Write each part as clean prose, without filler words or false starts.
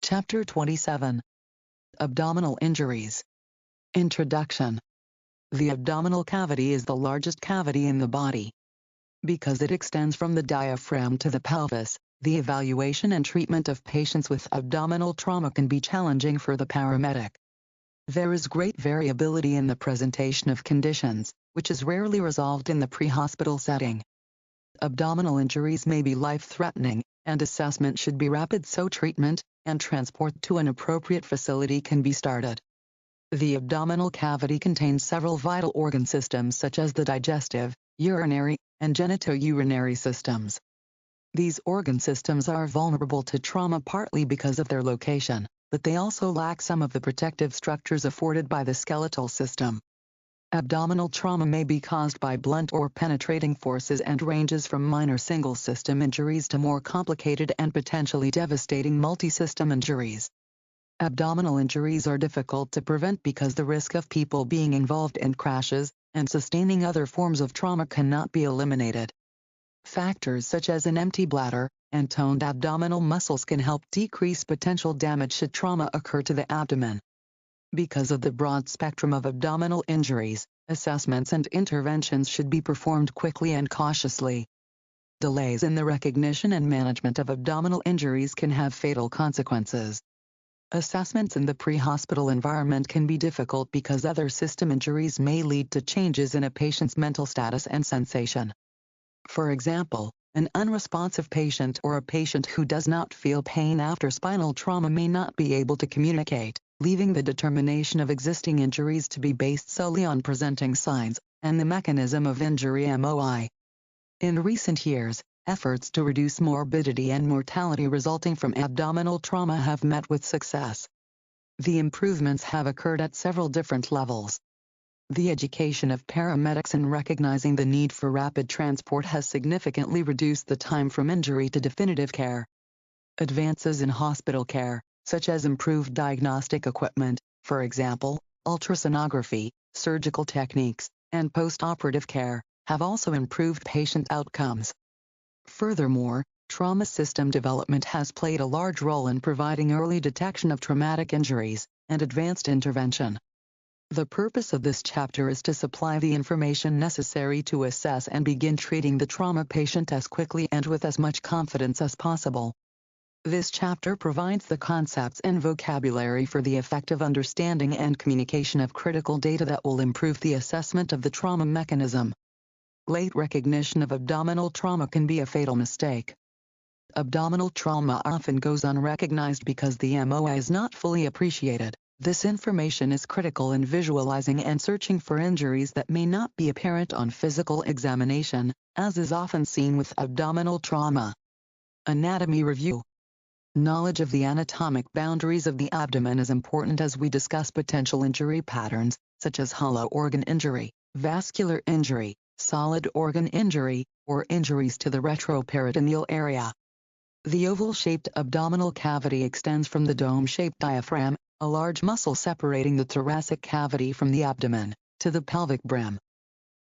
Chapter 27. Abdominal Injuries. Introduction. The abdominal cavity is the largest cavity in the body. Because it extends from the diaphragm to the pelvis, the evaluation and treatment of patients with abdominal trauma can be challenging for the paramedic. There is great variability in the presentation of conditions, which is rarely resolved in the pre-hospital setting. Abdominal injuries may be life-threatening, and assessment should be rapid so treatment and transport to an appropriate facility can be started. The abdominal cavity contains several vital organ systems such as the digestive, urinary, and genitourinary systems. These organ systems are vulnerable to trauma partly because of their location, but they also lack some of the protective structures afforded by the skeletal system. Abdominal trauma may be caused by blunt or penetrating forces and ranges from minor single-system injuries to more complicated and potentially devastating multi-system injuries. Abdominal injuries are difficult to prevent because the risk of people being involved in crashes and sustaining other forms of trauma cannot be eliminated. Factors such as an empty bladder and toned abdominal muscles can help decrease potential damage should trauma occur to the abdomen. Because of the broad spectrum of abdominal injuries, assessments and interventions should be performed quickly and cautiously. Delays in the recognition and management of abdominal injuries can have fatal consequences. Assessments in the pre-hospital environment can be difficult because other system injuries may lead to changes in a patient's mental status and sensation. For example, an unresponsive patient or a patient who does not feel pain after spinal trauma may not be able to communicate, leaving the determination of existing injuries to be based solely on presenting signs and the mechanism of injury (MOI). In recent years, efforts to reduce morbidity and mortality resulting from abdominal trauma have met with success. The improvements have occurred at several different levels. The education of paramedics in recognizing the need for rapid transport has significantly reduced the time from injury to definitive care. Advances in hospital care, such as improved diagnostic equipment, for example, ultrasonography, surgical techniques, and post-operative care, have also improved patient outcomes. Furthermore, trauma system development has played a large role in providing early detection of traumatic injuries and advanced intervention. The purpose of this chapter is to supply the information necessary to assess and begin treating the trauma patient as quickly and with as much confidence as possible. This chapter provides the concepts and vocabulary for the effective understanding and communication of critical data that will improve the assessment of the trauma mechanism. Late recognition of abdominal trauma can be a fatal mistake. Abdominal trauma often goes unrecognized because the MOI is not fully appreciated. This information is critical in visualizing and searching for injuries that may not be apparent on physical examination, as is often seen with abdominal trauma. Anatomy review. Knowledge of the anatomic boundaries of the abdomen is important as we discuss potential injury patterns, such as hollow organ injury, vascular injury, solid organ injury, or injuries to the retroperitoneal area. The oval-shaped abdominal cavity extends from the dome-shaped diaphragm, a large muscle separating the thoracic cavity from the abdomen, to the pelvic brim.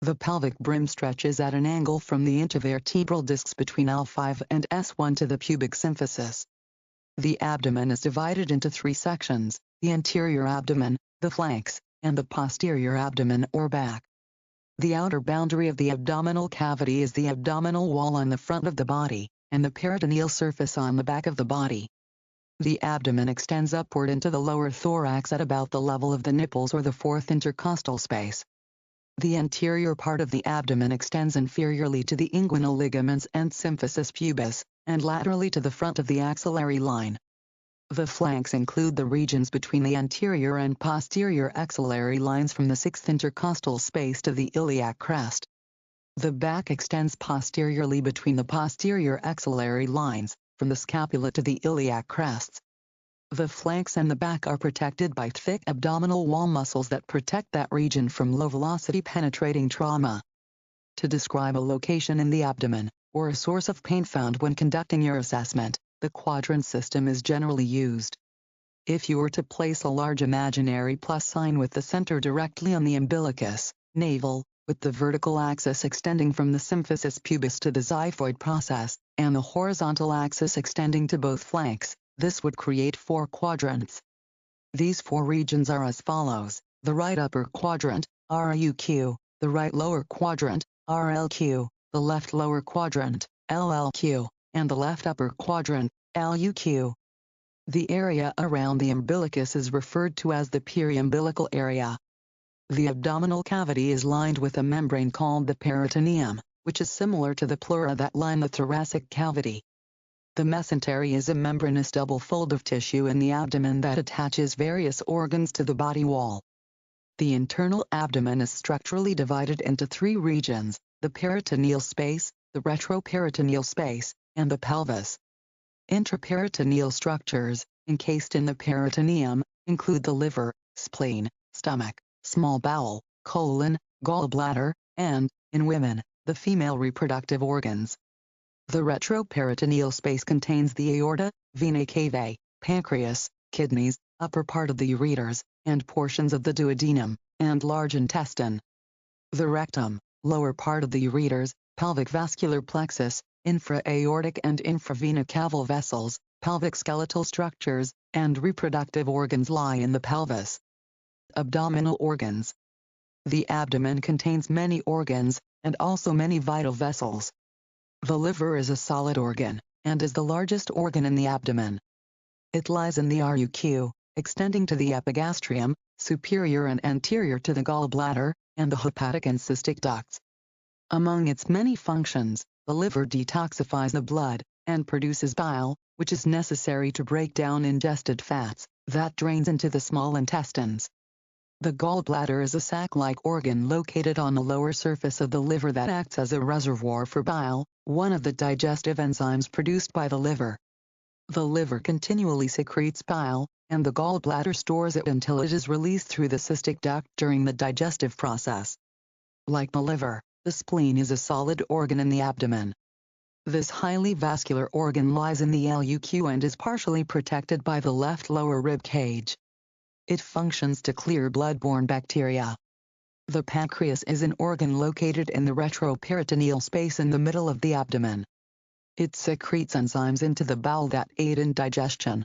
The pelvic brim stretches at an angle from the intervertebral discs between L5 and S1 to the pubic symphysis. The abdomen is divided into three sections: the anterior abdomen, the flanks, and the posterior abdomen or back. The outer boundary of the abdominal cavity is the abdominal wall on the front of the body, and the peritoneal surface on the back of the body. The abdomen extends upward into the lower thorax at about the level of the nipples or the fourth intercostal space. The anterior part of the abdomen extends inferiorly to the inguinal ligaments and symphysis pubis, and laterally to the front of the axillary line. The flanks include the regions between the anterior and posterior axillary lines from the sixth intercostal space to the iliac crest. The back extends posteriorly between the posterior axillary lines, from the scapula to the iliac crests. The flanks and the back are protected by thick abdominal wall muscles that protect that region from low-velocity penetrating trauma. To describe a location in the abdomen, or a source of pain found when conducting your assessment, the quadrant system is generally used. If you were to place a large imaginary plus sign with the center directly on the umbilicus, navel, with the vertical axis extending from the symphysis pubis to the xiphoid process, and the horizontal axis extending to both flanks, This would create 4 quadrants. These 4 regions are as follows: the right upper quadrant, RUQ, the right lower quadrant, RLQ, the left lower quadrant, LLQ, and the left upper quadrant, LUQ. The area around the umbilicus is referred to as the periumbilical area. The abdominal cavity is lined with a membrane called the peritoneum, which is similar to the pleura that line the thoracic cavity. The mesentery is a membranous double fold of tissue in the abdomen that attaches various organs to the body wall. The internal abdomen is structurally divided into 3 regions: the peritoneal space, the retroperitoneal space, and the pelvis. Intraperitoneal structures, encased in the peritoneum, include the liver, spleen, stomach, small bowel, colon, gallbladder, and, in women, the female reproductive organs. The retroperitoneal space contains the aorta, vena cavae, pancreas, kidneys, upper part of the ureters, and portions of the duodenum, and large intestine. The rectum, lower part of the ureters, pelvic vascular plexus, infra-aortic and infravena caval vessels, pelvic skeletal structures, and reproductive organs lie in the pelvis. Abdominal organs. The abdomen contains many organs, and also many vital vessels. The liver is a solid organ, and is the largest organ in the abdomen. It lies in the RUQ, extending to the epigastrium, superior and anterior to the gallbladder, and the hepatic and cystic ducts. Among its many functions, the liver detoxifies the blood, and produces bile, which is necessary to break down ingested fats, that drains into the small intestines. The gallbladder is a sac-like organ located on the lower surface of the liver that acts as a reservoir for bile, one of the digestive enzymes produced by the liver. The liver continually secretes bile, and the gallbladder stores it until it is released through the cystic duct during the digestive process. Like the liver, the spleen is a solid organ in the abdomen. This highly vascular organ lies in the LUQ and is partially protected by the left lower rib cage. It functions to clear blood-borne bacteria. The pancreas is an organ located in the retroperitoneal space in the middle of the abdomen. It secretes enzymes into the bowel that aid in digestion.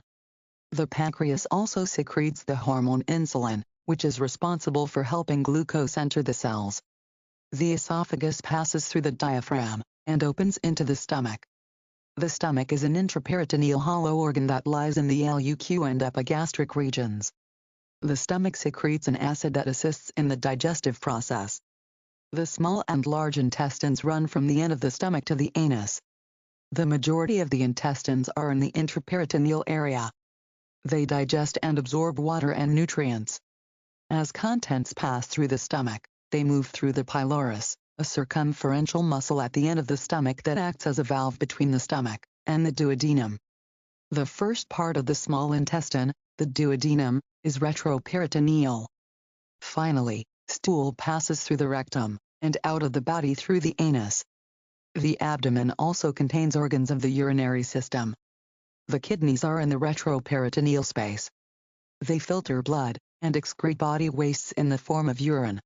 The pancreas also secretes the hormone insulin, which is responsible for helping glucose enter the cells. The esophagus passes through the diaphragm, and opens into the stomach. The stomach is an intraperitoneal hollow organ that lies in the LUQ and epigastric regions. The stomach secretes an acid that assists in the digestive process. The small and large intestines run from the end of the stomach to the anus. The majority of the intestines are in the intraperitoneal area. They digest and absorb water and nutrients. As contents pass through the stomach, they move through the pylorus, a circumferential muscle at the end of the stomach that acts as a valve between the stomach and the duodenum. The first part of the small intestine, the duodenum, is retroperitoneal. Finally, stool passes through the rectum, and out of the body through the anus. The abdomen also contains organs of the urinary system. The kidneys are in the retroperitoneal space. They filter blood, and excrete body wastes in the form of urine.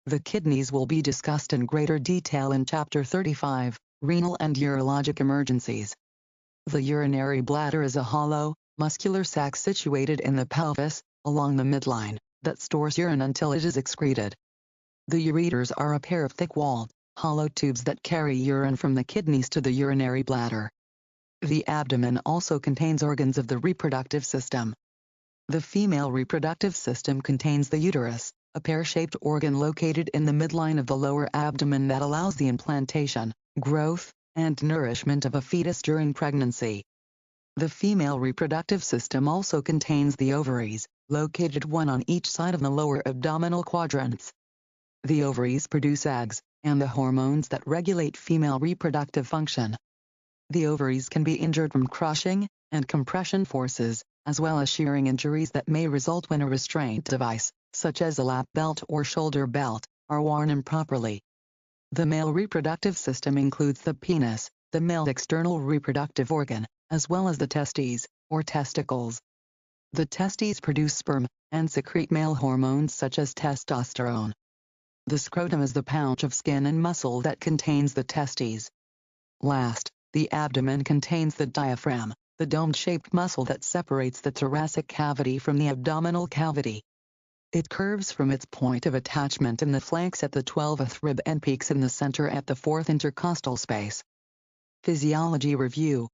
The kidneys will be discussed in greater detail in Chapter 35, Renal and Urologic Emergencies. The urinary bladder is a hollow, muscular sac situated in the pelvis, along the midline, that stores urine until it is excreted. The ureters are a pair of thick-walled, hollow tubes that carry urine from the kidneys to the urinary bladder. The abdomen also contains organs of the reproductive system. The female reproductive system contains the uterus, a pear-shaped organ located in the midline of the lower abdomen that allows the implantation, growth, and nourishment of a fetus during pregnancy. The female reproductive system also contains the ovaries, located one on each side of the lower abdominal quadrants. The ovaries produce eggs, and the hormones that regulate female reproductive function. The ovaries can be injured from crushing and compression forces, as well as shearing injuries that may result when a restraint device, such as a lap belt or shoulder belt, are worn improperly. The male reproductive system includes the penis, the male external reproductive organ, as well as the testes, or testicles. The testes produce sperm, and secrete male hormones such as testosterone. The scrotum is the pouch of skin and muscle that contains the testes. Last, the abdomen contains the diaphragm, the dome-shaped muscle that separates the thoracic cavity from the abdominal cavity. It curves from its point of attachment in the flanks at the 12th rib and peaks in the center at the 4th intercostal space. Physiology review.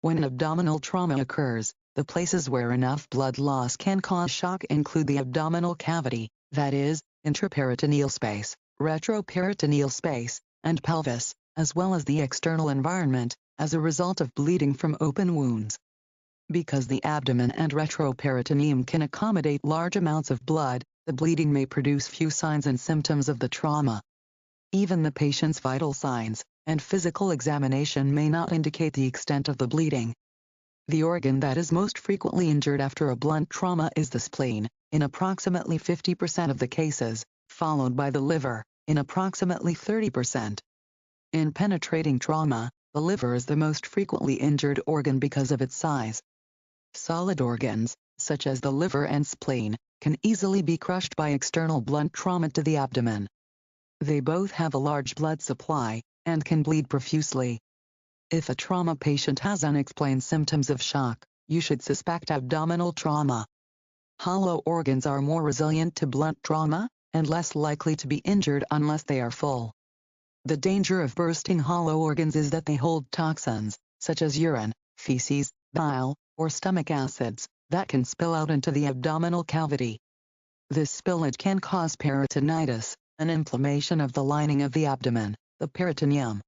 When an abdominal trauma occurs, the places where enough blood loss can cause shock include the abdominal cavity, that is, intraperitoneal space, retroperitoneal space, and pelvis, as well as the external environment, as a result of bleeding from open wounds. Because the abdomen and retroperitoneum can accommodate large amounts of blood, the bleeding may produce few signs and symptoms of the trauma. Even the patient's vital signs and physical examination may not indicate the extent of the bleeding. The organ that is most frequently injured after a blunt trauma is the spleen, in approximately 50% of the cases, followed by the liver, in approximately 30%. In penetrating trauma, the liver is the most frequently injured organ because of its size. Solid organs, such as the liver and spleen, can easily be crushed by external blunt trauma to the abdomen. They both have a large blood supply, and can bleed profusely. If a trauma patient has unexplained symptoms of shock, you should suspect abdominal trauma. Hollow organs are more resilient to blunt trauma, and less likely to be injured unless they are full. The danger of bursting hollow organs is that they hold toxins, such as urine, feces, bile, or stomach acids, that can spill out into the abdominal cavity. This spillage can cause peritonitis, an inflammation of the lining of the abdomen, the peritoneum.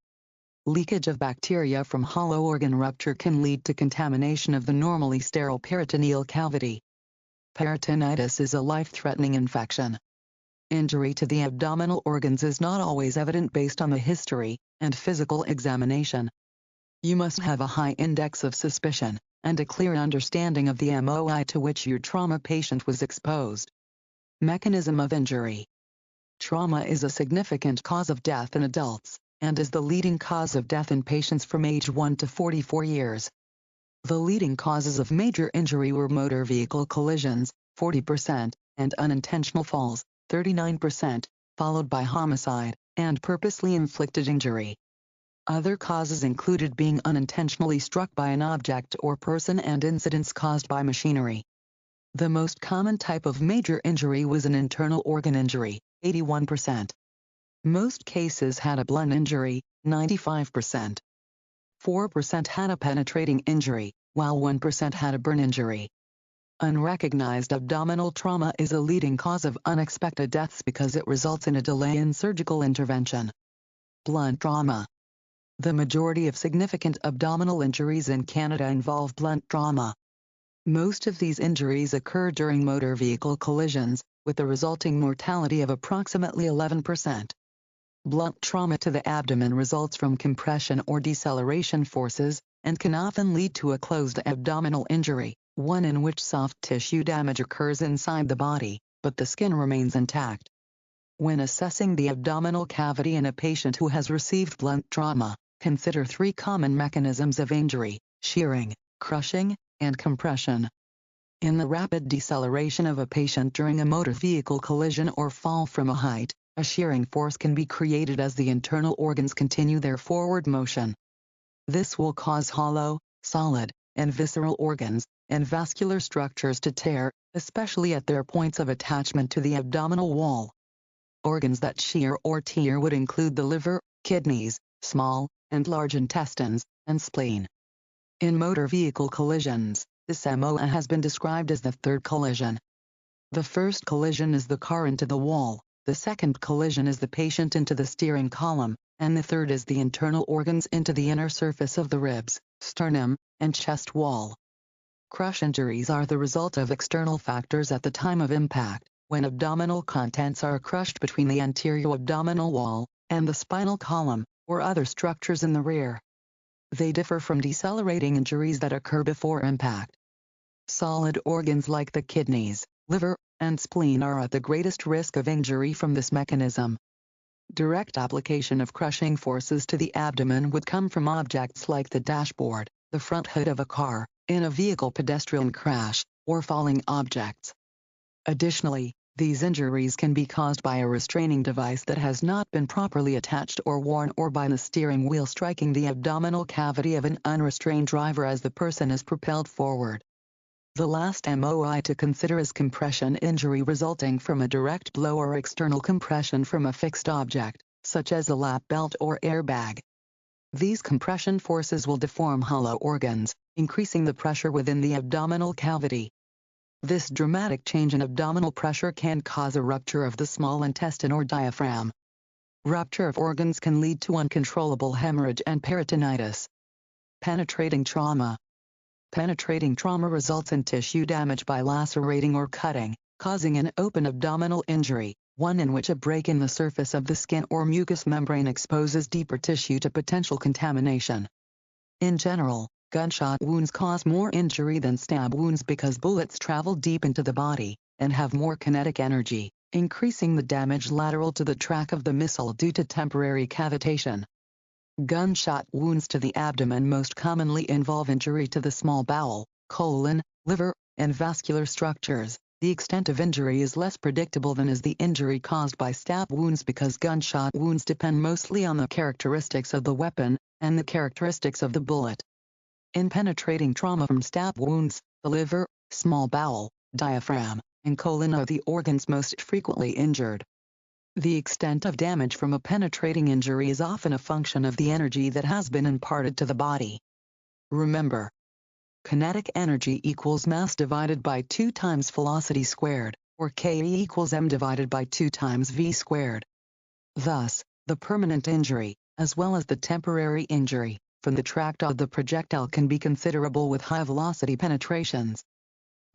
Leakage of bacteria from hollow organ rupture can lead to contamination of the normally sterile peritoneal cavity. Peritonitis is a life-threatening infection. Injury to the abdominal organs is not always evident based on the history and physical examination. You must have a high index of suspicion and a clear understanding of the MOI to which your trauma patient was exposed. Mechanism of injury. Trauma is a significant cause of death in adults, and is the leading cause of death in patients from age 1 to 44 years. The leading causes of major injury were motor vehicle collisions, 40%, and unintentional falls, 39%, followed by homicide and purposely inflicted injury. Other causes included being unintentionally struck by an object or person and incidents caused by machinery. The most common type of major injury was an internal organ injury, 81%. Most cases had a blunt injury, 95%. 4% had a penetrating injury, while 1% had a burn injury. Unrecognized abdominal trauma is a leading cause of unexpected deaths because it results in a delay in surgical intervention. Blunt trauma. The majority of significant abdominal injuries in Canada involve blunt trauma. Most of these injuries occur during motor vehicle collisions, with a resulting mortality of approximately 11%. Blunt trauma to the abdomen results from compression or deceleration forces, and can often lead to a closed abdominal injury, one in which soft tissue damage occurs inside the body, but the skin remains intact. When assessing the abdominal cavity in a patient who has received blunt trauma, consider 3 common mechanisms of injury: shearing, crushing, and compression. In the rapid deceleration of a patient during a motor vehicle collision or fall from a height, a shearing force can be created as the internal organs continue their forward motion. This will cause hollow, solid, and visceral organs and vascular structures to tear, especially at their points of attachment to the abdominal wall. Organs that shear or tear would include the liver, kidneys, small and large intestines, and spleen. In motor vehicle collisions, this MOA has been described as the third collision. The first collision is the car into the wall, the second collision is the patient into the steering column, and the third is the internal organs into the inner surface of the ribs, sternum, and chest wall. Crush injuries are the result of external factors at the time of impact, when abdominal contents are crushed between the anterior abdominal wall and the spinal column, or other structures in the rear. They differ from decelerating injuries that occur before impact. Solid organs like the kidneys, liver, and spleen are at the greatest risk of injury from this mechanism. Direct application of crushing forces to the abdomen would come from objects like the dashboard, the front hood of a car, in a vehicle pedestrian crash, or falling objects. Additionally, These injuries can be caused by a restraining device that has not been properly attached or worn, or by the steering wheel striking the abdominal cavity of an unrestrained driver as the person is propelled forward. The last MOI to consider is compression injury resulting from a direct blow or external compression from a fixed object, such as a lap belt or airbag. These compression forces will deform hollow organs, increasing the pressure within the abdominal cavity. This dramatic change in abdominal pressure can cause a rupture of the small intestine or diaphragm. Rupture of organs can lead to uncontrollable hemorrhage and peritonitis. Penetrating trauma. Penetrating trauma results in tissue damage by lacerating or cutting, causing an open abdominal injury, one in which a break in the surface of the skin or mucous membrane exposes deeper tissue to potential contamination. In general, gunshot wounds cause more injury than stab wounds because bullets travel deep into the body and have more kinetic energy, increasing the damage lateral to the track of the missile due to temporary cavitation. Gunshot wounds to the abdomen most commonly involve injury to the small bowel, colon, liver, and vascular structures. The extent of injury is less predictable than is the injury caused by stab wounds because gunshot wounds depend mostly on the characteristics of the weapon and the characteristics of the bullet. In penetrating trauma from stab wounds, the liver, small bowel, diaphragm, and colon are the organs most frequently injured. The extent of damage from a penetrating injury is often a function of the energy that has been imparted to the body. Remember, kinetic energy equals mass divided by 2 times velocity squared, or Ke equals m divided by 2 times v squared. Thus, the permanent injury, as well as the temporary injury, from the tract of the projectile can be considerable with high-velocity penetrations.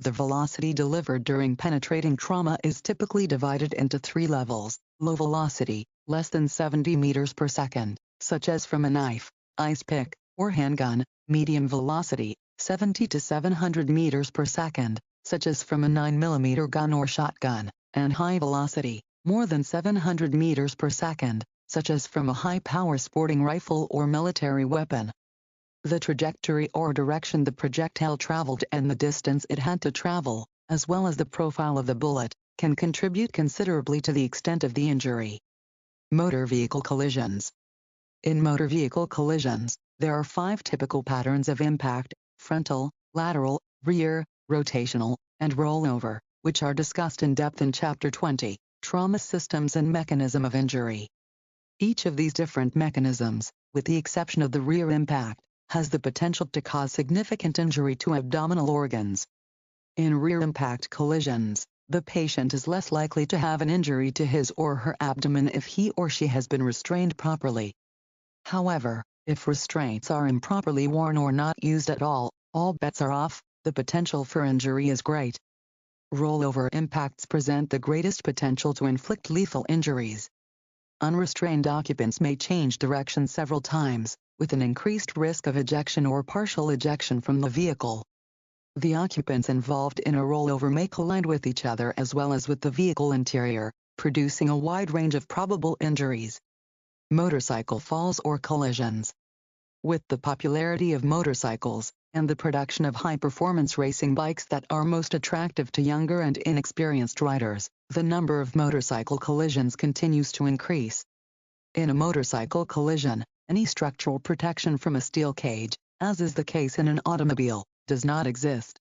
The velocity delivered during penetrating trauma is typically divided into 3 levels: low velocity, less than 70 meters per second, such as from a knife, ice pick, or handgun; medium velocity, 70 to 700 meters per second, such as from a 9mm gun or shotgun; and high velocity, more than 700 meters per second, such as from a high-power sporting rifle or military weapon. The trajectory or direction the projectile traveled and the distance it had to travel, as well as the profile of the bullet, can contribute considerably to the extent of the injury. Motor vehicle collisions. In motor vehicle collisions, there are 5 typical patterns of impact: frontal, lateral, rear, rotational, and rollover, which are discussed in depth in Chapter 20, Trauma Systems and Mechanism of Injury. Each of these different mechanisms, with the exception of the rear impact, has the potential to cause significant injury to abdominal organs. In rear impact collisions, the patient is less likely to have an injury to his or her abdomen if he or she has been restrained properly. However, if restraints are improperly worn or not used at all bets are off. The potential for injury is great. Rollover impacts present the greatest potential to inflict lethal injuries. Unrestrained occupants may change direction several times, with an increased risk of ejection or partial ejection from the vehicle. The occupants involved in a rollover may collide with each other as well as with the vehicle interior, producing a wide range of probable injuries. Motorcycle falls or collisions. With the popularity of motorcycles, and the production of high-performance racing bikes that are most attractive to younger and inexperienced riders, the number of motorcycle collisions continues to increase. In a motorcycle collision, any structural protection from a steel cage, as is the case in an automobile, does not exist.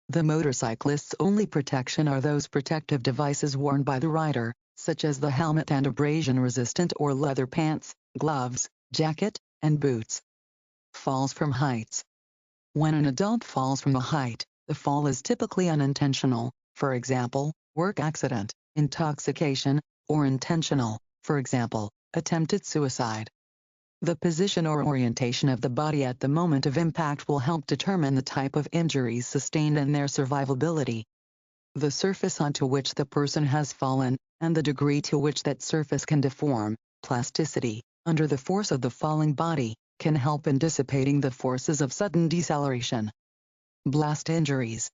The motorcyclist's only protection are those protective devices worn by the rider, such as the helmet and abrasion-resistant or leather pants, gloves, jacket, and boots. Falls from heights. When an adult falls from a height, the fall is typically unintentional, for example, work accident, intoxication, or intentional, for example, attempted suicide. The position or orientation of the body at the moment of impact will help determine the type of injuries sustained and their survivability. The surface onto which the person has fallen, and the degree to which that surface can deform, plasticity, under the force of the falling body, can help in dissipating the forces of sudden deceleration. Blast injuries.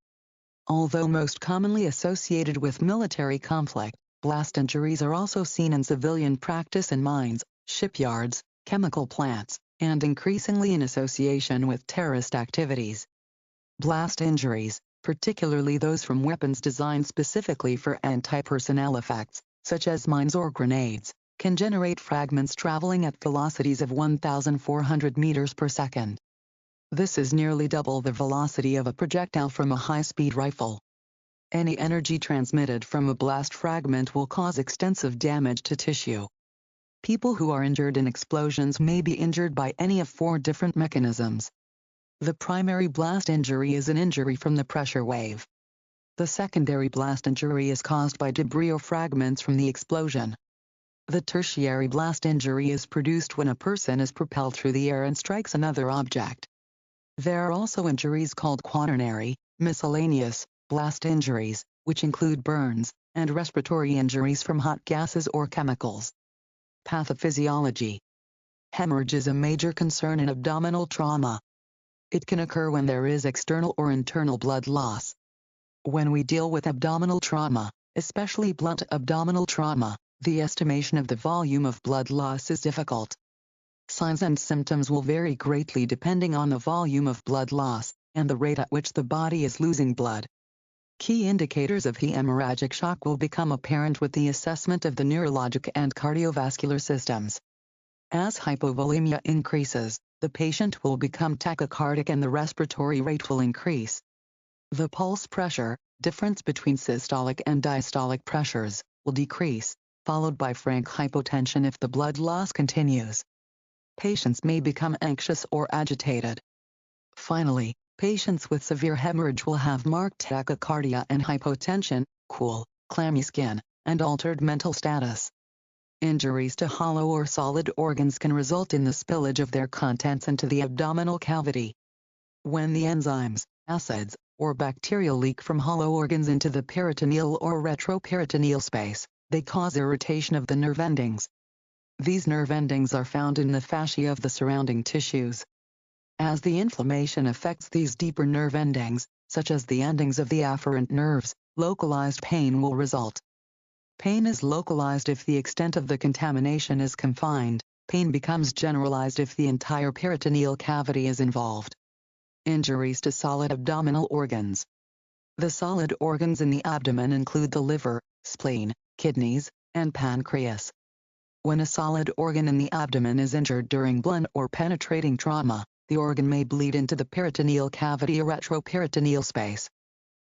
Although most commonly associated with military conflict, blast injuries are also seen in civilian practice in mines, shipyards, chemical plants, and increasingly in association with terrorist activities. Blast injuries, particularly those from weapons designed specifically for anti-personnel effects, such as mines or grenades, can generate fragments traveling at velocities of 1,400 meters per second. This is nearly double the velocity of a projectile from a high-speed rifle. Any energy transmitted from a blast fragment will cause extensive damage to tissue. People who are injured in explosions may be injured by any of 4 different mechanisms. The primary blast injury is an injury from the pressure wave. The secondary blast injury is caused by debris or fragments from the explosion. The tertiary blast injury is produced when a person is propelled through the air and strikes another object. There are also injuries called quaternary, miscellaneous, blast injuries, which include burns, and respiratory injuries from hot gases or chemicals. Pathophysiology. Hemorrhage is a major concern in abdominal trauma. It can occur when there is external or internal blood loss. When we deal with abdominal trauma, especially blunt abdominal trauma, the estimation of the volume of blood loss is difficult. Signs and symptoms will vary greatly depending on the volume of blood loss and the rate at which the body is losing blood. Key indicators of hemorrhagic shock will become apparent with the assessment of the neurologic and cardiovascular systems. As hypovolemia increases, the patient will become tachycardic and the respiratory rate will increase. The pulse pressure, difference between systolic and diastolic pressures, will decrease, followed by frank hypotension if the blood loss continues. Patients may become anxious or agitated. Finally, patients with severe hemorrhage will have marked tachycardia and hypotension, cool, clammy skin, and altered mental status. Injuries to hollow or solid organs can result in the spillage of their contents into the abdominal cavity. When the enzymes, acids, or bacteria leak from hollow organs into the peritoneal or retroperitoneal space, they cause irritation of the nerve endings. These nerve endings are found in the fascia of the surrounding tissues. As the inflammation affects these deeper nerve endings, such as the endings of the afferent nerves, localized pain will result. Pain is localized if the extent of the contamination is confined. Pain becomes generalized if the entire peritoneal cavity is involved. Injuries to solid abdominal organs. The solid organs in the abdomen include the liver, spleen, kidneys, and pancreas. When a solid organ in the abdomen is injured during blunt or penetrating trauma, the organ may bleed into the peritoneal cavity or retroperitoneal space.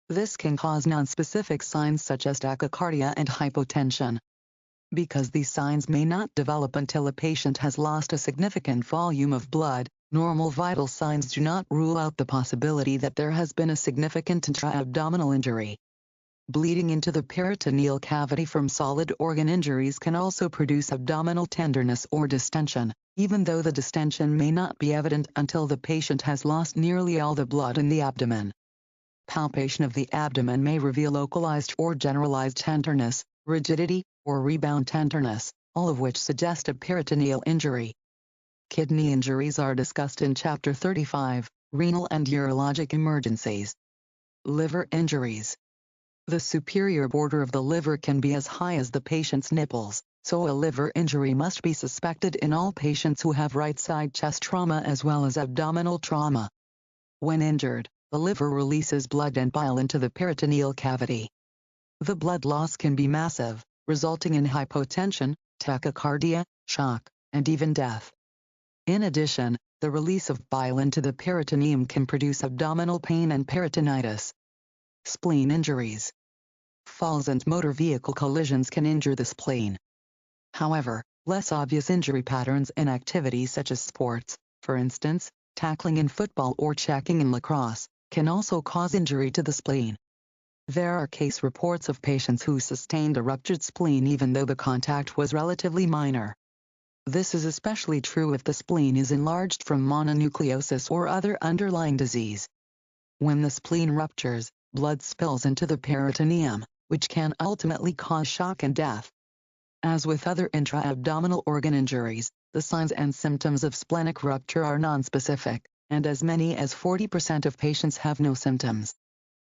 This can cause nonspecific signs such as tachycardia and hypotension. Because these signs may not develop until a patient has lost a significant volume of blood, normal vital signs do not rule out the possibility that there has been a significant intra-abdominal injury. Bleeding into the peritoneal cavity from solid organ injuries can also produce abdominal tenderness or distension, even though the distension may not be evident until the patient has lost nearly all the blood in the abdomen. Palpation of the abdomen may reveal localized or generalized tenderness, rigidity, or rebound tenderness, all of which suggest a peritoneal injury. Kidney injuries are discussed in Chapter 35, Renal and Urologic Emergencies. Liver injuries. The superior border of the liver can be as high as the patient's nipples, so a liver injury must be suspected in all patients who have right-side chest trauma as well as abdominal trauma. When injured, the liver releases blood and bile into the peritoneal cavity. The blood loss can be massive, resulting in hypotension, tachycardia, shock, and even death. In addition, the release of bile into the peritoneum can produce abdominal pain and peritonitis. Spleen injuries. Falls and motor vehicle collisions can injure the spleen. However, less obvious injury patterns in activities such as sports, for instance, tackling in football or checking in lacrosse, can also cause injury to the spleen. There are case reports of patients who sustained a ruptured spleen even though the contact was relatively minor. This is especially true if the spleen is enlarged from mononucleosis or other underlying disease. When the spleen ruptures, blood spills into the peritoneum, which can ultimately cause shock and death. As with other intra-abdominal organ injuries, the signs and symptoms of splenic rupture are nonspecific, and as many as 40% of patients have no symptoms.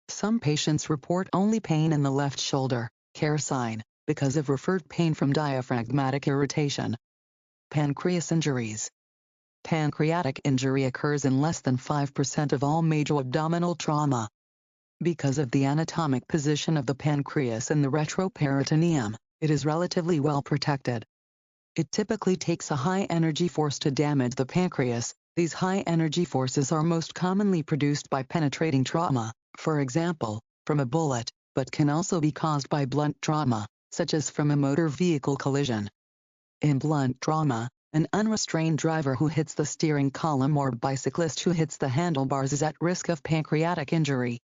Some patients report only pain in the left shoulder, care sign, because of referred pain from diaphragmatic irritation. Pancreas injuries. Pancreatic injury occurs in less than 5% of all major abdominal trauma. Because of the anatomic position of the pancreas in the retroperitoneum, it is relatively well protected. It typically takes a high-energy force to damage the pancreas. These high-energy forces are most commonly produced by penetrating trauma, for example, from a bullet, but can also be caused by blunt trauma, such as from a motor vehicle collision. In blunt trauma, an unrestrained driver who hits the steering column or bicyclist who hits the handlebars is at risk of pancreatic injury.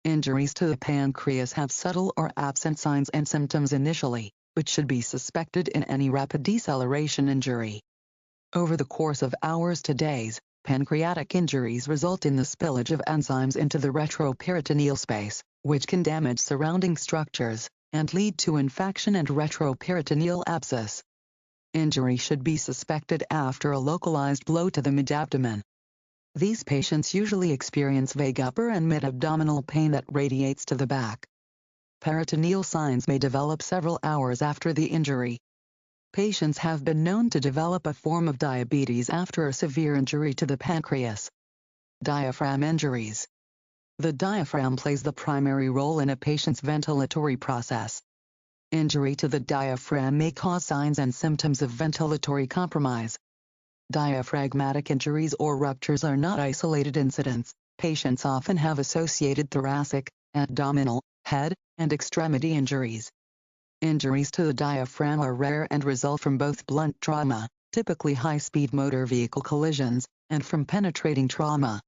Injuries to the pancreas have subtle or absent signs and symptoms initially, which should be suspected in any rapid deceleration injury. Over the course of hours to days, pancreatic injuries result in the spillage of enzymes into the retroperitoneal space, which can damage surrounding structures, and lead to infection and retroperitoneal abscess. Injury should be suspected after a localized blow to the mid-abdomen. These patients usually experience vague upper and mid-abdominal pain that radiates to the back. Peritoneal signs may develop several hours after the injury. Patients have been known to develop a form of diabetes after a severe injury to the pancreas. Diaphragm injuries. The diaphragm plays the primary role in a patient's ventilatory process. Injury to the diaphragm may cause signs and symptoms of ventilatory compromise. Diaphragmatic injuries or ruptures are not isolated incidents. Patients often have associated thoracic, abdominal, head, and extremity injuries. Injuries to the diaphragm are rare and result from both blunt trauma, typically high-speed motor vehicle collisions, and from penetrating trauma.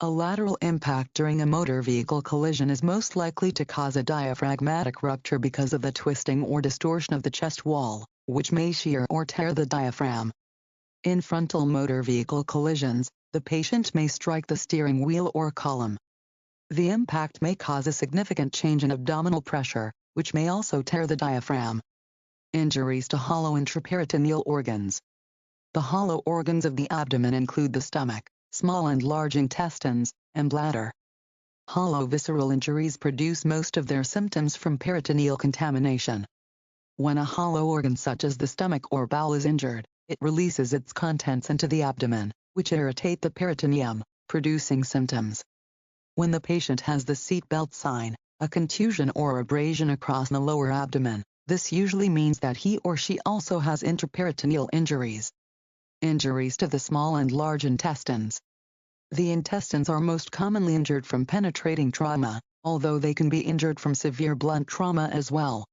A lateral impact during a motor vehicle collision is most likely to cause a diaphragmatic rupture because of the twisting or distortion of the chest wall, which may shear or tear the diaphragm. In frontal motor vehicle collisions, the patient may strike the steering wheel or column. The impact may cause a significant change in abdominal pressure, which may also tear the diaphragm. Injuries to hollow intraperitoneal organs. The hollow organs of the abdomen include the stomach, small and large intestines, and bladder. Hollow visceral injuries produce most of their symptoms from peritoneal contamination. When a hollow organ such as the stomach or bowel is injured, it releases its contents into the abdomen, which irritate the peritoneum, producing symptoms. When the patient has the seatbelt sign, a contusion or abrasion across the lower abdomen, this usually means that he or she also has intraperitoneal injuries. Injuries to the small and large intestines. The intestines are most commonly injured from penetrating trauma, although they can be injured from severe blunt trauma as well.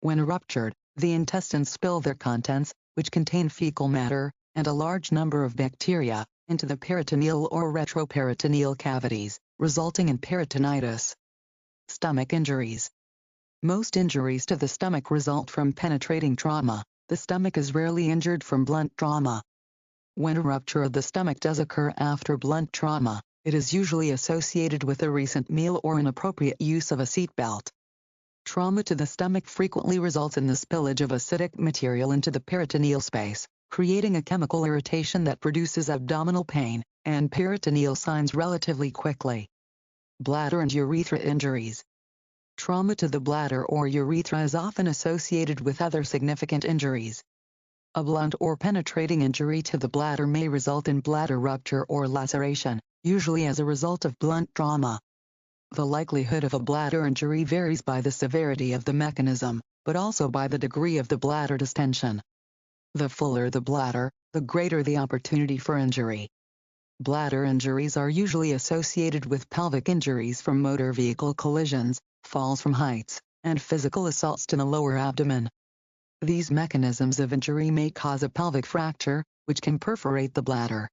When ruptured, the intestines spill their contents, which contain fecal matter, and a large number of bacteria, into the peritoneal or retroperitoneal cavities, resulting in peritonitis. Stomach injuries. Most injuries to the stomach result from penetrating trauma. The stomach is rarely injured from blunt trauma. When a rupture of the stomach does occur after blunt trauma, it is usually associated with a recent meal or inappropriate use of a seatbelt. Trauma to the stomach frequently results in the spillage of acidic material into the peritoneal space, creating a chemical irritation that produces abdominal pain and peritoneal signs relatively quickly. Bladder and urethra injuries. Trauma to the bladder or urethra is often associated with other significant injuries. A blunt or penetrating injury to the bladder may result in bladder rupture or laceration, usually as a result of blunt trauma. The likelihood of a bladder injury varies by the severity of the mechanism, but also by the degree of the bladder distension. The fuller the bladder, the greater the opportunity for injury. Bladder injuries are usually associated with pelvic injuries from motor vehicle collisions, falls from heights, and physical assaults to the lower abdomen. These mechanisms of injury may cause a pelvic fracture, which can perforate the bladder.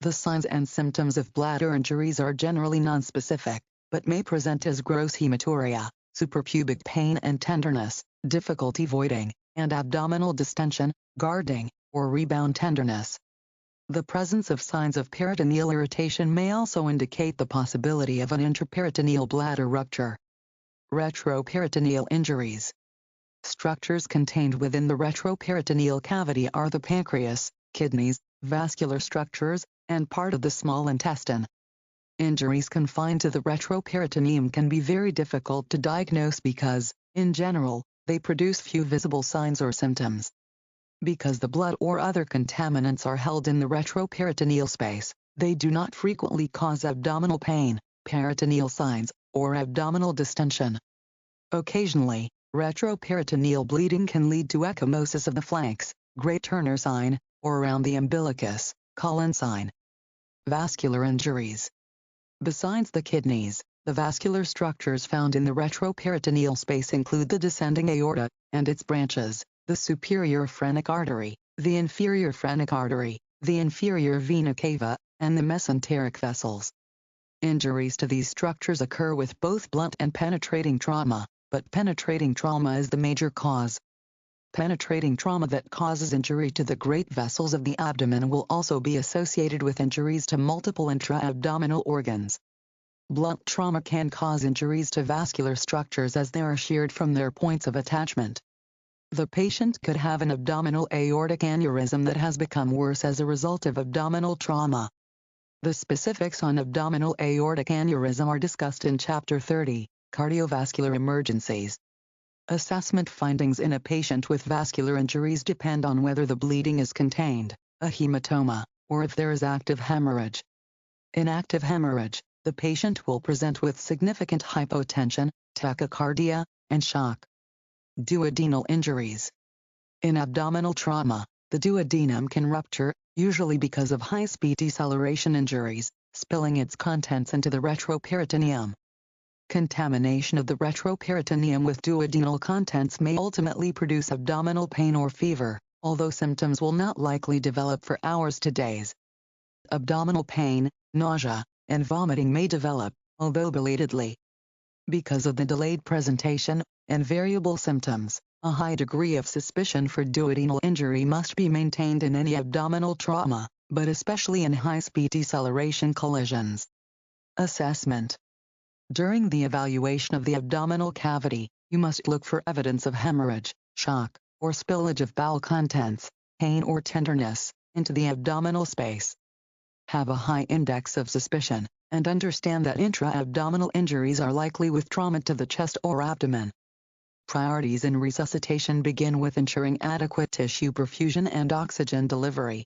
The signs and symptoms of bladder injuries are generally nonspecific, but may present as gross hematuria, suprapubic pain and tenderness, difficulty voiding, and abdominal distension, guarding, or rebound tenderness. The presence of signs of peritoneal irritation may also indicate the possibility of an intraperitoneal bladder rupture. Retroperitoneal injuries. Structures contained within the retroperitoneal cavity are the pancreas, kidneys, vascular structures, and part of the small intestine. Injuries confined to the retroperitoneum can be very difficult to diagnose because, in general, they produce few visible signs or symptoms. Because the blood or other contaminants are held in the retroperitoneal space, they do not frequently cause abdominal pain, peritoneal signs, or abdominal distension. Occasionally, retroperitoneal bleeding can lead to ecchymosis of the flanks, Gray Turner sign, or around the umbilicus, Cullen sign. Vascular injuries. Besides the kidneys, the vascular structures found in the retroperitoneal space include the descending aorta, and its branches, the superior phrenic artery, the inferior phrenic artery, the inferior vena cava, and the mesenteric vessels. Injuries to these structures occur with both blunt and penetrating trauma, but penetrating trauma is the major cause. Penetrating trauma that causes injury to the great vessels of the abdomen will also be associated with injuries to multiple intra-abdominal organs. Blunt trauma can cause injuries to vascular structures as they are sheared from their points of attachment. The patient could have an abdominal aortic aneurysm that has become worse as a result of abdominal trauma. The specifics on abdominal aortic aneurysm are discussed in Chapter 30, Cardiovascular Emergencies. Assessment findings in a patient with vascular injuries depend on whether the bleeding is contained, a hematoma, or if there is active hemorrhage. In active hemorrhage, the patient will present with significant hypotension, tachycardia, and shock. Duodenal injuries. In abdominal trauma, the duodenum can rupture, usually because of high-speed deceleration injuries, spilling its contents into the retroperitoneum. Contamination of the retroperitoneum with duodenal contents may ultimately produce abdominal pain or fever, although symptoms will not likely develop for hours to days. Abdominal pain, nausea, and vomiting may develop, although belatedly. Because of the delayed presentation and variable symptoms, a high degree of suspicion for duodenal injury must be maintained in any abdominal trauma, but especially in high-speed deceleration collisions. Assessment. During the evaluation of the abdominal cavity, you must look for evidence of hemorrhage, shock, or spillage of bowel contents, pain or tenderness, into the abdominal space. Have a high index of suspicion, and understand that intra-abdominal injuries are likely with trauma to the chest or abdomen. Priorities in resuscitation begin with ensuring adequate tissue perfusion and oxygen delivery.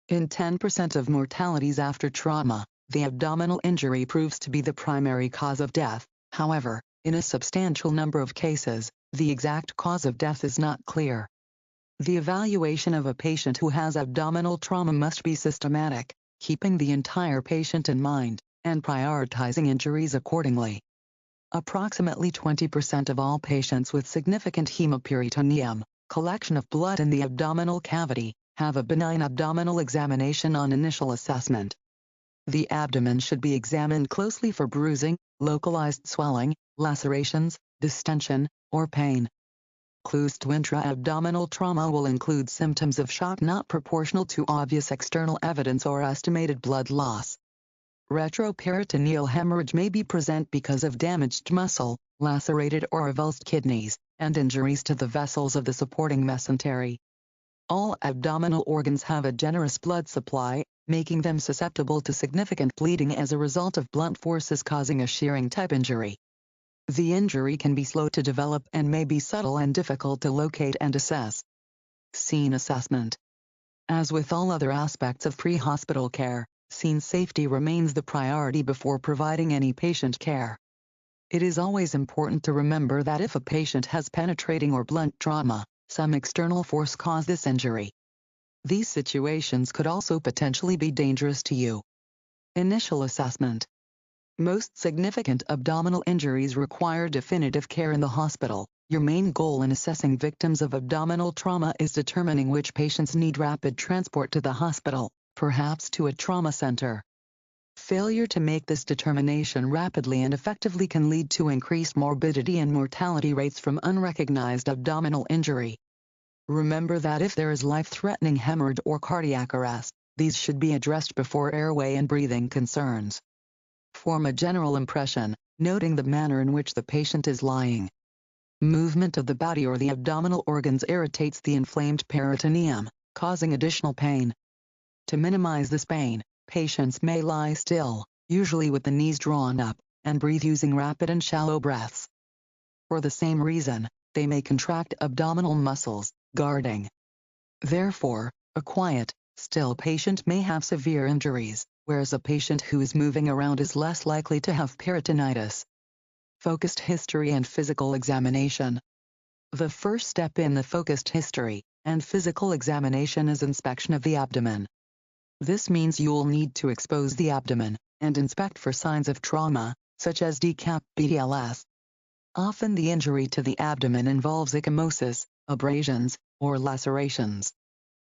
In 10% of mortalities after trauma, the abdominal injury proves to be the primary cause of death. However, in a substantial number of cases, the exact cause of death is not clear. The evaluation of a patient who has abdominal trauma must be systematic, keeping the entire patient in mind, and prioritizing injuries accordingly. Approximately 20% of all patients with significant hemoperitoneum, collection of blood in the abdominal cavity, have a benign abdominal examination on initial assessment. The abdomen should be examined closely for bruising, localized swelling, lacerations, distension, or pain. Clues to intra-abdominal trauma will include symptoms of shock not proportional to obvious external evidence or estimated blood loss. Retroperitoneal hemorrhage may be present because of damaged muscle, lacerated or avulsed kidneys, and injuries to the vessels of the supporting mesentery. All abdominal organs have a generous blood supply, making them susceptible to significant bleeding as a result of blunt forces causing a shearing-type injury. The injury can be slow to develop and may be subtle and difficult to locate and assess. Scene assessment. As with all other aspects of pre-hospital care, scene safety remains the priority before providing any patient care. It is always important to remember that if a patient has penetrating or blunt trauma, some external force caused this injury. These situations could also potentially be dangerous to you. Initial assessment. Most significant abdominal injuries require definitive care in the hospital. Your main goal in assessing victims of abdominal trauma is determining which patients need rapid transport to the hospital, perhaps to a trauma center. Failure to make this determination rapidly and effectively can lead to increased morbidity and mortality rates from unrecognized abdominal injury. Remember that if there is life-threatening hemorrhage or cardiac arrest, these should be addressed before airway and breathing concerns. Form a general impression, noting the manner in which the patient is lying. Movement of the body or the abdominal organs irritates the inflamed peritoneum, causing additional pain. To minimize this pain, patients may lie still, usually with the knees drawn up, and breathe using rapid and shallow breaths. For the same reason, they may contract abdominal muscles, guarding. Therefore, a quiet, still patient may have severe injuries, whereas a patient who is moving around is less likely to have peritonitis. Focused history and physical examination. The first step in the focused history and physical examination is inspection of the abdomen. This means you'll need to expose the abdomen and inspect for signs of trauma, such as decap BLS. Often the injury to the abdomen involves ecchymosis, abrasions, or lacerations.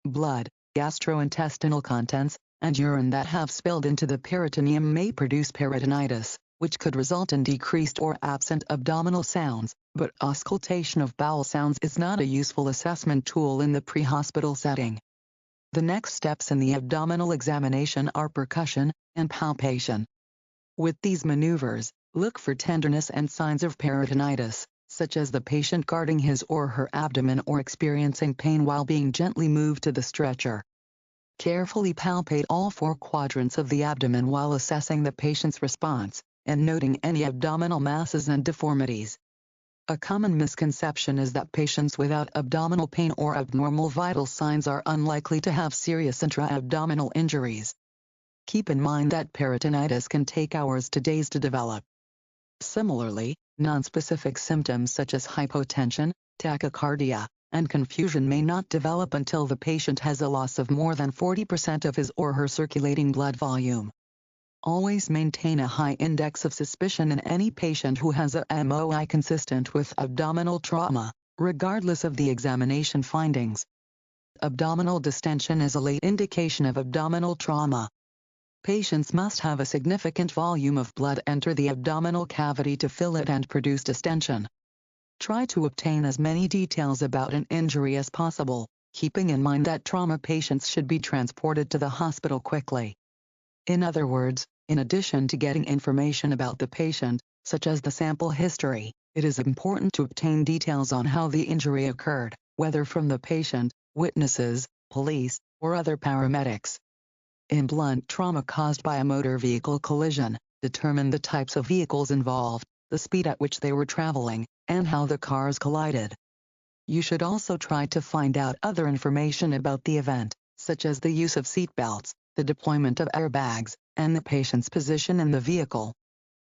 Blood, gastrointestinal contents, and urine that have spilled into the peritoneum may produce peritonitis, which could result in decreased or absent abdominal sounds, but auscultation of bowel sounds is not a useful assessment tool in the pre-hospital setting. The next steps in the abdominal examination are percussion and palpation. With these maneuvers, look for tenderness and signs of peritonitis, such as the patient guarding his or her abdomen or experiencing pain while being gently moved to the stretcher. Carefully palpate all four quadrants of the abdomen while assessing the patient's response and noting any abdominal masses and deformities. A common misconception is that patients without abdominal pain or abnormal vital signs are unlikely to have serious intra-abdominal injuries. Keep in mind that peritonitis can take hours to days to develop. Similarly, nonspecific symptoms such as hypotension, tachycardia, and confusion may not develop until the patient has a loss of more than 40% of his or her circulating blood volume. Always maintain a high index of suspicion in any patient who has a MOI consistent with abdominal trauma, regardless of the examination findings. Abdominal distension is a late indication of abdominal trauma. Patients must have a significant volume of blood enter the abdominal cavity to fill it and produce distension. Try to obtain as many details about an injury as possible, keeping in mind that trauma patients should be transported to the hospital quickly. In other words, in addition to getting information about the patient, such as the sample history, it is important to obtain details on how the injury occurred, whether from the patient, witnesses, police, or other paramedics. In blunt trauma caused by a motor vehicle collision, determine the types of vehicles involved, the speed at which they were traveling, and how the cars collided. You should also try to find out other information about the event, such as the use of seat belts, the deployment of airbags, and the patient's position in the vehicle.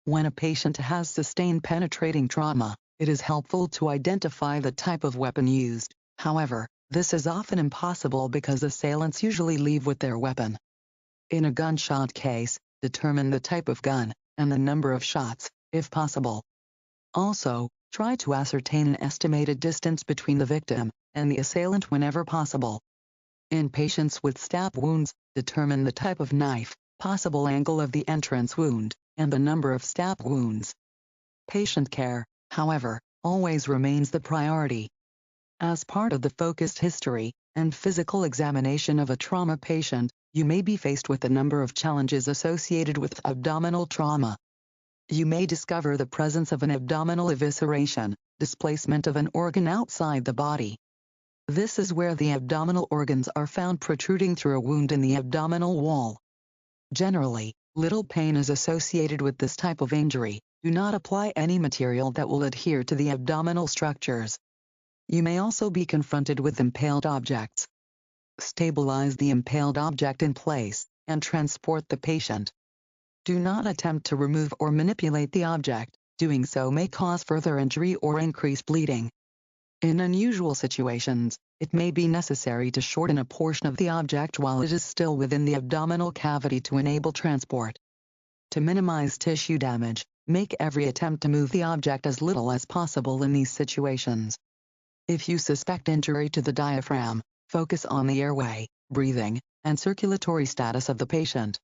When a patient has sustained penetrating trauma, it is helpful to identify the type of weapon used. However, this is often impossible because assailants usually leave with their weapon. In a gunshot case, determine the type of gun and the number of shots, if possible. Also, try to ascertain an estimated distance between the victim and the assailant whenever possible. In patients with stab wounds, determine the type of knife, possible angle of the entrance wound, and the number of stab wounds. Patient care, however, always remains the priority. As part of the focused history and physical examination of a trauma patient, you may be faced with a number of challenges associated with abdominal trauma. You may discover the presence of an abdominal evisceration, displacement of an organ outside the body. This is where the abdominal organs are found protruding through a wound in the abdominal wall. Generally, little pain is associated with this type of injury. Do not apply any material that will adhere to the abdominal structures. You may also be confronted with impaled objects. Stabilize the impaled object in place and transport the patient. Do not attempt to remove or manipulate the object. Doing so may cause further injury or increase bleeding. In unusual situations, it may be necessary to shorten a portion of the object while it is still within the abdominal cavity to enable transport. To minimize tissue damage, make every attempt to move the object as little as possible in these situations. If you suspect injury to the diaphragm, focus on the airway, breathing, and circulatory status of the patient.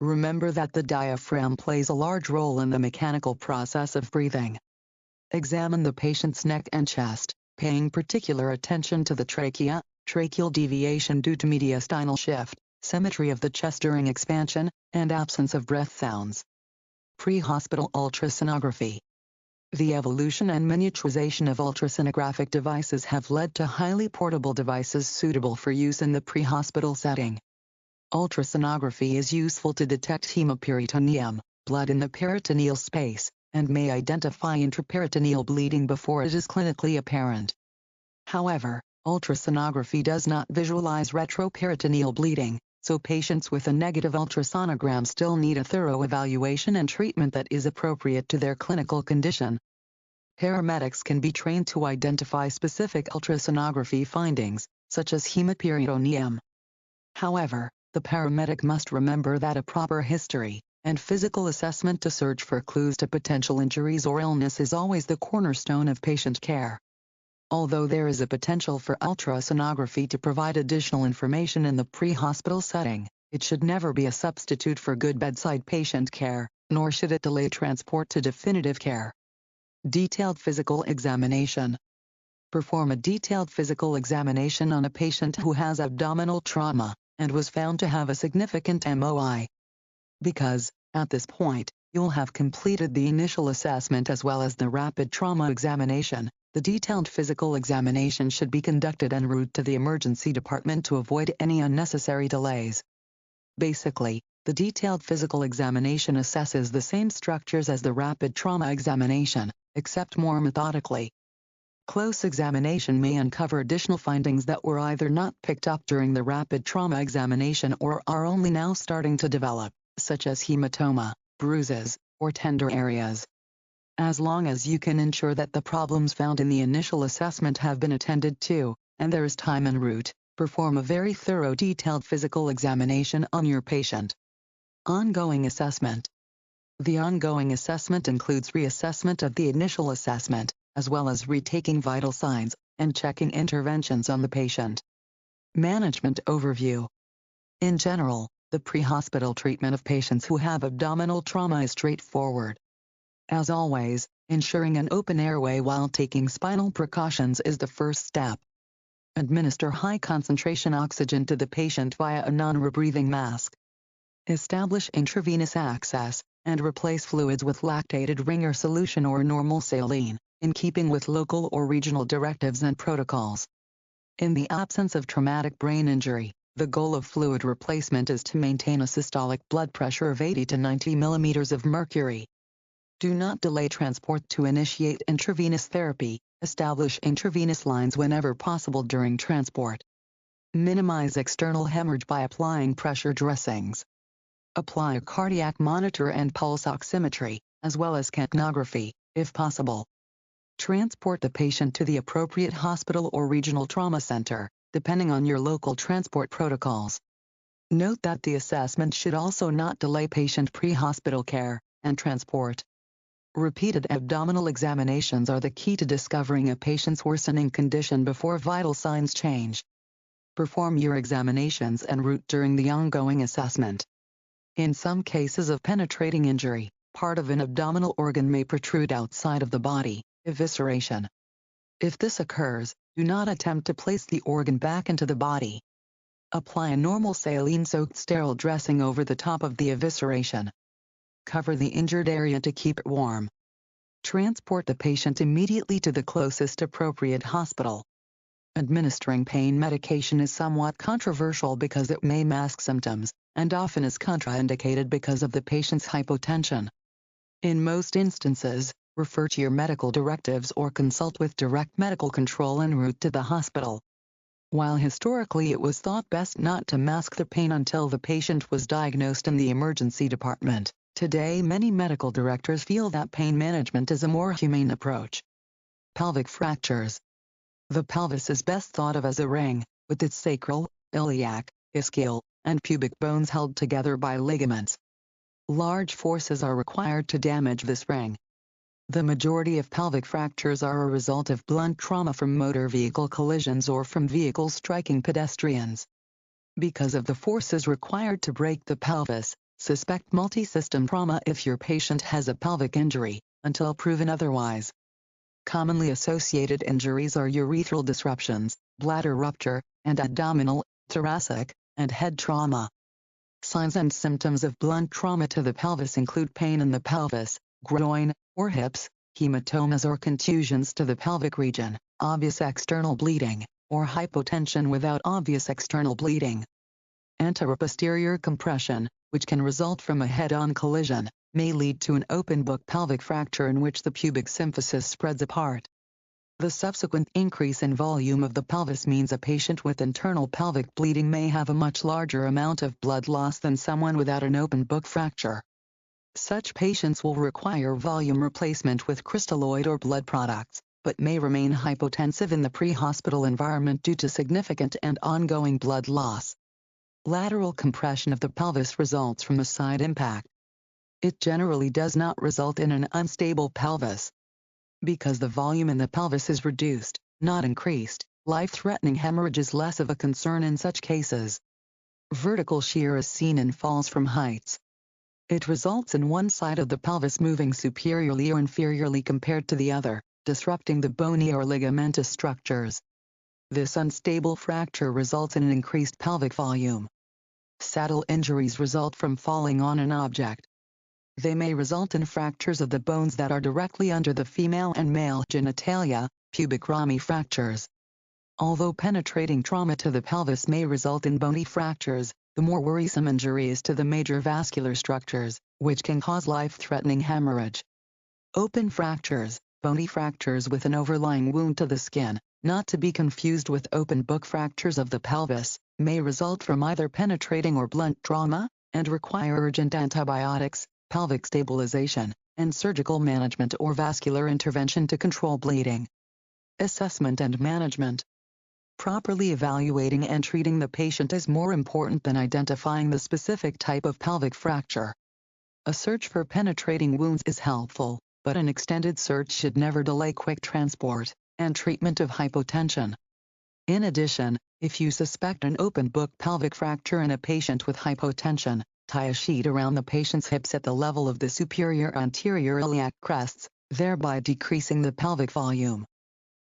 Remember that the diaphragm plays a large role in the mechanical process of breathing. Examine the patient's neck and chest, paying particular attention to the trachea, tracheal deviation due to mediastinal shift, symmetry of the chest during expansion, and absence of breath sounds. Pre-hospital ultrasonography. The evolution and miniaturization of ultrasonographic devices have led to highly portable devices suitable for use in the pre-hospital setting. Ultrasonography is useful to detect hemoperitoneum, blood in the peritoneal space, and may identify intraperitoneal bleeding before it is clinically apparent. However, ultrasonography does not visualize retroperitoneal bleeding, so patients with a negative ultrasonogram still need a thorough evaluation and treatment that is appropriate to their clinical condition. Paramedics can be trained to identify specific ultrasonography findings, such as hemiperitoneum. However, the paramedic must remember that a proper history and physical assessment to search for clues to potential injuries or illness is always the cornerstone of patient care. Although there is a potential for ultrasonography to provide additional information in the pre-hospital setting, it should never be a substitute for good bedside patient care, nor should it delay transport to definitive care. Detailed physical examination. Perform a detailed physical examination on a patient who has abdominal trauma and was found to have a significant MOI. Because, at this point, you'll have completed the initial assessment as well as the rapid trauma examination, the detailed physical examination should be conducted en route to the emergency department to avoid any unnecessary delays. Basically, the detailed physical examination assesses the same structures as the rapid trauma examination, except more methodically. Close examination may uncover additional findings that were either not picked up during the rapid trauma examination or are only now starting to develop, such as hematoma, bruises, or tender areas. As long as you can ensure that the problems found in the initial assessment have been attended to, and there is time en route, perform a very thorough detailed physical examination on your patient. Ongoing assessment. The ongoing assessment includes reassessment of the initial assessment, as well as retaking vital signs and checking interventions on the patient. Management overview. In general, the pre-hospital treatment of patients who have abdominal trauma is straightforward. As always, ensuring an open airway while taking spinal precautions is the first step. Administer high-concentration oxygen to the patient via a non-rebreathing mask. Establish intravenous access, and replace fluids with lactated Ringer solution or normal saline, in keeping with local or regional directives and protocols. In the absence of traumatic brain injury, the goal of fluid replacement is to maintain a systolic blood pressure of 80 to 90 millimeters of mercury. Do not delay transport to initiate intravenous therapy. Establish intravenous lines whenever possible during transport. Minimize external hemorrhage by applying pressure dressings. Apply a cardiac monitor and pulse oximetry, as well as capnography, if possible. Transport the patient to the appropriate hospital or regional trauma center, depending on your local transport protocols. Note that the assessment should also not delay patient pre-hospital care and transport. Repeated abdominal examinations are the key to discovering a patient's worsening condition before vital signs change. Perform your examinations en route during the ongoing assessment. In some cases of penetrating injury, part of an abdominal organ may protrude outside of the body, evisceration. If this occurs, do not attempt to place the organ back into the body. Apply a normal saline-soaked sterile dressing over the top of the evisceration. Cover the injured area to keep it warm. Transport the patient immediately to the closest appropriate hospital. Administering pain medication is somewhat controversial because it may mask symptoms, and often is contraindicated because of the patient's hypotension. In most instances, refer to your medical directives or consult with direct medical control en route to the hospital. While historically it was thought best not to mask the pain until the patient was diagnosed in the emergency department, today many medical directors feel that pain management is a more humane approach. Pelvic fractures. The pelvis is best thought of as a ring, with its sacral, iliac, ischial, and pubic bones held together by ligaments. Large forces are required to damage this ring. The majority of pelvic fractures are a result of blunt trauma from motor vehicle collisions or from vehicles striking pedestrians. Because of the forces required to break the pelvis, suspect multi-system trauma if your patient has a pelvic injury, until proven otherwise. Commonly associated injuries are urethral disruptions, bladder rupture, and abdominal, thoracic, and head trauma. Signs and symptoms of blunt trauma to the pelvis include pain in the pelvis, groin, or hips, hematomas or contusions to the pelvic region, obvious external bleeding, or hypotension without obvious external bleeding. Anteroposterior compression, which can result from a head-on collision, may lead to an open-book pelvic fracture in which the pubic symphysis spreads apart. The subsequent increase in volume of the pelvis means a patient with internal pelvic bleeding may have a much larger amount of blood loss than someone without an open book fracture. Such patients will require volume replacement with crystalloid or blood products, but may remain hypotensive in the pre-hospital environment due to significant and ongoing blood loss. Lateral compression of the pelvis results from a side impact. It generally does not result in an unstable pelvis. Because the volume in the pelvis is reduced, not increased, life-threatening hemorrhage is less of a concern in such cases. Vertical shear is seen in falls from heights. It results in one side of the pelvis moving superiorly or inferiorly compared to the other, disrupting the bony or ligamentous structures. This unstable fracture results in an increased pelvic volume. Saddle injuries result from falling on an object. They may result in fractures of the bones that are directly under the female and male genitalia, pubic rami fractures. Although penetrating trauma to the pelvis may result in bony fractures, the more worrisome injury is to the major vascular structures, which can cause life-threatening hemorrhage. Open fractures, bony fractures with an overlying wound to the skin, not to be confused with open book fractures of the pelvis, may result from either penetrating or blunt trauma, and require urgent antibiotics, pelvic stabilization, and surgical management or vascular intervention to control bleeding. Assessment and management. Properly evaluating and treating the patient is more important than identifying the specific type of pelvic fracture. A search for penetrating wounds is helpful, but an extended search should never delay quick transport and treatment of hypotension. In addition, if you suspect an open book pelvic fracture in a patient with hypotension, tie a sheet around the patient's hips at the level of the superior anterior iliac crests, thereby decreasing the pelvic volume.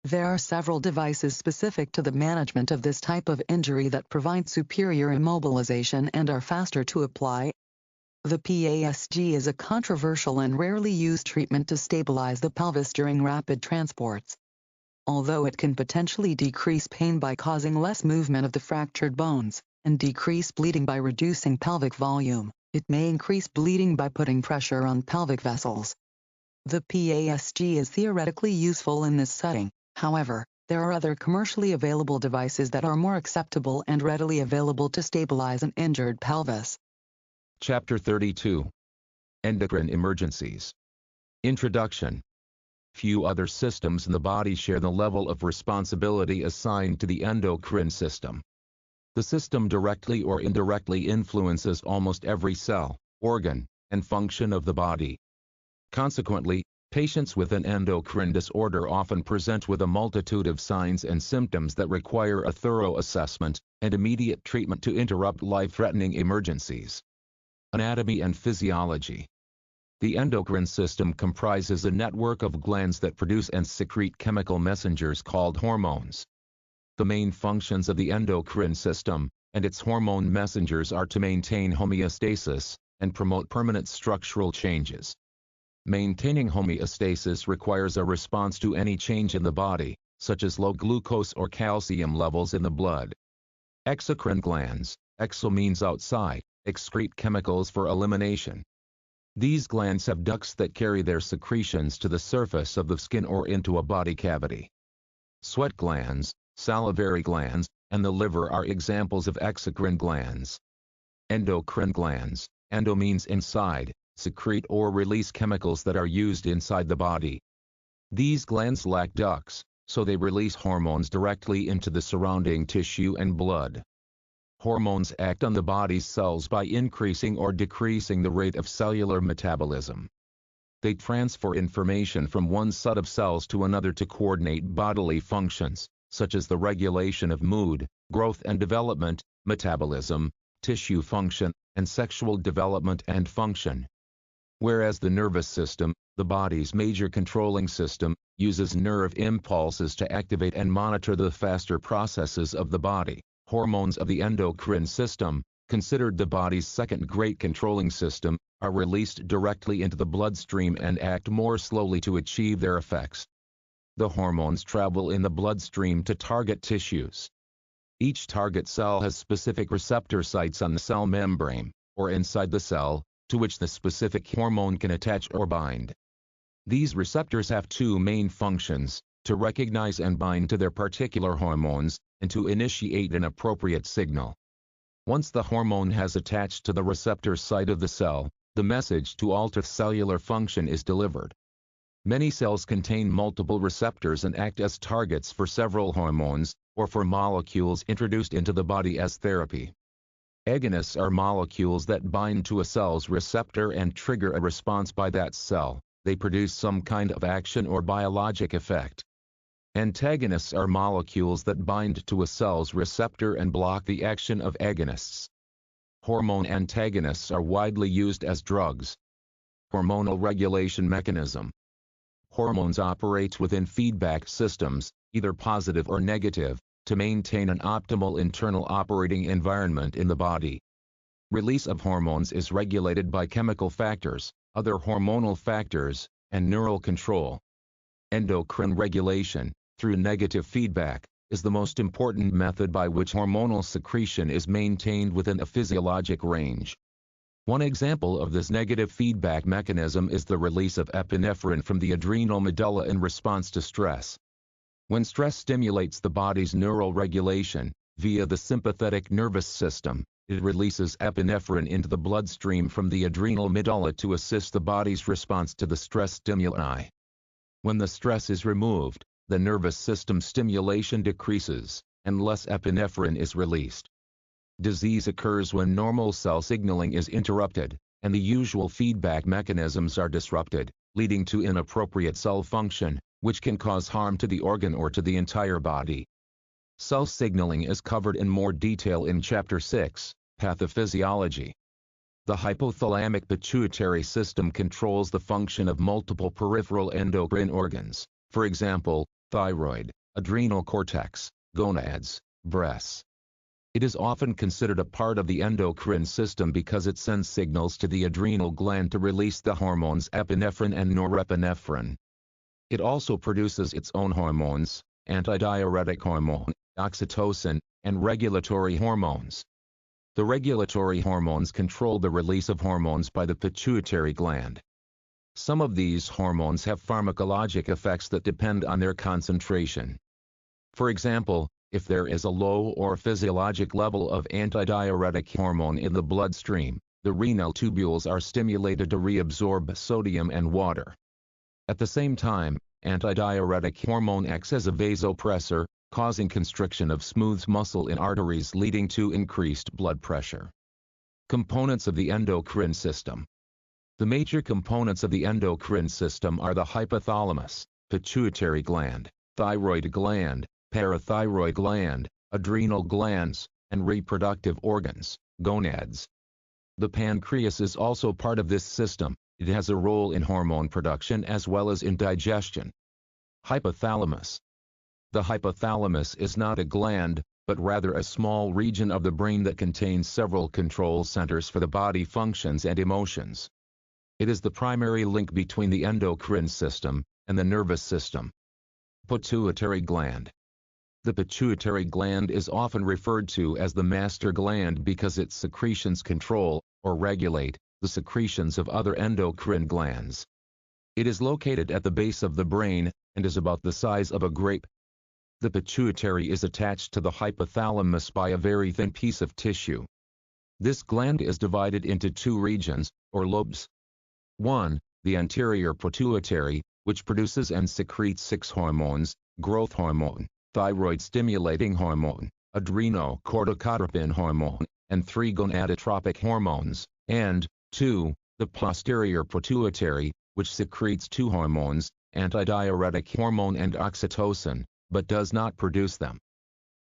There are several devices specific to the management of this type of injury that provide superior immobilization and are faster to apply. The PASG is a controversial and rarely used treatment to stabilize the pelvis during rapid transports. Although it can potentially decrease pain by causing less movement of the fractured bones, and decrease bleeding by reducing pelvic volume, it may increase bleeding by putting pressure on pelvic vessels. The PASG is theoretically useful in this setting. However, there are other commercially available devices that are more acceptable and readily available to stabilize an injured pelvis. Chapter 32. Endocrine Emergencies. Introduction. Few other systems in the body share the level of responsibility assigned to the endocrine system. The system directly or indirectly influences almost every cell, organ, and function of the body. Consequently, patients with an endocrine disorder often present with a multitude of signs and symptoms that require a thorough assessment and immediate treatment to interrupt life-threatening emergencies. Anatomy and physiology. The endocrine system comprises a network of glands that produce and secrete chemical messengers called hormones. The main functions of the endocrine system and its hormone messengers are to maintain homeostasis and promote permanent structural changes. Maintaining homeostasis requires a response to any change in the body, such as low glucose or calcium levels in the blood. Exocrine glands, exo means outside, excrete chemicals for elimination. These glands have ducts that carry their secretions to the surface of the skin or into a body cavity. Sweat glands, salivary glands, and the liver are examples of exocrine glands. Endocrine glands, endo means inside, secrete or release chemicals that are used inside the body. These glands lack ducts, so they release hormones directly into the surrounding tissue and blood. Hormones act on the body's cells by increasing or decreasing the rate of cellular metabolism. They transfer information from one set of cells to another to coordinate bodily functions, such as the regulation of mood, growth and development, metabolism, tissue function, and sexual development and function. Whereas the nervous system, the body's major controlling system, uses nerve impulses to activate and monitor the faster processes of the body. Hormones of the endocrine system, considered the body's second great controlling system, are released directly into the bloodstream and act more slowly to achieve their effects. The hormones travel in the bloodstream to target tissues. Each target cell has specific receptor sites on the cell membrane, or inside the cell, to which the specific hormone can attach or bind. These receptors have two main functions: to recognize and bind to their particular hormones, and to initiate an appropriate signal. Once the hormone has attached to the receptor site of the cell, the message to alter cellular function is delivered. Many cells contain multiple receptors and act as targets for several hormones, or for molecules introduced into the body as therapy. Agonists are molecules that bind to a cell's receptor and trigger a response by that cell. They produce some kind of action or biologic effect. Antagonists are molecules that bind to a cell's receptor and block the action of agonists. Hormone antagonists are widely used as drugs. Hormonal regulation mechanism. Hormones operate within feedback systems, either positive or negative, to maintain an optimal internal operating environment in the body. Release of hormones is regulated by chemical factors, other hormonal factors, and neural control. Endocrine regulation, through negative feedback, is the most important method by which hormonal secretion is maintained within a physiologic range. One example of this negative feedback mechanism is the release of epinephrine from the adrenal medulla in response to stress. When stress stimulates the body's neural regulation, via the sympathetic nervous system, it releases epinephrine into the bloodstream from the adrenal medulla to assist the body's response to the stress stimuli. When the stress is removed, the nervous system stimulation decreases, and less epinephrine is released. Disease occurs when normal cell signaling is interrupted, and the usual feedback mechanisms are disrupted, leading to inappropriate cell function, which can cause harm to the organ or to the entire body. Cell signaling is covered in more detail in Chapter 6, Pathophysiology. The hypothalamic pituitary system controls the function of multiple peripheral endocrine organs, for example, thyroid, adrenal cortex, gonads, breasts. It is often considered a part of the endocrine system because it sends signals to the adrenal gland to release the hormones epinephrine and norepinephrine. It also produces its own hormones, antidiuretic hormone, oxytocin, and regulatory hormones. The regulatory hormones control the release of hormones by the pituitary gland. Some of these hormones have pharmacologic effects that depend on their concentration. For example, if there is a low or physiologic level of antidiuretic hormone in the bloodstream, the renal tubules are stimulated to reabsorb sodium and water. At the same time, antidiuretic hormone acts as a vasopressor, causing constriction of smooth muscle in arteries leading to increased blood pressure. Components of the endocrine system. The major components of the endocrine system are the hypothalamus, pituitary gland, thyroid gland, parathyroid gland, adrenal glands, and reproductive organs, gonads. The pancreas is also part of this system. It has a role in hormone production as well as in digestion. Hypothalamus. The hypothalamus is not a gland, but rather a small region of the brain that contains several control centers for the body functions and emotions. It is the primary link between the endocrine system and the nervous system. Pituitary gland. The pituitary gland is often referred to as the master gland because its secretions control, or regulate, the secretions of other endocrine glands. It is located at the base of the brain, and is about the size of a grape. The pituitary is attached to the hypothalamus by a very thin piece of tissue. This gland is divided into two regions, or lobes. 1. The anterior pituitary, which produces and secretes 6 hormones, growth hormone, thyroid-stimulating hormone, adrenocorticotropin hormone, and 3 gonadotropic hormones, and 2. The posterior pituitary, which secretes 2 hormones, antidiuretic hormone and oxytocin, but does not produce them.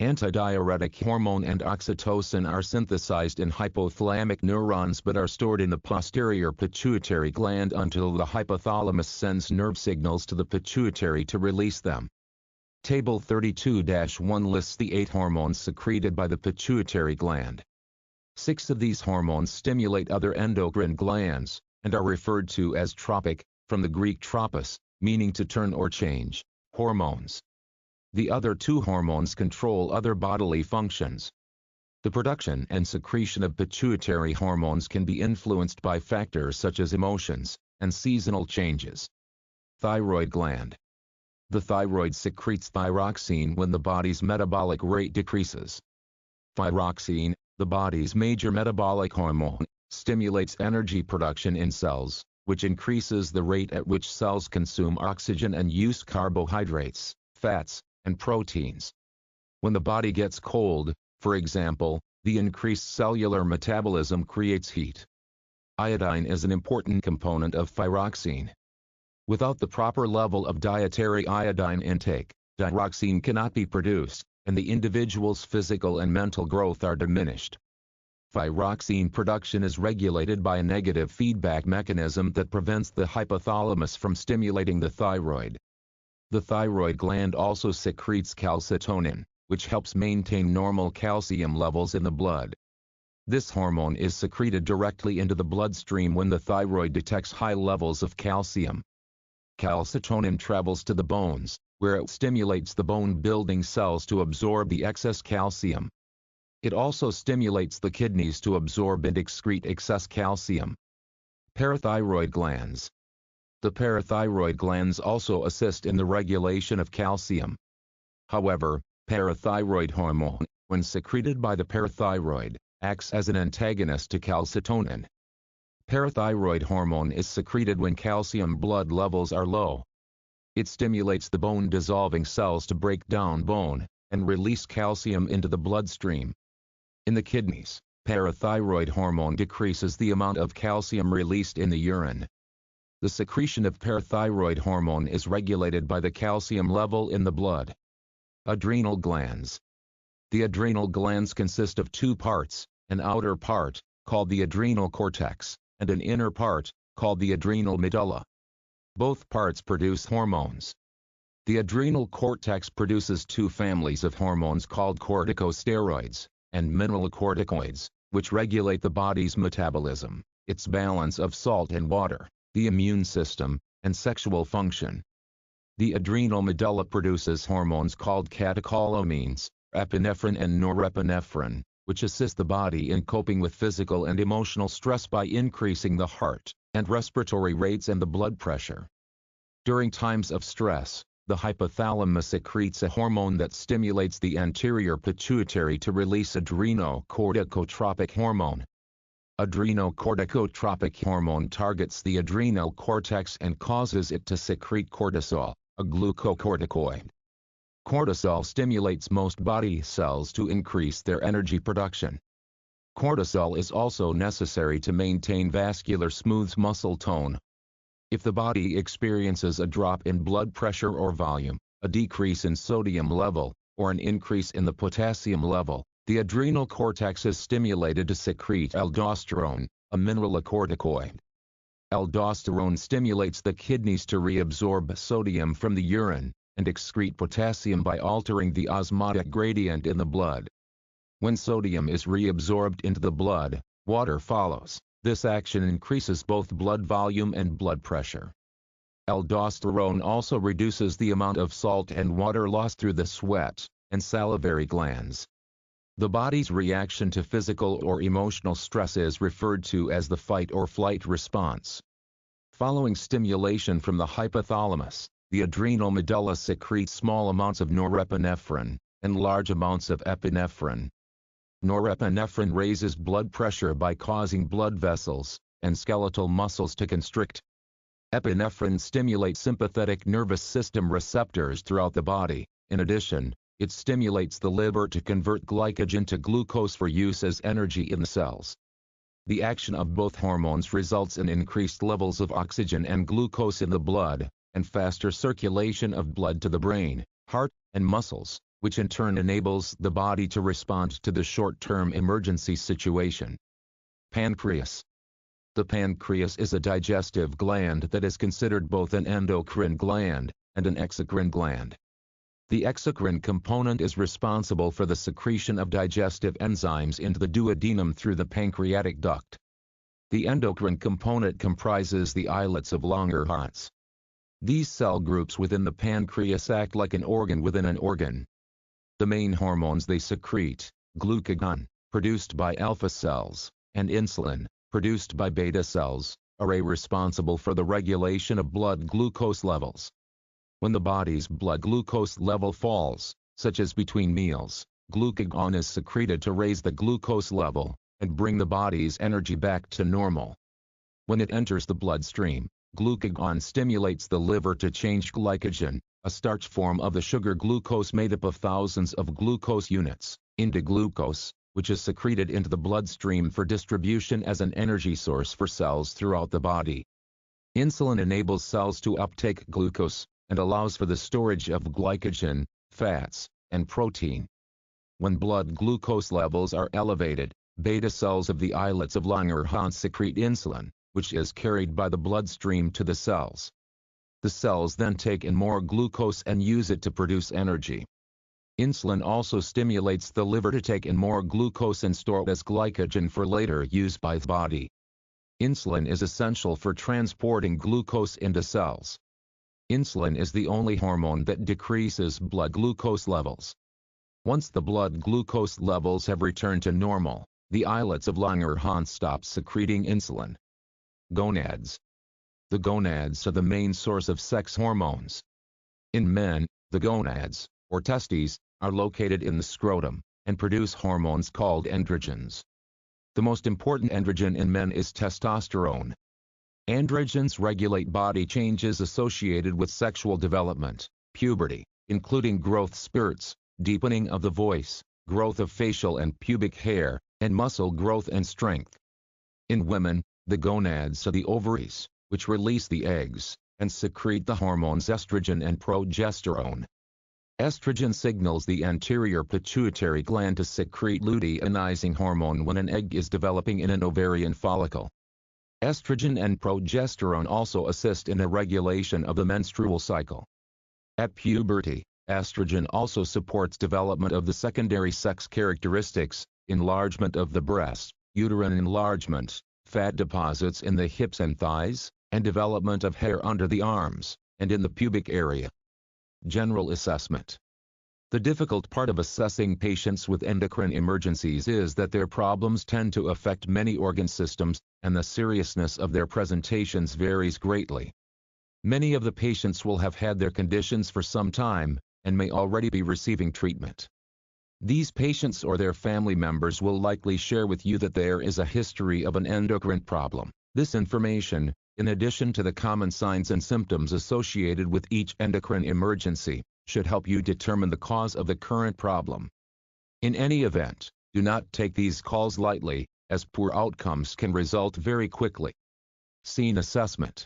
Antidiuretic hormone and oxytocin are synthesized in hypothalamic neurons but are stored in the posterior pituitary gland until the hypothalamus sends nerve signals to the pituitary to release them. Table 32-1 lists the 8 hormones secreted by the pituitary gland. 6 of these hormones stimulate other endocrine glands, and are referred to as tropic, from the Greek tropos, meaning to turn or change, hormones. The other 2 hormones control other bodily functions. The production and secretion of pituitary hormones can be influenced by factors such as emotions and seasonal changes. Thyroid gland. The thyroid secretes thyroxine when the body's metabolic rate decreases. Thyroxine, the body's major metabolic hormone, stimulates energy production in cells, which increases the rate at which cells consume oxygen and use carbohydrates, fats, and proteins. When the body gets cold, for example, the increased cellular metabolism creates heat. Iodine is an important component of thyroxine. Without the proper level of dietary iodine intake, thyroxine cannot be produced, and the individual's physical and mental growth are diminished. Thyroxine production is regulated by a negative feedback mechanism that prevents the hypothalamus from stimulating the thyroid. The thyroid gland also secretes calcitonin, which helps maintain normal calcium levels in the blood. This hormone is secreted directly into the bloodstream when the thyroid detects high levels of calcium. Calcitonin travels to the bones, where it stimulates the bone-building cells to absorb the excess calcium. It also stimulates the kidneys to absorb and excrete excess calcium. Parathyroid glands. The parathyroid glands also assist in the regulation of calcium. However, parathyroid hormone, when secreted by the parathyroid, acts as an antagonist to calcitonin. Parathyroid hormone is secreted when calcium blood levels are low. It stimulates the bone-dissolving cells to break down bone and release calcium into the bloodstream. In the kidneys, parathyroid hormone decreases the amount of calcium released in the urine. The secretion of parathyroid hormone is regulated by the calcium level in the blood. Adrenal glands. The adrenal glands consist of two parts, an outer part, called the adrenal cortex, and an inner part, called the adrenal medulla. Both parts produce hormones. The adrenal cortex produces two families of hormones called corticosteroids and mineralocorticoids, which regulate the body's metabolism, its balance of salt and water, the immune system, and sexual function. The adrenal medulla produces hormones called catecholamines, epinephrine and norepinephrine, which assist the body in coping with physical and emotional stress by increasing the heart and respiratory rates and the blood pressure. During times of stress, the hypothalamus secretes a hormone that stimulates the anterior pituitary to release adrenocorticotropic hormone. Adrenocorticotropic hormone targets the adrenal cortex and causes it to secrete cortisol, a glucocorticoid. Cortisol stimulates most body cells to increase their energy production. Cortisol is also necessary to maintain vascular smooth muscle tone. If the body experiences a drop in blood pressure or volume, a decrease in sodium level, or an increase in the potassium level, the adrenal cortex is stimulated to secrete aldosterone, a mineralocorticoid. Aldosterone stimulates the kidneys to reabsorb sodium from the urine and excrete potassium by altering the osmotic gradient in the blood. When sodium is reabsorbed into the blood, water follows. This action increases both blood volume and blood pressure. Aldosterone also reduces the amount of salt and water lost through the sweat and salivary glands. The body's reaction to physical or emotional stress is referred to as the fight or flight response. Following stimulation from the hypothalamus, the adrenal medulla secretes small amounts of norepinephrine and large amounts of epinephrine. Norepinephrine raises blood pressure by causing blood vessels and skeletal muscles to constrict. Epinephrine stimulates sympathetic nervous system receptors throughout the body. In addition, it stimulates the liver to convert glycogen to glucose for use as energy in the cells. The action of both hormones results in increased levels of oxygen and glucose in the blood, and faster circulation of blood to the brain, heart, and muscles, which in turn enables the body to respond to the short-term emergency situation. Pancreas. The pancreas is a digestive gland that is considered both an endocrine gland and an exocrine gland. The exocrine component is responsible for the secretion of digestive enzymes into the duodenum through the pancreatic duct. The endocrine component comprises the islets of Langerhans. These cell groups within the pancreas act like an organ within an organ. The main hormones they secrete, glucagon, produced by alpha cells, and insulin, produced by beta cells, are responsible for the regulation of blood glucose levels. When the body's blood glucose level falls, such as between meals, glucagon is secreted to raise the glucose level and bring the body's energy back to normal. When it enters the bloodstream, glucagon stimulates the liver to change glycogen, a starch form of the sugar glucose made up of thousands of glucose units, into glucose, which is secreted into the bloodstream for distribution as an energy source for cells throughout the body. Insulin enables cells to uptake glucose and allows for the storage of glycogen, fats, and protein. When blood glucose levels are elevated, beta cells of the islets of Langerhans secrete insulin, which is carried by the bloodstream to the cells. The cells then take in more glucose and use it to produce energy. Insulin also stimulates the liver to take in more glucose and store it as glycogen for later use by the body. Insulin is essential for transporting glucose into cells. Insulin is the only hormone that decreases blood glucose levels. Once the blood glucose levels have returned to normal, the islets of Langerhans stop secreting insulin. Gonads. The gonads are the main source of sex hormones. In men, the gonads, or testes, are located in the scrotum, and produce hormones called androgens. The most important androgen in men is testosterone. Androgens regulate body changes associated with sexual development, puberty, including growth spurts, deepening of the voice, growth of facial and pubic hair, and muscle growth and strength. In women, the gonads are the ovaries, which release the eggs, and secrete the hormones estrogen and progesterone. Estrogen signals the anterior pituitary gland to secrete luteinizing hormone when an egg is developing in an ovarian follicle. Estrogen and progesterone also assist in the regulation of the menstrual cycle. At puberty, estrogen also supports development of the secondary sex characteristics, enlargement of the breast, uterine enlargement, fat deposits in the hips and thighs, and development of hair under the arms, and in the pubic area. General assessment. The difficult part of assessing patients with endocrine emergencies is that their problems tend to affect many organ systems, and the seriousness of their presentations varies greatly. Many of the patients will have had their conditions for some time, and may already be receiving treatment. These patients or their family members will likely share with you that there is a history of an endocrine problem. This information, in addition to the common signs and symptoms associated with each endocrine emergency, should help you determine the cause of the current problem. In any event, do not take these calls lightly, as poor outcomes can result very quickly. Scene assessment.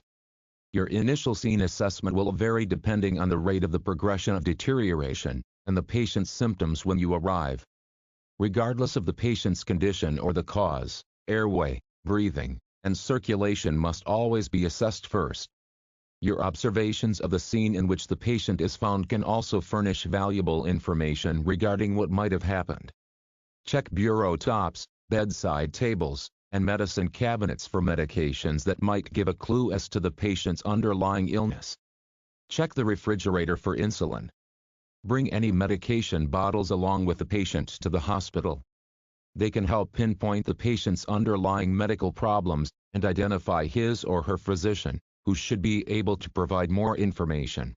Your initial scene assessment will vary depending on the rate of the progression of deterioration and the patient's symptoms when you arrive. Regardless of the patient's condition or the cause, airway, breathing, and circulation must always be assessed first. Your observations of the scene in which the patient is found can also furnish valuable information regarding what might have happened. Check bureau tops, bedside tables, and medicine cabinets for medications that might give a clue as to the patient's underlying illness. Check the refrigerator for insulin. Bring any medication bottles along with the patient to the hospital. They can help pinpoint the patient's underlying medical problems and identify his or her physician, who should be able to provide more information.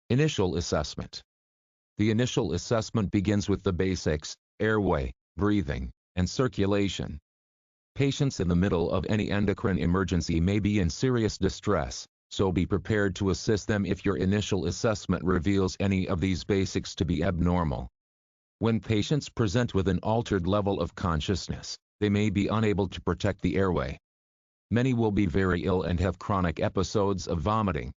Initial assessment. The initial assessment begins with the basics: airway, breathing, and circulation. Patients in the middle of any endocrine emergency may be in serious distress, so be prepared to assist them if your initial assessment reveals any of these basics to be abnormal. When patients present with an altered level of consciousness, they may be unable to protect the airway. Many will be very ill and have chronic episodes of vomiting.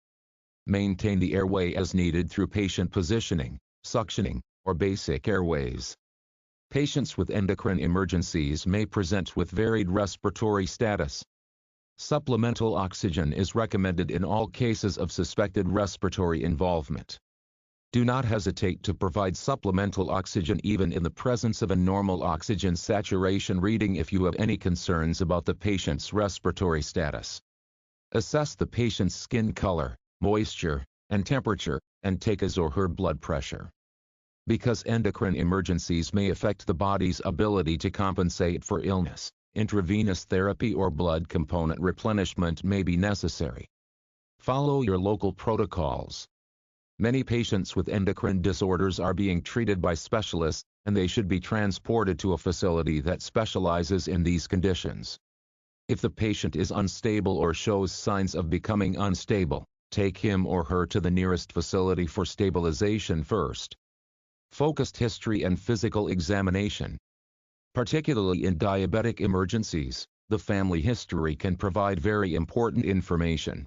Maintain the airway as needed through patient positioning, suctioning, or basic airways. Patients with endocrine emergencies may present with varied respiratory status. Supplemental oxygen is recommended in all cases of suspected respiratory involvement. Do not hesitate to provide supplemental oxygen even in the presence of a normal oxygen saturation reading if you have any concerns about the patient's respiratory status. Assess the patient's skin color, moisture, and temperature, and take his or her blood pressure. Because endocrine emergencies may affect the body's ability to compensate for illness, intravenous therapy or blood component replenishment may be necessary. Follow your local protocols. Many patients with endocrine disorders are being treated by specialists, and they should be transported to a facility that specializes in these conditions. If the patient is unstable or shows signs of becoming unstable, take him or her to the nearest facility for stabilization first. Focused history and physical examination. Particularly in diabetic emergencies, the family history can provide very important information.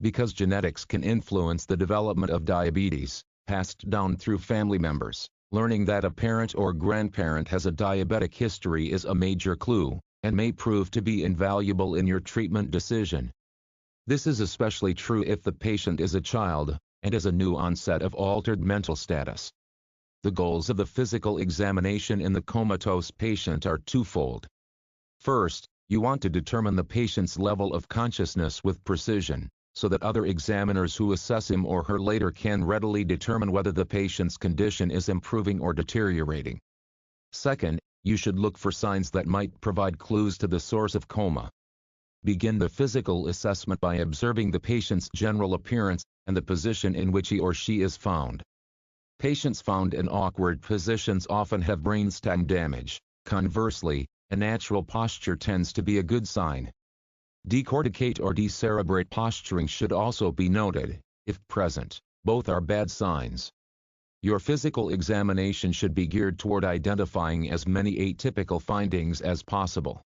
Because genetics can influence the development of diabetes, passed down through family members, learning that a parent or grandparent has a diabetic history is a major clue, and may prove to be invaluable in your treatment decision. This is especially true if the patient is a child, and has a new onset of altered mental status. The goals of the physical examination in the comatose patient are twofold. First, you want to determine the patient's level of consciousness with precision, so that other examiners who assess him or her later can readily determine whether the patient's condition is improving or deteriorating. Second, you should look for signs that might provide clues to the source of coma. Begin the physical assessment by observing the patient's general appearance and the position in which he or she is found. Patients found in awkward positions often have brainstem damage. Conversely, a natural posture tends to be a good sign. Decorticate or decerebrate posturing should also be noted. If present, both are bad signs. Your physical examination should be geared toward identifying as many atypical findings as possible.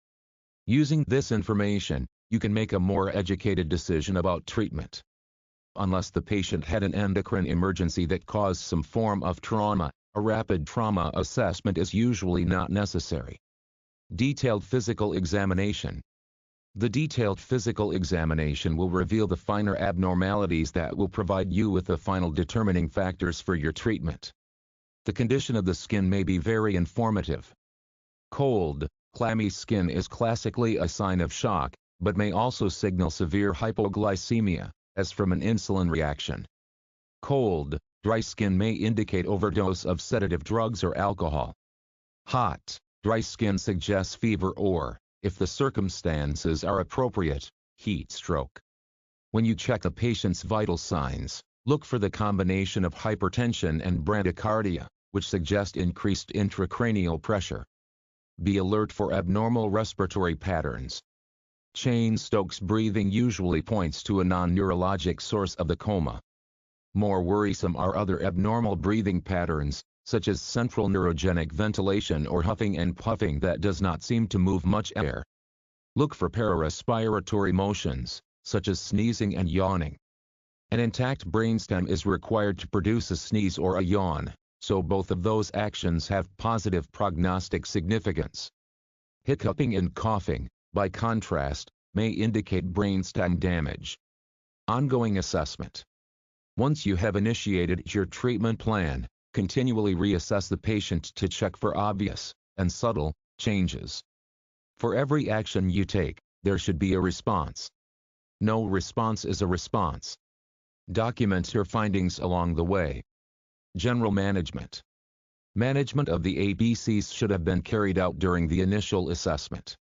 Using this information, you can make a more educated decision about treatment. Unless the patient had an endocrine emergency that caused some form of trauma, a rapid trauma assessment is usually not necessary. Detailed physical examination. The detailed physical examination will reveal the finer abnormalities that will provide you with the final determining factors for your treatment. The condition of the skin may be very informative. Cold, clammy skin is classically a sign of shock, but may also signal severe hypoglycemia, as from an insulin reaction. Cold, dry skin may indicate overdose of sedative drugs or alcohol. Hot, dry skin suggests fever or, if the circumstances are appropriate, heat stroke. When you check the patient's vital signs, look for the combination of hypertension and bradycardia, which suggest increased intracranial pressure. Be alert for abnormal respiratory patterns. Cheyne-Stokes breathing usually points to a non-neurologic source of the coma. More worrisome are other abnormal breathing patterns, such as central neurogenic ventilation or huffing and puffing that does not seem to move much air. Look for pararespiratory motions, such as sneezing and yawning. An intact brainstem is required to produce a sneeze or a yawn, so both of those actions have positive prognostic significance. Hiccuping and coughing, by contrast, may indicate brainstem damage. Ongoing assessment. Once you have initiated your treatment plan, continually reassess the patient to check for obvious, and subtle, changes. For every action you take, there should be a response. No response is a response. Document your findings along the way. General management. Management of the ABCs should have been carried out during the initial assessment.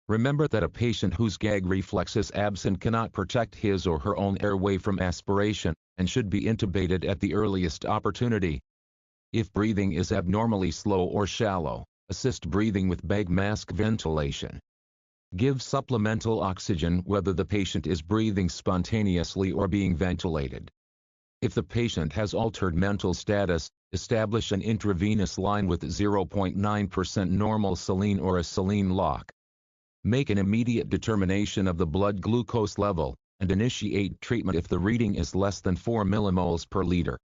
Remember that a patient whose gag reflex is absent cannot protect his or her own airway from aspiration, and should be intubated at the earliest opportunity. If breathing is abnormally slow or shallow, assist breathing with bag mask ventilation. Give supplemental oxygen whether the patient is breathing spontaneously or being ventilated. If the patient has altered mental status, establish an intravenous line with 0.9% normal saline or a saline lock. Make an immediate determination of the blood glucose level, and initiate treatment if the reading is less than 4 millimoles per liter.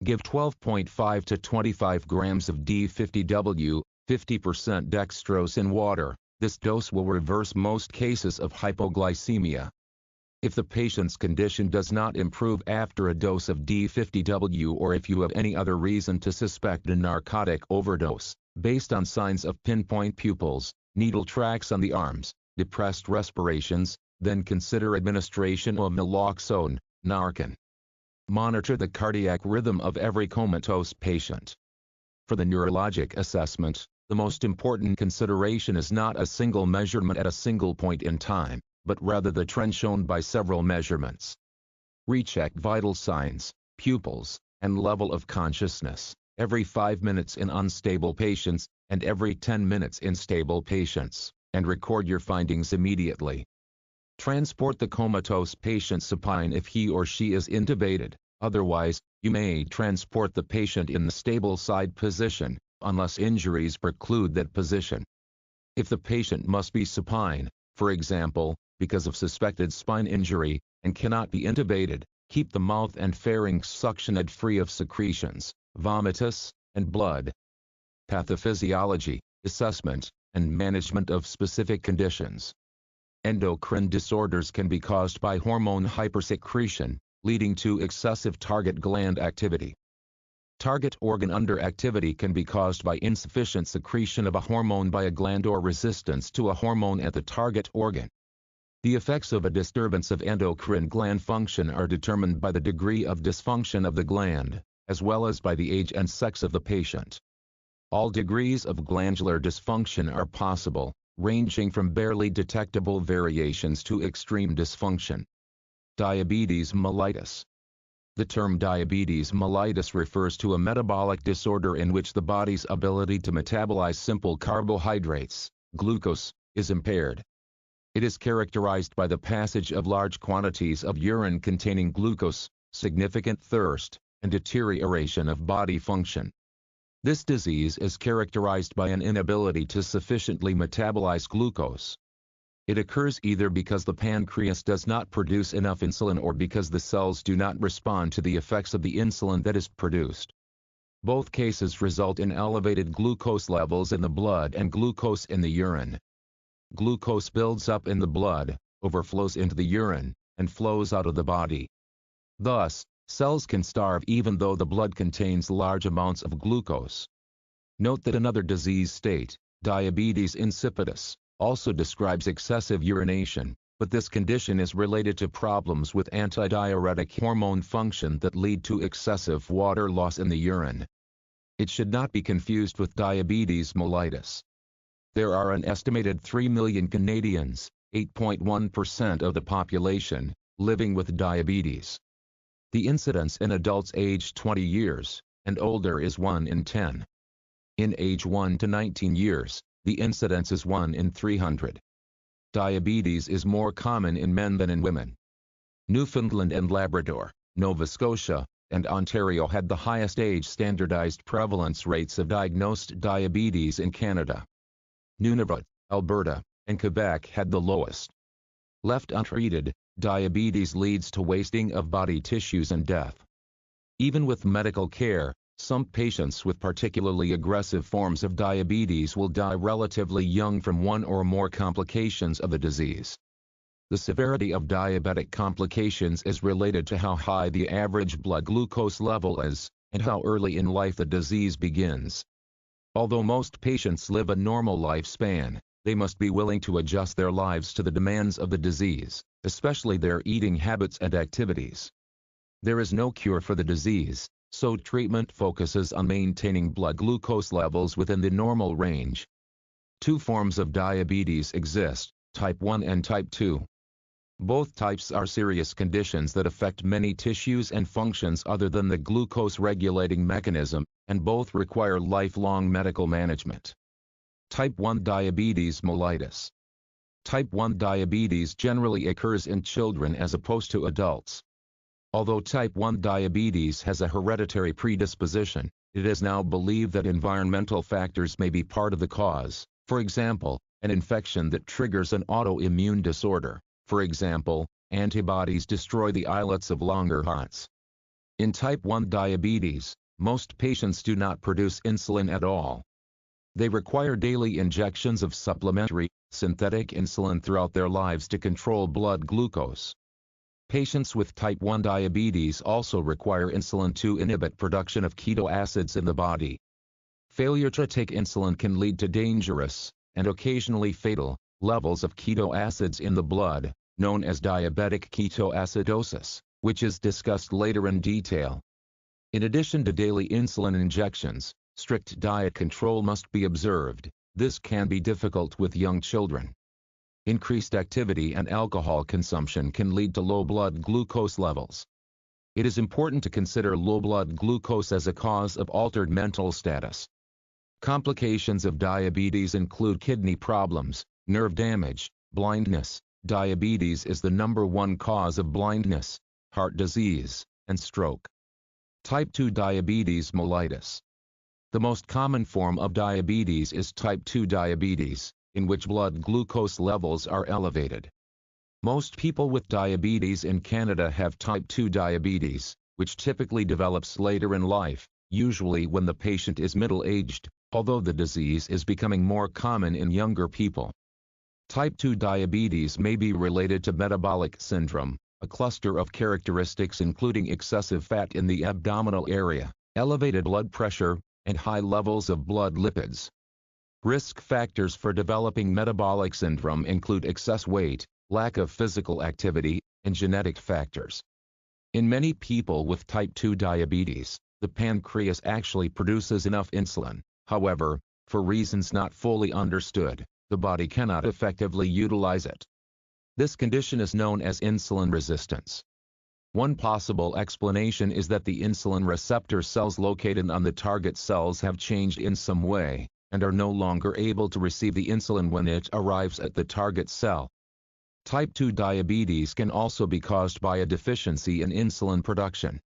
Give 12.5 to 25 grams of D50W, 50% dextrose in water. This dose will reverse most cases of hypoglycemia. If the patient's condition does not improve after a dose of D50W, or if you have any other reason to suspect a narcotic overdose, based on signs of pinpoint pupils, needle tracks on the arms, depressed respirations, then consider administration of naloxone, Narcan. Monitor the cardiac rhythm of every comatose patient. For the neurologic assessment, the most important consideration is not a single measurement at a single point in time, but rather the trend shown by several measurements. Recheck vital signs. pupils, and level of consciousness, every 5 minutes in unstable patients, and every 10 minutes in stable patients, and record your findings immediately. Transport the comatose patient supine if he or she is intubated, otherwise, you may transport the patient in the stable side position, unless injuries preclude that position. If the patient must be supine, for example, because of suspected spine injury, and cannot be intubated, keep the mouth and pharynx suctioned free of secretions, vomitus, and blood. Pathophysiology, assessment, and management of specific conditions. Endocrine disorders can be caused by hormone hypersecretion, leading to excessive target gland activity. Target organ underactivity can be caused by insufficient secretion of a hormone by a gland or resistance to a hormone at the target organ. The effects of a disturbance of endocrine gland function are determined by the degree of dysfunction of the gland, as well as by the age and sex of the patient. All degrees of glandular dysfunction are possible, ranging from barely detectable variations to extreme dysfunction. Diabetes mellitus. The term diabetes mellitus refers to a metabolic disorder in which the body's ability to metabolize simple carbohydrates, glucose, is impaired. It is characterized by the passage of large quantities of urine containing glucose, significant thirst, and deterioration of body function. This disease is characterized by an inability to sufficiently metabolize glucose. It occurs either because the pancreas does not produce enough insulin or because the cells do not respond to the effects of the insulin that is produced. Both cases result in elevated glucose levels in the blood and glucose in the urine. Glucose builds up in the blood, overflows into the urine, and flows out of the body. Thus, cells can starve even though the blood contains large amounts of glucose. Note that another disease state, diabetes insipidus, also describes excessive urination, but this condition is related to problems with antidiuretic hormone function that lead to excessive water loss in the urine. It should not be confused with diabetes mellitus. There are an estimated 3 million Canadians, 8.1% of the population, living with diabetes. The incidence in adults aged 20 years and older is 1 in 10. In age 1 to 19 years, the incidence is 1 in 300. Diabetes is more common in men than in women. Newfoundland and Labrador, Nova Scotia, and Ontario had the highest age-standardized prevalence rates of diagnosed diabetes in Canada. Nunavut, Alberta, and Quebec had the lowest. Left untreated, diabetes leads to wasting of body tissues and death. Even with medical care, some patients with particularly aggressive forms of diabetes will die relatively young from one or more complications of the disease. The severity of diabetic complications is related to how high the average blood glucose level is, and how early in life the disease begins. Although most patients live a normal lifespan, they must be willing to adjust their lives to the demands of the disease, especially their eating habits and activities. There is no cure for the disease, so treatment focuses on maintaining blood glucose levels within the normal range. Two forms of diabetes exist, type 1 and type 2. Both types are serious conditions that affect many tissues and functions other than the glucose-regulating mechanism, and both require lifelong medical management. Type 1 diabetes mellitus. Type 1 diabetes generally occurs in children as opposed to adults. Although type 1 diabetes has a hereditary predisposition, it is now believed that environmental factors may be part of the cause, for example, an infection that triggers an autoimmune disorder. For example, antibodies destroy the islets of Langerhans. In type 1 diabetes, most patients do not produce insulin at all. They require daily injections of supplementary, synthetic insulin throughout their lives to control blood glucose. Patients with type 1 diabetes also require insulin to inhibit production of keto acids in the body. Failure to take insulin can lead to dangerous, and occasionally fatal, levels of keto acids in the blood, known as diabetic ketoacidosis, which is discussed later in detail. In addition to daily insulin injections, strict diet control must be observed. This can be difficult with young children. Increased activity and alcohol consumption can lead to low blood glucose levels. It is important to consider low blood glucose as a cause of altered mental status. Complications of diabetes include kidney problems, nerve damage, blindness. Diabetes is the #1 cause of blindness, heart disease, and stroke. Type 2 diabetes mellitus. The most common form of diabetes is type 2 diabetes, in which blood glucose levels are elevated. Most people with diabetes in Canada have type 2 diabetes, which typically develops later in life, usually when the patient is middle-aged, although the disease is becoming more common in younger people. Type 2 diabetes may be related to metabolic syndrome, a cluster of characteristics including excessive fat in the abdominal area, elevated blood pressure, and high levels of blood lipids. Risk factors for developing metabolic syndrome include excess weight, lack of physical activity, and genetic factors. In many people with type 2 diabetes, the pancreas actually produces enough insulin. However, for reasons not fully understood, the body cannot effectively utilize it. This condition is known as insulin resistance. One possible explanation is that the insulin receptor cells located on the target cells have changed in some way, and are no longer able to receive the insulin when it arrives at the target cell. Type 2 diabetes can also be caused by a deficiency in insulin production.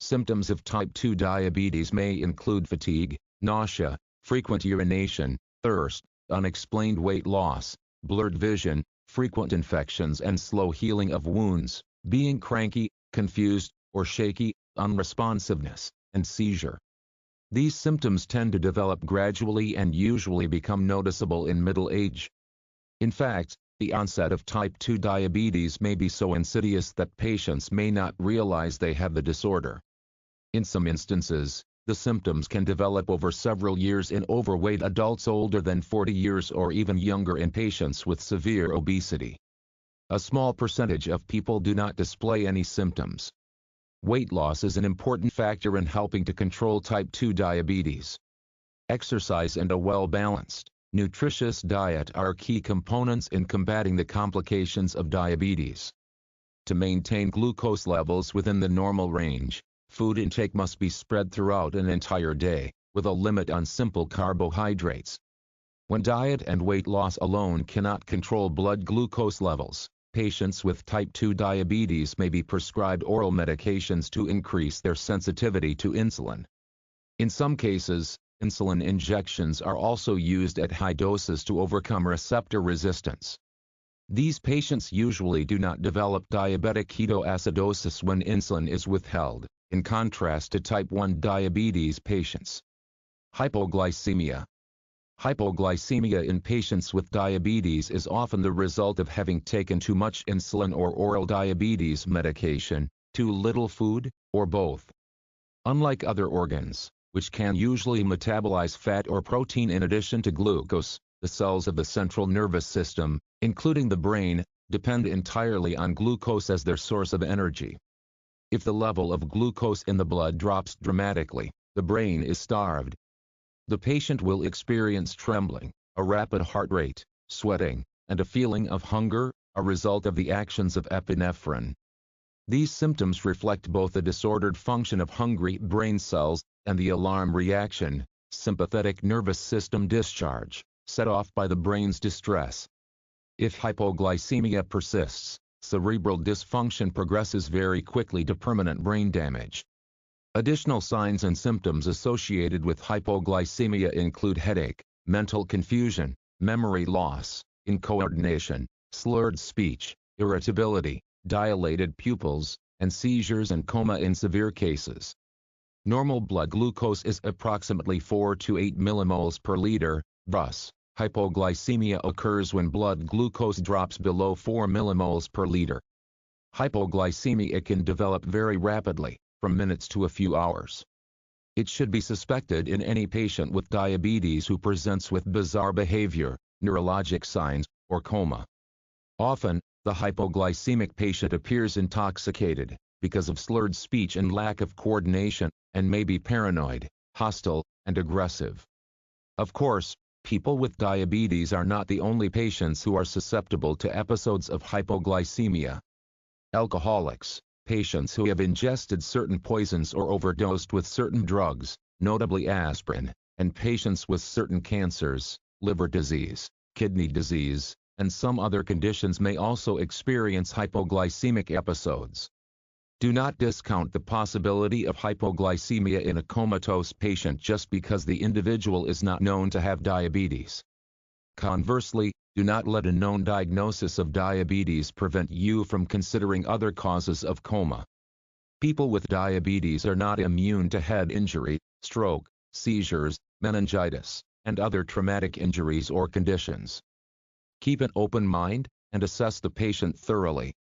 Symptoms of type 2 diabetes may include fatigue, nausea, frequent urination, thirst, unexplained weight loss, blurred vision, frequent infections and slow healing of wounds, being cranky, confused, or shaky, unresponsiveness, and seizure. These symptoms tend to develop gradually and usually become noticeable in middle age. In fact, the onset of type 2 diabetes may be so insidious that patients may not realize they have the disorder. In some instances, the symptoms can develop over several years in overweight adults older than 40 years or even younger in patients with severe obesity. A small percentage of people do not display any symptoms. Weight loss is an important factor in helping to control type 2 diabetes. Exercise and a well-balanced, nutritious diet are key components in combating the complications of diabetes. To maintain glucose levels within the normal range, food intake must be spread throughout an entire day, with a limit on simple carbohydrates. When diet and weight loss alone cannot control blood glucose levels, patients with type 2 diabetes may be prescribed oral medications to increase their sensitivity to insulin. In some cases, insulin injections are also used at high doses to overcome receptor resistance. These patients usually do not develop diabetic ketoacidosis when insulin is withheld, in contrast to type 1 diabetes patients. Hypoglycemia. Hypoglycemia in patients with diabetes is often the result of having taken too much insulin or oral diabetes medication, too little food, or both. Unlike other organs, which can usually metabolize fat or protein in addition to glucose, the cells of the central nervous system, including the brain, depend entirely on glucose as their source of energy. If the level of glucose in the blood drops dramatically, the brain is starved. The patient will experience trembling, a rapid heart rate, sweating, and a feeling of hunger, a result of the actions of epinephrine. These symptoms reflect both the disordered function of hungry brain cells and the alarm reaction, sympathetic nervous system discharge, set off by the brain's distress. If hypoglycemia persists, cerebral dysfunction progresses very quickly to permanent brain damage. Additional signs and symptoms associated with hypoglycemia include headache, mental confusion, memory loss, incoordination, slurred speech, irritability, dilated pupils, and seizures and coma in severe cases. Normal blood glucose is approximately 4 to 8 millimoles per liter, thus, hypoglycemia occurs when blood glucose drops below 4 millimoles per liter. Hypoglycemia can develop very rapidly, from minutes to a few hours. It should be suspected in any patient with diabetes who presents with bizarre behavior, neurologic signs, or coma. Often, the hypoglycemic patient appears intoxicated, because of slurred speech and lack of coordination, and may be paranoid, hostile, and aggressive. Of course, people with diabetes are not the only patients who are susceptible to episodes of hypoglycemia. Alcoholics, Patients who have ingested certain poisons or overdosed with certain drugs, notably aspirin, and patients with certain cancers, liver disease, kidney disease, and some other conditions may also experience hypoglycemic episodes. Do not discount the possibility of hypoglycemia in a comatose patient just because the individual is not known to have diabetes. Conversely, do not let a known diagnosis of diabetes prevent you from considering other causes of coma. People with diabetes are not immune to head injury, stroke, seizures, meningitis, and other traumatic injuries or conditions. Keep an open mind, and assess the patient thoroughly.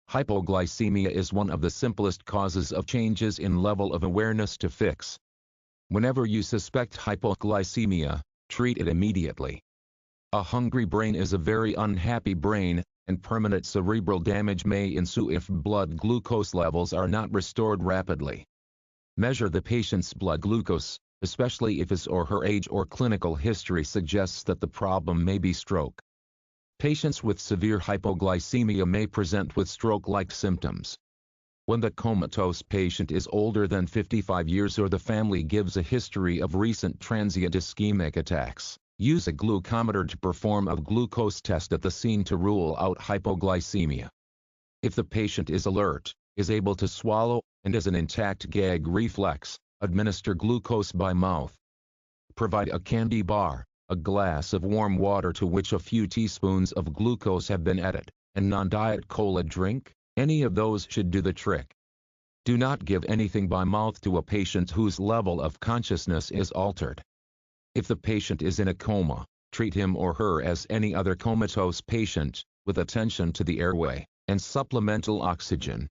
Hypoglycemia is one of the simplest causes of changes in level of awareness to fix. Whenever you suspect hypoglycemia, treat it immediately. A hungry brain is a very unhappy brain, and permanent cerebral damage may ensue if blood glucose levels are not restored rapidly. Measure the patient's blood glucose, especially if his or her age or clinical history suggests that the problem may be stroke. Patients with severe hypoglycemia may present with stroke-like symptoms. When the comatose patient is older than 55 years or the family gives a history of recent transient ischemic attacks, use a glucometer to perform a glucose test at the scene to rule out hypoglycemia. If the patient is alert, is able to swallow, and has an intact gag reflex, administer glucose by mouth. Provide a candy bar, a glass of warm water to which a few teaspoons of glucose have been added, and non-diet cola drink, any of those should do the trick. Do not give anything by mouth to a patient whose level of consciousness is altered. If the patient is in a coma, treat him or her as any other comatose patient, with attention to the airway, and supplemental oxygen.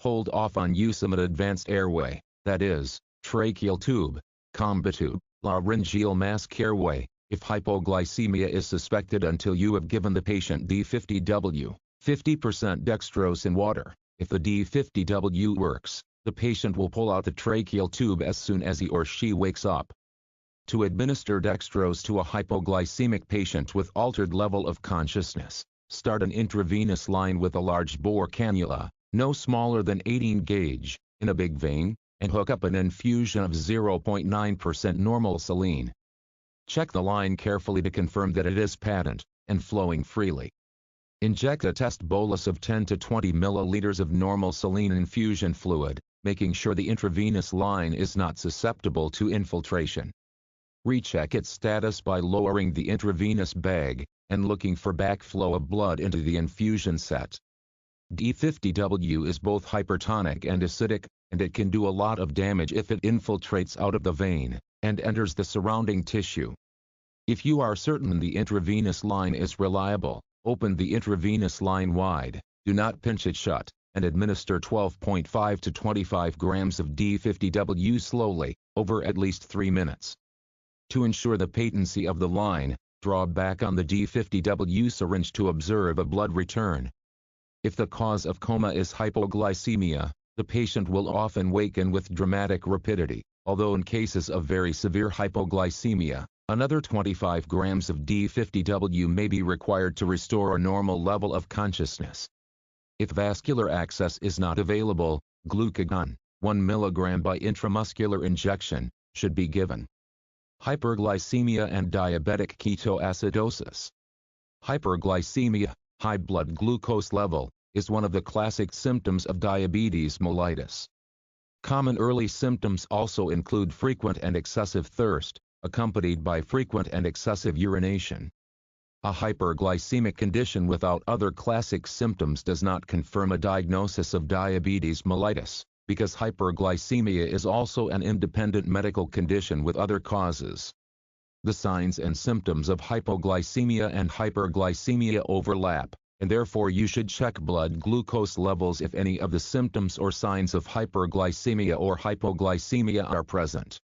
Hold off on use of an advanced airway, that is, tracheal tube, combitube, laryngeal mask airway, if hypoglycemia is suspected until you have given the patient D50W, 50% dextrose in water. If the D50W works, the patient will pull out the tracheal tube as soon as he or she wakes up. To administer dextrose to a hypoglycemic patient with altered level of consciousness, start an intravenous line with a large bore cannula, no smaller than 18 gauge, in a big vein, and hook up an infusion of 0.9% normal saline. Check the line carefully to confirm that it is patent, and flowing freely. Inject a test bolus of 10 to 20 milliliters of normal saline infusion fluid, making sure the intravenous line is not susceptible to infiltration. Recheck its status by lowering the intravenous bag, and looking for backflow of blood into the infusion set. D50W is both hypertonic and acidic, and it can do a lot of damage if it infiltrates out of the vein, and enters the surrounding tissue. If you are certain the intravenous line is reliable, open the intravenous line wide, do not pinch it shut, and administer 12.5 to 25 grams of D50W slowly, over at least 3 minutes. To ensure the patency of the line, draw back on the D50W syringe to observe a blood return. If the cause of coma is hypoglycemia, the patient will often waken with dramatic rapidity, although in cases of very severe hypoglycemia, another 25 grams of D50W may be required to restore a normal level of consciousness. If vascular access is not available, glucagon, 1 mg by intramuscular injection, should be given. Hyperglycemia and diabetic ketoacidosis. Hyperglycemia, high blood glucose level, is one of the classic symptoms of diabetes mellitus. Common early symptoms also include frequent and excessive thirst, accompanied by frequent and excessive urination. A hyperglycemic condition without other classic symptoms does not confirm a diagnosis of diabetes mellitus, because hyperglycemia is also an independent medical condition with other causes. The signs and symptoms of hypoglycemia and hyperglycemia overlap, and therefore you should check blood glucose levels if any of the symptoms or signs of hyperglycemia or hypoglycemia are present.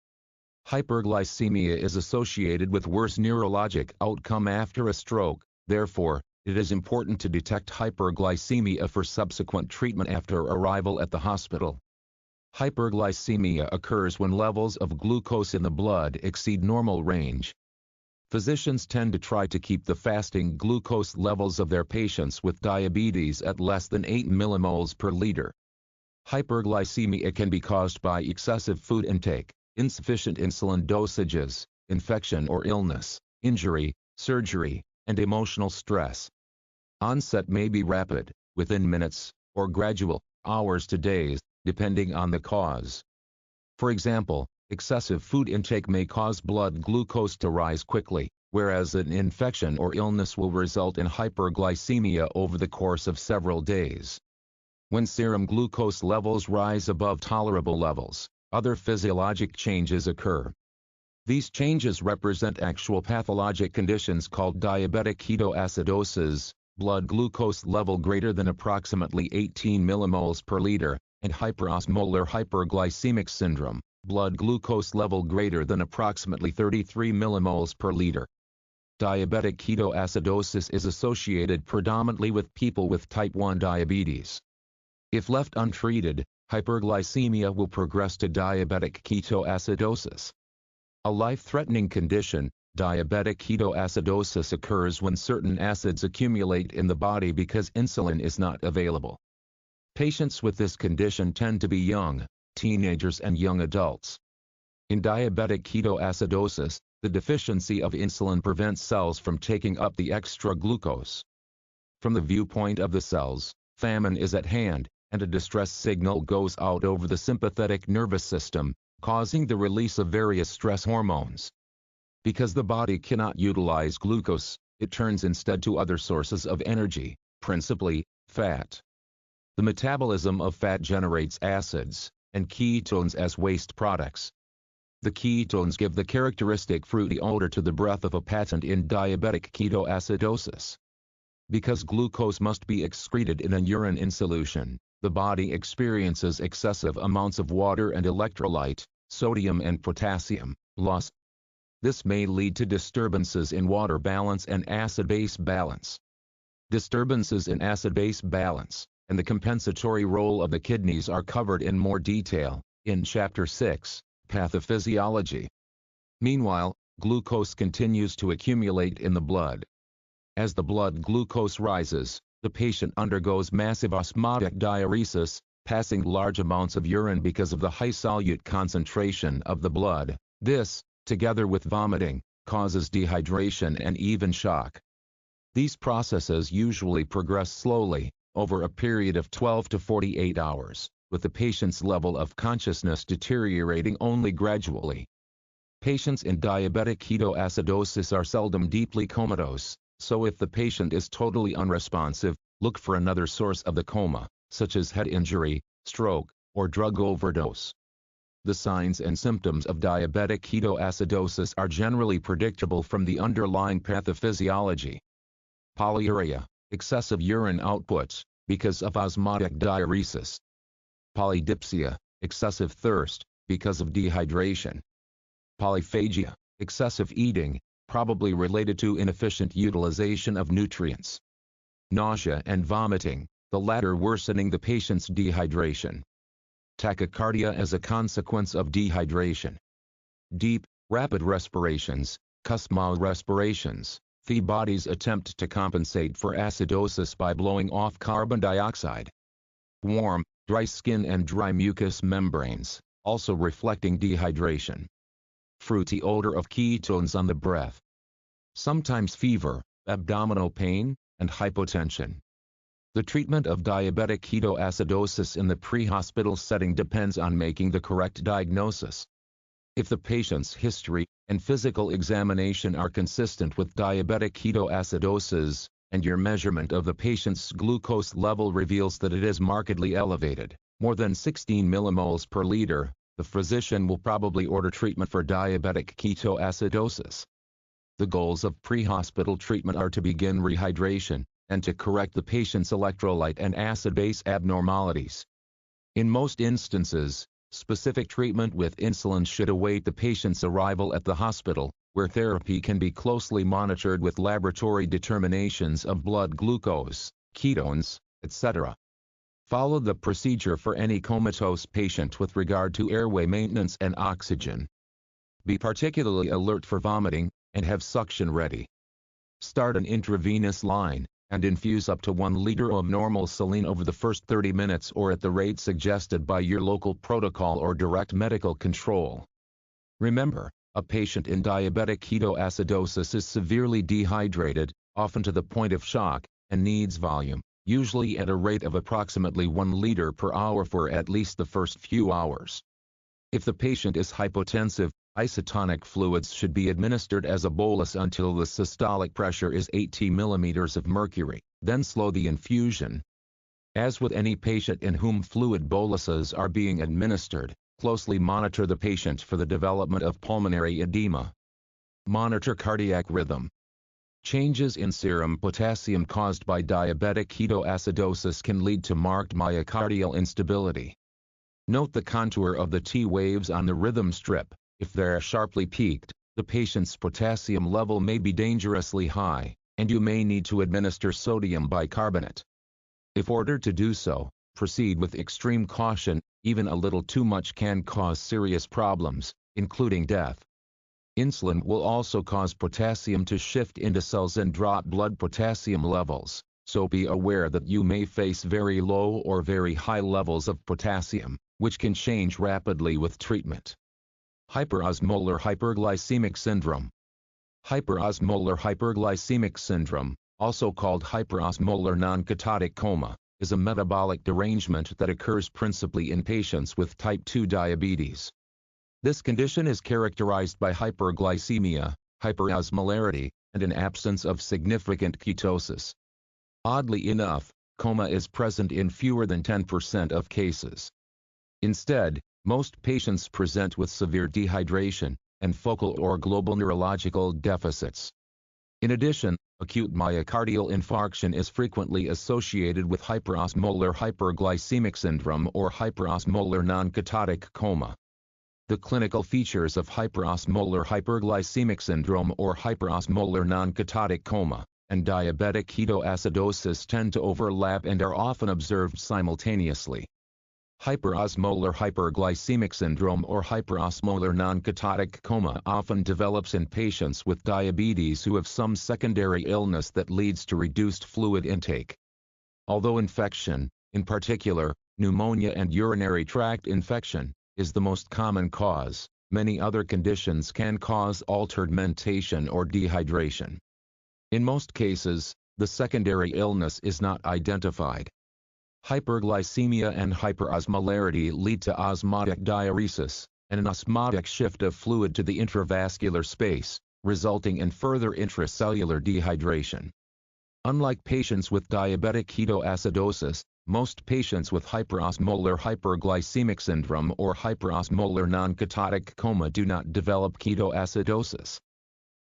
Hyperglycemia is associated with worse neurologic outcome after a stroke, therefore, it is important to detect hyperglycemia for subsequent treatment after arrival at the hospital. Hyperglycemia occurs when levels of glucose in the blood exceed normal range. Physicians tend to try to keep the fasting glucose levels of their patients with diabetes at less than 8 millimoles per liter. Hyperglycemia can be caused by excessive food intake, insufficient insulin dosages, infection or illness, injury, surgery, and emotional stress. Onset may be rapid, within minutes, or gradual, hours to days, depending on the cause. For example, excessive food intake may cause blood glucose to rise quickly, whereas an infection or illness will result in hyperglycemia over the course of several days. When serum glucose levels rise above tolerable levels, other physiologic changes occur. These changes represent actual pathologic conditions called diabetic ketoacidosis, blood glucose level greater than approximately 18 millimoles per liter, and hyperosmolar hyperglycemic syndrome, blood glucose level greater than approximately 33 millimoles per liter. Diabetic ketoacidosis is associated predominantly with people with type 1 diabetes. If left untreated, hyperglycemia will progress to diabetic ketoacidosis. A life-threatening condition, diabetic ketoacidosis occurs when certain acids accumulate in the body because insulin is not available. Patients with this condition tend to be young, teenagers and young adults. In diabetic ketoacidosis, the deficiency of insulin prevents cells from taking up the extra glucose. From the viewpoint of the cells, famine is at hand, and a distress signal goes out over the sympathetic nervous system, causing the release of various stress hormones. Because the body cannot utilize glucose, it turns instead to other sources of energy, principally, fat. The metabolism of fat generates acids and ketones as waste products. The ketones give the characteristic fruity odor to the breath of a patient in diabetic ketoacidosis. Because glucose must be excreted in a urine in solution, the body experiences excessive amounts of water and electrolyte, sodium and potassium, loss. This may lead to disturbances in water balance and acid-base balance. Disturbances in acid-base balance and the compensatory role of the kidneys are covered in more detail in Chapter 6, Pathophysiology. Meanwhile, glucose continues to accumulate in the blood. As the blood glucose rises, the patient undergoes massive osmotic diuresis, passing large amounts of urine because of the high solute concentration of the blood. This, together with vomiting, causes dehydration and even shock. These processes usually progress slowly, over a period of 12 to 48 hours, with the patient's level of consciousness deteriorating only gradually. Patients in diabetic ketoacidosis are seldom deeply comatose, so if the patient is totally unresponsive, look for another source of the coma, such as head injury, stroke, or drug overdose. The signs and symptoms of diabetic ketoacidosis are generally predictable from the underlying pathophysiology. Polyuria, excessive urine output, because of osmotic diuresis. Polydipsia, excessive thirst, because of dehydration. Polyphagia, excessive eating, probably related to inefficient utilization of nutrients. Nausea and vomiting, the latter worsening the patient's dehydration. Tachycardia as a consequence of dehydration. Deep, rapid respirations, Kussmaul respirations. The body's attempt to compensate for acidosis by blowing off carbon dioxide. Warm, dry skin and dry mucous membranes, also reflecting dehydration. Fruity odor of ketones on the breath. Sometimes fever, abdominal pain, and hypotension. The treatment of diabetic ketoacidosis in the pre-hospital setting depends on making the correct diagnosis. If the patient's history and physical examination are consistent with diabetic ketoacidosis, and your measurement of the patient's glucose level reveals that it is markedly elevated, more than 16 millimoles per liter, the physician will probably order treatment for diabetic ketoacidosis. The goals of pre-hospital treatment are to begin rehydration, and to correct the patient's electrolyte and acid-base abnormalities. In most instances, specific treatment with insulin should await the patient's arrival at the hospital, where therapy can be closely monitored with laboratory determinations of blood glucose, ketones, etc. Follow the procedure for any comatose patient with regard to airway maintenance and oxygen. Be particularly alert for vomiting, and have suction ready. Start an intravenous line, and infuse up to 1 liter of normal saline over the first 30 minutes or at the rate suggested by your local protocol or direct medical control. Remember, a patient in diabetic ketoacidosis is severely dehydrated, often to the point of shock, and needs volume, usually at a rate of approximately 1 liter per hour for at least the first few hours. If the patient is hypotensive, isotonic fluids should be administered as a bolus until the systolic pressure is 80 millimeters of mercury, then slow the infusion. As with any patient in whom fluid boluses are being administered, closely monitor the patient for the development of pulmonary edema. Monitor cardiac rhythm. Changes in serum potassium caused by diabetic ketoacidosis can lead to marked myocardial instability. Note the contour of the T waves on the rhythm strip. If they're sharply peaked, the patient's potassium level may be dangerously high, and you may need to administer sodium bicarbonate. If ordered to do so, proceed with extreme caution. Even a little too much can cause serious problems, including death. Insulin will also cause potassium to shift into cells and drop blood potassium levels, so be aware that you may face very low or very high levels of potassium, which can change rapidly with treatment. Hyperosmolar hyperglycemic syndrome. Hyperosmolar hyperglycemic syndrome, also called hyperosmolar non-ketotic coma, is a metabolic derangement that occurs principally in patients with type 2 diabetes. This condition is characterized by hyperglycemia, hyperosmolarity, and an absence of significant ketosis. Oddly enough, coma is present in fewer than 10% of cases. Instead, most patients present with severe dehydration and focal or global neurological deficits. In addition, acute myocardial infarction is frequently associated with hyperosmolar hyperglycemic syndrome or hyperosmolar non-ketotic coma. The clinical features of hyperosmolar hyperglycemic syndrome or hyperosmolar non-ketotic coma and diabetic ketoacidosis tend to overlap and are often observed simultaneously. Hyperosmolar hyperglycemic syndrome or hyperosmolar non-ketotic coma often develops in patients with diabetes who have some secondary illness that leads to reduced fluid intake. Although infection, in particular, pneumonia and urinary tract infection, is the most common cause, many other conditions can cause altered mentation or dehydration. In most cases, the secondary illness is not identified. Hyperglycemia and hyperosmolarity lead to osmotic diuresis, and an osmotic shift of fluid to the intravascular space, resulting in further intracellular dehydration. Unlike patients with diabetic ketoacidosis, most patients with hyperosmolar hyperglycemic syndrome or hyperosmolar non-ketotic coma do not develop ketoacidosis.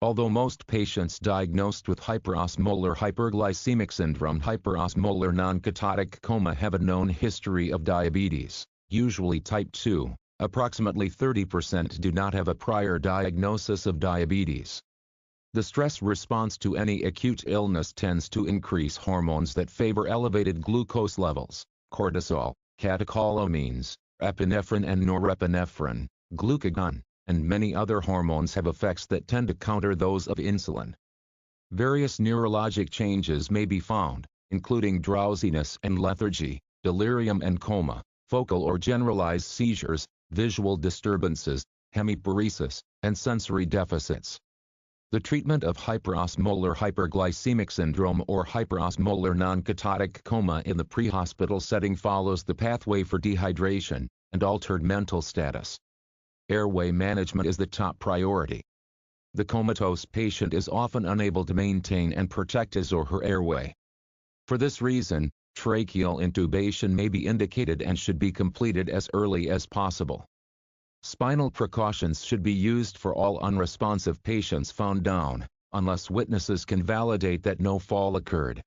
Although most patients diagnosed with hyperosmolar hyperglycemic syndrome hyperosmolar non-ketotic coma have a known history of diabetes, usually type 2, approximately 30% do not have a prior diagnosis of diabetes. The stress response to any acute illness tends to increase hormones that favor elevated glucose levels, cortisol, catecholamines, epinephrine and norepinephrine, glucagon, and many other hormones have effects that tend to counter those of insulin. Various neurologic changes may be found, including drowsiness and lethargy, delirium and coma, focal or generalized seizures, visual disturbances, hemiparesis, and sensory deficits. The treatment of hyperosmolar hyperglycemic syndrome or hyperosmolar non-ketotic coma in the pre-hospital setting follows the pathway for dehydration and altered mental status. Airway management is the top priority. The comatose patient is often unable to maintain and protect his or her airway. For this reason, tracheal intubation may be indicated and should be completed as early as possible. Spinal precautions should be used for all unresponsive patients found down, unless witnesses can validate that no fall occurred.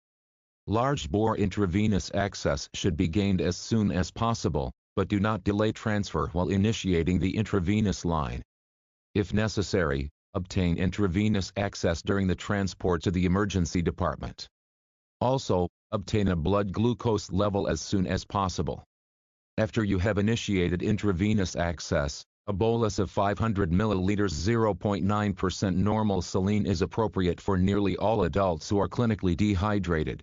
Large bore intravenous access should be gained as soon as possible, but do not delay transfer while initiating the intravenous line. If necessary, obtain intravenous access during the transport to the emergency department. Also, obtain a blood glucose level as soon as possible. After you have initiated intravenous access, A bolus of 500 milliliters 0.9% normal saline is appropriate for nearly all adults who are clinically dehydrated.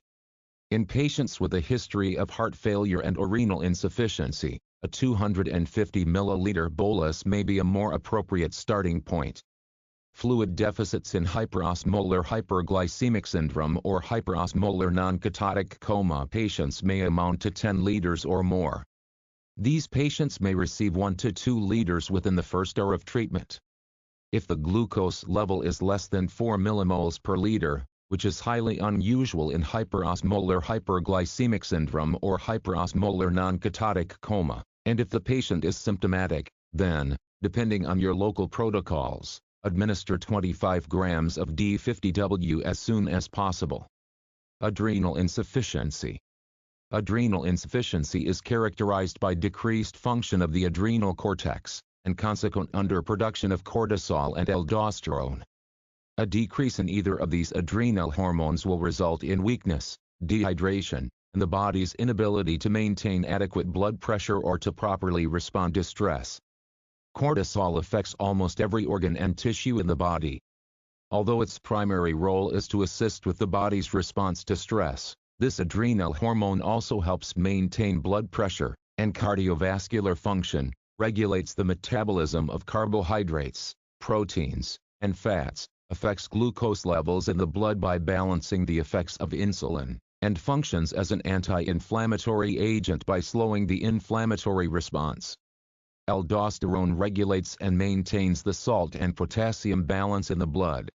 In patients with a history of heart failure and or renal insufficiency, a 250 milliliter bolus may be a more appropriate starting point. Fluid deficits in hyperosmolar hyperglycemic syndrome or hyperosmolar non-ketotic coma patients may amount to 10 liters or more. These patients may receive 1 to 2 liters within the first hour of treatment. If the glucose level is less than 4 millimoles per liter, which is highly unusual in hyperosmolar hyperglycemic syndrome or hyperosmolar non-ketotic coma, and if the patient is symptomatic, then, depending on your local protocols, administer 25 grams of D50W as soon as possible. Adrenal insufficiency. Adrenal insufficiency is characterized by decreased function of the adrenal cortex, and consequent underproduction of cortisol and aldosterone. A decrease in either of these adrenal hormones will result in weakness, dehydration, and the body's inability to maintain adequate blood pressure or to properly respond to stress. Cortisol affects almost every organ and tissue in the body. Although its primary role is to assist with the body's response to stress, this adrenal hormone also helps maintain blood pressure and cardiovascular function, regulates the metabolism of carbohydrates, proteins, and fats, affects glucose levels in the blood by balancing the effects of insulin, and functions as an anti-inflammatory agent by slowing the inflammatory response. Aldosterone regulates and maintains the salt and potassium balance in the blood.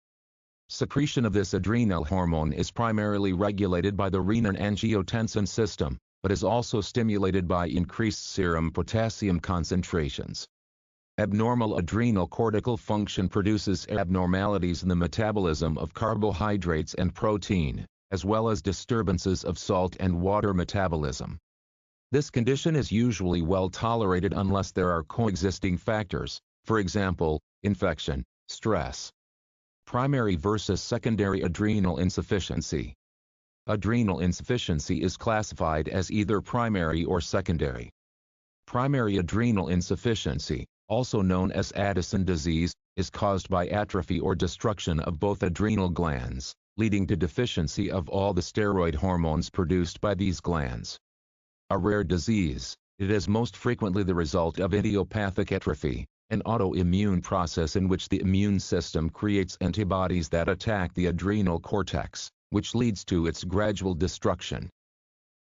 Secretion of this adrenal hormone is primarily regulated by the renin-angiotensin system, but is also stimulated by increased serum potassium concentrations. Abnormal adrenal cortical function produces abnormalities in the metabolism of carbohydrates and protein, as well as disturbances of salt and water metabolism. This condition is usually well tolerated unless there are coexisting factors, for example, infection, stress. Primary versus secondary adrenal insufficiency. Adrenal insufficiency is classified as either primary or secondary. Primary adrenal insufficiency, also known as Addison disease, is caused by atrophy or destruction of both adrenal glands, leading to deficiency of all the steroid hormones produced by these glands. A rare disease, it is most frequently the result of idiopathic atrophy, an autoimmune process in which the immune system creates antibodies that attack the adrenal cortex, which leads to its gradual destruction.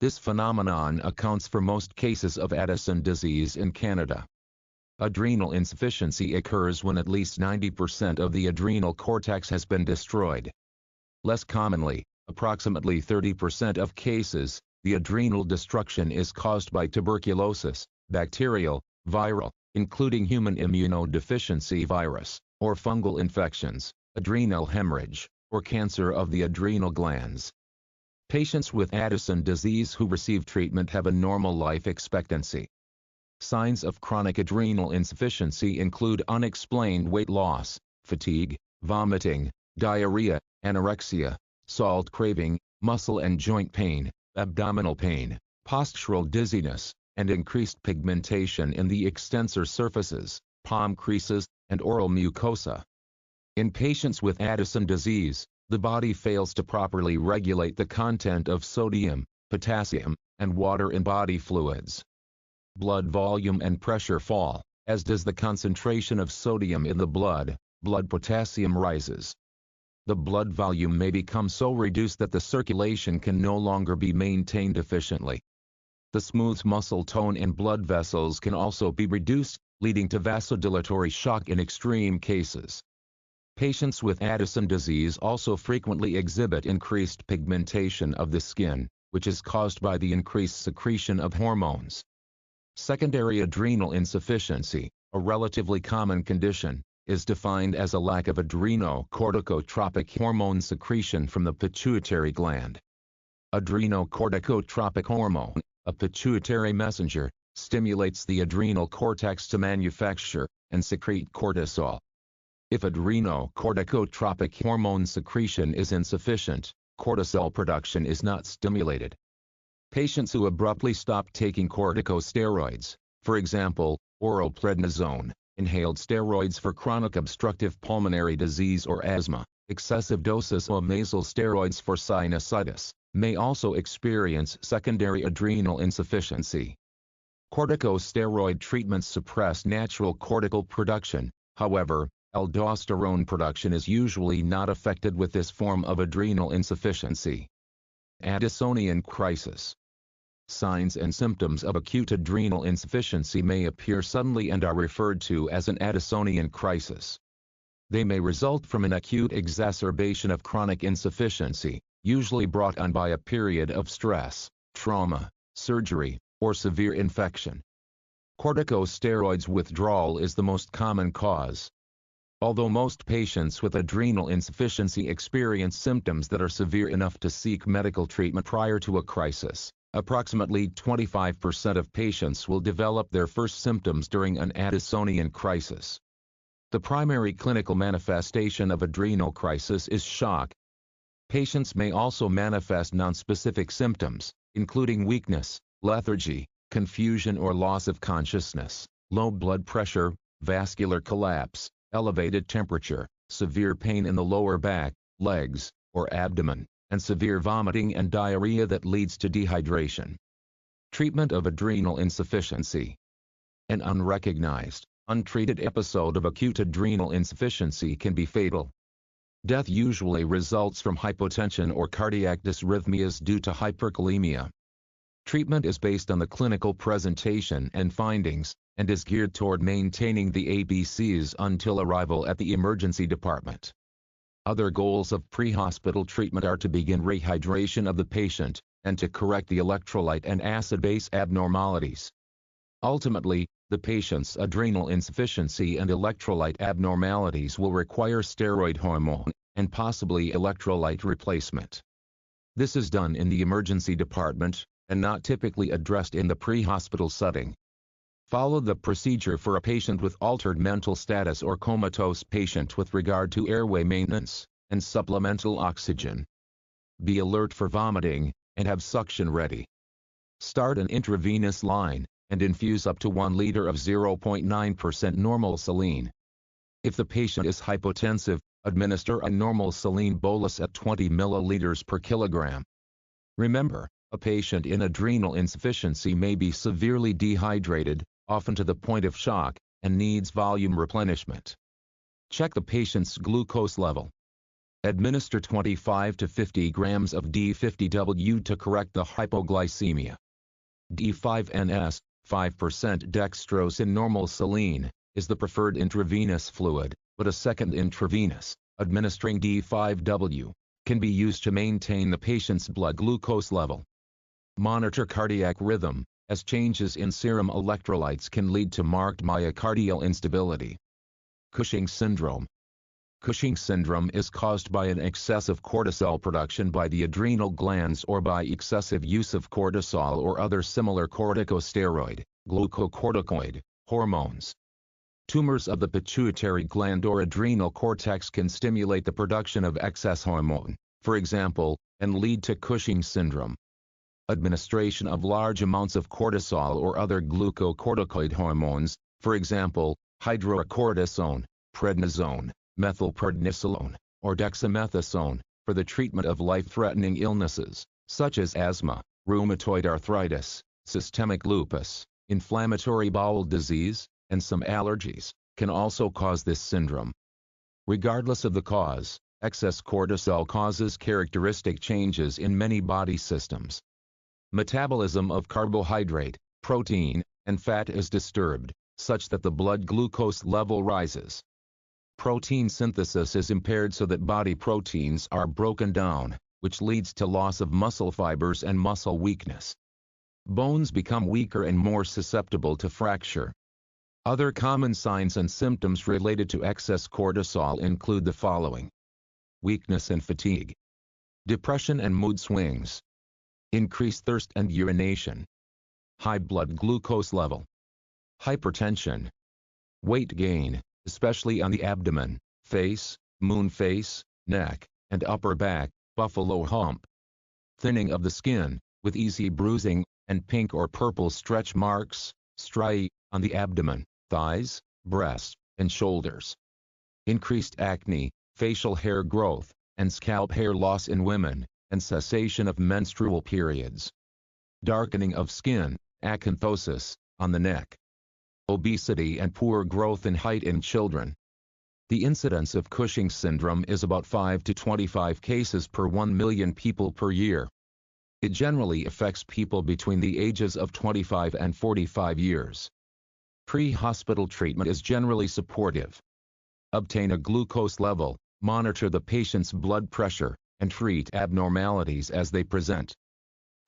This phenomenon accounts for most cases of Addison disease in Canada. Adrenal insufficiency occurs when at least 90% of the adrenal cortex has been destroyed. Less commonly, approximately 30% of cases, the adrenal destruction is caused by tuberculosis, bacterial, viral, including human immunodeficiency virus, or fungal infections, adrenal hemorrhage, or cancer of the adrenal glands. Patients with Addison disease who receive treatment have a normal life expectancy. Signs of chronic adrenal insufficiency include unexplained weight loss, fatigue, vomiting, diarrhea, anorexia, salt craving, muscle and joint pain, abdominal pain, postural dizziness, and increased pigmentation in the extensor surfaces, palm creases, and oral mucosa. In patients with Addison disease, the body fails to properly regulate the content of sodium, potassium, and water in body fluids. Blood volume and pressure fall, as does the concentration of sodium in the blood. Blood potassium rises. The blood volume may become so reduced that the circulation can no longer be maintained efficiently. The smooth muscle tone in blood vessels can also be reduced, leading to vasodilatory shock in extreme cases. Patients with Addison disease also frequently exhibit increased pigmentation of the skin, which is caused by the increased secretion of hormones. Secondary adrenal insufficiency, a relatively common condition, is defined as a lack of adrenocorticotropic hormone secretion from the pituitary gland. Adrenocorticotropic hormone, a pituitary messenger, stimulates the adrenal cortex to manufacture and secrete cortisol. If adrenocorticotropic hormone secretion is insufficient, cortisol production is not stimulated. Patients who abruptly stop taking corticosteroids, for example, oral prednisone, inhaled steroids for chronic obstructive pulmonary disease or asthma, excessive doses of nasal steroids for sinusitis, may also experience secondary adrenal insufficiency. Corticosteroid treatments suppress natural cortical production, however, aldosterone production is usually not affected with this form of adrenal insufficiency. Addisonian crisis. Signs and symptoms of acute adrenal insufficiency may appear suddenly and are referred to as an Addisonian crisis. They may result from an acute exacerbation of chronic insufficiency, usually brought on by a period of stress, trauma, surgery, or severe infection. Corticosteroids withdrawal is the most common cause. Although most patients with adrenal insufficiency experience symptoms that are severe enough to seek medical treatment prior to a crisis, approximately 25% of patients will develop their first symptoms during an Addisonian crisis. The primary clinical manifestation of adrenal crisis is shock. Patients may also manifest nonspecific symptoms, including weakness, lethargy, confusion or loss of consciousness, low blood pressure, vascular collapse, elevated temperature, severe pain in the lower back, legs, or abdomen, and severe vomiting and diarrhea that leads to dehydration. Treatment of adrenal insufficiency. An unrecognized, untreated episode of acute adrenal insufficiency can be fatal. Death usually results from hypotension or cardiac dysrhythmias due to hyperkalemia. Treatment is based on the clinical presentation and findings, and is geared toward maintaining the ABCs until arrival at the emergency department. Other goals of pre-hospital treatment are to begin rehydration of the patient, and to correct the electrolyte and acid-base abnormalities. Ultimately, the patient's adrenal insufficiency and electrolyte abnormalities will require steroid hormone, and possibly electrolyte replacement. This is done in the emergency department, and not typically addressed in the pre-hospital setting. Follow the procedure for a patient with altered mental status or comatose patient with regard to airway maintenance and supplemental oxygen. Be alert for vomiting, and have suction ready. Start an intravenous line, and infuse up to 1 liter of 0.9% normal saline. If the patient is hypotensive, administer a normal saline bolus at 20 milliliters per kilogram. Remember, a patient in adrenal insufficiency may be severely dehydrated, often to the point of shock, and needs volume replenishment. Check the patient's glucose level. Administer 25 to 50 grams of D50W to correct the hypoglycemia. D5NS, 5% dextrose in normal saline, is the preferred intravenous fluid, but a second intravenous, administering D5W, can be used to maintain the patient's blood glucose level. Monitor cardiac rhythm, as changes in serum electrolytes can lead to marked myocardial instability. Cushing syndrome. Cushing syndrome is caused by an excess of cortisol production by the adrenal glands or by excessive use of cortisol or other similar corticosteroid, glucocorticoid, hormones. Tumors of the pituitary gland or adrenal cortex can stimulate the production of excess hormone, for example, and lead to Cushing syndrome. Administration of large amounts of cortisol or other glucocorticoid hormones, for example, hydrocortisone, prednisone, methylprednisolone, or dexamethasone, for the treatment of life-threatening illnesses, such as asthma, rheumatoid arthritis, systemic lupus, inflammatory bowel disease, and some allergies, can also cause this syndrome. Regardless of the cause, excess cortisol causes characteristic changes in many body systems. Metabolism of carbohydrate, protein, and fat is disturbed, such that the blood glucose level rises. Protein synthesis is impaired so that body proteins are broken down, which leads to loss of muscle fibers and muscle weakness. Bones become weaker and more susceptible to fracture. Other common signs and symptoms related to excess cortisol include the following: weakness and fatigue, depression and mood swings, increased thirst and urination, high blood glucose level, hypertension, weight gain, especially on the abdomen, face, moon face, neck, and upper back, buffalo hump, thinning of the skin, with easy bruising, and pink or purple stretch marks, striae, on the abdomen, thighs, breasts, and shoulders. Increased acne, facial hair growth, and scalp hair loss in women, and cessation of menstrual periods. Darkening of skin, acanthosis, on the neck. Obesity and poor growth in height in children. The incidence of Cushing's syndrome is about 5 to 25 cases per 1 million people per year. It generally affects people between the ages of 25 and 45 years. Pre-hospital treatment is generally supportive. Obtain a glucose level, monitor the patient's blood pressure, and treat abnormalities as they present.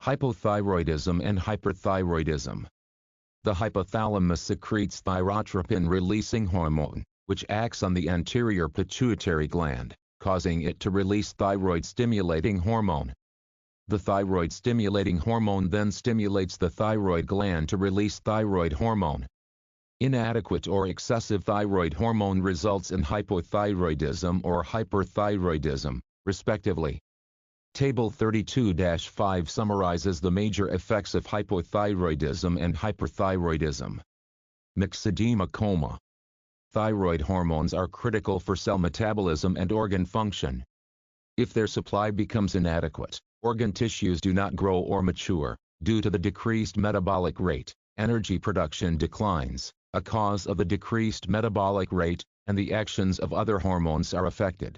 Hypothyroidism and hyperthyroidism. The hypothalamus secretes thyrotropin-releasing hormone, which acts on the anterior pituitary gland, causing it to release thyroid-stimulating hormone. The thyroid-stimulating hormone then stimulates the thyroid gland to release thyroid hormone. Inadequate or excessive thyroid hormone results in hypothyroidism or hyperthyroidism, respectively. Table 32-5 summarizes the major effects of hypothyroidism and hyperthyroidism. Myxedema coma. Thyroid hormones are critical for cell metabolism and organ function. If their supply becomes inadequate, organ tissues do not grow or mature. Due to the decreased metabolic rate, energy production declines. A cause of the decreased metabolic rate, and the actions of other hormones are affected.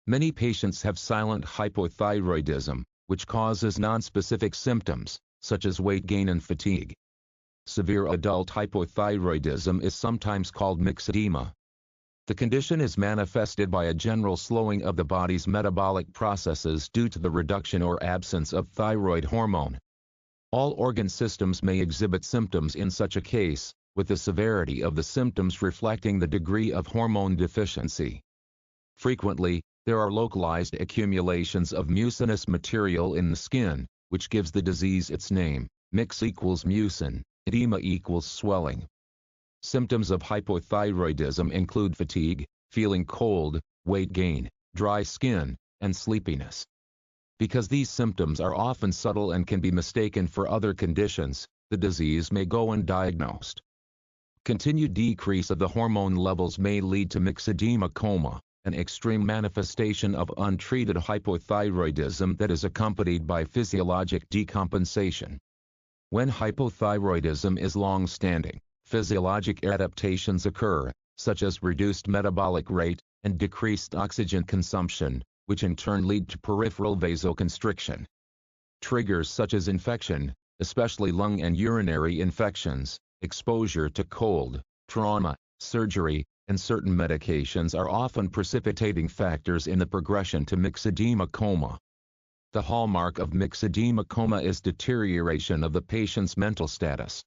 Many patients have silent hypothyroidism, which causes nonspecific symptoms, such as weight gain and fatigue. Severe adult hypothyroidism is sometimes called myxedema. The condition is manifested by a general slowing of the body's metabolic processes due to the reduction or absence of thyroid hormone. All organ systems may exhibit symptoms in such a case, with the severity of the symptoms reflecting the degree of hormone deficiency. Frequently, there are localized accumulations of mucinous material in the skin, which gives the disease its name. Mix equals mucin, edema equals swelling. Symptoms of hypothyroidism include fatigue, feeling cold, weight gain, dry skin, and sleepiness. Because these symptoms are often subtle and can be mistaken for other conditions, the disease may go undiagnosed. Continued decrease of the hormone levels may lead to myxedema coma, an extreme manifestation of untreated hypothyroidism that is accompanied by physiologic decompensation. When hypothyroidism is long-standing, physiologic adaptations occur, such as reduced metabolic rate and decreased oxygen consumption, which in turn lead to peripheral vasoconstriction. Triggers such as infection, especially lung and urinary infections, exposure to cold, trauma, surgery, and certain medications are often precipitating factors in the progression to myxedema coma. The hallmark of myxedema coma is deterioration of the patient's mental status.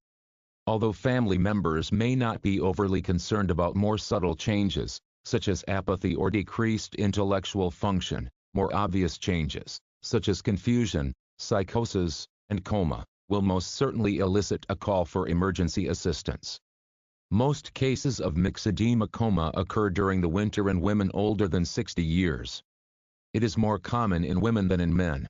Although family members may not be overly concerned about more subtle changes, such as apathy or decreased intellectual function, more obvious changes, such as confusion, psychosis, and coma, will most certainly elicit a call for emergency assistance. Most cases of myxedema coma occur during the winter in women older than 60 years. It is more common in women than in men.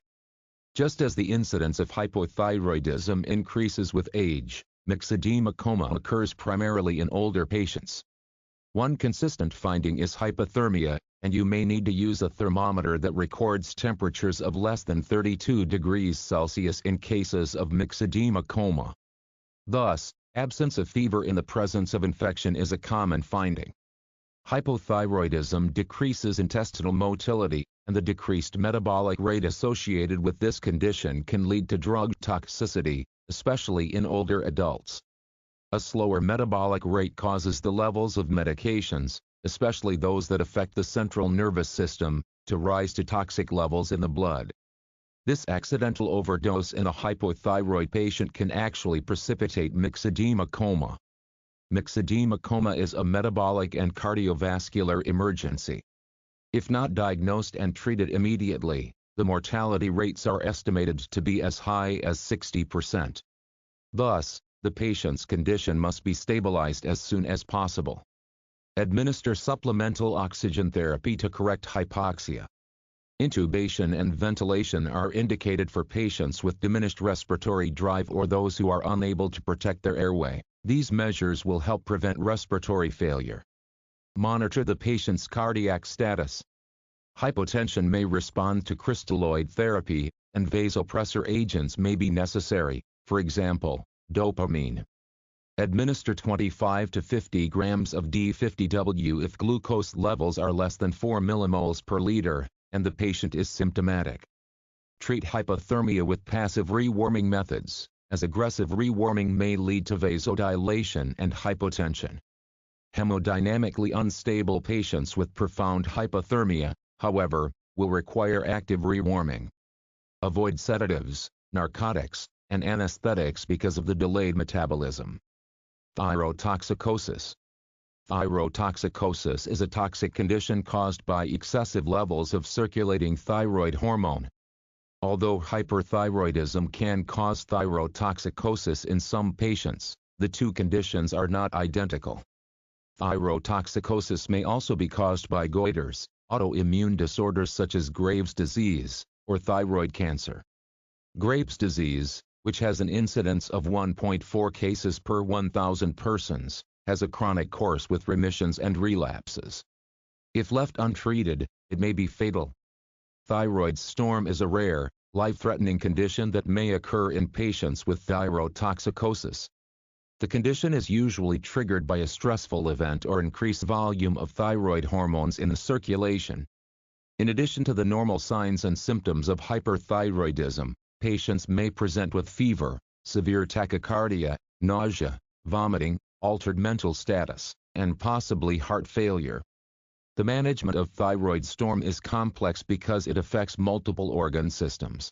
Just as the incidence of hypothyroidism increases with age, myxedema coma occurs primarily in older patients. One consistent finding is hypothermia, and you may need to use a thermometer that records temperatures of less than 32 degrees Celsius in cases of myxedema coma. Thus, absence of fever in the presence of infection is a common finding. Hypothyroidism decreases intestinal motility, and the decreased metabolic rate associated with this condition can lead to drug toxicity, especially in older adults. A slower metabolic rate causes the levels of medications, especially those that affect the central nervous system, to rise to toxic levels in the blood. This accidental overdose in a hypothyroid patient can actually precipitate myxedema coma. Myxedema coma is a metabolic and cardiovascular emergency. If not diagnosed and treated immediately, the mortality rates are estimated to be as high as 60%. Thus, the patient's condition must be stabilized as soon as possible. Administer supplemental oxygen therapy to correct hypoxia. Intubation and ventilation are indicated for patients with diminished respiratory drive or those who are unable to protect their airway. These measures will help prevent respiratory failure. Monitor the patient's cardiac status. Hypotension may respond to crystalloid therapy, and vasopressor agents may be necessary, for example, dopamine. Administer 25 to 50 grams of D50W if glucose levels are less than 4 millimoles per liter, and the patient is symptomatic. Treat hypothermia with passive rewarming methods, as aggressive rewarming may lead to vasodilation and hypotension. Hemodynamically unstable patients with profound hypothermia, however, will require active rewarming. Avoid sedatives, narcotics, and anesthetics because of the delayed metabolism. Thyrotoxicosis. Thyrotoxicosis is a toxic condition caused by excessive levels of circulating thyroid hormone. Although hyperthyroidism can cause thyrotoxicosis in some patients, the two conditions are not identical. Thyrotoxicosis may also be caused by goiters, autoimmune disorders such as Graves' disease, or thyroid cancer. Graves' disease, which has an incidence of 1.4 cases per 1,000 persons, has a chronic course with remissions and relapses. If left untreated, it may be fatal. Thyroid storm is a rare, life-threatening condition that may occur in patients with thyrotoxicosis. The condition is usually triggered by a stressful event or increased volume of thyroid hormones in the circulation. In addition to the normal signs and symptoms of hyperthyroidism, patients may present with fever, severe tachycardia, nausea, vomiting, altered mental status, and possibly heart failure. The management of thyroid storm is complex because it affects multiple organ systems.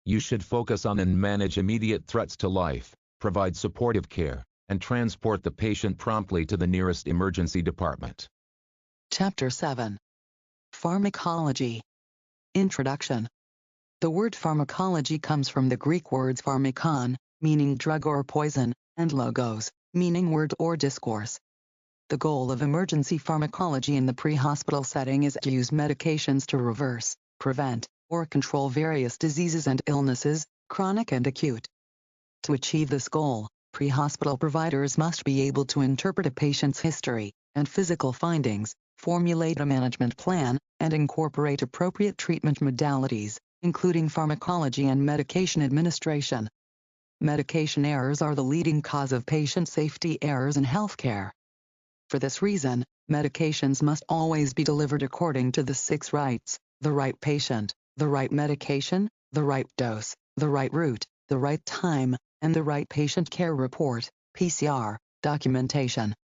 You should focus on and manage immediate threats to life, provide supportive care, and transport the patient promptly to the nearest emergency department. Chapter 7. Pharmacology. Introduction. The word pharmacology comes from the Greek words pharmakon, meaning drug or poison, and logos, meaning word or discourse. The goal of emergency pharmacology in the pre-hospital setting is to use medications to reverse, prevent, or control various diseases and illnesses, chronic and acute. To achieve this goal, pre-hospital providers must be able to interpret a patient's history and physical findings, formulate a management plan, and incorporate appropriate treatment modalities, including pharmacology and medication administration. Medication errors are the leading cause of patient safety errors in healthcare. For this reason, medications must always be delivered according to the 6 rights: the right patient, the right medication, the right dose, the right route, the right time, and the right patient care report, PCR, documentation.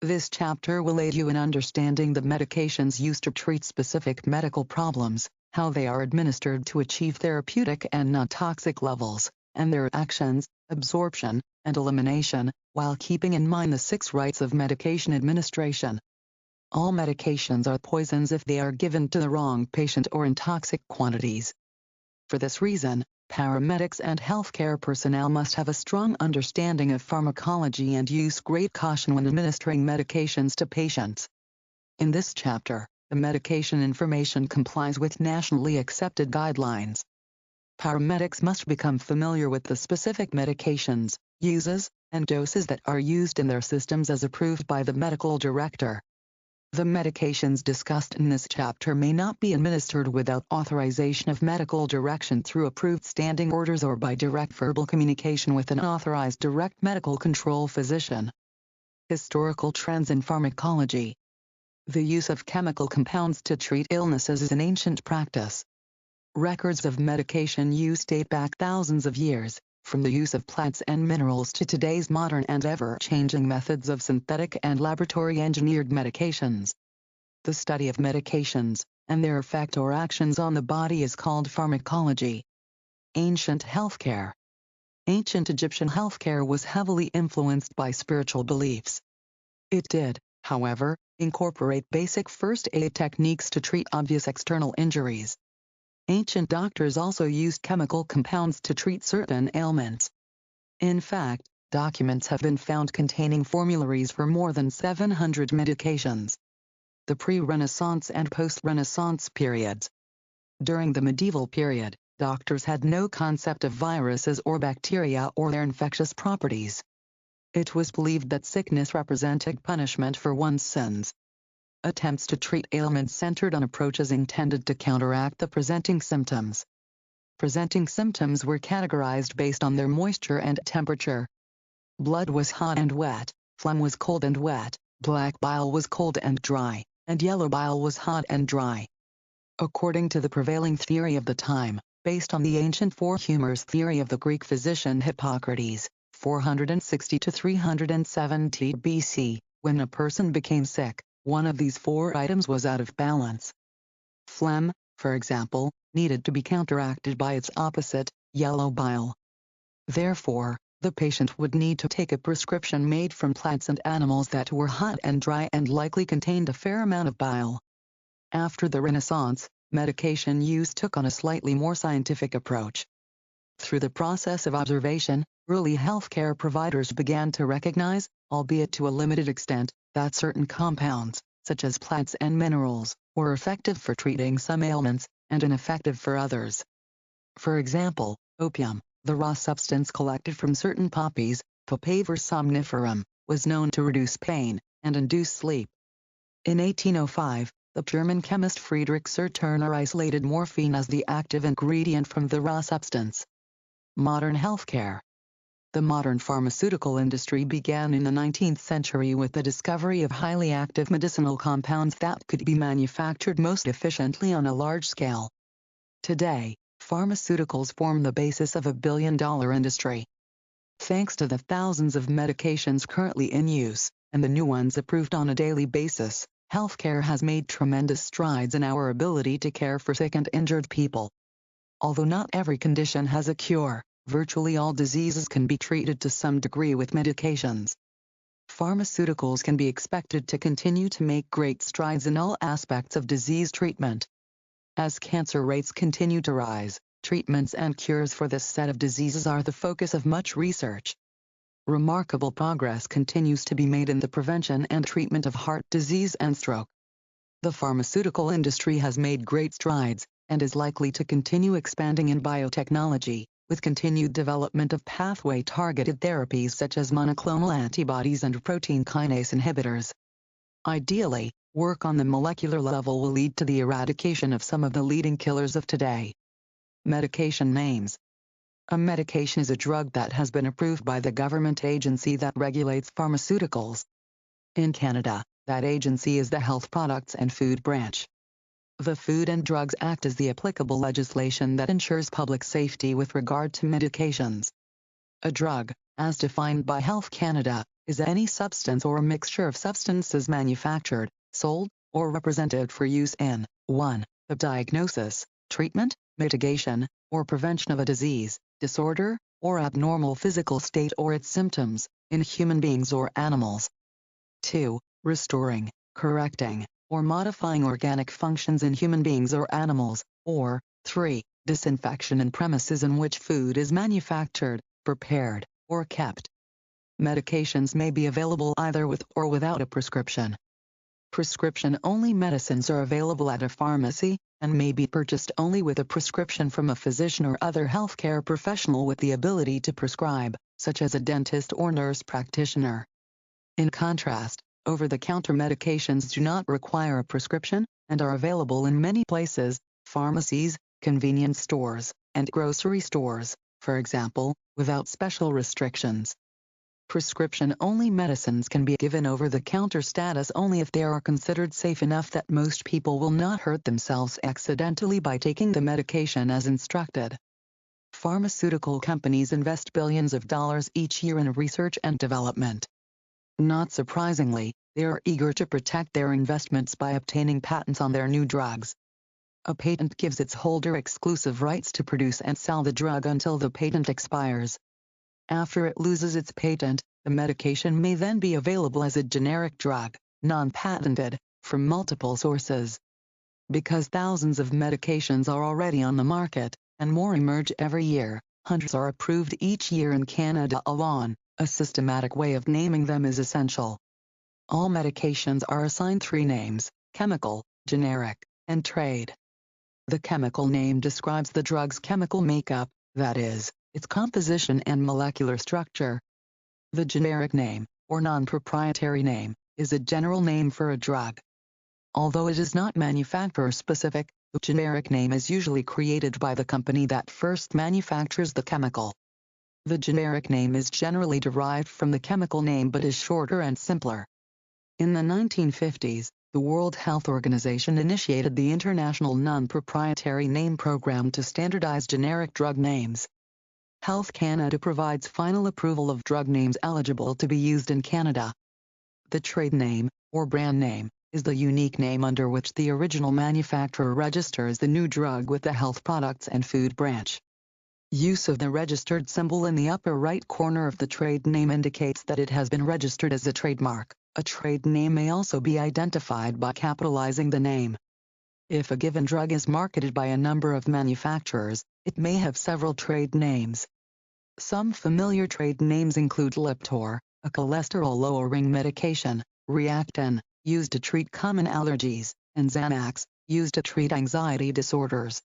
This chapter will aid you in understanding the medications used to treat specific medical problems, how they are administered to achieve therapeutic and non-toxic levels, and their actions, absorption, and elimination, while keeping in mind the 6 rights of medication administration. All medications are poisons if they are given to the wrong patient or in toxic quantities. For this reason, paramedics and healthcare personnel must have a strong understanding of pharmacology and use great caution when administering medications to patients. In this chapter, the medication information complies with nationally accepted guidelines. Paramedics must become familiar with the specific medications, uses, and doses that are used in their systems as approved by the medical director. The medications discussed in this chapter may not be administered without authorization of medical direction through approved standing orders or by direct verbal communication with an authorized direct medical control physician. Historical trends in pharmacology. The use of chemical compounds to treat illnesses is an ancient practice. Records of medication use date back thousands of years, from the use of plants and minerals to today's modern and ever-changing methods of synthetic and laboratory-engineered medications. The study of medications, and their effect or actions on the body is called pharmacology. Ancient healthcare. Ancient Egyptian healthcare was heavily influenced by spiritual beliefs. It did, however, incorporate basic first aid techniques to treat obvious external injuries. Ancient doctors also used chemical compounds to treat certain ailments. In fact, documents have been found containing formularies for more than 700 medications. The pre-Renaissance and post-Renaissance periods. During the medieval period, doctors had no concept of viruses or bacteria or their infectious properties. It was believed that sickness represented punishment for one's sins. Attempts to treat ailments centered on approaches intended to counteract the presenting symptoms. Presenting symptoms were categorized based on their moisture and temperature. Blood was hot and wet, phlegm was cold and wet, black bile was cold and dry, and yellow bile was hot and dry. According to the prevailing theory of the time, based on the ancient four humors theory of the Greek physician Hippocrates, 460 to 370 BC, when a person became sick, one of these four items was out of balance. Phlegm, for example, needed to be counteracted by its opposite, yellow bile. Therefore, the patient would need to take a prescription made from plants and animals that were hot and dry and likely contained a fair amount of bile. After the Renaissance, medication use took on a slightly more scientific approach. Through the process of observation, early healthcare providers began to recognize, albeit to a limited extent, that certain compounds, such as plants and minerals, were effective for treating some ailments, and ineffective for others. For example, opium, the raw substance collected from certain poppies, Papaver somniferum, was known to reduce pain and induce sleep. In 1805, the German chemist Friedrich Serturner isolated morphine as the active ingredient from the raw substance. Modern healthcare. The modern pharmaceutical industry began in the 19th century with the discovery of highly active medicinal compounds that could be manufactured most efficiently on a large scale. Today, pharmaceuticals form the basis of a billion-dollar industry. Thanks to the thousands of medications currently in use, and the new ones approved on a daily basis, healthcare has made tremendous strides in our ability to care for sick and injured people. Although not every condition has a cure, virtually all diseases can be treated to some degree with medications. Pharmaceuticals can be expected to continue to make great strides in all aspects of disease treatment. As cancer rates continue to rise, treatments and cures for this set of diseases are the focus of much research. Remarkable progress continues to be made in the prevention and treatment of heart disease and stroke. The pharmaceutical industry has made great strides, and is likely to continue expanding in biotechnology, with continued development of pathway-targeted therapies such as monoclonal antibodies and protein kinase inhibitors. Ideally, work on the molecular level will lead to the eradication of some of the leading killers of today. Medication names. A medication is a drug that has been approved by the government agency that regulates pharmaceuticals. In Canada, that agency is the Health Products and Food Branch. The Food and Drugs Act is the applicable legislation that ensures public safety with regard to medications. A drug, as defined by Health Canada, is any substance or a mixture of substances manufactured, sold, or represented for use in 1. The diagnosis, treatment, mitigation, or prevention of a disease, disorder, or abnormal physical state or its symptoms, in human beings or animals. 2. Restoring, correcting, or modifying organic functions in human beings or animals, or 3. Disinfection in premises in which food is manufactured, prepared, or kept. Medications may be available either with or without a prescription. Prescription-only medicines are available at a pharmacy, and may be purchased only with a prescription from a physician or other healthcare professional with the ability to prescribe, such as a dentist or nurse practitioner. In contrast, over-the-counter medications do not require a prescription, and are available in many places, pharmacies, convenience stores, and grocery stores, for example, without special restrictions. Prescription-only medicines can be given over-the-counter status only if they are considered safe enough that most people will not hurt themselves accidentally by taking the medication as instructed. Pharmaceutical companies invest billions of dollars each year in research and development. Not surprisingly, they are eager to protect their investments by obtaining patents on their new drugs. A patent gives its holder exclusive rights to produce and sell the drug until the patent expires. After it loses its patent, the medication may then be available as a generic drug, non-patented, from multiple sources. Because thousands of medications are already on the market, and more emerge every year, hundreds are approved each year in Canada alone. A systematic way of naming them is essential. All medications are assigned 3 names: chemical, generic, and trade. The chemical name describes the drug's chemical makeup, that is, its composition and molecular structure. The generic name, or non-proprietary name, is a general name for a drug. Although it is not manufacturer-specific, the generic name is usually created by the company that first manufactures the chemical. The generic name is generally derived from the chemical name but is shorter and simpler. In the 1950s, the World Health Organization initiated the International Non-Proprietary Name Program to standardize generic drug names. Health Canada provides final approval of drug names eligible to be used in Canada. The trade name, or brand name, is the unique name under which the original manufacturer registers the new drug with the Health Products and Food Branch. Use of the registered symbol in the upper right corner of the trade name indicates that it has been registered as a trademark. A trade name may also be identified by capitalizing the name. If a given drug is marketed by a number of manufacturers, it may have several trade names. Some familiar trade names include Lipitor, a cholesterol-lowering medication, Reactin, used to treat common allergies, and Xanax, used to treat anxiety disorders.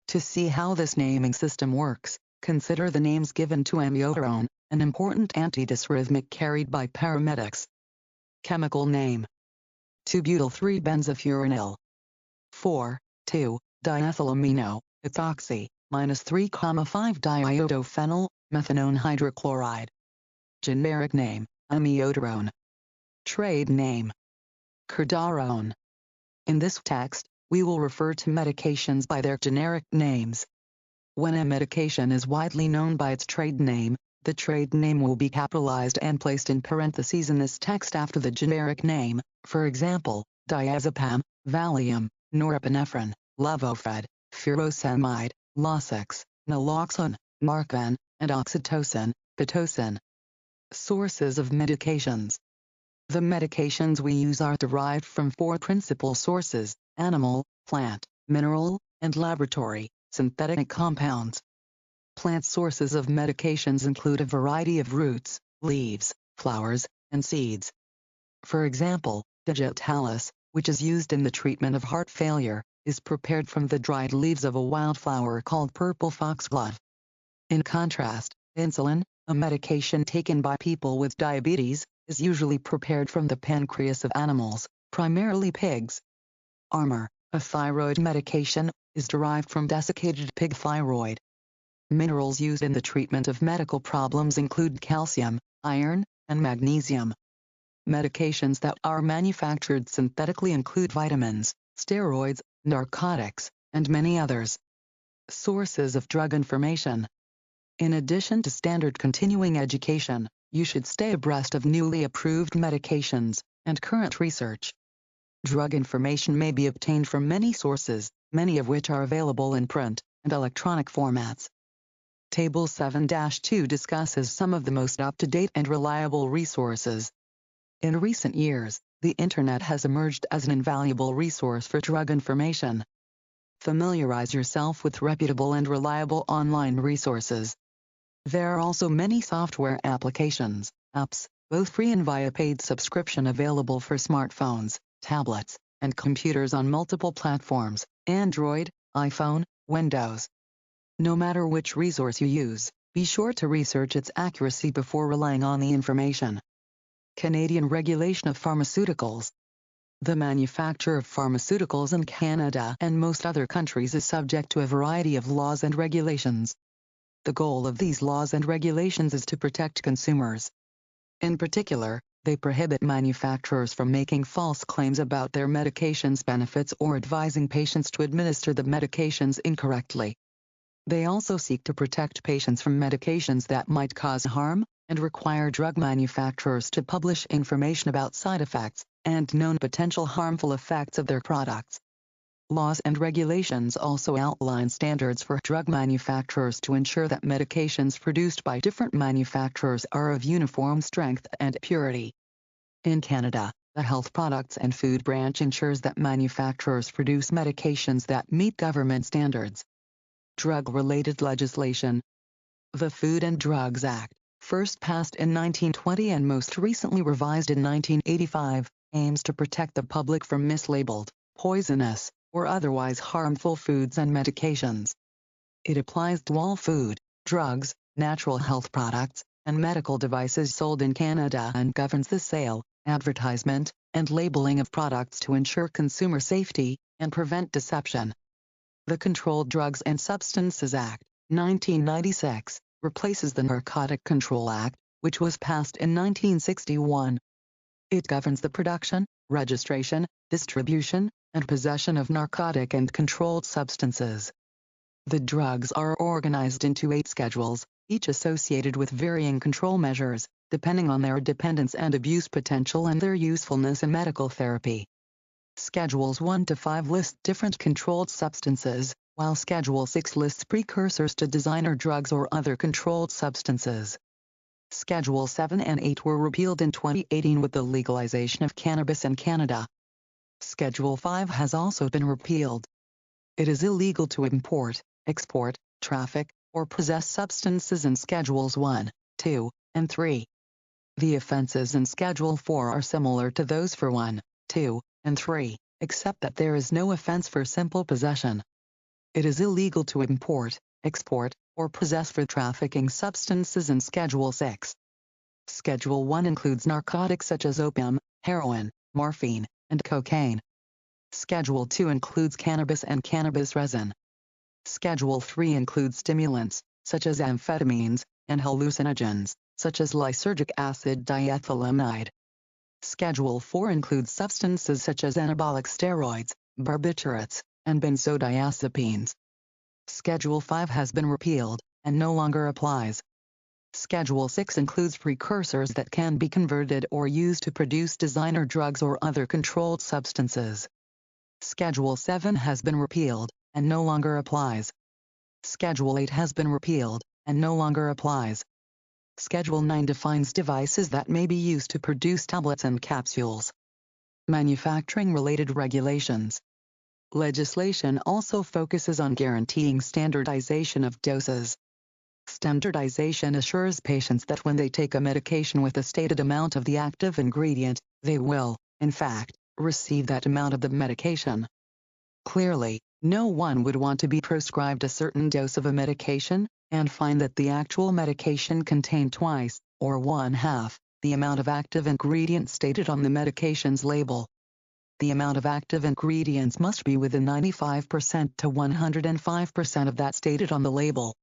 To see how this naming system works, consider the names given to amiodarone, an important antidysrhythmic carried by paramedics. Chemical name: 2-butyl-3-benzofuranil. 4,2-diethylamino, ethoxy, -3,5-diiodophenyl, methanone hydrochloride. Generic name: amiodarone. Trade name: Cardarone. In this text, we will refer to medications by their generic names. When a medication is widely known by its trade name, the trade name will be capitalized and placed in parentheses in this text after the generic name, for example, diazepam, Valium, norepinephrine, Levophed, furosemide, Lasix, naloxone, Narcan, and oxytocin, Pitocin. Sources of medications. The medications we use are derived from four principal sources: animal, plant, mineral, and laboratory, synthetic compounds. Plant sources of medications include a variety of roots, leaves, flowers, and seeds. For example, digitalis, which is used in the treatment of heart failure, is prepared from the dried leaves of a wildflower called purple foxglove. In contrast, insulin, a medication taken by people with diabetes, is usually prepared from the pancreas of animals, primarily pigs. Armour, a thyroid medication, is derived from desiccated pig thyroid. Minerals used in the treatment of medical problems include calcium, iron, and magnesium. Medications that are manufactured synthetically include vitamins, steroids, narcotics, and many others. Sources of drug information. In addition to standard continuing education, you should stay abreast of newly approved medications and current research. Drug information may be obtained from many sources, many of which are available in print and electronic formats. Table 7-2 discusses some of the most up-to-date and reliable resources. In recent years, the Internet has emerged as an invaluable resource for drug information. Familiarize yourself with reputable and reliable online resources. There are also many software applications, apps, both free and via paid subscription available for smartphones, tablets, and computers on multiple platforms: Android, iPhone, Windows. No matter which resource you use, be sure to research its accuracy before relying on the information. Canadian regulation of pharmaceuticals. The manufacture of pharmaceuticals in Canada and most other countries is subject to a variety of laws and regulations. The goal of these laws and regulations is to protect consumers. In particular, they prohibit manufacturers from making false claims about their medications' benefits or advising patients to administer the medications incorrectly. They also seek to protect patients from medications that might cause harm, and require drug manufacturers to publish information about side effects and known potential harmful effects of their products. Laws and regulations also outline standards for drug manufacturers to ensure that medications produced by different manufacturers are of uniform strength and purity. In Canada, the Health Products and Food Branch ensures that manufacturers produce medications that meet government standards. Drug-related legislation. The Food and Drugs Act, first passed in 1920 and most recently revised in 1985, aims to protect the public from mislabeled, poisonous, or otherwise harmful foods and medications. It applies to all food, drugs, natural health products, and medical devices sold in Canada and governs the sale, advertisement, and labeling of products to ensure consumer safety and prevent deception. The Controlled Drugs and Substances Act, 1996, replaces the Narcotic Control Act, which was passed in 1961. It governs the production, registration, distribution, and possession of narcotic and controlled substances. The drugs are organized into 8 schedules, each associated with varying control measures, depending on their dependence and abuse potential and their usefulness in medical therapy. Schedules 1 to 5 list different controlled substances, while Schedule 6 lists precursors to designer drugs or other controlled substances. Schedule 7 and 8 were repealed in 2018 with the legalization of cannabis in Canada. Schedule 5 has also been repealed. It is illegal to import, export, traffic, or possess substances in Schedules 1, 2, and 3. The offenses in Schedule 4 are similar to those for 1, 2, and 3, except that there is no offense for simple possession. It is illegal to import, export, or possess for trafficking substances in Schedule 6. Schedule 1 includes narcotics such as opium, heroin, morphine, and cocaine. Schedule 2 includes cannabis and cannabis resin. Schedule 3 includes stimulants, such as amphetamines, and hallucinogens, such as lysergic acid diethylamide. Schedule 4 includes substances such as anabolic steroids, barbiturates, and benzodiazepines. Schedule 5 has been repealed, and no longer applies. Schedule 6 includes precursors that can be converted or used to produce designer drugs or other controlled substances. Schedule 7 has been repealed, and no longer applies. Schedule 8 has been repealed, and no longer applies. Schedule 9 defines devices that may be used to produce tablets and capsules. Manufacturing-related regulations. Legislation also focuses on guaranteeing standardization of doses. Standardization assures patients that when they take a medication with a stated amount of the active ingredient, they will, in fact, receive that amount of the medication. Clearly, no one would want to be prescribed a certain dose of a medication, and find that the actual medication contained twice, or 1/2, the amount of active ingredient stated on the medication's label. The amount of active ingredients must be within 95% to 105% of that stated on the label.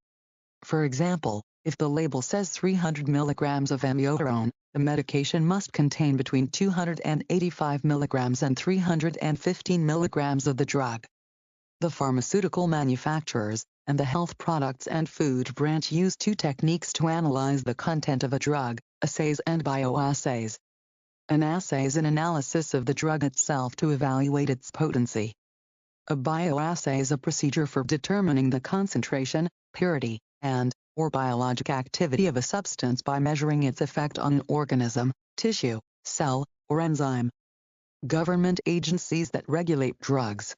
For example, if the label says 300 mg of amiodarone, the medication must contain between 285 mg and 315 mg of the drug. The pharmaceutical manufacturers and the health products and food branch use 2 techniques to analyze the content of a drug: assays and bioassays. An assay is an analysis of the drug itself to evaluate its potency. A bioassay is a procedure for determining the concentration, purity, or biologic activity of a substance by measuring its effect on an organism, tissue, cell, or enzyme. Government agencies that regulate drugs.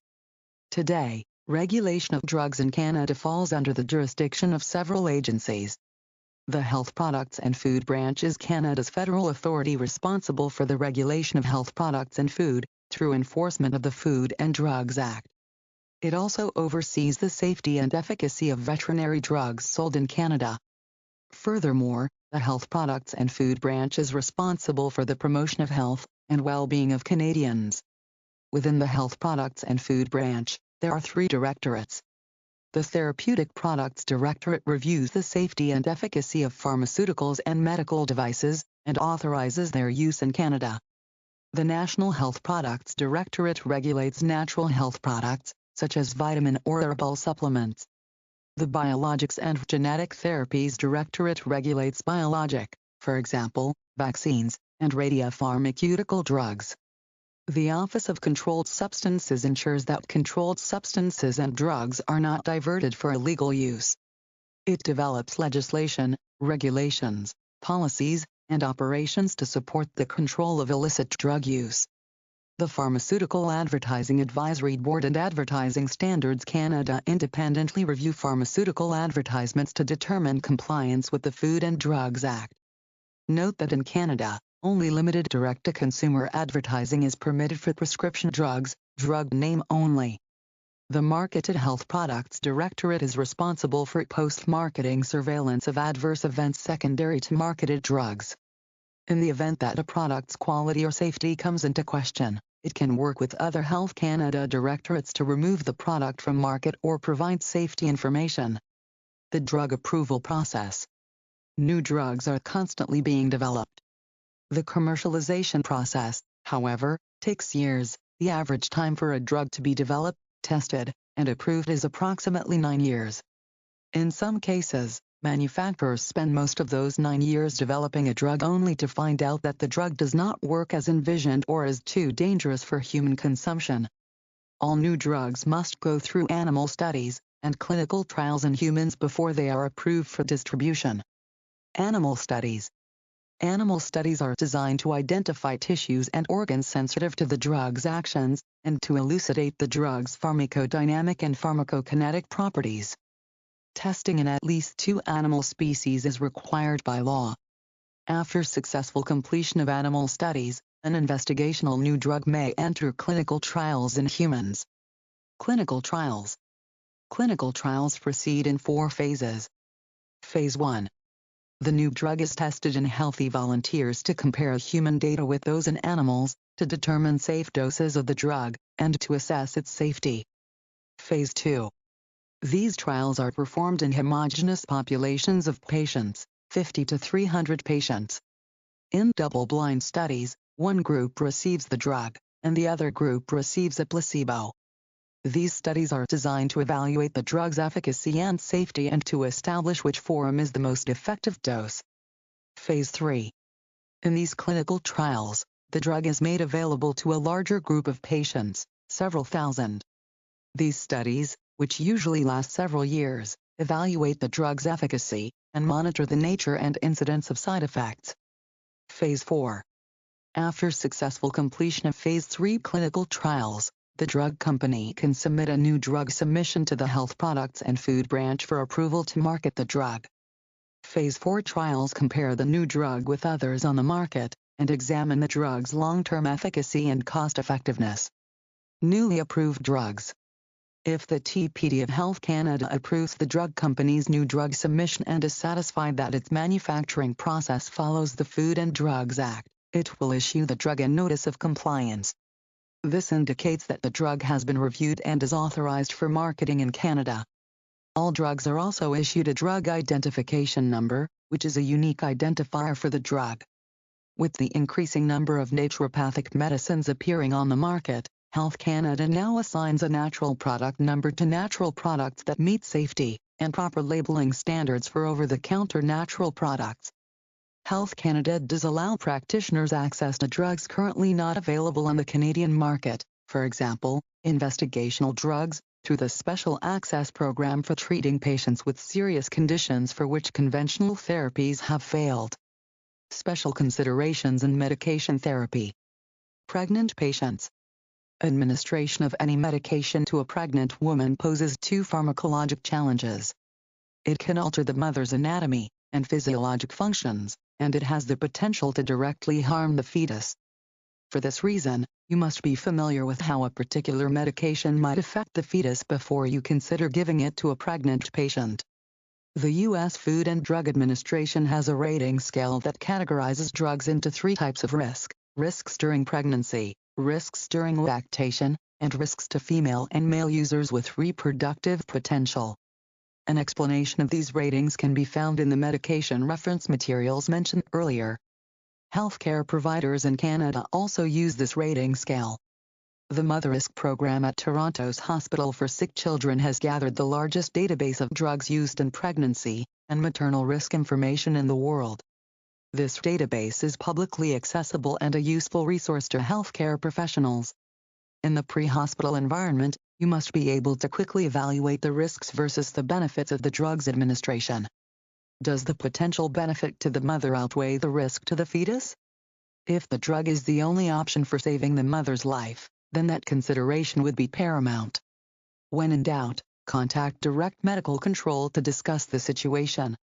Today, regulation of drugs in Canada falls under the jurisdiction of several agencies. The Health Products and Food Branch is Canada's federal authority responsible for the regulation of health products and food, through enforcement of the Food and Drugs Act. It also oversees the safety and efficacy of veterinary drugs sold in Canada. Furthermore, the Health Products and Food Branch is responsible for the promotion of health and well-being of Canadians. Within the Health Products and Food Branch, there are 3 directorates. The Therapeutic Products Directorate reviews the safety and efficacy of pharmaceuticals and medical devices, and authorizes their use in Canada. The National Health Products Directorate regulates natural health products, such as vitamin or herbal supplements. The Biologics and Genetic Therapies Directorate regulates biologic, for example, vaccines, and radiopharmaceutical drugs. The Office of Controlled Substances ensures that controlled substances and drugs are not diverted for illegal use. It develops legislation, regulations, policies, and operations to support the control of illicit drug use. The Pharmaceutical Advertising Advisory Board and Advertising Standards Canada independently review pharmaceutical advertisements to determine compliance with the Food and Drugs Act. Note that in Canada, only limited direct-to-consumer advertising is permitted for prescription drugs, drug name only. The Marketed Health Products Directorate is responsible for post-marketing surveillance of adverse events secondary to marketed drugs. In the event that a product's quality or safety comes into question, it can work with other Health Canada directorates to remove the product from market or provide safety information. The drug approval process. New drugs are constantly being developed. The commercialization process, however, takes years. The average time for a drug to be developed, tested, and approved is approximately 9 years. In some cases, manufacturers spend most of those 9 years developing a drug only to find out that the drug does not work as envisioned or is too dangerous for human consumption. All new drugs must go through animal studies and clinical trials in humans before they are approved for distribution. Animal studies. Animal studies are designed to identify tissues and organs sensitive to the drug's actions and to elucidate the drug's pharmacodynamic and pharmacokinetic properties. Testing in at least 2 animal species is required by law. After successful completion of animal studies, an investigational new drug may enter clinical trials in humans. Clinical trials. Clinical trials proceed in 4 phases. Phase 1. The new drug is tested in healthy volunteers to compare human data with those in animals, to determine safe doses of the drug, and to assess its safety. Phase 2. These trials are performed in homogeneous populations of patients, 50 to 300 patients. In double-blind studies, one group receives the drug, and the other group receives a placebo. These studies are designed to evaluate the drug's efficacy and safety and to establish which form is the most effective dose. Phase 3. In these clinical trials, the drug is made available to a larger group of patients, several thousand. These studies, which usually last several years, evaluate the drug's efficacy and monitor the nature and incidence of side effects. Phase 4. After successful completion of Phase 3 clinical trials, the drug company can submit a new drug submission to the Health Products and Food Branch for approval to market the drug. Phase 4 trials compare the new drug with others on the market and examine the drug's long-term efficacy and cost-effectiveness. Newly approved drugs. If the TPD of Health Canada approves the drug company's new drug submission and is satisfied that its manufacturing process follows the Food and Drugs Act, it will issue the drug a notice of compliance. This indicates that the drug has been reviewed and is authorized for marketing in Canada. All drugs are also issued a drug identification number, which is a unique identifier for the drug. With the increasing number of naturopathic medicines appearing on the market, Health Canada now assigns a natural product number to natural products that meet safety and proper labeling standards for over-the-counter natural products. Health Canada does allow practitioners access to drugs currently not available on the Canadian market, for example, investigational drugs, through the Special Access Program for treating patients with serious conditions for which conventional therapies have failed. Special considerations in medication therapy. Pregnant patients. Administration of any medication to a pregnant woman poses 2 pharmacologic challenges. It can alter the mother's anatomy and physiologic functions, and it has the potential to directly harm the fetus. For this reason, you must be familiar with how a particular medication might affect the fetus before you consider giving it to a pregnant patient. The U.S. Food and Drug Administration has a rating scale that categorizes drugs into 3 types of risk: risks during pregnancy, risks during lactation, and risks to female and male users with reproductive potential. An explanation of these ratings can be found in the medication reference materials mentioned earlier. Healthcare providers in Canada also use this rating scale. The Mother Risk program at Toronto's Hospital for Sick Children has gathered the largest database of drugs used in pregnancy and maternal risk information in the world. This database is publicly accessible and a useful resource to healthcare professionals. In the pre-hospital environment, you must be able to quickly evaluate the risks versus the benefits of the drug's administration. Does the potential benefit to the mother outweigh the risk to the fetus? If the drug is the only option for saving the mother's life, then that consideration would be paramount. When in doubt, contact Direct Medical Control to discuss the situation.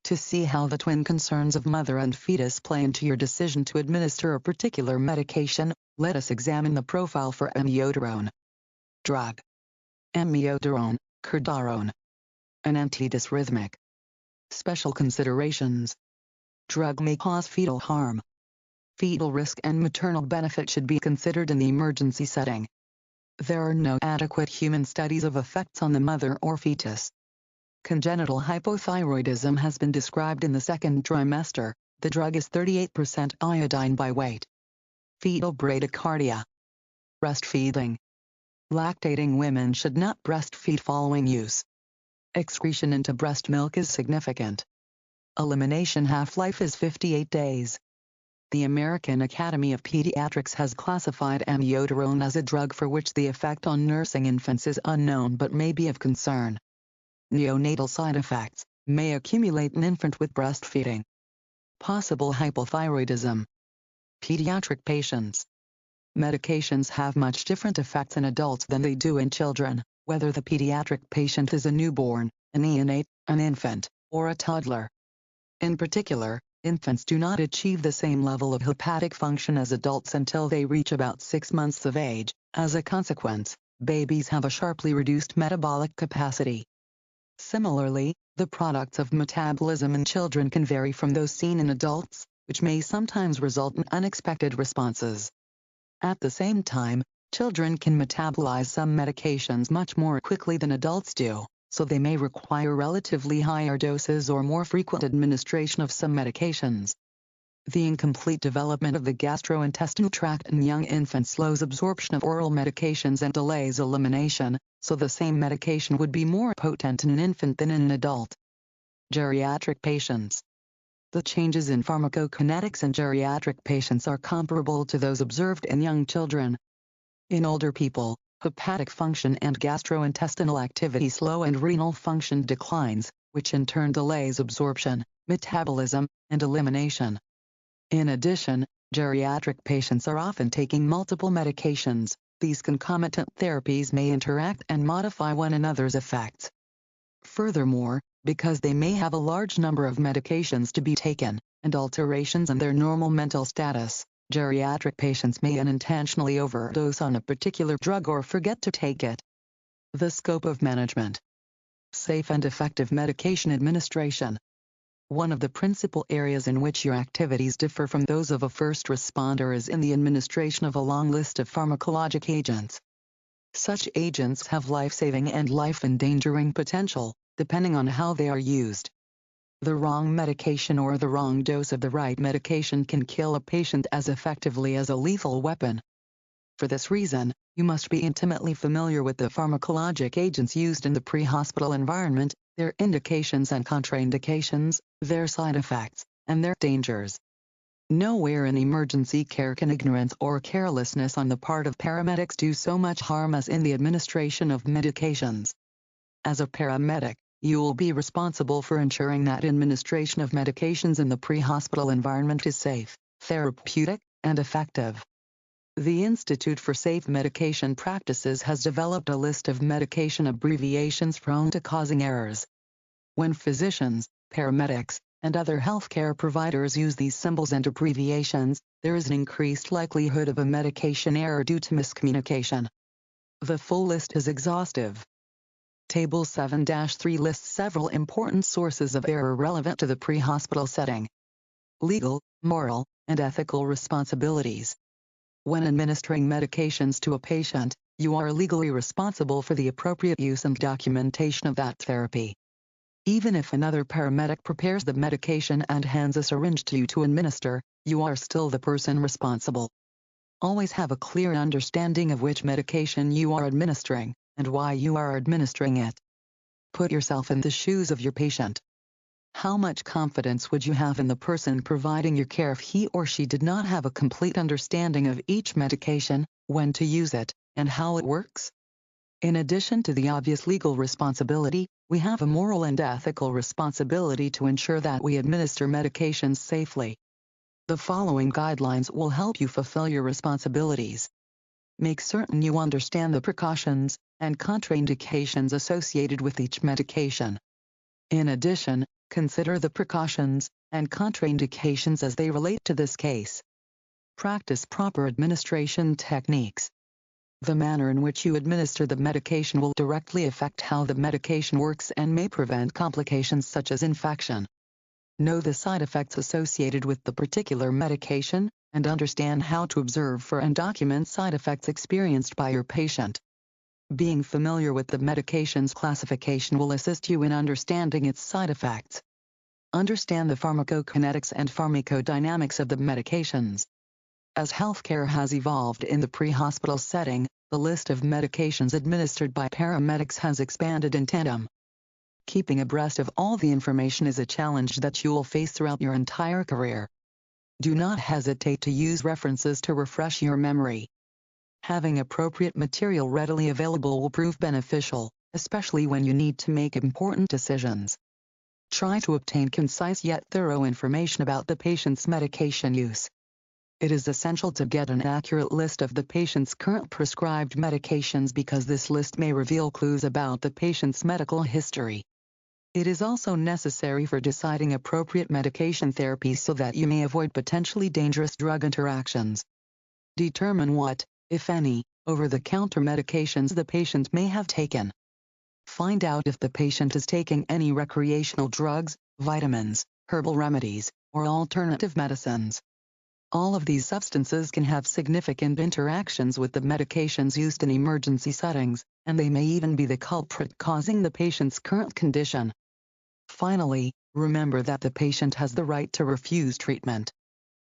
To see how the twin concerns of mother and fetus play into your decision to administer a particular medication, let us examine the profile for amiodarone. Drug. amiodarone, cardarone. An antidysrhythmic. Special considerations. Drug may cause fetal harm. Fetal risk and maternal benefit should be considered in the emergency setting. There are no adequate human studies of effects on the mother or fetus. Congenital hypothyroidism has been described in the second trimester. The drug is 38% iodine by weight. Fetal bradycardia. Breastfeeding. Lactating women should not breastfeed following use. Excretion into breast milk is significant. Elimination half-life is 58 days. The American Academy of Pediatrics has classified amiodarone as a drug for which the effect on nursing infants is unknown but may be of concern. Neonatal side effects may accumulate in infant with breastfeeding. Possible hypothyroidism. Pediatric patients. Medications have much different effects in adults than they do in children, whether the pediatric patient is a newborn, a neonate, an infant, or a toddler. In particular, infants do not achieve the same level of hepatic function as adults until they reach about 6 months of age. As a consequence, babies have a sharply reduced metabolic capacity. Similarly, the products of metabolism in children can vary from those seen in adults, which may sometimes result in unexpected responses. At the same time, children can metabolize some medications much more quickly than adults do, so they may require relatively higher doses or more frequent administration of some medications. The incomplete development of the gastrointestinal tract in young infants slows absorption of oral medications and delays elimination, so the same medication would be more potent in an infant than in an adult. Geriatric patients. The changes in pharmacokinetics in geriatric patients are comparable to those observed in young children. In older people, hepatic function and gastrointestinal activity slow and renal function declines, which in turn delays absorption, metabolism, and elimination. In addition, geriatric patients are often taking multiple medications. These concomitant therapies may interact and modify one another's effects. Furthermore, because they may have a large number of medications to be taken, and alterations in their normal mental status, geriatric patients may unintentionally overdose on a particular drug or forget to take it. The scope of management. Safe and effective medication administration. One of the principal areas in which your activities differ from those of a first responder is in the administration of a long list of pharmacologic agents. Such agents have life-saving and life-endangering potential, depending on how they are used. The wrong medication or the wrong dose of the right medication can kill a patient as effectively as a lethal weapon. For this reason, you must be intimately familiar with the pharmacologic agents used in the pre-hospital environment, their indications and contraindications, their side effects, and their dangers. Nowhere in emergency care can ignorance or carelessness on the part of paramedics do so much harm as in the administration of medications. As a paramedic, you will be responsible for ensuring that administration of medications in the pre-hospital environment is safe, therapeutic, and effective. The Institute for Safe Medication Practices has developed a list of medication abbreviations prone to causing errors. When physicians, paramedics, and other healthcare providers use these symbols and abbreviations, there is an increased likelihood of a medication error due to miscommunication. The full list is exhaustive. Table 7-3 lists several important sources of error relevant to the pre-hospital setting. Legal, moral, and ethical responsibilities. When administering medications to a patient, you are legally responsible for the appropriate use and documentation of that therapy. Even if another paramedic prepares the medication and hands a syringe to you to administer, you are still the person responsible. Always have a clear understanding of which medication you are administering, and why you are administering it. Put yourself in the shoes of your patient. How much confidence would you have in the person providing your care if he or she did not have a complete understanding of each medication, when to use it, and how it works? In addition to the obvious legal responsibility, we have a moral and ethical responsibility to ensure that we administer medications safely. The following guidelines will help you fulfill your responsibilities. Make certain you understand the precautions and contraindications associated with each medication. In addition, consider the precautions and contraindications as they relate to this case. Practice proper administration techniques. The manner in which you administer the medication will directly affect how the medication works and may prevent complications such as infection. Know the side effects associated with the particular medication, and understand how to observe for and document side effects experienced by your patient. Being familiar with the medication's classification will assist you in understanding its side effects. Understand the pharmacokinetics and pharmacodynamics of the medications. As healthcare has evolved in the pre-hospital setting, the list of medications administered by paramedics has expanded in tandem. Keeping abreast of all the information is a challenge that you will face throughout your entire career. Do not hesitate to use references to refresh your memory. Having appropriate material readily available will prove beneficial, especially when you need to make important decisions. Try to obtain concise yet thorough information about the patient's medication use. It is essential to get an accurate list of the patient's current prescribed medications because this list may reveal clues about the patient's medical history. It is also necessary for deciding appropriate medication therapy so that you may avoid potentially dangerous drug interactions. Determine what, if any, over-the-counter medications the patient may have taken. Find out if the patient is taking any recreational drugs, vitamins, herbal remedies, or alternative medicines. All of these substances can have significant interactions with the medications used in emergency settings, and they may even be the culprit causing the patient's current condition. Finally, remember that the patient has the right to refuse treatment.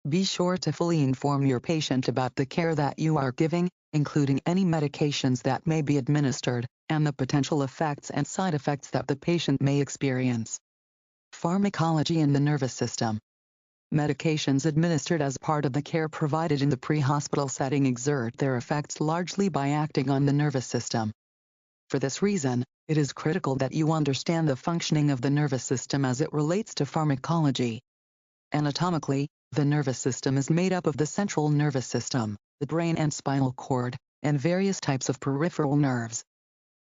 Be sure to fully inform your patient about the care that you are giving, including any medications that may be administered, and the potential effects and side effects that the patient may experience. Pharmacology in the nervous system. Medications administered as part of the care provided in the pre-hospital setting exert their effects largely by acting on the nervous system. For this reason, it is critical that you understand the functioning of the nervous system as it relates to pharmacology. Anatomically, the nervous system is made up of the central nervous system, the brain and spinal cord, and various types of peripheral nerves.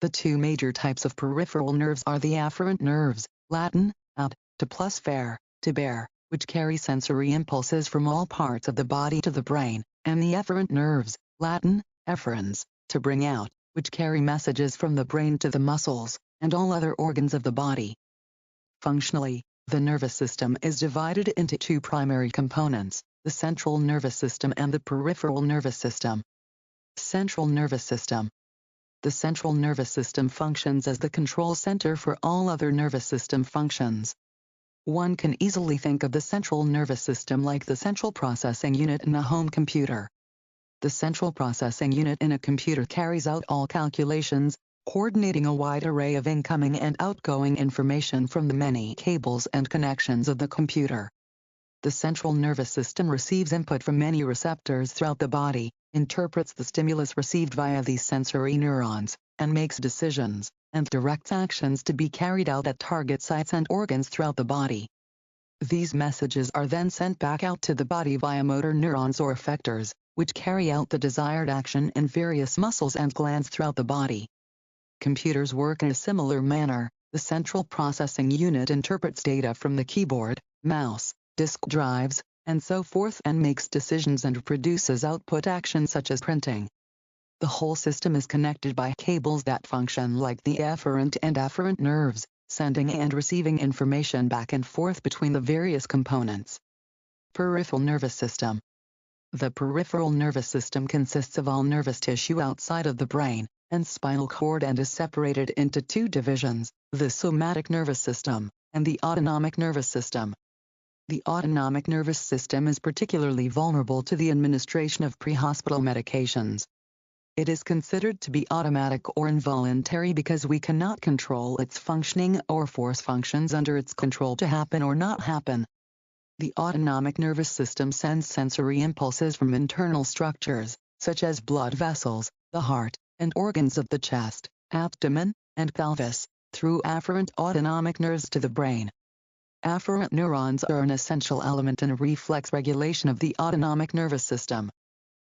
The two major types of peripheral nerves are the afferent nerves, Latin, ab, to plus fere, to bear, which carry sensory impulses from all parts of the body to the brain, and the efferent nerves, Latin, efferens, to bring out, which carry messages from the brain to the muscles, and all other organs of the body. Functionally, the nervous system is divided into two primary components, the central nervous system and the peripheral nervous system. Central nervous system. The central nervous system functions as the control center for all other nervous system functions. One can easily think of the central nervous system like the central processing unit in a home computer. The central processing unit in a computer carries out all calculations, coordinating a wide array of incoming and outgoing information from the many cables and connections of the computer. The central nervous system receives input from many receptors throughout the body, interprets the stimulus received via these sensory neurons, and makes decisions, and directs actions to be carried out at target sites and organs throughout the body. These messages are then sent back out to the body via motor neurons or effectors, which carry out the desired action in various muscles and glands throughout the body. Computers work in a similar manner. The central processing unit interprets data from the keyboard, mouse, disk drives, and so forth and makes decisions and produces output actions such as printing. The whole system is connected by cables that function like the efferent and afferent nerves, sending and receiving information back and forth between the various components. Peripheral nervous system. The peripheral nervous system consists of all nervous tissue outside of the brain and spinal cord and is separated into two divisions, the somatic nervous system and the autonomic nervous system. The autonomic nervous system is particularly vulnerable to the administration of pre-hospital medications. It is considered to be automatic or involuntary because we cannot control its functioning or force functions under its control to happen or not happen. The autonomic nervous system sends sensory impulses from internal structures, such as blood vessels, the heart, and organs of the chest, abdomen, and pelvis, through afferent autonomic nerves to the brain. Afferent neurons are an essential element in reflex regulation of the autonomic nervous system.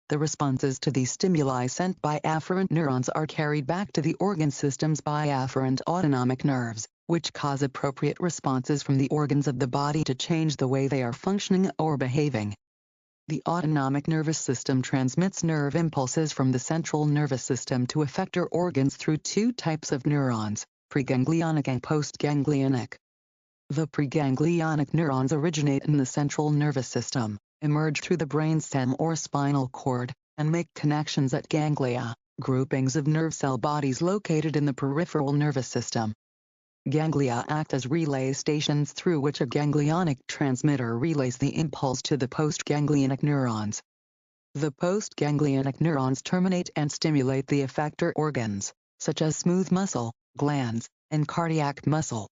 The responses to these stimuli sent by afferent neurons are carried back to the organ systems by afferent autonomic nerves, which cause appropriate responses from the organs of the body to change the way they are functioning or behaving. The autonomic nervous system transmits nerve impulses from the central nervous system to effector organs through two types of neurons, preganglionic and postganglionic. The preganglionic neurons originate in the central nervous system, emerge through the brainstem or spinal cord, and make connections at ganglia, groupings of nerve cell bodies located in the peripheral nervous system. Ganglia act as relay stations through which a ganglionic transmitter relays the impulse to the postganglionic neurons. The postganglionic neurons terminate and stimulate the effector organs, such as smooth muscle, glands, and cardiac muscle.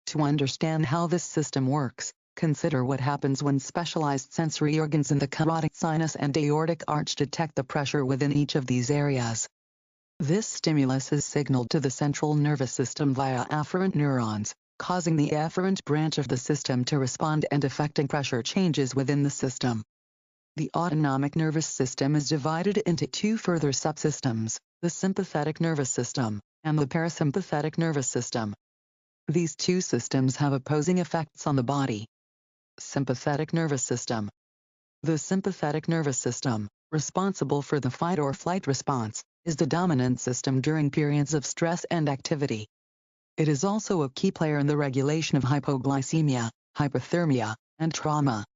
To understand how this system works, consider what happens when specialized sensory organs in the carotid sinus and aortic arch detect the pressure within each of these areas. This stimulus is signaled to the central nervous system via afferent neurons, causing the afferent branch of the system to respond and affecting pressure changes within the system. The autonomic nervous system is divided into two further subsystems, the sympathetic nervous system and the parasympathetic nervous system. These two systems have opposing effects on the body. Sympathetic nervous system. The sympathetic nervous system, responsible for the fight or flight response, is the dominant system during periods of stress and activity. It is also a key player in the regulation of hypoglycemia, hypothermia, and trauma.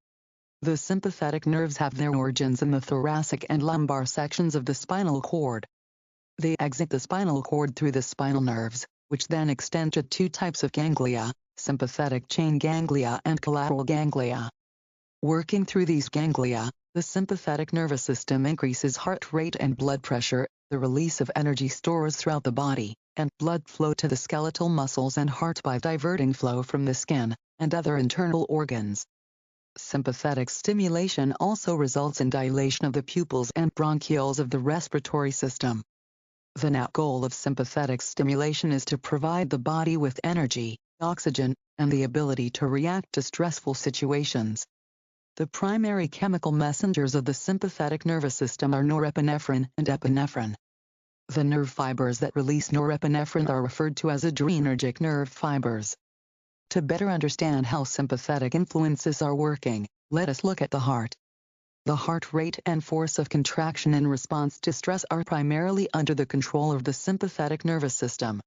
The sympathetic nerves have their origins in the thoracic and lumbar sections of the spinal cord. They exit the spinal cord through the spinal nerves, which then extend to two types of ganglia, sympathetic chain ganglia and collateral ganglia. Working through these ganglia, the sympathetic nervous system increases heart rate and blood pressure, the release of energy stores throughout the body, and blood flow to the skeletal muscles and heart by diverting flow from the skin and other internal organs. Sympathetic stimulation also results in dilation of the pupils and bronchioles of the respiratory system. The net goal of sympathetic stimulation is to provide the body with energy, oxygen, and the ability to react to stressful situations. The primary chemical messengers of the sympathetic nervous system are norepinephrine and epinephrine. The nerve fibers that release norepinephrine are referred to as adrenergic nerve fibers. To better understand how sympathetic influences are working, let us look at the heart. The heart rate and force of contraction in response to stress are primarily under the control of the sympathetic nervous system.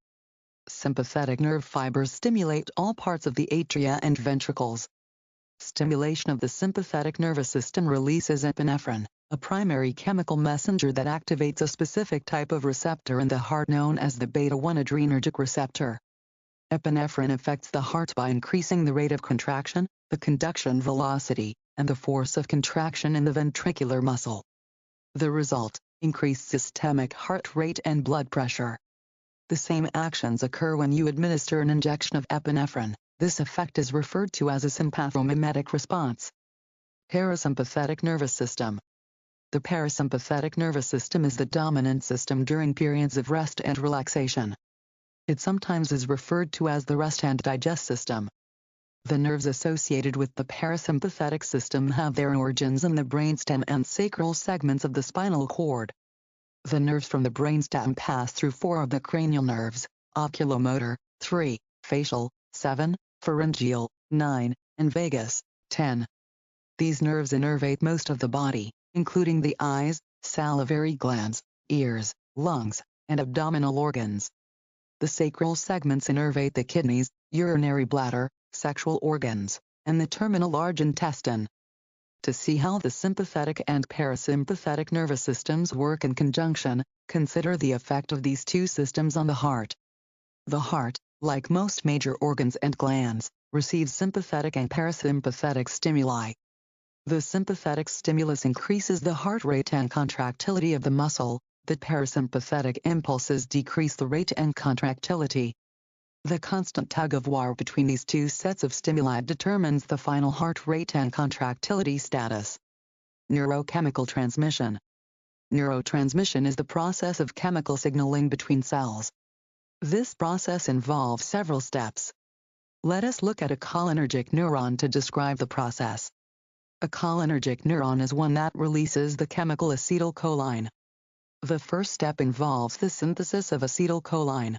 Sympathetic nerve fibers stimulate all parts of the atria and ventricles. Stimulation of the sympathetic nervous system releases epinephrine, a primary chemical messenger that activates a specific type of receptor in the heart known as the beta-1 adrenergic receptor. Epinephrine affects the heart by increasing the rate of contraction, the conduction velocity, and the force of contraction in the ventricular muscle. The result, increased systemic heart rate and blood pressure. The same actions occur when you administer an injection of epinephrine. This effect is referred to as a sympathomimetic response. Parasympathetic nervous system. The parasympathetic nervous system is the dominant system during periods of rest and relaxation. It sometimes is referred to as the rest and digest system. The nerves associated with the parasympathetic system have their origins in the brainstem and sacral segments of the spinal cord. The nerves from the brainstem pass through 4 of the cranial nerves, oculomotor, 3, facial, 7, pharyngeal, 9, and vagus, 10. These nerves innervate most of the body, including the eyes, salivary glands, ears, lungs, and abdominal organs. The sacral segments innervate the kidneys, urinary bladder, sexual organs, and the terminal large intestine. To see how the sympathetic and parasympathetic nervous systems work in conjunction, consider the effect of these two systems on the heart. The heart, like most major organs and glands, receives sympathetic and parasympathetic stimuli. The sympathetic stimulus increases the heart rate and contractility of the muscle. The parasympathetic impulses decrease the rate and contractility. The constant tug-of-war between these two sets of stimuli determines the final heart rate and contractility status. Neurochemical transmission. Neurotransmission is the process of chemical signaling between cells. This process involves several steps. Let us look at a cholinergic neuron to describe the process. A cholinergic neuron is one that releases the chemical acetylcholine. The first step involves the synthesis of acetylcholine.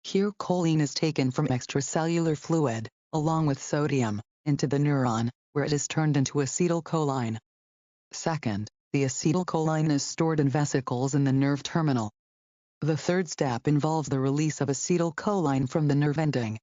Here choline is taken from extracellular fluid, along with sodium, into the neuron, where it is turned into acetylcholine. Second, the acetylcholine is stored in vesicles in the nerve terminal. The third step involves the release of acetylcholine from the nerve ending.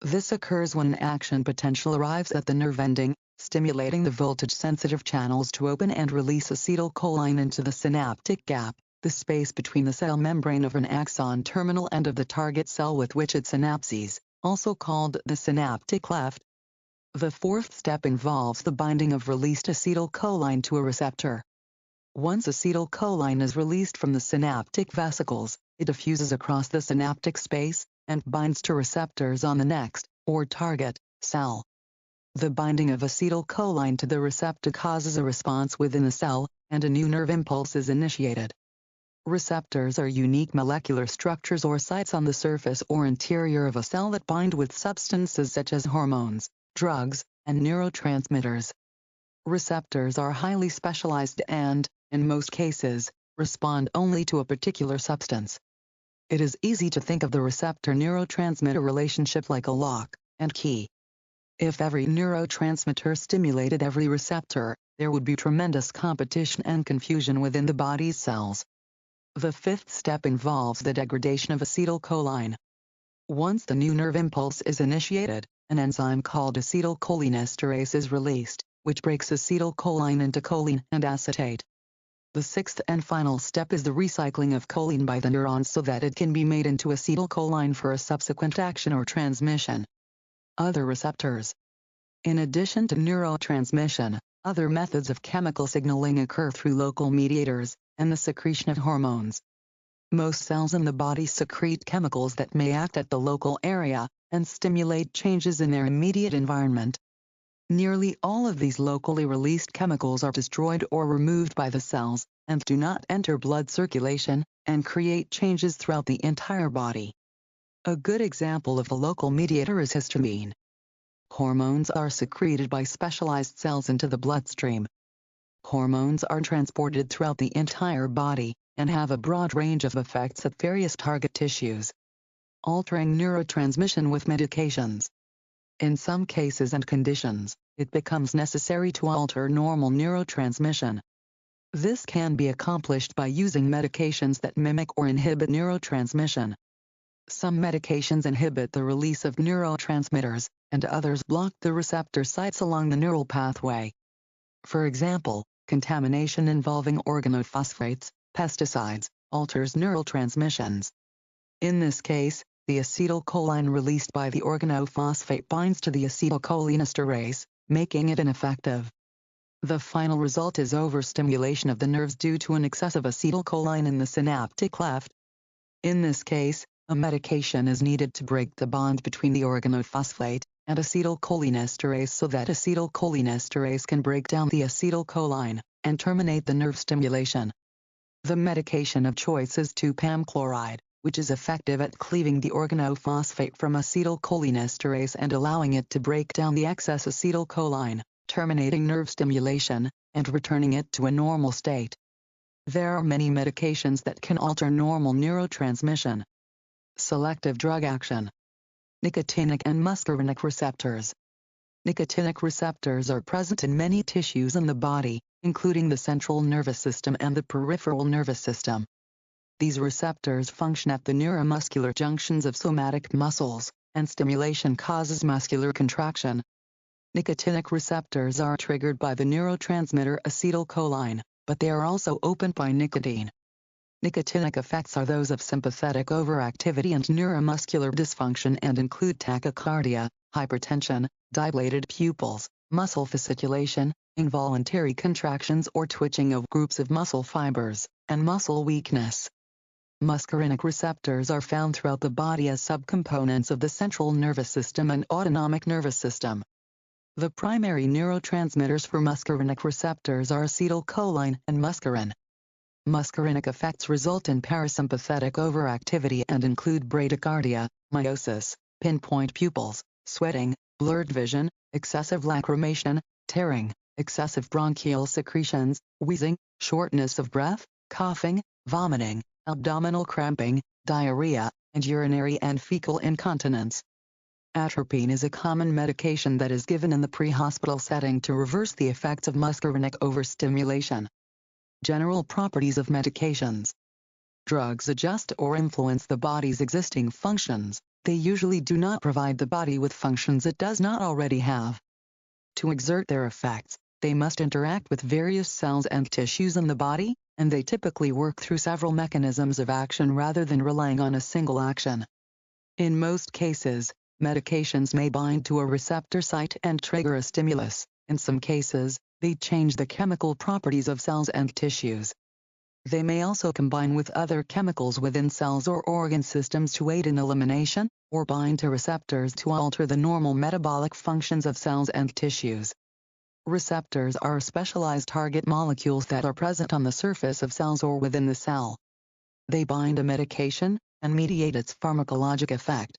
This occurs when an action potential arrives at the nerve ending, stimulating the voltage-sensitive channels to open and release acetylcholine into the synaptic gap, the space between the cell membrane of an axon terminal end of the target cell with which it synapses, also called the synaptic cleft. The fourth step involves the binding of released acetylcholine to a receptor. Once acetylcholine is released from the synaptic vesicles, it diffuses across the synaptic space and binds to receptors on the next, or target, cell. The binding of acetylcholine to the receptor causes a response within the cell, and a new nerve impulse is initiated. Receptors are unique molecular structures or sites on the surface or interior of a cell that bind with substances such as hormones, drugs, and neurotransmitters. Receptors are highly specialized and, in most cases, respond only to a particular substance. It is easy to think of the receptor-neurotransmitter relationship like a lock and key. If every neurotransmitter stimulated every receptor, there would be tremendous competition and confusion within the body's cells. The fifth step involves the degradation of acetylcholine. Once the new nerve impulse is initiated, an enzyme called acetylcholinesterase is released, which breaks acetylcholine into choline and acetate. The sixth and final step is the recycling of choline by the neurons so that it can be made into acetylcholine for a subsequent action or transmission. Other receptors. In addition to neurotransmission, other methods of chemical signaling occur through local mediators and the secretion of hormones. Most cells in the body secrete chemicals that may act at the local area and stimulate changes in their immediate environment. Nearly all of these locally released chemicals are destroyed or removed by the cells, and do not enter blood circulation, and create changes throughout the entire body. A good example of a local mediator is histamine. Hormones are secreted by specialized cells into the bloodstream. Hormones are transported throughout the entire body, and have a broad range of effects at various target tissues, altering neurotransmission with medications. In some cases and conditions, it becomes necessary to alter normal neurotransmission. This can be accomplished by using medications that mimic or inhibit neurotransmission. Some medications inhibit the release of neurotransmitters, and others block the receptor sites along the neural pathway. For example, contamination involving organophosphates, pesticides, alters neural transmissions. In this case, the acetylcholine released by the organophosphate binds to the acetylcholinesterase, making it ineffective. The final result is overstimulation of the nerves due to an excess of acetylcholine in the synaptic cleft. In this case, a medication is needed to break the bond between the organophosphate and acetylcholinesterase so that acetylcholinesterase can break down the acetylcholine and terminate the nerve stimulation. The medication of choice is 2-PAM chloride, which is effective at cleaving the organophosphate from acetylcholinesterase and allowing it to break down the excess acetylcholine, terminating nerve stimulation, and returning it to a normal state. There are many medications that can alter normal neurotransmission. Selective drug action. Nicotinic and muscarinic receptors. Nicotinic receptors are present in many tissues in the body, including the central nervous system and the peripheral nervous system. These receptors function at the neuromuscular junctions of somatic muscles, and stimulation causes muscular contraction. Nicotinic receptors are triggered by the neurotransmitter acetylcholine, but they are also opened by nicotine. Nicotinic effects are those of sympathetic overactivity and neuromuscular dysfunction and include tachycardia, hypertension, dilated pupils, muscle fasciculation, involuntary contractions or twitching of groups of muscle fibers, and muscle weakness. Muscarinic receptors are found throughout the body as subcomponents of the central nervous system and autonomic nervous system. The primary neurotransmitters for muscarinic receptors are acetylcholine and muscarine. Muscarinic effects result in parasympathetic overactivity and include bradycardia, miosis, pinpoint pupils, sweating, blurred vision, excessive lacrimation, tearing, excessive bronchial secretions, wheezing, shortness of breath, coughing, vomiting, abdominal cramping, diarrhea, and urinary and fecal incontinence. Atropine is a common medication that is given in the pre-hospital setting to reverse the effects of muscarinic overstimulation. General properties of medications. Drugs adjust or influence the body's existing functions. They usually do not provide the body with functions it does not already have. To exert their effects, they must interact with various cells and tissues in the body, and they typically work through several mechanisms of action rather than relying on a single action. In most cases, medications may bind to a receptor site and trigger a stimulus. In some cases, they change the chemical properties of cells and tissues. They may also combine with other chemicals within cells or organ systems to aid in elimination, or bind to receptors to alter the normal metabolic functions of cells and tissues. Receptors are specialized target molecules that are present on the surface of cells or within the cell. They bind a medication and mediate its pharmacologic effect.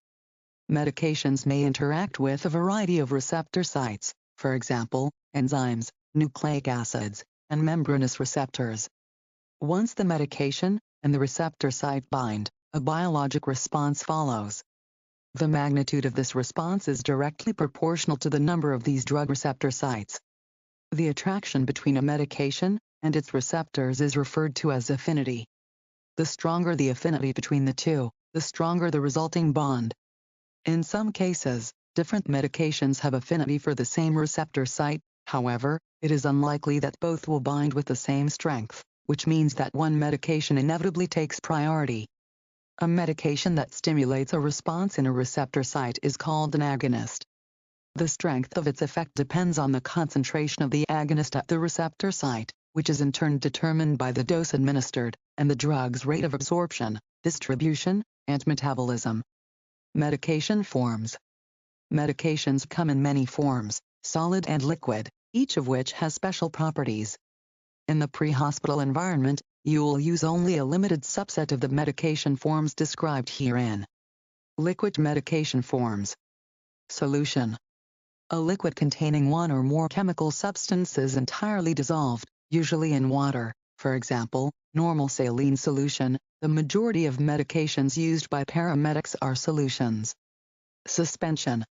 Medications may interact with a variety of receptor sites, for example, enzymes, nucleic acids, and membranous receptors. Once the medication and the receptor site bind, a biologic response follows. The magnitude of this response is directly proportional to the number of these drug receptor sites. The attraction between a medication and its receptors is referred to as affinity. The stronger the affinity between the two, the stronger the resulting bond. In some cases, different medications have affinity for the same receptor site. However, it is unlikely that both will bind with the same strength, which means that one medication inevitably takes priority. A medication that stimulates a response in a receptor site is called an agonist. The strength of its effect depends on the concentration of the agonist at the receptor site, which is in turn determined by the dose administered, and the drug's rate of absorption, distribution, and metabolism. Medication forms. Medications come in many forms, solid and liquid, each of which has special properties. In the pre-hospital environment, you will use only a limited subset of the medication forms described herein. Liquid medication forms. Solution. A liquid containing one or more chemical substances entirely dissolved, usually in water, for example, normal saline solution. The majority of medications used by paramedics are solutions. Suspension.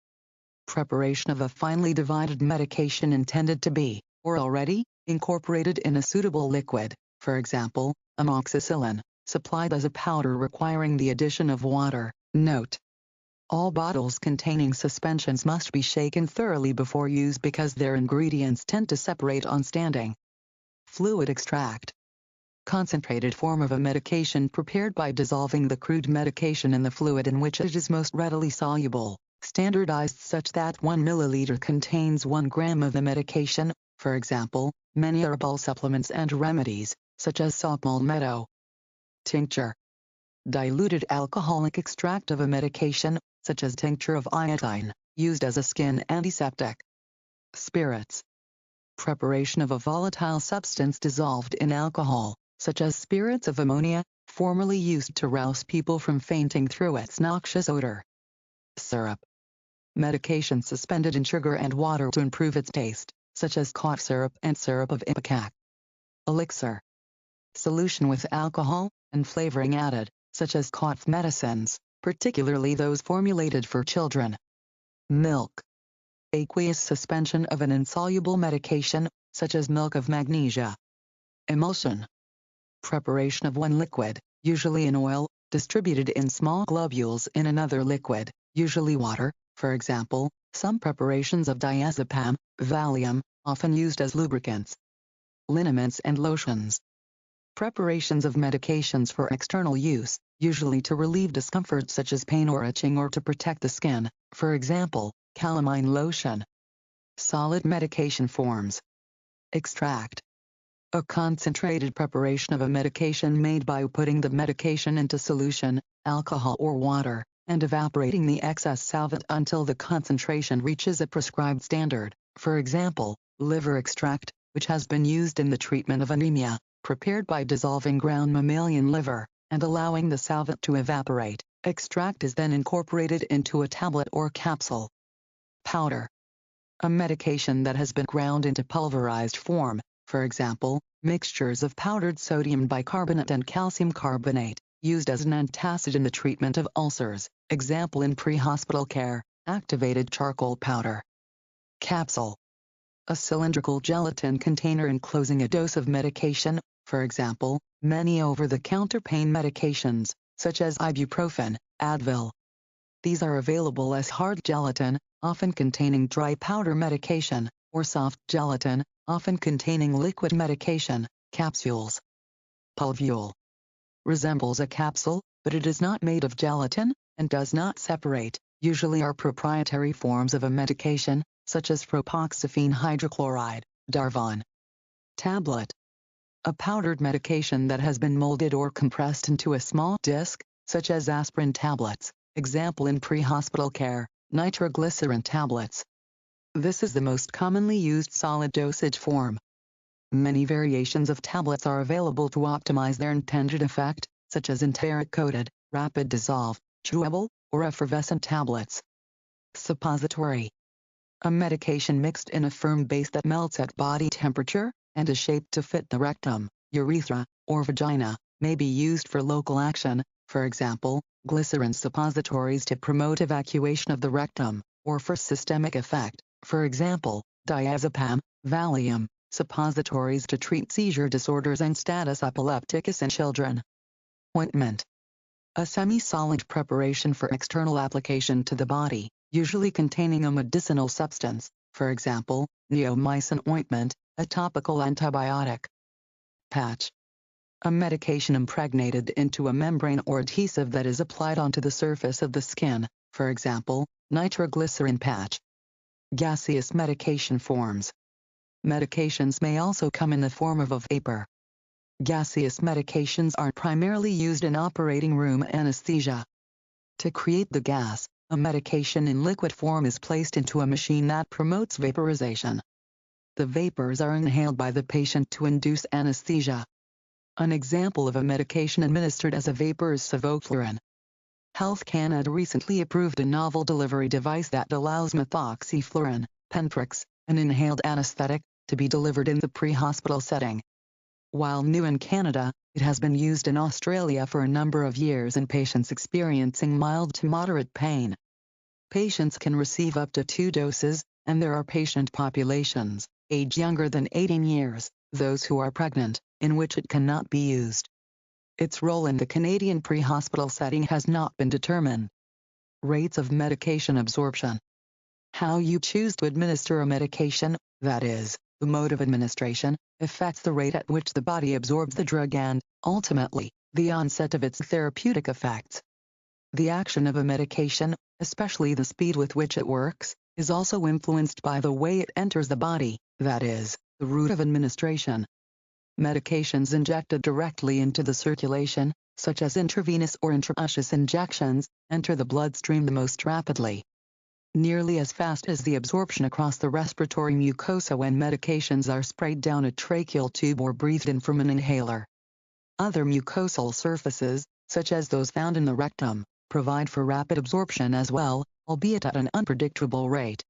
Preparation of a finely divided medication intended to be, or already, incorporated in a suitable liquid, for example, amoxicillin, supplied as a powder requiring the addition of water. Note: all bottles containing suspensions must be shaken thoroughly before use because their ingredients tend to separate on standing. Fluid extract. Concentrated form of a medication prepared by dissolving the crude medication in the fluid in which it is most readily soluble, standardized such that 1 milliliter contains 1 gram of the medication. For example, many herbal supplements and remedies, such as saw palmetto. Tincture. Diluted alcoholic extract of a medication, such as tincture of iodine, used as a skin antiseptic. Spirits. Preparation of a volatile substance dissolved in alcohol, such as spirits of ammonia, formerly used to rouse people from fainting through its noxious odor. Syrup. Medication suspended in sugar and water to improve its taste, such as cough syrup and syrup of ipecac. Elixir. Solution with alcohol and flavoring added, such as cough medicines, particularly those formulated for children. Milk. Aqueous suspension of an insoluble medication, such as milk of magnesia. Emulsion. Preparation of one liquid, usually in oil, distributed in small globules in another liquid, usually water. For example, some preparations of diazepam, Valium, often used as lubricants. Liniments and lotions. Preparations of medications for external use, usually to relieve discomfort such as pain or itching or to protect the skin, for example, calamine lotion. Solid medication forms. Extract. A concentrated preparation of a medication made by putting the medication into solution, alcohol or water, and evaporating the excess solvent until the concentration reaches a prescribed standard, for example, liver extract, which has been used in the treatment of anemia, prepared by dissolving ground mammalian liver, and allowing the solvent to evaporate. Extract is then incorporated into a tablet or capsule. Powder. A medication that has been ground into pulverized form, for example, mixtures of powdered sodium bicarbonate and calcium carbonate, used as an antacid in the treatment of ulcers, example in pre-hospital care, Activated charcoal powder. Capsule. A cylindrical gelatin container enclosing a dose of medication, for example, many over-the-counter pain medications, such as ibuprofen, Advil. These are available as hard gelatin, often containing dry powder medication, or soft gelatin, often containing liquid medication, capsules. Pulvule. Resembles a capsule, but it is not made of gelatin, and does not separate, usually are proprietary forms of a medication, such as propoxyphene hydrochloride, Darvon. Tablet. A powdered medication that has been molded or compressed into a small disc, such as aspirin tablets, example in pre-hospital care, nitroglycerin tablets. This is the most commonly used solid dosage form. Many variations of tablets are available to optimize their intended effect, such as enteric-coated, rapid dissolve, chewable, or effervescent tablets. Suppository. A medication mixed in a firm base that melts at body temperature, and is shaped to fit the rectum, urethra, or vagina, may be used for local action, for example, glycerin suppositories to promote evacuation of the rectum, or for systemic effect, for example, diazepam, Valium, suppositories to treat seizure disorders and status epilepticus in children. Ointment. A semi-solid preparation for external application to the body, usually containing a medicinal substance, for example, neomycin ointment, a topical antibiotic. Patch. A medication impregnated into a membrane or adhesive that is applied onto the surface of the skin, for example, nitroglycerin patch. Gaseous medication forms. Medications may also come in the form of a vapor. Gaseous medications are primarily used in operating room anesthesia. To create the gas, a medication in liquid form is placed into a machine that promotes vaporization. The vapors are inhaled by the patient to induce anesthesia. An example of a medication administered as a vapor is sevoflurane. Health Canada recently approved a novel delivery device that allows methoxyflurane, Penprix, an inhaled anesthetic, to be delivered in the pre-hospital setting. While new in Canada, it has been used in Australia for a number of years in patients experiencing mild to moderate pain. Patients can receive up to 2 doses, and there are patient populations, age younger than 18 years, those who are pregnant, in which it cannot be used. Its role in the Canadian pre-hospital setting has not been determined. Rates of medication absorption. How you choose to administer a medication, that is, the mode of administration, affects the rate at which the body absorbs the drug and, ultimately, the onset of its therapeutic effects. The action of a medication, especially the speed with which it works, is also influenced by the way it enters the body, that is, the route of administration. Medications injected directly into the circulation, such as intravenous or intraosseous injections, enter the bloodstream the most rapidly. Nearly as fast as the absorption across the respiratory mucosa when medications are sprayed down a tracheal tube or breathed in from an inhaler. Other mucosal surfaces, such as those found in the rectum, provide for rapid absorption as well, albeit at an unpredictable rate.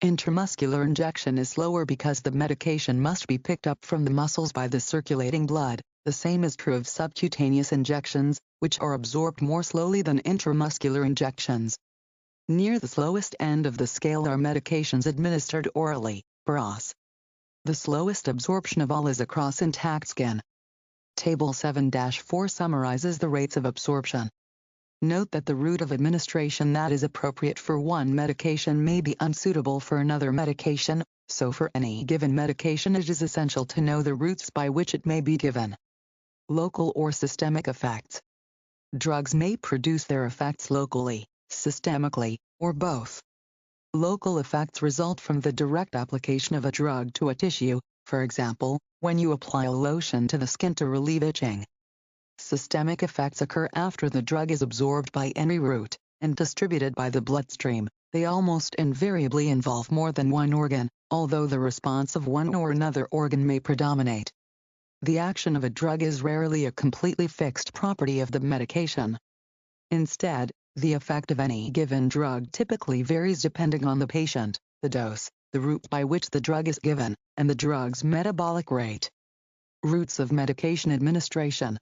Intramuscular injection is slower because the medication must be picked up from the muscles by the circulating blood. The same is true of subcutaneous injections, which are absorbed more slowly than intramuscular injections. Near the slowest end of the scale are medications administered orally, PROS. The slowest absorption of all is across intact skin. Table 7-4 summarizes the rates of absorption. Note that the route of administration that is appropriate for one medication may be unsuitable for another medication, so for any given medication it is essential to know the routes by which it may be given. Local or systemic effects. Drugs may produce their effects locally, systemically, or both. Local effects result from the direct application of a drug to a tissue, for example, when you apply a lotion to the skin to relieve itching. Systemic effects occur after the drug is absorbed by any route, and distributed by the bloodstream. They almost invariably involve more than one organ, although the response of one or another organ may predominate. The action of a drug is rarely a completely fixed property of the medication. Instead, the effect of any given drug typically varies depending on the patient, the dose, the route by which the drug is given, and the drug's metabolic rate. Routes of medication administration.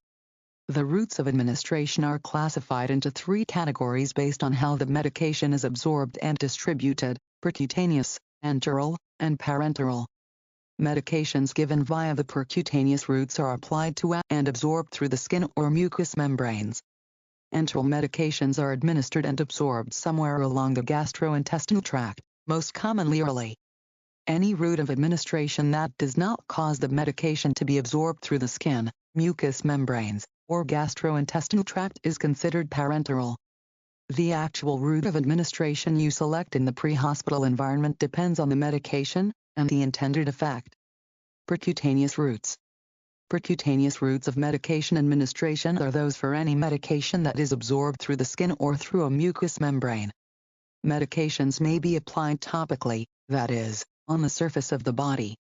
The routes of administration are classified into three categories based on how the medication is absorbed and distributed: percutaneous, enteral, and parenteral. Medications given via the percutaneous routes are applied to and absorbed through the skin or mucous membranes. Enteral medications are administered and absorbed somewhere along the gastrointestinal tract, most commonly orally. Any route of administration that does not cause the medication to be absorbed through the skin, mucous membranes, or gastrointestinal tract is considered parenteral. The actual route of administration you select in the pre-hospital environment depends on the medication and the intended effect. Percutaneous routes. Percutaneous routes of medication administration are those for any medication that is absorbed through the skin or through a mucous membrane. Medications may be applied topically, that is, on the surface of the body.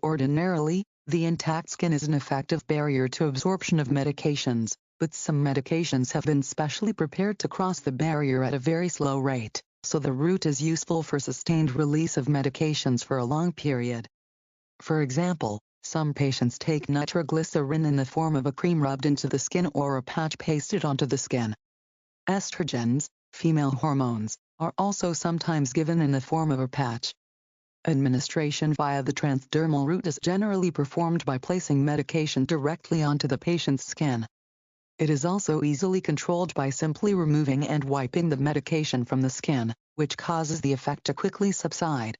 Ordinarily, the intact skin is an effective barrier to absorption of medications, but some medications have been specially prepared to cross the barrier at a very slow rate, so the route is useful for sustained release of medications for a long period. For example, some patients take nitroglycerin in the form of a cream rubbed into the skin or a patch pasted onto the skin. Estrogens, female hormones, are also sometimes given in the form of a patch. Administration via the transdermal route is generally performed by placing medication directly onto the patient's skin. It is also easily controlled by simply removing and wiping the medication from the skin, which causes the effect to quickly subside.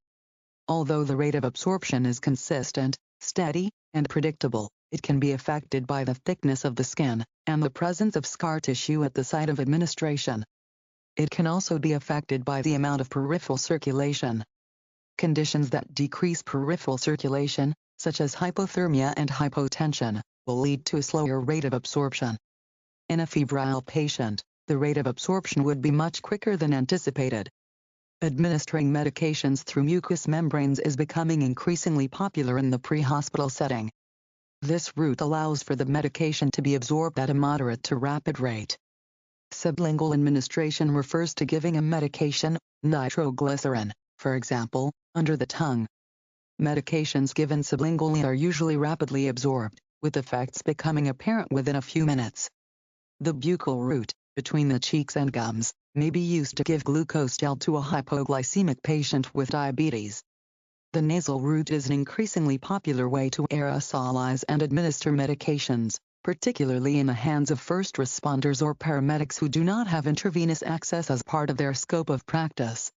Although the rate of absorption is consistent, steady, and predictable, it can be affected by the thickness of the skin and the presence of scar tissue at the site of administration. It can also be affected by the amount of peripheral circulation. Conditions that decrease peripheral circulation, such as hypothermia and hypotension, will lead to a slower rate of absorption. In a febrile patient, the rate of absorption would be much quicker than anticipated. Administering medications through mucous membranes is becoming increasingly popular in the pre-hospital setting. This route allows for the medication to be absorbed at a moderate to rapid rate. Sublingual administration refers to giving a medication, nitroglycerin, for example, under the tongue. Medications given sublingually are usually rapidly absorbed, with effects becoming apparent within a few minutes. The buccal route, between the cheeks and gums, may be used to give glucose gel to a hypoglycemic patient with diabetes. The nasal route is an increasingly popular way to aerosolize and administer medications, particularly in the hands of first responders or paramedics who do not have intravenous access as part of their scope of practice.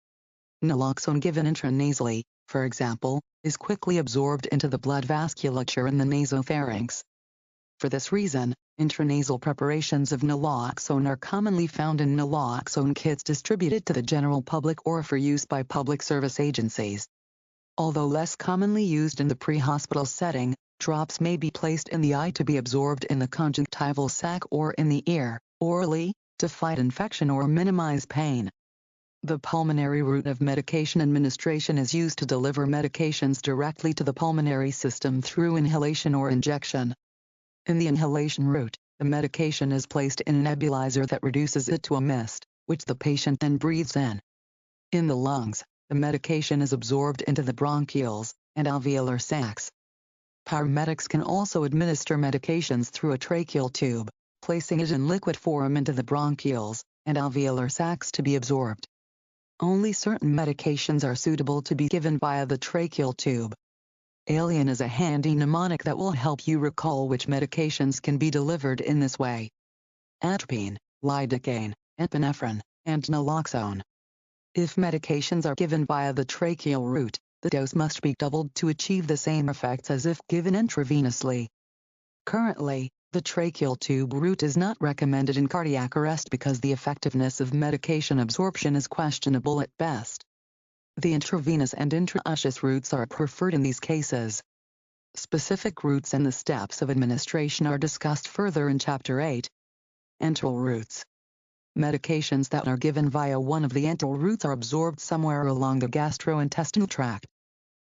Naloxone given intranasally, for example, is quickly absorbed into the blood vasculature in the nasopharynx. For this reason, intranasal preparations of naloxone are commonly found in naloxone kits distributed to the general public or for use by public service agencies. Although less commonly used in the pre-hospital setting, drops may be placed in the eye to be absorbed in the conjunctival sac or in the ear, orally, to fight infection or minimize pain. The pulmonary route of medication administration is used to deliver medications directly to the pulmonary system through inhalation or injection. In the inhalation route, the medication is placed in a nebulizer that reduces it to a mist, which the patient then breathes in. In the lungs, the medication is absorbed into the bronchioles and alveolar sacs. Paramedics can also administer medications through a tracheal tube, placing it in liquid form into the bronchioles and alveolar sacs to be absorbed. Only certain medications are suitable to be given via the tracheal tube. Alien is a handy mnemonic that will help you recall which medications can be delivered in this way: atropine, lidocaine, epinephrine, and naloxone. If medications are given via the tracheal route, the dose must be doubled to achieve the same effects as if given intravenously. Currently, the tracheal tube route is not recommended in cardiac arrest because the effectiveness of medication absorption is questionable at best. The intravenous and intraosseous routes are preferred in these cases. Specific routes and the steps of administration are discussed further in Chapter 8. Enteral routes. Medications that are given via one of the enteral routes are absorbed somewhere along the gastrointestinal tract.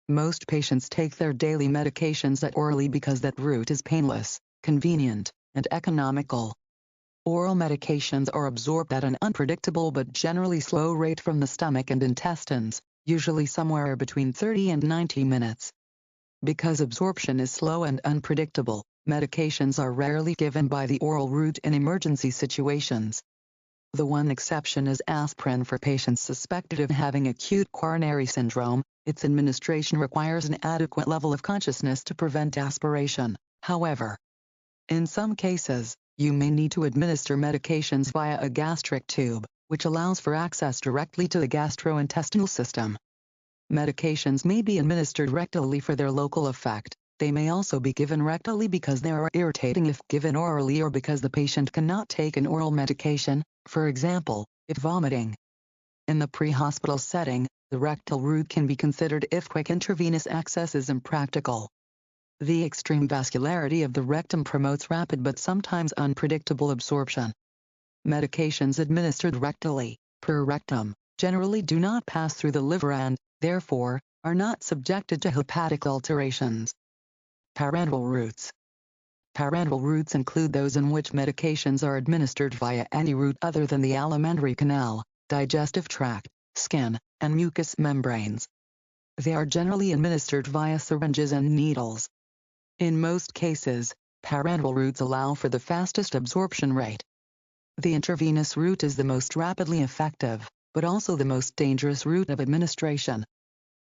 Most patients take their daily medications orally because that route is painless, convenient, and economical. Oral medications are absorbed at an unpredictable but generally slow rate from the stomach and intestines, usually somewhere between 30 and 90 minutes. Because absorption is slow and unpredictable, Medications are rarely given by the oral route in emergency situations. The one exception is aspirin for patients suspected of having acute coronary syndrome. Its administration requires an adequate level of consciousness to prevent aspiration. However, in some cases, you may need to administer medications via a gastric tube, which allows for access directly to the gastrointestinal system. Medications may be administered rectally for their local effect. They may also be given rectally because they are irritating if given orally or because the patient cannot take an oral medication, for example, if vomiting. In the pre-hospital setting, the rectal route can be considered if quick intravenous access is impractical. The extreme vascularity of the rectum promotes rapid but sometimes unpredictable absorption. Medications administered rectally, per rectum, generally do not pass through the liver and, therefore, are not subjected to hepatic alterations. Parenteral routes. Parenteral routes include those in which medications are administered via any route other than the alimentary canal, digestive tract, skin, and mucous membranes. They are generally administered via syringes and needles. In most cases, parenteral routes allow for the fastest absorption rate. The intravenous route is the most rapidly effective, but also the most dangerous route of administration.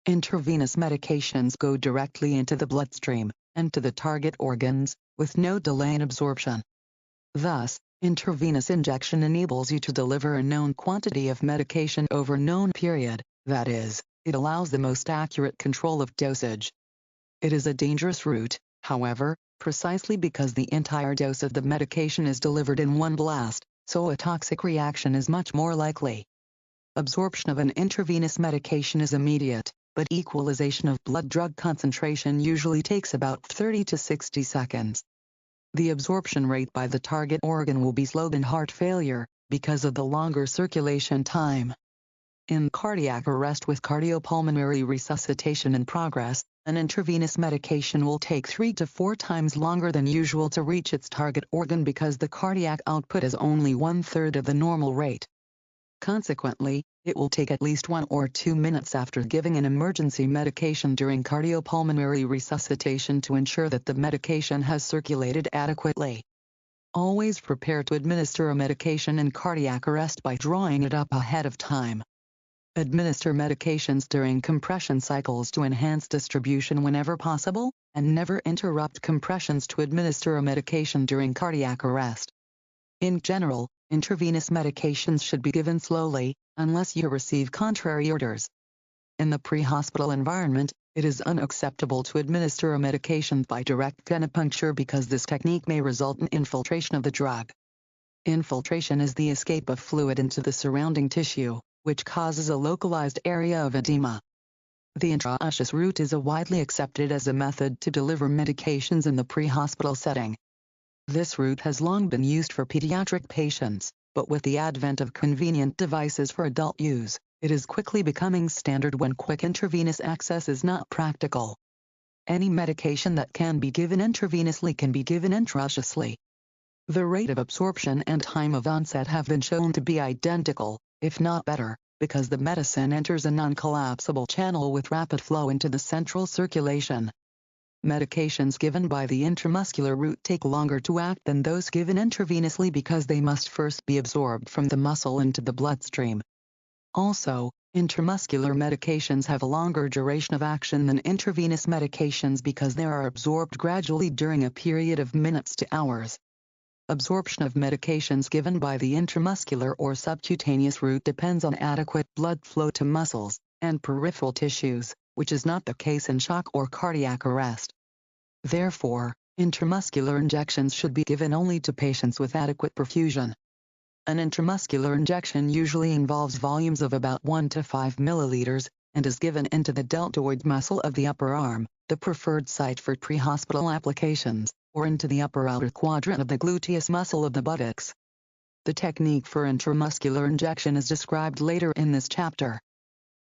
Intravenous medications go directly into the bloodstream and to the target organs, with no delay in absorption. Thus, intravenous injection enables you to deliver a known quantity of medication over a known period, that is, it allows the most accurate control of dosage. It is a dangerous route, however, precisely because the entire dose of the medication is delivered in one blast, so a toxic reaction is much more likely. Absorption of an intravenous medication is immediate, but equalization of blood-drug concentration usually takes about 30 to 60 seconds. The absorption rate by the target organ will be slowed in heart failure, because of the longer circulation time. In cardiac arrest with cardiopulmonary resuscitation in progress, an intravenous medication will take 3 to 4 times longer than usual to reach its target organ because the cardiac output is only 1/3 of the normal rate. Consequently, it will take at least 1 or 2 minutes after giving an emergency medication during cardiopulmonary resuscitation to ensure that the medication has circulated adequately. Always prepare to administer a medication in cardiac arrest by drawing it up ahead of time. Administer medications during compression cycles to enhance distribution whenever possible, and never interrupt compressions to administer a medication during cardiac arrest. In general, intravenous medications should be given slowly, unless you receive contrary orders. In the pre-hospital environment, it is unacceptable to administer a medication by direct venipuncture because this technique may result in infiltration of the drug. Infiltration is the escape of fluid into the surrounding tissue, which causes a localized area of edema. The intraosseous route is widely accepted as a method to deliver medications in the pre-hospital setting. This route has long been used for pediatric patients, but with the advent of convenient devices for adult use, it is quickly becoming standard when quick intravenous access is not practical. Any medication that can be given intravenously can be given intraosseously. The rate of absorption and time of onset have been shown to be identical, if not better, because the medicine enters a non-collapsible channel with rapid flow into the central circulation. Medications given by the intramuscular route take longer to act than those given intravenously because they must first be absorbed from the muscle into the bloodstream. Also, intramuscular medications have a longer duration of action than intravenous medications because they are absorbed gradually during a period of minutes to hours. Absorption of medications given by the intramuscular or subcutaneous route depends on adequate blood flow to muscles and peripheral tissues, which is not the case in shock or cardiac arrest. Therefore, intramuscular injections should be given only to patients with adequate perfusion. An intramuscular injection usually involves volumes of about 1 to 5 milliliters, and is given into the deltoid muscle of the upper arm, the preferred site for pre-hospital applications, or into the upper outer quadrant of the gluteus muscle of the buttocks. The technique for intramuscular injection is described later in this chapter.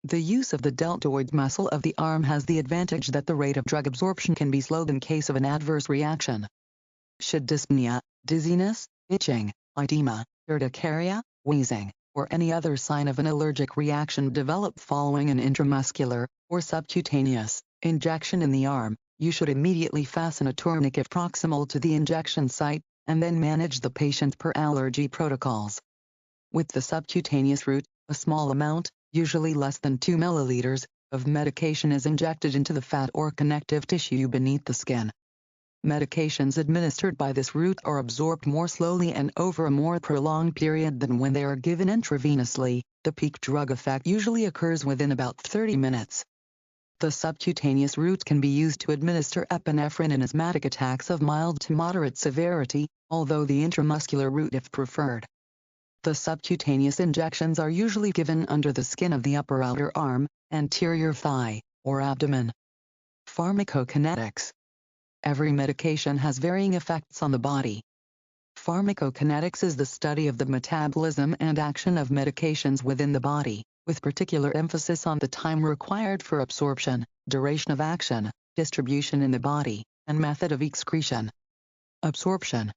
The use of the deltoid muscle of the arm has the advantage that the rate of drug absorption can be slowed in case of an adverse reaction. Should dyspnea, dizziness, itching, edema, urticaria, wheezing, or any other sign of an allergic reaction develop following an intramuscular, or subcutaneous, injection in the arm, you should immediately fasten a tourniquet proximal to the injection site, and then manage the patient per allergy protocols. With the subcutaneous route, a small amount, usually less than 2 milliliters, of medication is injected into the fat or connective tissue beneath the skin. Medications administered by this route are absorbed more slowly and over a more prolonged period than when they are given intravenously. The peak drug effect usually occurs within about 30 minutes. The subcutaneous route can be used to administer epinephrine in asthmatic attacks of mild to moderate severity, although the intramuscular route if preferred. The subcutaneous injections are usually given under the skin of the upper outer arm, anterior thigh, or abdomen. Pharmacokinetics. Every medication has varying effects on the body. Pharmacokinetics is the study of the metabolism and action of medications within the body, with particular emphasis on the time required for absorption, duration of action, distribution in the body, and method of excretion. Absorption.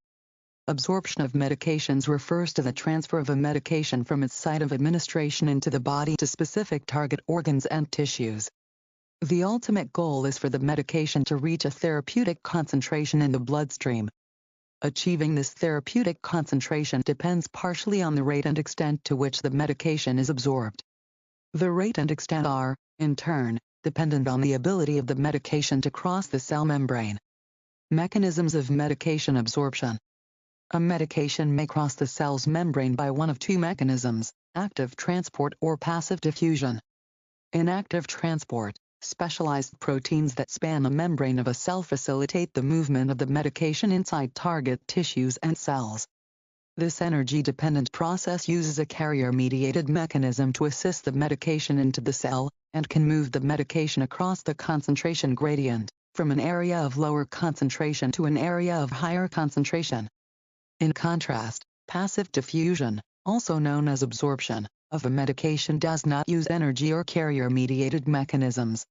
Absorption of medications refers to the transfer of a medication from its site of administration into the body to specific target organs and tissues. The ultimate goal is for the medication to reach a therapeutic concentration in the bloodstream. Achieving this therapeutic concentration depends partially on the rate and extent to which the medication is absorbed. The rate and extent are, in turn, dependent on the ability of the medication to cross the cell membrane. Mechanisms of medication absorption. A medication may cross the cell's membrane by one of two mechanisms, active transport or passive diffusion. In active transport, specialized proteins that span the membrane of a cell facilitate the movement of the medication inside target tissues and cells. This energy-dependent process uses a carrier-mediated mechanism to assist the medication into the cell, and can move the medication across the concentration gradient, from an area of lower concentration to an area of higher concentration. In contrast, passive diffusion, also known as absorption, of a medication does not use energy or carrier-mediated mechanisms.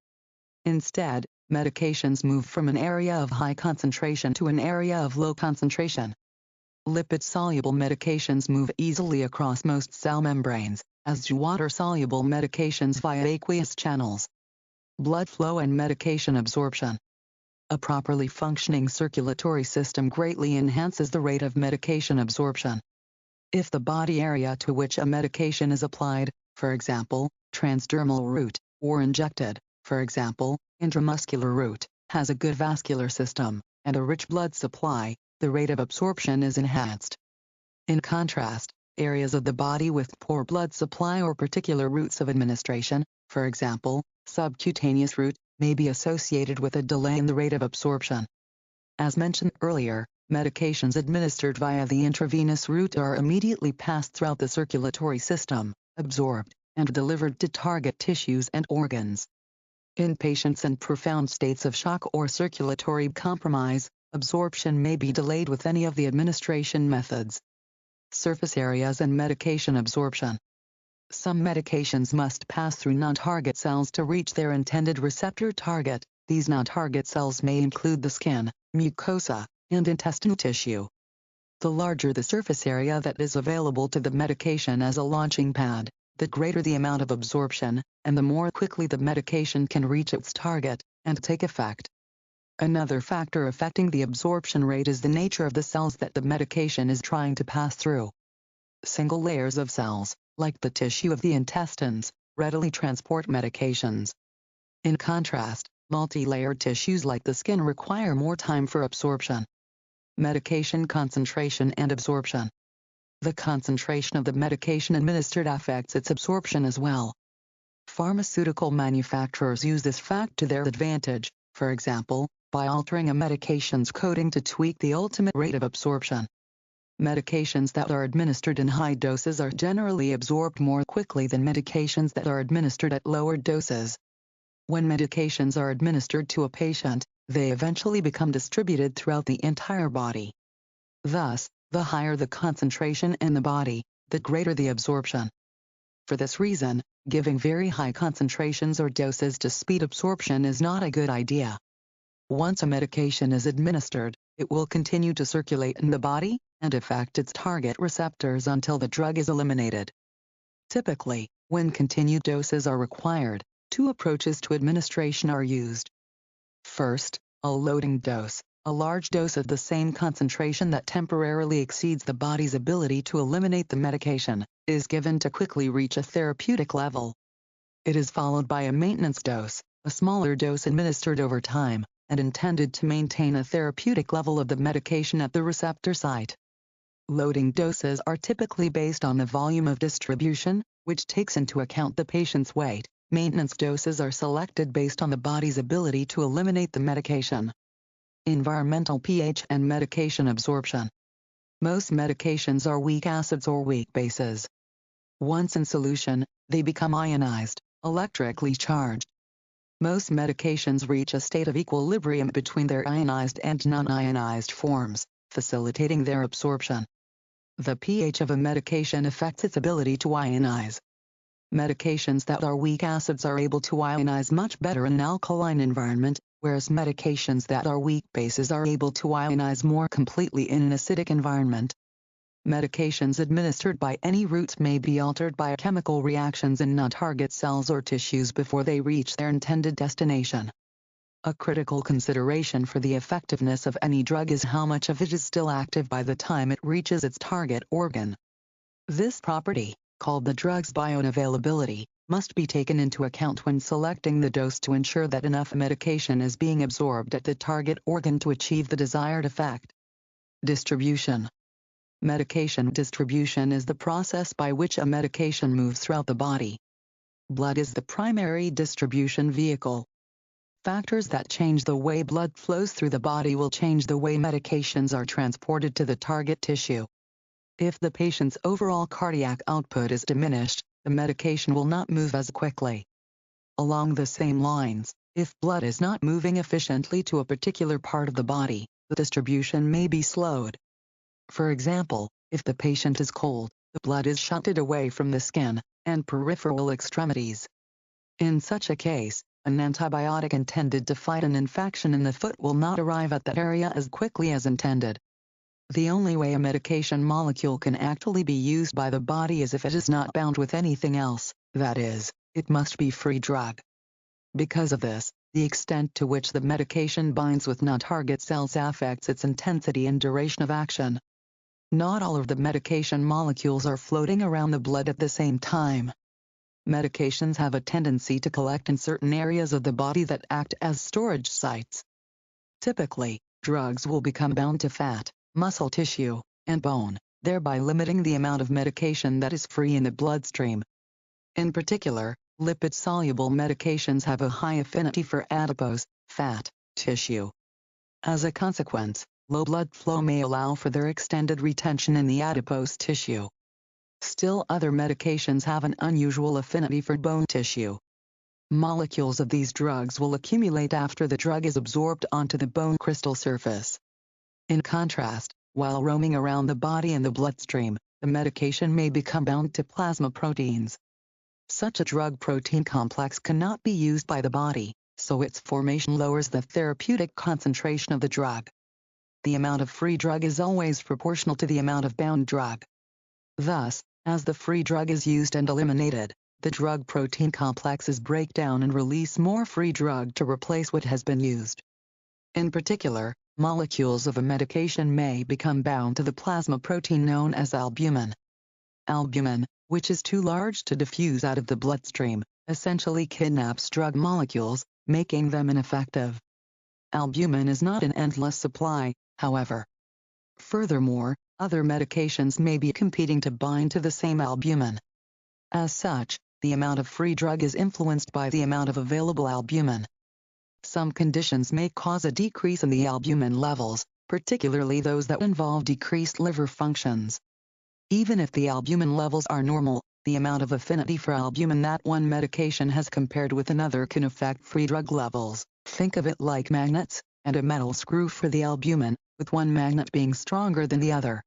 Instead, medications move from an area of high concentration to an area of low concentration. Lipid-soluble medications move easily across most cell membranes, as do water-soluble medications via aqueous channels. Blood flow and medication absorption. A properly functioning circulatory system greatly enhances the rate of medication absorption. If the body area to which a medication is applied, for example, transdermal route, or injected, for example, intramuscular route, has a good vascular system, and a rich blood supply, the rate of absorption is enhanced. In contrast, areas of the body with poor blood supply or particular routes of administration, for example, subcutaneous route, may be associated with a delay in the rate of absorption. As mentioned earlier, medications administered via the intravenous route are immediately passed throughout the circulatory system, absorbed, and delivered to target tissues and organs. In patients in profound states of shock or circulatory compromise, absorption may be delayed with any of the administration methods. Surface areas and medication absorption. Some medications must pass through non-target cells to reach their intended receptor target. These non-target cells may include the skin, mucosa, and intestinal tissue. The larger the surface area that is available to the medication as a launching pad, the greater the amount of absorption, and the more quickly the medication can reach its target and take effect. Another factor affecting the absorption rate is the nature of the cells that the medication is trying to pass through. Single layers of cells, like the tissue of the intestines, readily transport medications. In contrast, multi-layered tissues like the skin require more time for absorption. Medication concentration and absorption. The concentration of the medication administered affects its absorption as well. Pharmaceutical manufacturers use this fact to their advantage, for example, by altering a medication's coating to tweak the ultimate rate of absorption. Medications that are administered in high doses are generally absorbed more quickly than medications that are administered at lower doses. When medications are administered to a patient, they eventually become distributed throughout the entire body. Thus, the higher the concentration in the body, the greater the absorption. For this reason, giving very high concentrations or doses to speed absorption is not a good idea. Once a medication is administered, it will continue to circulate in the body and affect its target receptors until the drug is eliminated. Typically, when continued doses are required, two approaches to administration are used. First, A loading dose, a large dose of the same concentration that temporarily exceeds the body's ability to eliminate the medication, is given to quickly reach a therapeutic level. It is followed by a maintenance dose, a smaller dose administered over time, and intended to maintain a therapeutic level of the medication at the receptor site. Loading doses are typically based on the volume of distribution, which takes into account the patient's weight. Maintenance doses are selected based on the body's ability to eliminate the medication. Environmental pH and medication absorption. Most medications are weak acids or weak bases. Once in solution, they become ionized, electrically charged. Most medications reach a state of equilibrium between their ionized and non-ionized forms, facilitating their absorption. The pH of a medication affects its ability to ionize. Medications that are weak acids are able to ionize much better in an alkaline environment, whereas medications that are weak bases are able to ionize more completely in an acidic environment. Medications administered by any routes may be altered by chemical reactions in non-target cells or tissues before they reach their intended destination. A critical consideration for the effectiveness of any drug is how much of it is still active by the time it reaches its target organ. This property, called the drug's bioavailability, must be taken into account when selecting the dose to ensure that enough medication is being absorbed at the target organ to achieve the desired effect. Distribution. Medication distribution is the process by which a medication moves throughout the body. Blood is the primary distribution vehicle. Factors that change the way blood flows through the body will change the way medications are transported to the target tissue. If the patient's overall cardiac output is diminished, the medication will not move as quickly. Along the same lines, if blood is not moving efficiently to a particular part of the body, the distribution may be slowed. For example, if the patient is cold, the blood is shunted away from the skin and peripheral extremities. In such a case, an antibiotic intended to fight an infection in the foot will not arrive at that area as quickly as intended. The only way a medication molecule can actually be used by the body is if it is not bound with anything else, that is, it must be free drug. Because of this, the extent to which the medication binds with non-target cells affects its intensity and duration of action. Not all of the medication molecules are floating around the blood at the same time. Medications have a tendency to collect in certain areas of the body that act as storage sites. Typically, drugs will become bound to fat, muscle tissue, and bone, thereby limiting the amount of medication that is free in the bloodstream. In particular, lipid-soluble medications have a high affinity for adipose, fat, tissue. As a consequence, low blood flow may allow for their extended retention in the adipose tissue. Still, other medications have an unusual affinity for bone tissue. Molecules of these drugs will accumulate after the drug is absorbed onto the bone crystal surface. In contrast, while roaming around the body and the bloodstream, the medication may become bound to plasma proteins. Such a drug-protein complex cannot be used by the body, so its formation lowers the therapeutic concentration of the drug. The amount of free drug is always proportional to the amount of bound drug. Thus, as the free drug is used and eliminated, the drug-protein complexes break down and release more free drug to replace what has been used. In particular, molecules of a medication may become bound to the plasma protein known as albumin. Albumin, which is too large to diffuse out of the bloodstream, essentially kidnaps drug molecules, making them ineffective. Albumin is not an endless supply, however. Furthermore, other medications may be competing to bind to the same albumin. As such, the amount of free drug is influenced by the amount of available albumin. Some conditions may cause a decrease in the albumin levels, particularly those that involve decreased liver functions. Even if the albumin levels are normal, the amount of affinity for albumin that one medication has compared with another can affect free drug levels. Think of it like magnets, and a metal screw for the albumin, with one magnet being stronger than the other.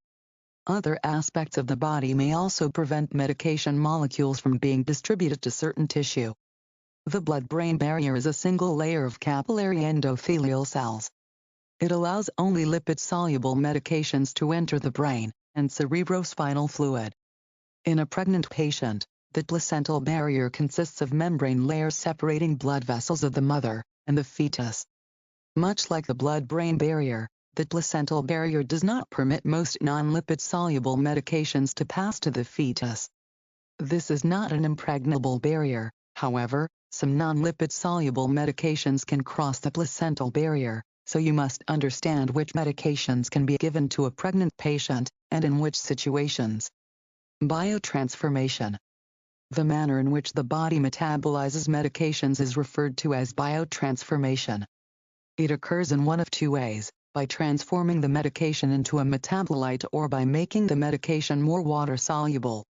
Other aspects of the body may also prevent medication molecules from being distributed to certain tissue. The blood-brain barrier is a single layer of capillary endothelial cells. It allows only lipid-soluble medications to enter the brain and cerebrospinal fluid. In a pregnant patient, the placental barrier consists of membrane layers separating blood vessels of the mother and the fetus. Much like the blood-brain barrier, the placental barrier does not permit most non-lipid-soluble medications to pass to the fetus. This is not an impregnable barrier, however, some non-lipid-soluble medications can cross the placental barrier, so you must understand which medications can be given to a pregnant patient, and in which situations. Biotransformation. The manner in which the body metabolizes medications is referred to as biotransformation. It occurs in one of two ways, by transforming the medication into a metabolite or by making the medication more water-soluble.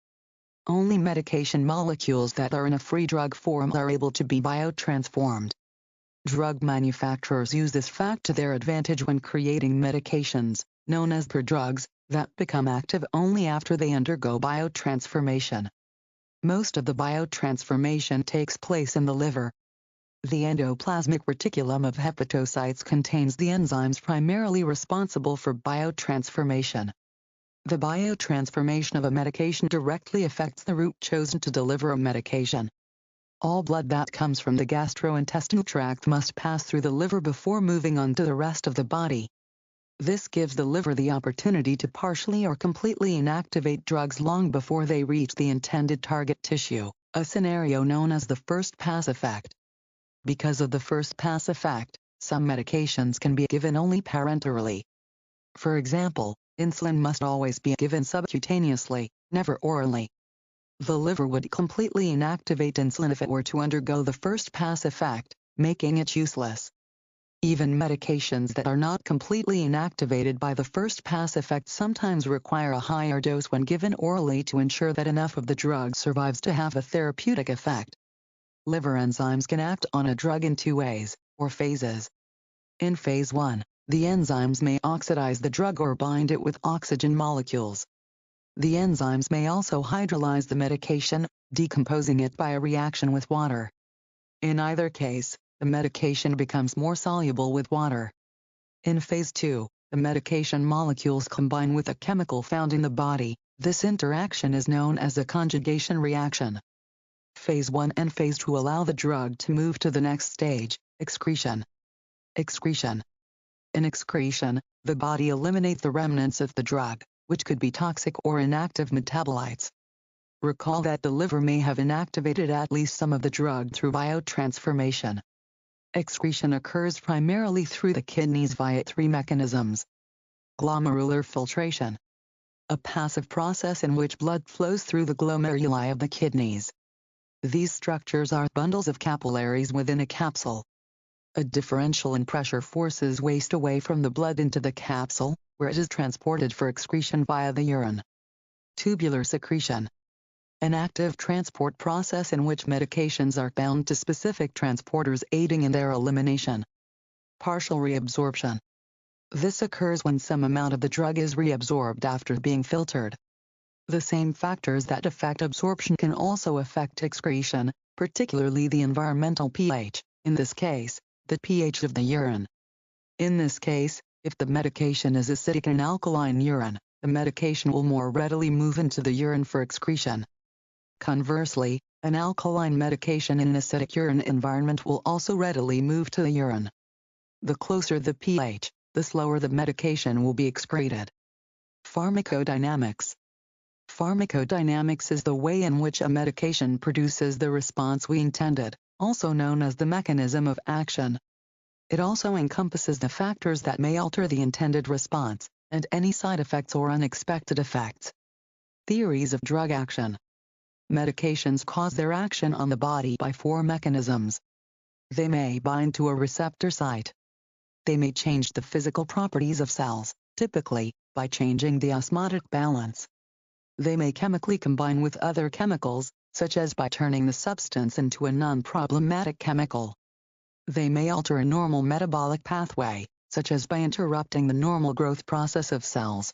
Only medication molecules that are in a free drug form are able to be biotransformed. Drug manufacturers use this fact to their advantage when creating medications, known as prodrugs, that become active only after they undergo biotransformation. Most of the biotransformation takes place in the liver. The endoplasmic reticulum of hepatocytes contains the enzymes primarily responsible for biotransformation. The biotransformation of a medication directly affects the route chosen to deliver a medication. All blood that comes from the gastrointestinal tract must pass through the liver before moving on to the rest of the body. This gives the liver the opportunity to partially or completely inactivate drugs long before they reach the intended target tissue, a scenario known as the first-pass effect. Because of the first-pass effect, some medications can be given only parenterally. For example, insulin must always be given subcutaneously, never orally. The liver would completely inactivate insulin if it were to undergo the first-pass effect, making it useless. Even medications that are not completely inactivated by the first-pass effect sometimes require a higher dose when given orally to ensure that enough of the drug survives to have a therapeutic effect. Liver enzymes can act on a drug in two ways, or phases. In phase 1, the enzymes may oxidize the drug or bind it with oxygen molecules. The enzymes may also hydrolyze the medication, decomposing it by a reaction with water. In either case, the medication becomes more soluble with water. In phase 2, the medication molecules combine with a chemical found in the body. This interaction is known as a conjugation reaction. Phase 1 and phase 2 allow the drug to move to the next stage, excretion. Excretion. In excretion, the body eliminates the remnants of the drug, which could be toxic or inactive metabolites. Recall that the liver may have inactivated at least some of the drug through biotransformation. Excretion occurs primarily through the kidneys via three mechanisms. Glomerular filtration. A passive process in which blood flows through the glomeruli of the kidneys. These structures are bundles of capillaries within a capsule. A differential in pressure forces waste away from the blood into the capsule, where it is transported for excretion via the urine. Tubular secretion. An active transport process in which medications are bound to specific transporters aiding in their elimination. Partial reabsorption. This occurs when some amount of the drug is reabsorbed after being filtered. The same factors that affect absorption can also affect excretion, particularly the environmental pH, in this case, the pH of the urine. In this case, if the medication is acidic in alkaline urine, the medication will more readily move into the urine for excretion. Conversely, an alkaline medication in an acidic urine environment will also readily move to the urine. The closer the pH, the slower the medication will be excreted. Pharmacodynamics. Pharmacodynamics is the way in which a medication produces the response we intended, also known as the mechanism of action. It also encompasses the factors that may alter the intended response, and any side effects or unexpected effects. Theories of drug action. Medications cause their action on the body by four mechanisms. They may bind to a receptor site. They may change the physical properties of cells, typically, by changing the osmotic balance. They may chemically combine with other chemicals, such as by turning the substance into a non-problematic chemical. They may alter a normal metabolic pathway, such as by interrupting the normal growth process of cells.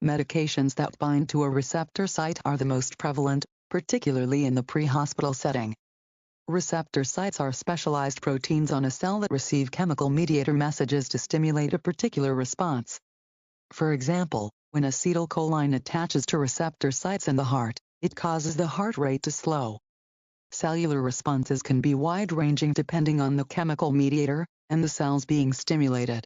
Medications that bind to a receptor site are the most prevalent, particularly in the pre-hospital setting. Receptor sites are specialized proteins on a cell that receive chemical mediator messages to stimulate a particular response. For example, when acetylcholine attaches to receptor sites in the heart, it causes the heart rate to slow. Cellular responses can be wide-ranging depending on the chemical mediator, and the cells being stimulated.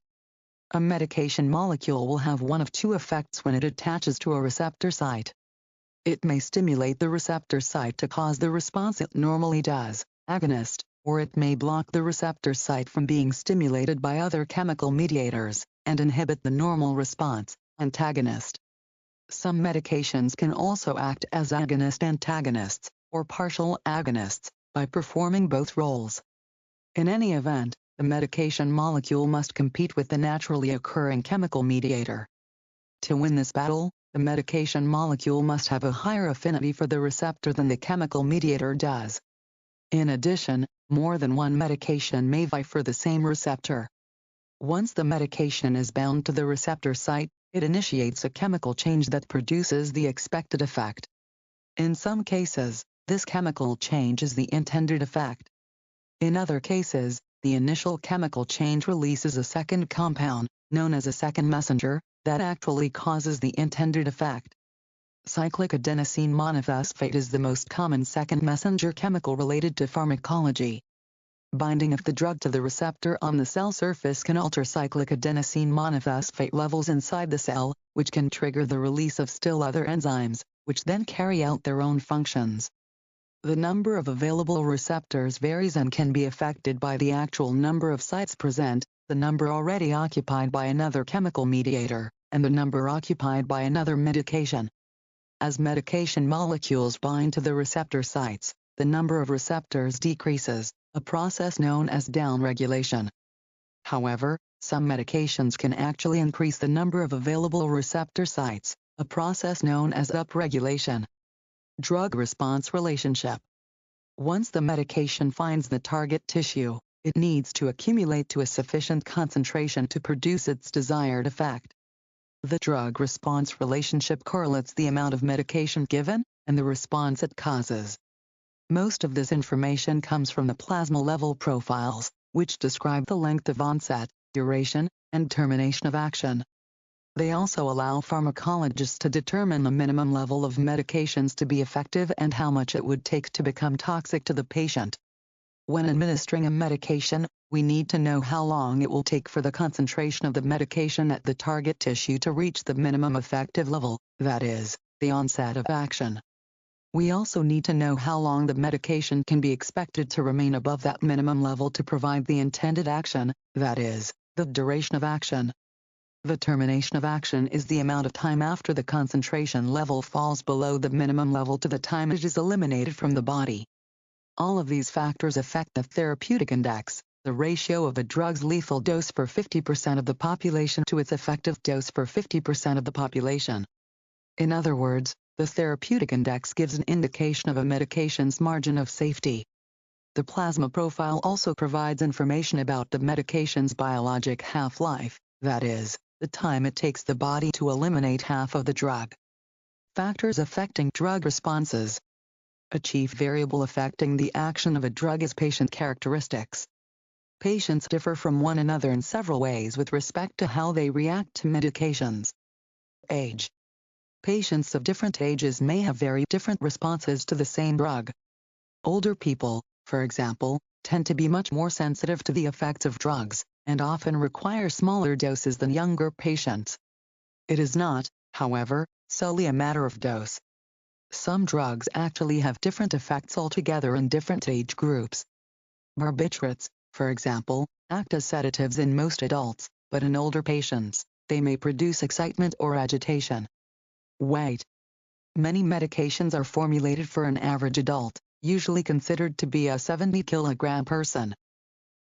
A medication molecule will have one of two effects when it attaches to a receptor site. It may stimulate the receptor site to cause the response it normally does, agonist, or it may block the receptor site from being stimulated by other chemical mediators, and inhibit the normal response, antagonist. Some medications can also act as agonist-antagonists, or partial agonists, by performing both roles. In any event, the medication molecule must compete with the naturally occurring chemical mediator. To win this battle, the medication molecule must have a higher affinity for the receptor than the chemical mediator does. In addition, more than one medication may vie for the same receptor. Once the medication is bound to the receptor site, it initiates a chemical change that produces the expected effect. In some cases, this chemical change is the intended effect. In other cases, the initial chemical change releases a second compound, known as a second messenger, that actually causes the intended effect. Cyclic adenosine monophosphate is the most common second messenger chemical related to pharmacology. Binding of the drug to the receptor on the cell surface can alter cyclic adenosine monophosphate levels inside the cell, which can trigger the release of still other enzymes, which then carry out their own functions. The number of available receptors varies and can be affected by the actual number of sites present, the number already occupied by another chemical mediator, and the number occupied by another medication. As medication molecules bind to the receptor sites, the number of receptors decreases, a process known as downregulation. However, some medications can actually increase the number of available receptor sites, a process known as upregulation. Drug-response relationship. Once the medication finds the target tissue, it needs to accumulate to a sufficient concentration to produce its desired effect. The drug-response relationship correlates the amount of medication given and the response it causes. Most of this information comes from the plasma level profiles, which describe the length of onset, duration, and termination of action. They also allow pharmacologists to determine the minimum level of medications to be effective and how much it would take to become toxic to the patient. When administering a medication, we need to know how long it will take for the concentration of the medication at the target tissue to reach the minimum effective level, that is, the onset of action. We also need to know how long the medication can be expected to remain above that minimum level to provide the intended action, that is, the duration of action. The termination of action is the amount of time after the concentration level falls below the minimum level to the time it is eliminated from the body. All of these factors affect the therapeutic index, the ratio of a drug's lethal dose for 50% of the population to its effective dose for 50% of the population. In other words, the therapeutic index gives an indication of a medication's margin of safety. The plasma profile also provides information about the medication's biologic half-life, that is, the time it takes the body to eliminate half of the drug. Factors affecting drug responses. A chief variable affecting the action of a drug is patient characteristics. Patients differ from one another in several ways with respect to how they react to medications. Age. Patients of different ages may have very different responses to the same drug. Older people, for example, tend to be much more sensitive to the effects of drugs, and often require smaller doses than younger patients. It is not, however, solely a matter of dose. Some drugs actually have different effects altogether in different age groups. Barbiturates, for example, act as sedatives in most adults, but in older patients, they may produce excitement or agitation. Weight. Many medications are formulated for an average adult, usually considered to be a 70-kilogram person.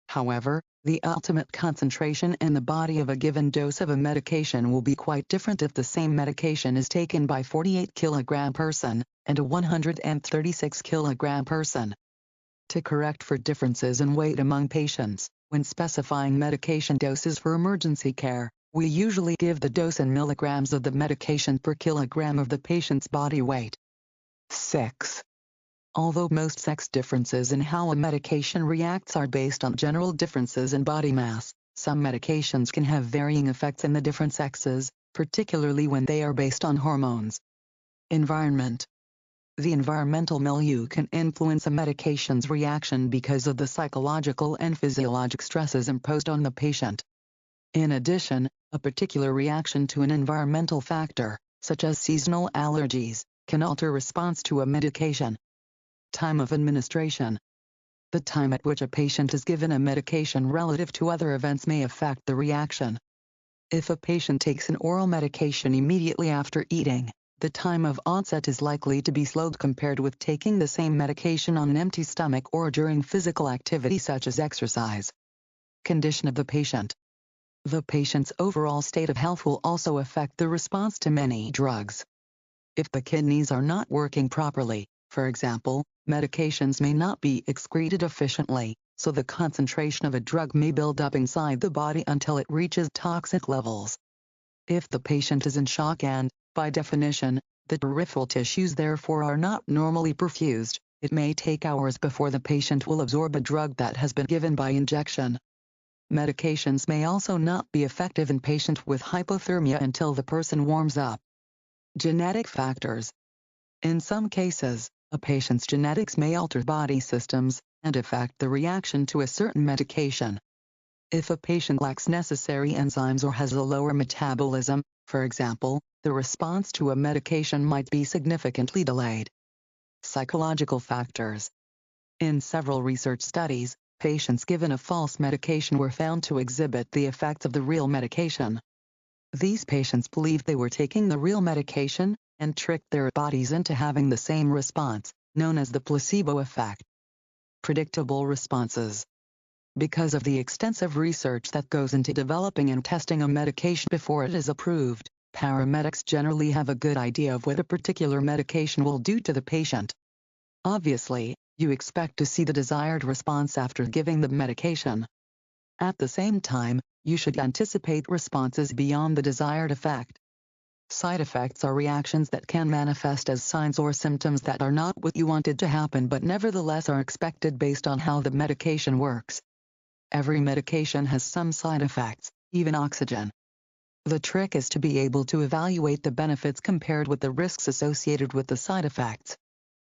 However, the ultimate concentration in the body of a given dose of a medication will be quite different if the same medication is taken by a 48-kilogram person and a 136-kilogram person. To correct for differences in weight among patients, when specifying medication doses for emergency care, we usually give the dose in milligrams of the medication per kilogram of the patient's body weight. 6. Although most sex differences in how a medication reacts are based on general differences in body mass, some medications can have varying effects in the different sexes, particularly when they are based on hormones. Environment. The environmental milieu can influence a medication's reaction because of the psychological and physiologic stresses imposed on the patient. In addition, a particular reaction to an environmental factor, such as seasonal allergies, can alter response to a medication. Time of administration. The time at which a patient is given a medication relative to other events may affect the reaction. If a patient takes an oral medication immediately after eating, the time of onset is likely to be slowed compared with taking the same medication on an empty stomach or during physical activity such as exercise. Condition of the patient. The patient's overall state of health will also affect the response to many drugs. If the kidneys are not working properly, for example, medications may not be excreted efficiently, so the concentration of a drug may build up inside the body until it reaches toxic levels. If the patient is in shock and, by definition, the peripheral tissues therefore are not normally perfused, it may take hours before the patient will absorb a drug that has been given by injection. Medications may also not be effective in patients with hypothermia until the person warms up. Genetic factors. In some cases, a patient's genetics may alter body systems and affect the reaction to a certain medication. If a patient lacks necessary enzymes or has a lower metabolism, for example, the response to a medication might be significantly delayed. Psychological factors. In several research studies, patients given a false medication were found to exhibit the effects of the real medication. These patients believed they were taking the real medication and tricked their bodies into having the same response, known as the placebo effect. Predictable responses. Because of the extensive research that goes into developing and testing a medication before it is approved, paramedics generally have a good idea of what a particular medication will do to the patient. Obviously, you expect to see the desired response after giving the medication. At the same time, you should anticipate responses beyond the desired effect. Side effects are reactions that can manifest as signs or symptoms that are not what you wanted to happen but nevertheless are expected based on how the medication works. Every medication has some side effects, even oxygen. The trick is to be able to evaluate the benefits compared with the risks associated with the side effects.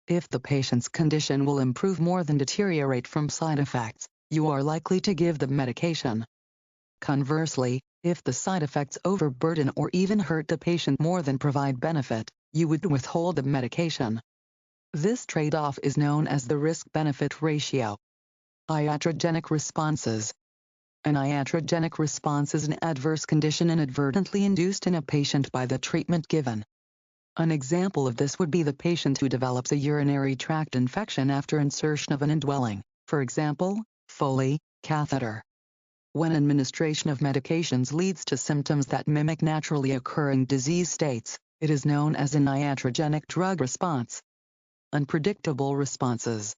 If the patient's condition will improve more than deteriorate from side effects, you are likely to give the medication. Conversely, if the side effects overburden or even hurt the patient more than provide benefit, you would withhold the medication. This trade-off is known as the risk-benefit ratio. Iatrogenic responses. An iatrogenic response is an adverse condition inadvertently induced in a patient by the treatment given. An example of this would be the patient who develops a urinary tract infection after insertion of an indwelling, for example, Foley catheter. When administration of medications leads to symptoms that mimic naturally occurring disease states, it is known as an iatrogenic drug response. Unpredictable responses.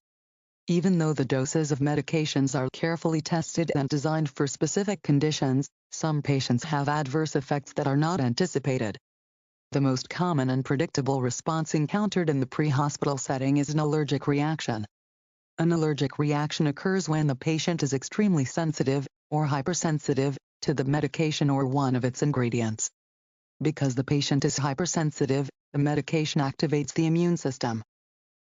Even though the doses of medications are carefully tested and designed for specific conditions, some patients have adverse effects that are not anticipated. The most common unpredictable response encountered in the pre-hospital setting is an allergic reaction. An allergic reaction occurs when the patient is extremely sensitive, or hypersensitive, to the medication or one of its ingredients. Because the patient is hypersensitive, the medication activates the immune system.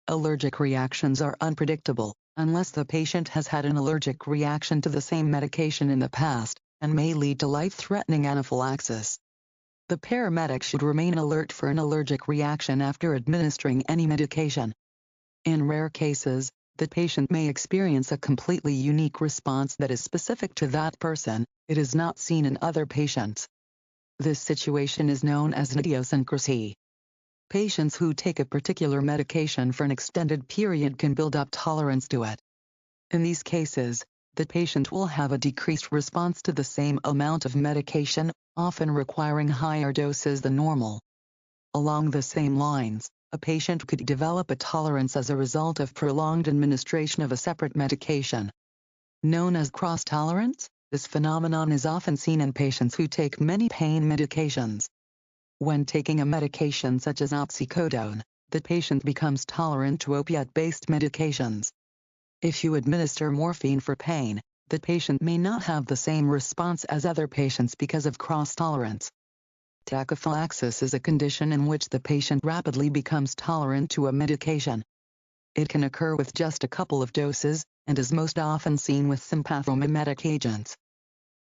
Allergic reactions are unpredictable, unless the patient has had an allergic reaction to the same medication in the past, and may lead to life-threatening anaphylaxis. The paramedic should remain alert for an allergic reaction after administering any medication. In rare cases, the patient may experience a completely unique response that is specific to that person. It is not seen in other patients. This situation is known as an idiosyncrasy. Patients who take a particular medication for an extended period can build up tolerance to it. In these cases, the patient will have a decreased response to the same amount of medication, often requiring higher doses than normal. Along the same lines, a patient could develop a tolerance as a result of prolonged administration of a separate medication. Known as cross-tolerance, this phenomenon is often seen in patients who take many pain medications. When taking a medication such as oxycodone, the patient becomes tolerant to opiate-based medications. If you administer morphine for pain, the patient may not have the same response as other patients because of cross-tolerance. Tachyphylaxis is a condition in which the patient rapidly becomes tolerant to a medication. It can occur with just a couple of doses, and is most often seen with sympathomimetic agents.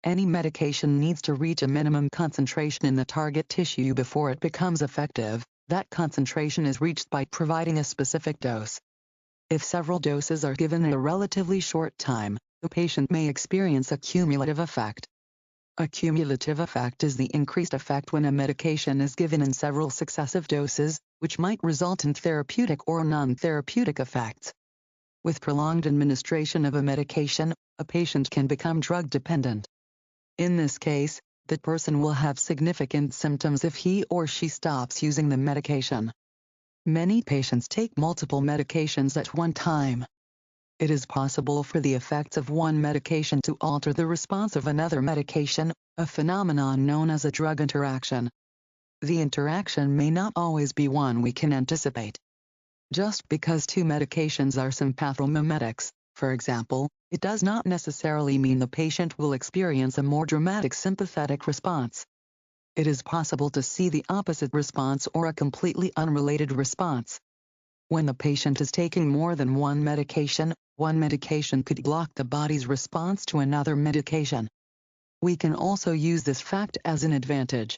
Any medication needs to reach a minimum concentration in the target tissue before it becomes effective. That concentration is reached by providing a specific dose. If several doses are given in a relatively short time, the patient may experience a cumulative effect. A cumulative effect is the increased effect when a medication is given in several successive doses, which might result in therapeutic or non-therapeutic effects. With prolonged administration of a medication, a patient can become drug dependent. In this case, the person will have significant symptoms if he or she stops using the medication. Many patients take multiple medications at one time. It is possible for the effects of one medication to alter the response of another medication, a phenomenon known as a drug interaction. The interaction may not always be one we can anticipate. Just because two medications are sympathomimetics, for example, it does not necessarily mean the patient will experience a more dramatic sympathetic response. It is possible to see the opposite response or a completely unrelated response. When the patient is taking more than one medication could block the body's response to another medication. We can also use this fact as an advantage.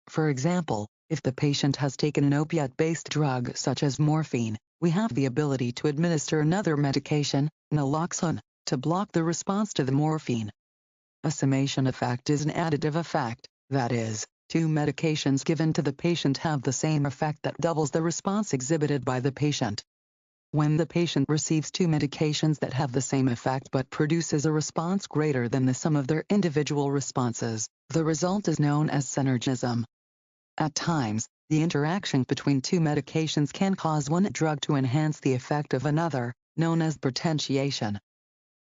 For example, if the patient has taken an opiate-based drug such as morphine, we have the ability to administer another medication, naloxone, to block the response to the morphine. A summation effect is an additive effect, that is, two medications given to the patient have the same effect that doubles the response exhibited by the patient. When the patient receives two medications that have the same effect but produces a response greater than the sum of their individual responses, the result is known as synergism. At times, the interaction between two medications can cause one drug to enhance the effect of another, known as potentiation.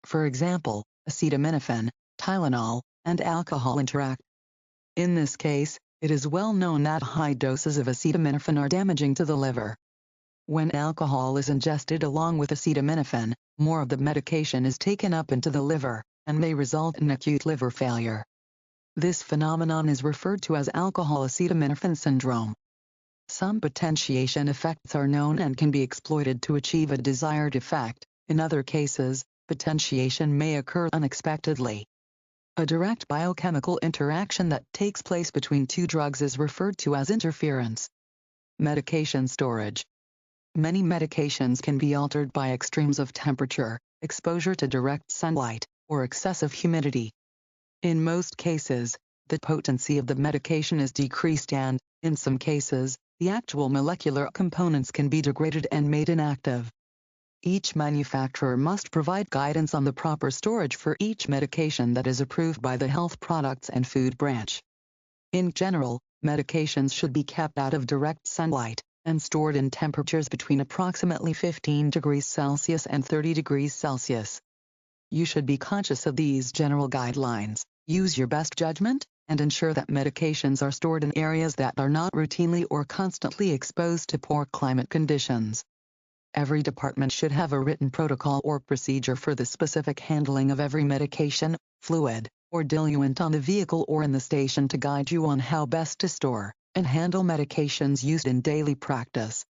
For example, acetaminophen, Tylenol, and alcohol interact. In this case, it is well known that high doses of acetaminophen are damaging to the liver. When alcohol is ingested along with acetaminophen, more of the medication is taken up into the liver, and may result in acute liver failure. This phenomenon is referred to as alcohol-acetaminophen syndrome. Some potentiation effects are known and can be exploited to achieve a desired effect. In other cases, potentiation may occur unexpectedly. A direct biochemical interaction that takes place between two drugs is referred to as interference. Medication storage. Many medications can be altered by extremes of temperature, exposure to direct sunlight, or excessive humidity. In most cases, the potency of the medication is decreased and, in some cases, the actual molecular components can be degraded and made inactive. Each manufacturer must provide guidance on the proper storage for each medication that is approved by the Health Products and Food Branch. In general, medications should be kept out of direct sunlight, and stored in temperatures between approximately 15 degrees Celsius and 30 degrees Celsius. You should be conscious of these general guidelines, use your best judgment, and ensure that medications are stored in areas that are not routinely or constantly exposed to poor climate conditions. Every department should have a written protocol or procedure for the specific handling of every medication, fluid, or diluent on the vehicle or in the station to guide you on how best to store and handle medications used in daily practice.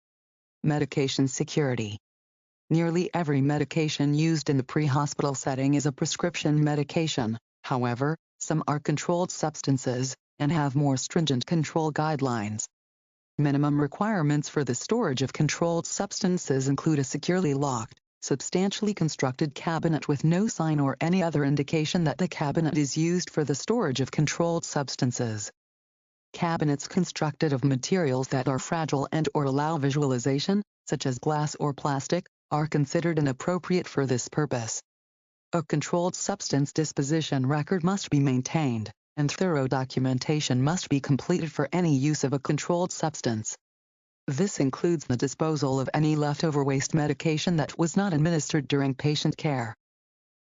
Medication security. Nearly every medication used in the pre-hospital setting is a prescription medication. However, some are controlled substances and have more stringent control guidelines. Minimum requirements for the storage of controlled substances include a securely locked, substantially constructed cabinet with no sign or any other indication that the cabinet is used for the storage of controlled substances. Cabinets constructed of materials that are fragile and/or allow visualization, such as glass or plastic, are considered inappropriate for this purpose. A controlled substance disposition record must be maintained, and thorough documentation must be completed for any use of a controlled substance. This includes the disposal of any leftover waste medication that was not administered during patient care.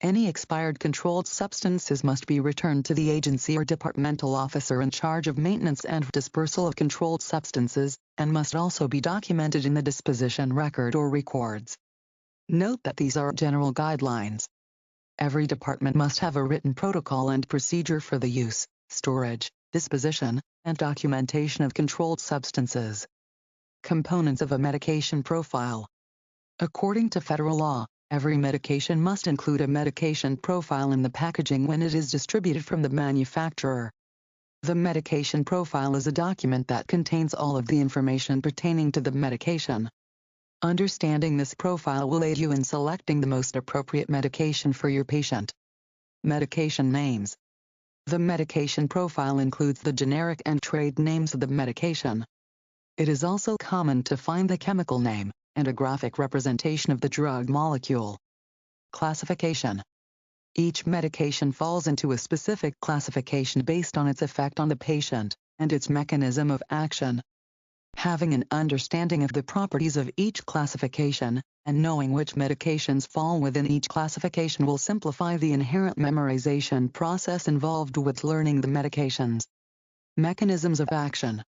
Any expired controlled substances must be returned to the agency or departmental officer in charge of maintenance and dispersal of controlled substances, and must also be documented in the disposition record or records. Note that these are general guidelines. Every department must have a written protocol and procedure for the use, storage, disposition, and documentation of controlled substances. Components of a medication profile. According to federal law, every medication must include a medication profile in the packaging when it is distributed from the manufacturer. The medication profile is a document that contains all of the information pertaining to the medication. Understanding this profile will aid you in selecting the most appropriate medication for your patient. Medication names. The medication profile includes the generic and trade names of the medication. It is also common to find the chemical name and a graphic representation of the drug molecule. Classification. Each medication falls into a specific classification based on its effect on the patient and its mechanism of action. Having an understanding of the properties of each classification and knowing which medications fall within each classification will simplify the inherent memorization process involved with learning the medications. Mechanisms of action.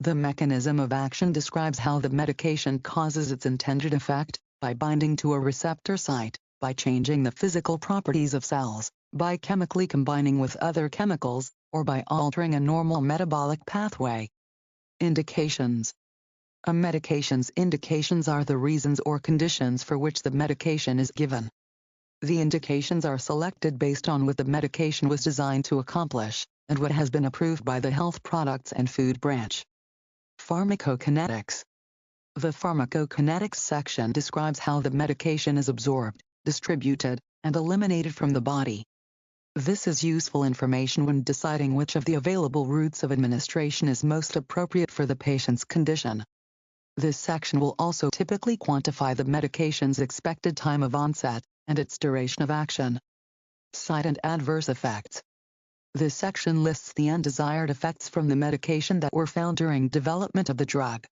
The mechanism of action describes how the medication causes its intended effect, by binding to a receptor site, by changing the physical properties of cells, by chemically combining with other chemicals, or by altering a normal metabolic pathway. Indications. A medication's indications are the reasons or conditions for which the medication is given. The indications are selected based on what the medication was designed to accomplish, and what has been approved by the Health Products and Food Branch. Pharmacokinetics. The pharmacokinetics section describes how the medication is absorbed, distributed, and eliminated from the body. This is useful information when deciding which of the available routes of administration is most appropriate for the patient's condition. This section will also typically quantify the medication's expected time of onset and its duration of action. Side and adverse effects. This section lists the undesired effects from the medication that were found during development of the drug.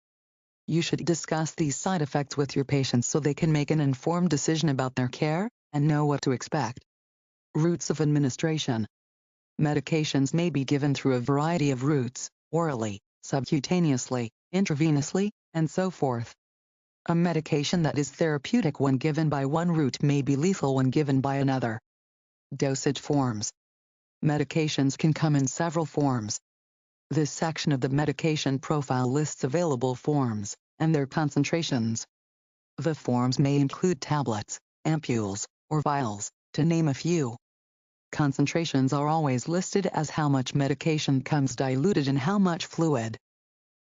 You should discuss these side effects with your patients so they can make an informed decision about their care and know what to expect. Routes of administration. Medications may be given through a variety of routes: orally, subcutaneously, intravenously, and so forth. A medication that is therapeutic when given by one route may be lethal when given by another. Dosage forms. Medications can come in several forms. This section of the medication profile lists available forms and their concentrations. The forms may include tablets, ampules, or vials, to name a few. Concentrations are always listed as how much medication comes diluted in how much fluid.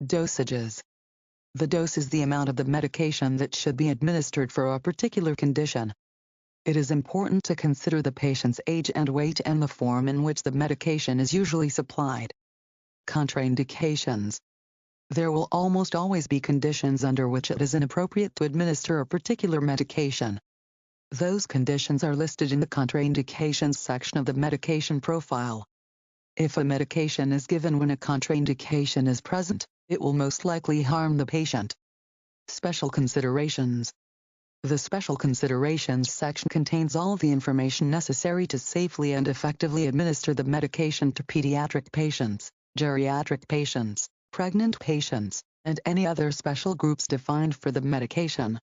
Dosages. The dose is the amount of the medication that should be administered for a particular condition. It is important to consider the patient's age and weight and the form in which the medication is usually supplied. Contraindications. There will almost always be conditions under which it is inappropriate to administer a particular medication. Those conditions are listed in the contraindications section of the medication profile. If a medication is given when a contraindication is present, it will most likely harm the patient. Special considerations. The special considerations section contains all the information necessary to safely and effectively administer the medication to pediatric patients, geriatric patients, pregnant patients, and any other special groups defined for the medication.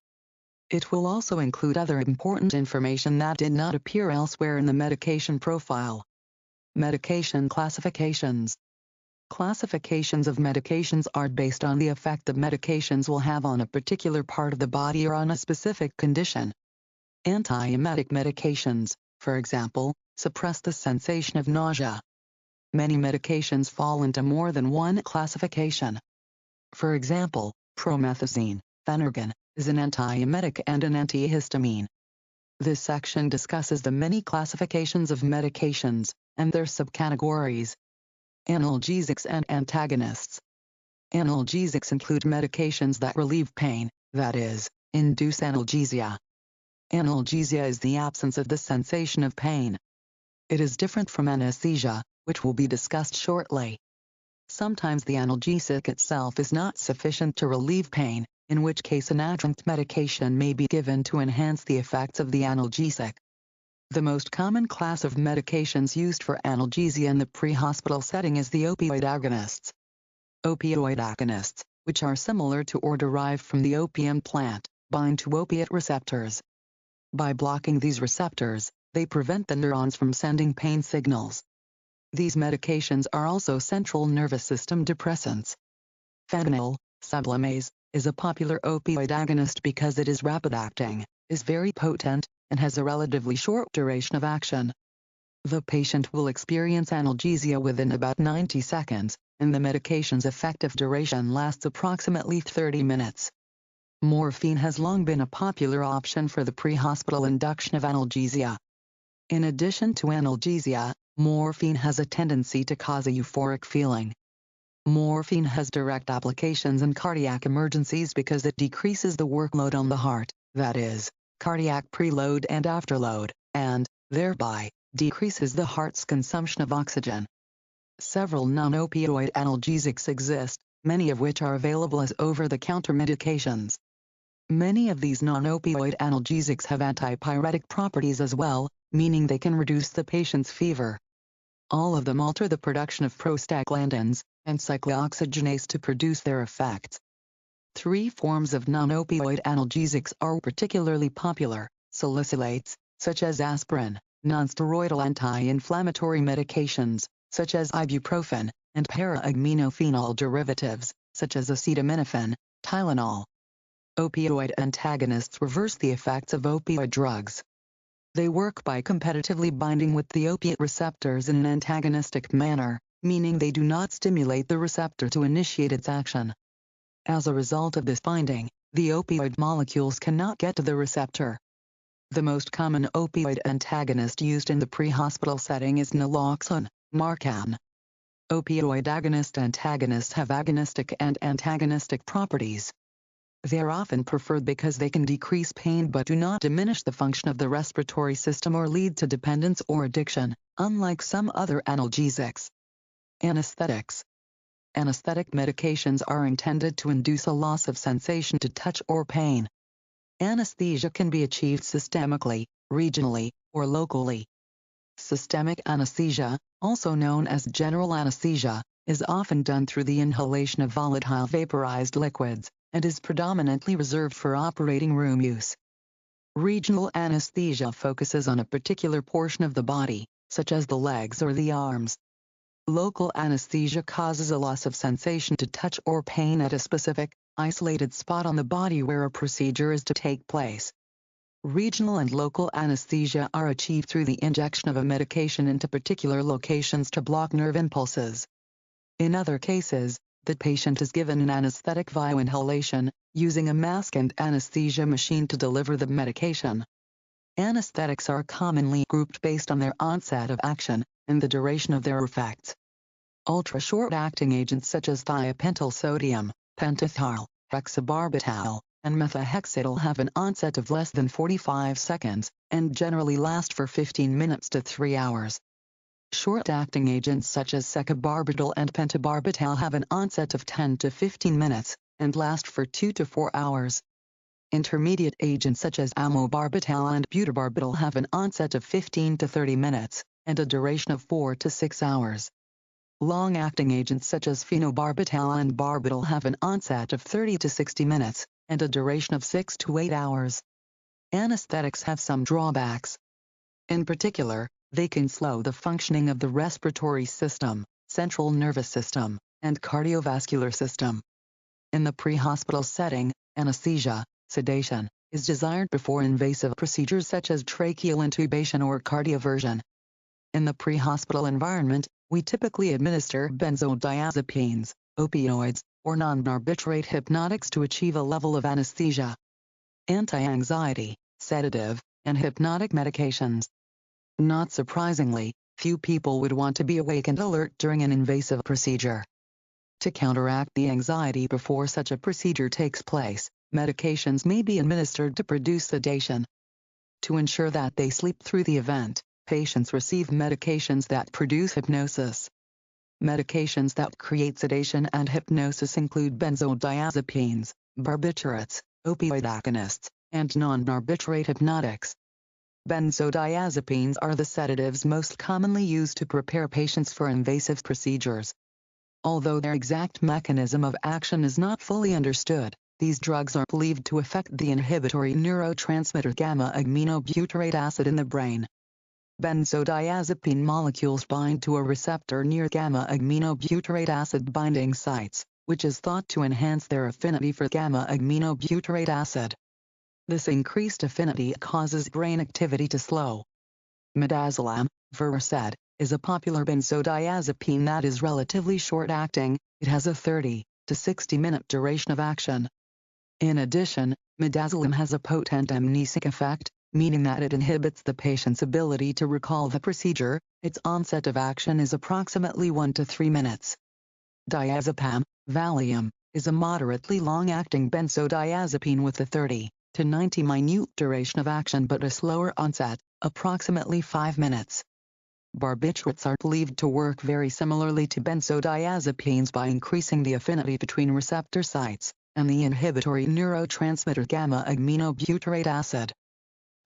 It will also include other important information that did not appear elsewhere in the medication profile. Medication classifications. Classifications of medications are based on the effect the medications will have on a particular part of the body or on a specific condition. Antiemetic medications, for example, suppress the sensation of nausea. Many medications fall into more than one classification. For example, promethazine, Phenergan, is an antiemetic and an antihistamine. This section discusses the many classifications of medications and their subcategories. Analgesics and antagonists. Analgesics include medications that relieve pain, that is, induce analgesia. Analgesia is the absence of the sensation of pain. It is different from anesthesia, which will be discussed shortly. Sometimes the analgesic itself is not sufficient to relieve pain, in which case an adjunct medication may be given to enhance the effects of the analgesic. The most common class of medications used for analgesia in the pre-hospital setting is the opioid agonists. Opioid agonists, which are similar to or derived from the opium plant, bind to opiate receptors. By blocking these receptors, they prevent the neurons from sending pain signals. These medications are also central nervous system depressants. Fentanyl, sublimase, is a popular opioid agonist because it is rapid-acting, is very potent, and has a relatively short duration of action. The patient will experience analgesia within about 90 seconds, and the medication's effective duration lasts approximately 30 minutes. Morphine has long been a popular option for the pre-hospital induction of analgesia. In addition to analgesia, morphine has a tendency to cause a euphoric feeling. Morphine has direct applications in cardiac emergencies because it decreases the workload on the heart, that is, cardiac preload and afterload, and, thereby, decreases the heart's consumption of oxygen. Several non-opioid analgesics exist, many of which are available as over-the-counter medications. Many of these non-opioid analgesics have antipyretic properties as well, meaning they can reduce the patient's fever. All of them alter the production of prostaglandins and cyclooxygenase to produce their effects. 3 forms of non-opioid analgesics are particularly popular: salicylates, such as aspirin, non-steroidal anti-inflammatory medications, such as ibuprofen, and para-aminophenol derivatives, such as acetaminophen, Tylenol. Opioid antagonists reverse the effects of opioid drugs. They work by competitively binding with the opiate receptors in an antagonistic manner, meaning they do not stimulate the receptor to initiate its action. As a result of this binding, the opioid molecules cannot get to the receptor. The most common opioid antagonist used in the pre-hospital setting is naloxone, Narcan. Opioid agonist-antagonists have agonistic and antagonistic properties. They are often preferred because they can decrease pain but do not diminish the function of the respiratory system or lead to dependence or addiction, unlike some other analgesics. Anesthetics. Anesthetic medications are intended to induce a loss of sensation to touch or pain. Anesthesia can be achieved systemically, regionally, or locally. Systemic anesthesia, also known as general anesthesia, is often done through the inhalation of volatile vaporized liquids, and is predominantly reserved for operating room use. Regional anesthesia focuses on a particular portion of the body, such as the legs or the arms. Local anesthesia causes a loss of sensation to touch or pain at a specific, isolated spot on the body where a procedure is to take place. Regional and local anesthesia are achieved through the injection of a medication into particular locations to block nerve impulses. In other cases, the patient is given an anesthetic via inhalation, using a mask and anesthesia machine to deliver the medication. Anesthetics are commonly grouped based on their onset of action and the duration of their effects. Ultra-short-acting agents such as thiopentyl sodium, pentothal, hexabarbital, and methotrexate have an onset of less than 45 seconds, and generally last for 15 minutes to 3 hours. Short-acting agents such as secabarbital and pentobarbital have an onset of 10 to 15 minutes, and last for 2 to 4 hours. Intermediate agents such as amobarbital and butabarbital have an onset of 15 to 30 minutes, and a duration of 4 to 6 hours. Long-acting agents such as phenobarbital and barbital have an onset of 30 to 60 minutes, and a duration of 6 to 8 hours. Anesthetics have some drawbacks. In particular, they can slow the functioning of the respiratory system, central nervous system, and cardiovascular system. In the pre-hospital setting, anesthesia, sedation, is desired before invasive procedures such as tracheal intubation or cardioversion. In the pre-hospital environment, we typically administer benzodiazepines, opioids, or non-barbiturate hypnotics to achieve a level of anesthesia. Anti-anxiety, sedative, and hypnotic medications. Not surprisingly, few people would want to be awake and alert during an invasive procedure. To counteract the anxiety before such a procedure takes place, medications may be administered to produce sedation. To ensure that they sleep through the event, patients receive medications that produce hypnosis. Medications that create sedation and hypnosis include benzodiazepines, barbiturates, opioid agonists, and non-barbiturate hypnotics. Benzodiazepines are the sedatives most commonly used to prepare patients for invasive procedures. Although their exact mechanism of action is not fully understood, these drugs are believed to affect the inhibitory neurotransmitter gamma-aminobutyrate acid in the brain. Benzodiazepine molecules bind to a receptor near gamma-aminobutyric acid binding sites, which is thought to enhance their affinity for gamma-aminobutyric acid. This increased affinity causes brain activity to slow. Midazolam, Versed, is a popular benzodiazepine that is relatively short-acting. It has a 30 to 60-minute duration of action. In addition, midazolam has a potent amnesic effect, meaning that it inhibits the patient's ability to recall the procedure. Its onset of action is approximately 1 to 3 minutes. Diazepam, Valium, is a moderately long-acting benzodiazepine with a 30 to 90-minute duration of action but a slower onset, approximately 5 minutes. Barbiturates are believed to work very similarly to benzodiazepines by increasing the affinity between receptor sites and the inhibitory neurotransmitter gamma-aminobutyric acid.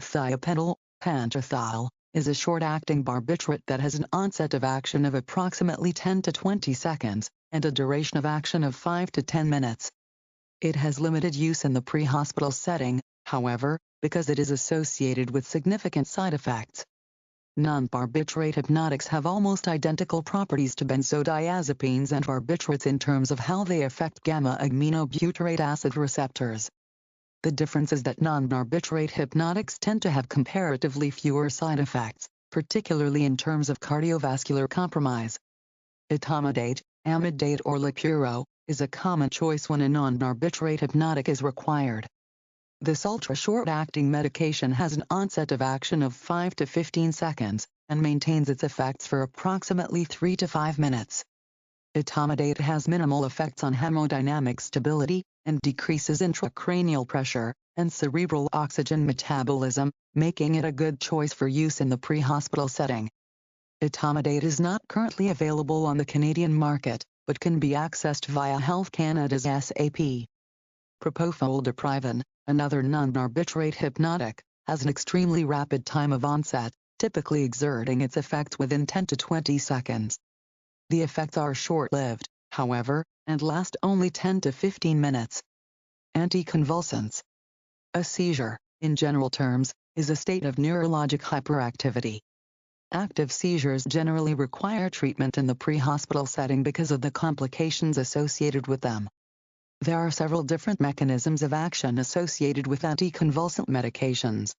Thiopental, Pantothiol, is a short-acting barbiturate that has an onset of action of approximately 10 to 20 seconds and a duration of action of 5 to 10 minutes. It has limited use in the pre-hospital setting, however, because it is associated with significant side effects. Non-barbiturate hypnotics have almost identical properties to benzodiazepines and barbiturates in terms of how they affect gamma-aminobutyric acid receptors. The difference is that non-barbiturate hypnotics tend to have comparatively fewer side effects, particularly in terms of cardiovascular compromise. Etomidate, amidate or Lipuro, is a common choice when a non-barbiturate hypnotic is required. This ultra-short-acting medication has an onset of action of 5 to 15 seconds and maintains its effects for approximately 3 to 5 minutes. Etomidate has minimal effects on hemodynamic stability and decreases intracranial pressure and cerebral oxygen metabolism, making it a good choice for use in the pre-hospital setting. Etomidate is not currently available on the Canadian market, but can be accessed via Health Canada's SAP. Propofol, another non-barbiturate hypnotic, has an extremely rapid time of onset, typically exerting its effects within 10 to 20 seconds. The effects are short-lived, however, and last only 10 to 15 minutes. Anticonvulsants. A seizure, in general terms, is a state of neurologic hyperactivity. Active seizures generally require treatment in the pre-hospital setting because of the complications associated with them. There are several different mechanisms of action associated with anticonvulsant medications.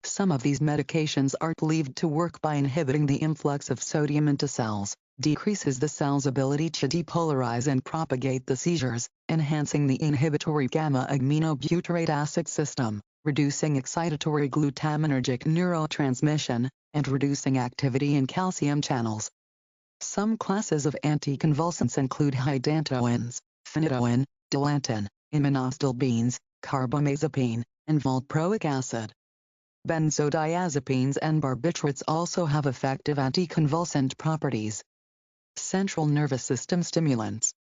Some of these medications are believed to work by inhibiting the influx of sodium into cells, decreases the cell's ability to depolarize and propagate the seizures, enhancing the inhibitory gamma-aminobutyric acid system, reducing excitatory glutaminergic neurotransmission, and reducing activity in calcium channels. Some classes of anticonvulsants include hydantoins, phenytoin, dilantin, imidazolpines, carbamazepine, and valproic acid. Benzodiazepines and barbiturates also have effective anticonvulsant properties. Central nervous system stimulants.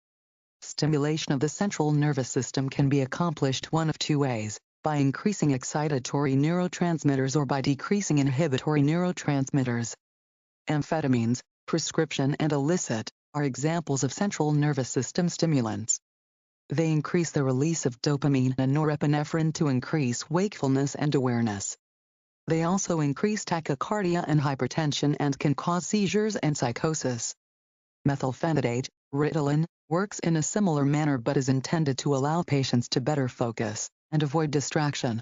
Stimulation of the central nervous system can be accomplished one of two ways, by increasing excitatory neurotransmitters or by decreasing inhibitory neurotransmitters. Amphetamines, prescription and illicit, are examples of central nervous system stimulants. They increase the release of dopamine and norepinephrine to increase wakefulness and awareness. They also increase tachycardia and hypertension and can cause seizures and psychosis. Methylphenidate, Ritalin, works in a similar manner but is intended to allow patients to better focus and avoid distraction.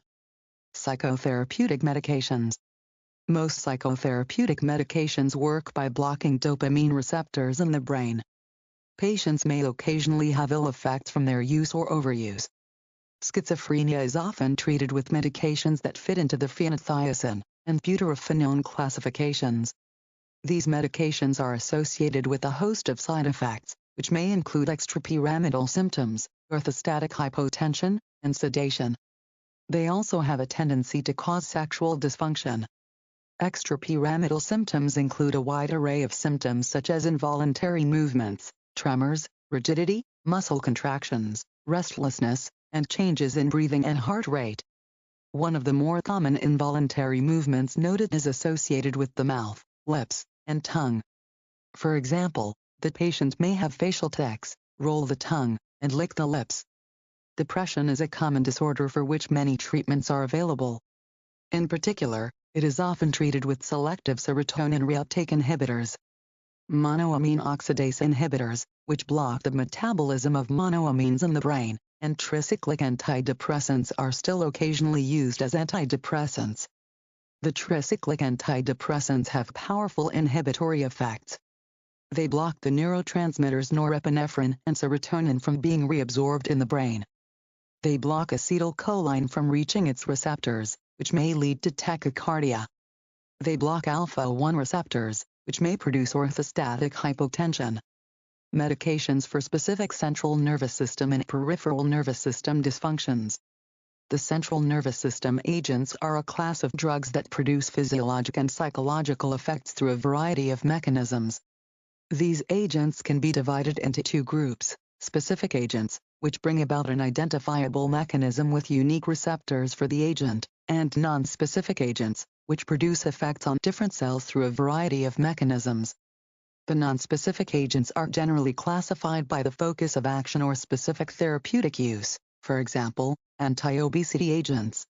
Psychotherapeutic medications. Most psychotherapeutic medications work by blocking dopamine receptors in the brain. Patients may occasionally have ill effects from their use or overuse. Schizophrenia is often treated with medications that fit into the phenothiazine and butyrophenone classifications. These medications are associated with a host of side effects, which may include extrapyramidal symptoms, orthostatic hypotension, and sedation. They also have a tendency to cause sexual dysfunction. Extrapyramidal symptoms include a wide array of symptoms such as involuntary movements, tremors, rigidity, muscle contractions, restlessness, and changes in breathing and heart rate. One of the more common involuntary movements noted is associated with the mouth, lips, and tongue. For example, the patient may have facial tics, roll the tongue, and lick the lips. Depression is a common disorder for which many treatments are available. In particular, it is often treated with selective serotonin reuptake inhibitors, monoamine oxidase inhibitors, which block the metabolism of monoamines in the brain, and tricyclic antidepressants are still occasionally used as antidepressants. The tricyclic antidepressants have powerful inhibitory effects. They block the neurotransmitters norepinephrine and serotonin from being reabsorbed in the brain. They block acetylcholine from reaching its receptors, which may lead to tachycardia. They block alpha-1 receptors, which may produce orthostatic hypotension. Medications for specific central nervous system and peripheral nervous system dysfunctions. The central nervous system agents are a class of drugs that produce physiologic and psychological effects through a variety of mechanisms. These agents can be divided into two groups: specific agents, which bring about an identifiable mechanism with unique receptors for the agent, and non-specific agents, which produce effects on different cells through a variety of mechanisms. The non-specific agents are generally classified by the focus of action or specific therapeutic use, for example, anti-obesity agents.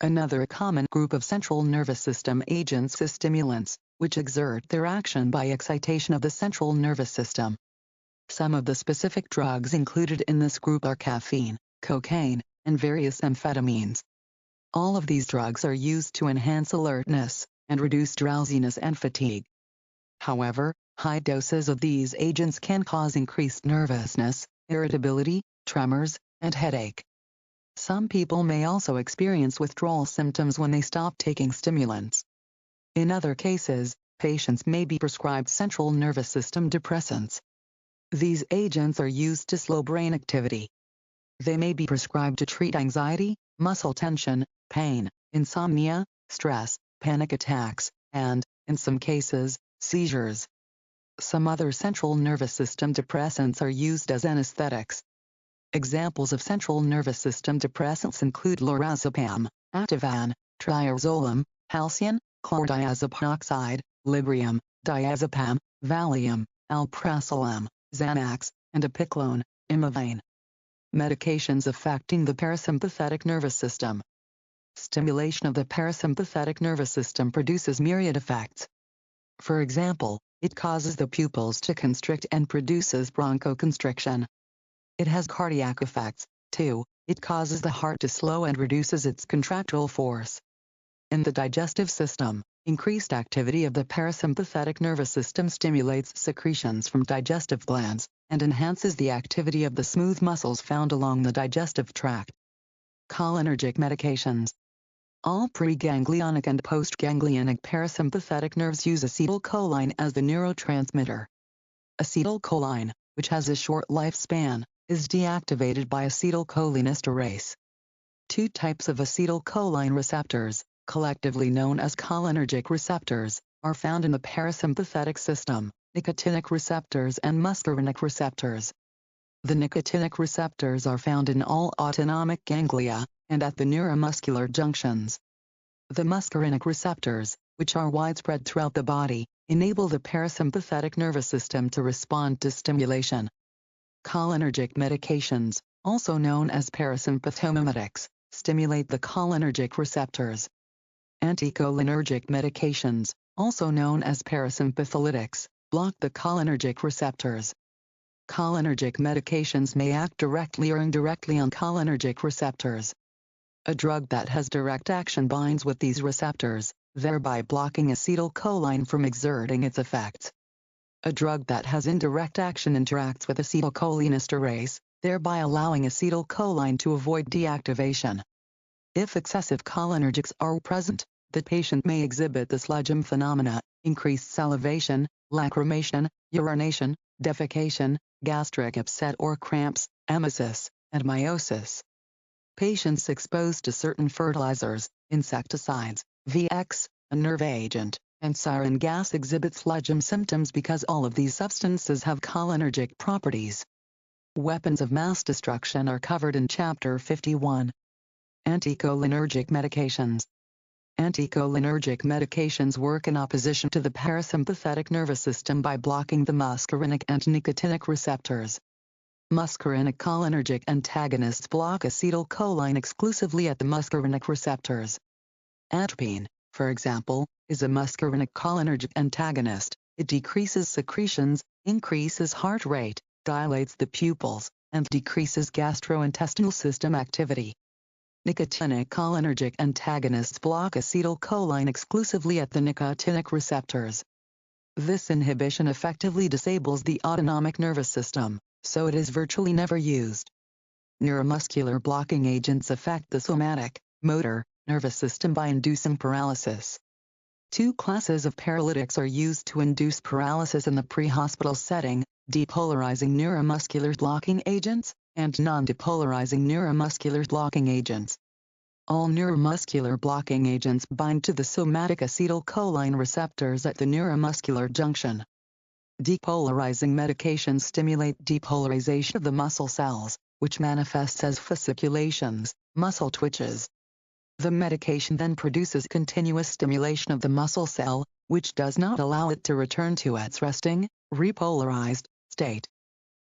Another common group of central nervous system agents is stimulants, which exert their action by excitation of the central nervous system. Some of the specific drugs included in this group are caffeine, cocaine, and various amphetamines. All of these drugs are used to enhance alertness and reduce drowsiness and fatigue. However, high doses of these agents can cause increased nervousness, irritability, tremors, and headache. Some people may also experience withdrawal symptoms when they stop taking stimulants. In other cases, patients may be prescribed central nervous system depressants. These agents are used to slow brain activity. They may be prescribed to treat anxiety, muscle tension, pain, insomnia, stress, panic attacks, and, in some cases, seizures. Some other central nervous system depressants are used as anesthetics. Examples of central nervous system depressants include lorazepam, Ativan, triazolam, Halcion, chlordiazepam oxide, Librium, diazepam, Valium, alprazolam, Xanax, and apiclone, Imivane. Medications affecting the parasympathetic nervous system. Stimulation of the parasympathetic nervous system produces myriad effects. For example, it causes the pupils to constrict and produces bronchoconstriction. It has cardiac effects, too. It causes the heart to slow and reduces its contractile force. In the digestive system, increased activity of the parasympathetic nervous system stimulates secretions from digestive glands and enhances the activity of the smooth muscles found along the digestive tract. Cholinergic medications. All preganglionic and postganglionic parasympathetic nerves use acetylcholine as the neurotransmitter. Acetylcholine, which has a short lifespan, is deactivated by acetylcholinesterase. Two types of acetylcholine receptors, collectively known as cholinergic receptors, are found in the parasympathetic system: nicotinic receptors and muscarinic receptors. The nicotinic receptors are found in all autonomic ganglia, and at the neuromuscular junctions. The muscarinic receptors, which are widespread throughout the body, enable the parasympathetic nervous system to respond to stimulation. Cholinergic medications, also known as parasympathomimetics, stimulate the cholinergic receptors. Anticholinergic medications, also known as parasympatholytics, block the cholinergic receptors. Cholinergic medications may act directly or indirectly on cholinergic receptors. A drug that has direct action binds with these receptors, thereby blocking acetylcholine from exerting its effects. A drug that has indirect action interacts with acetylcholinesterase, thereby allowing acetylcholine to avoid deactivation. If excessive cholinergics are present, the patient may exhibit the sludging phenomena, increased salivation, lacrimation, urination, defecation, gastric upset or cramps, emesis, and meiosis. Patients exposed to certain fertilizers, insecticides, VX, a nerve agent, and sarin gas exhibit sludging symptoms because all of these substances have cholinergic properties. Weapons of mass destruction are covered in Chapter 51. Anticholinergic medications. Anticholinergic medications work in opposition to the parasympathetic nervous system by blocking the muscarinic and nicotinic receptors. Muscarinic cholinergic antagonists block acetylcholine exclusively at the muscarinic receptors. Atropine, for example, is a muscarinic cholinergic antagonist. It decreases secretions, increases heart rate, dilates the pupils, and decreases gastrointestinal system activity. Nicotinic cholinergic antagonists block acetylcholine exclusively at the nicotinic receptors. This inhibition effectively disables the autonomic nervous system, so it is virtually never used. Neuromuscular blocking agents affect the somatic, motor, nervous system by inducing paralysis. Two classes of paralytics are used to induce paralysis in the pre-hospital setting: depolarizing neuromuscular blocking agents and non-depolarizing neuromuscular blocking agents. All neuromuscular blocking agents bind to the somatic acetylcholine receptors at the neuromuscular junction. Depolarizing medications stimulate depolarization of the muscle cells, which manifests as fasciculations, muscle twitches. The medication then produces continuous stimulation of the muscle cell, which does not allow it to return to its resting, repolarized state.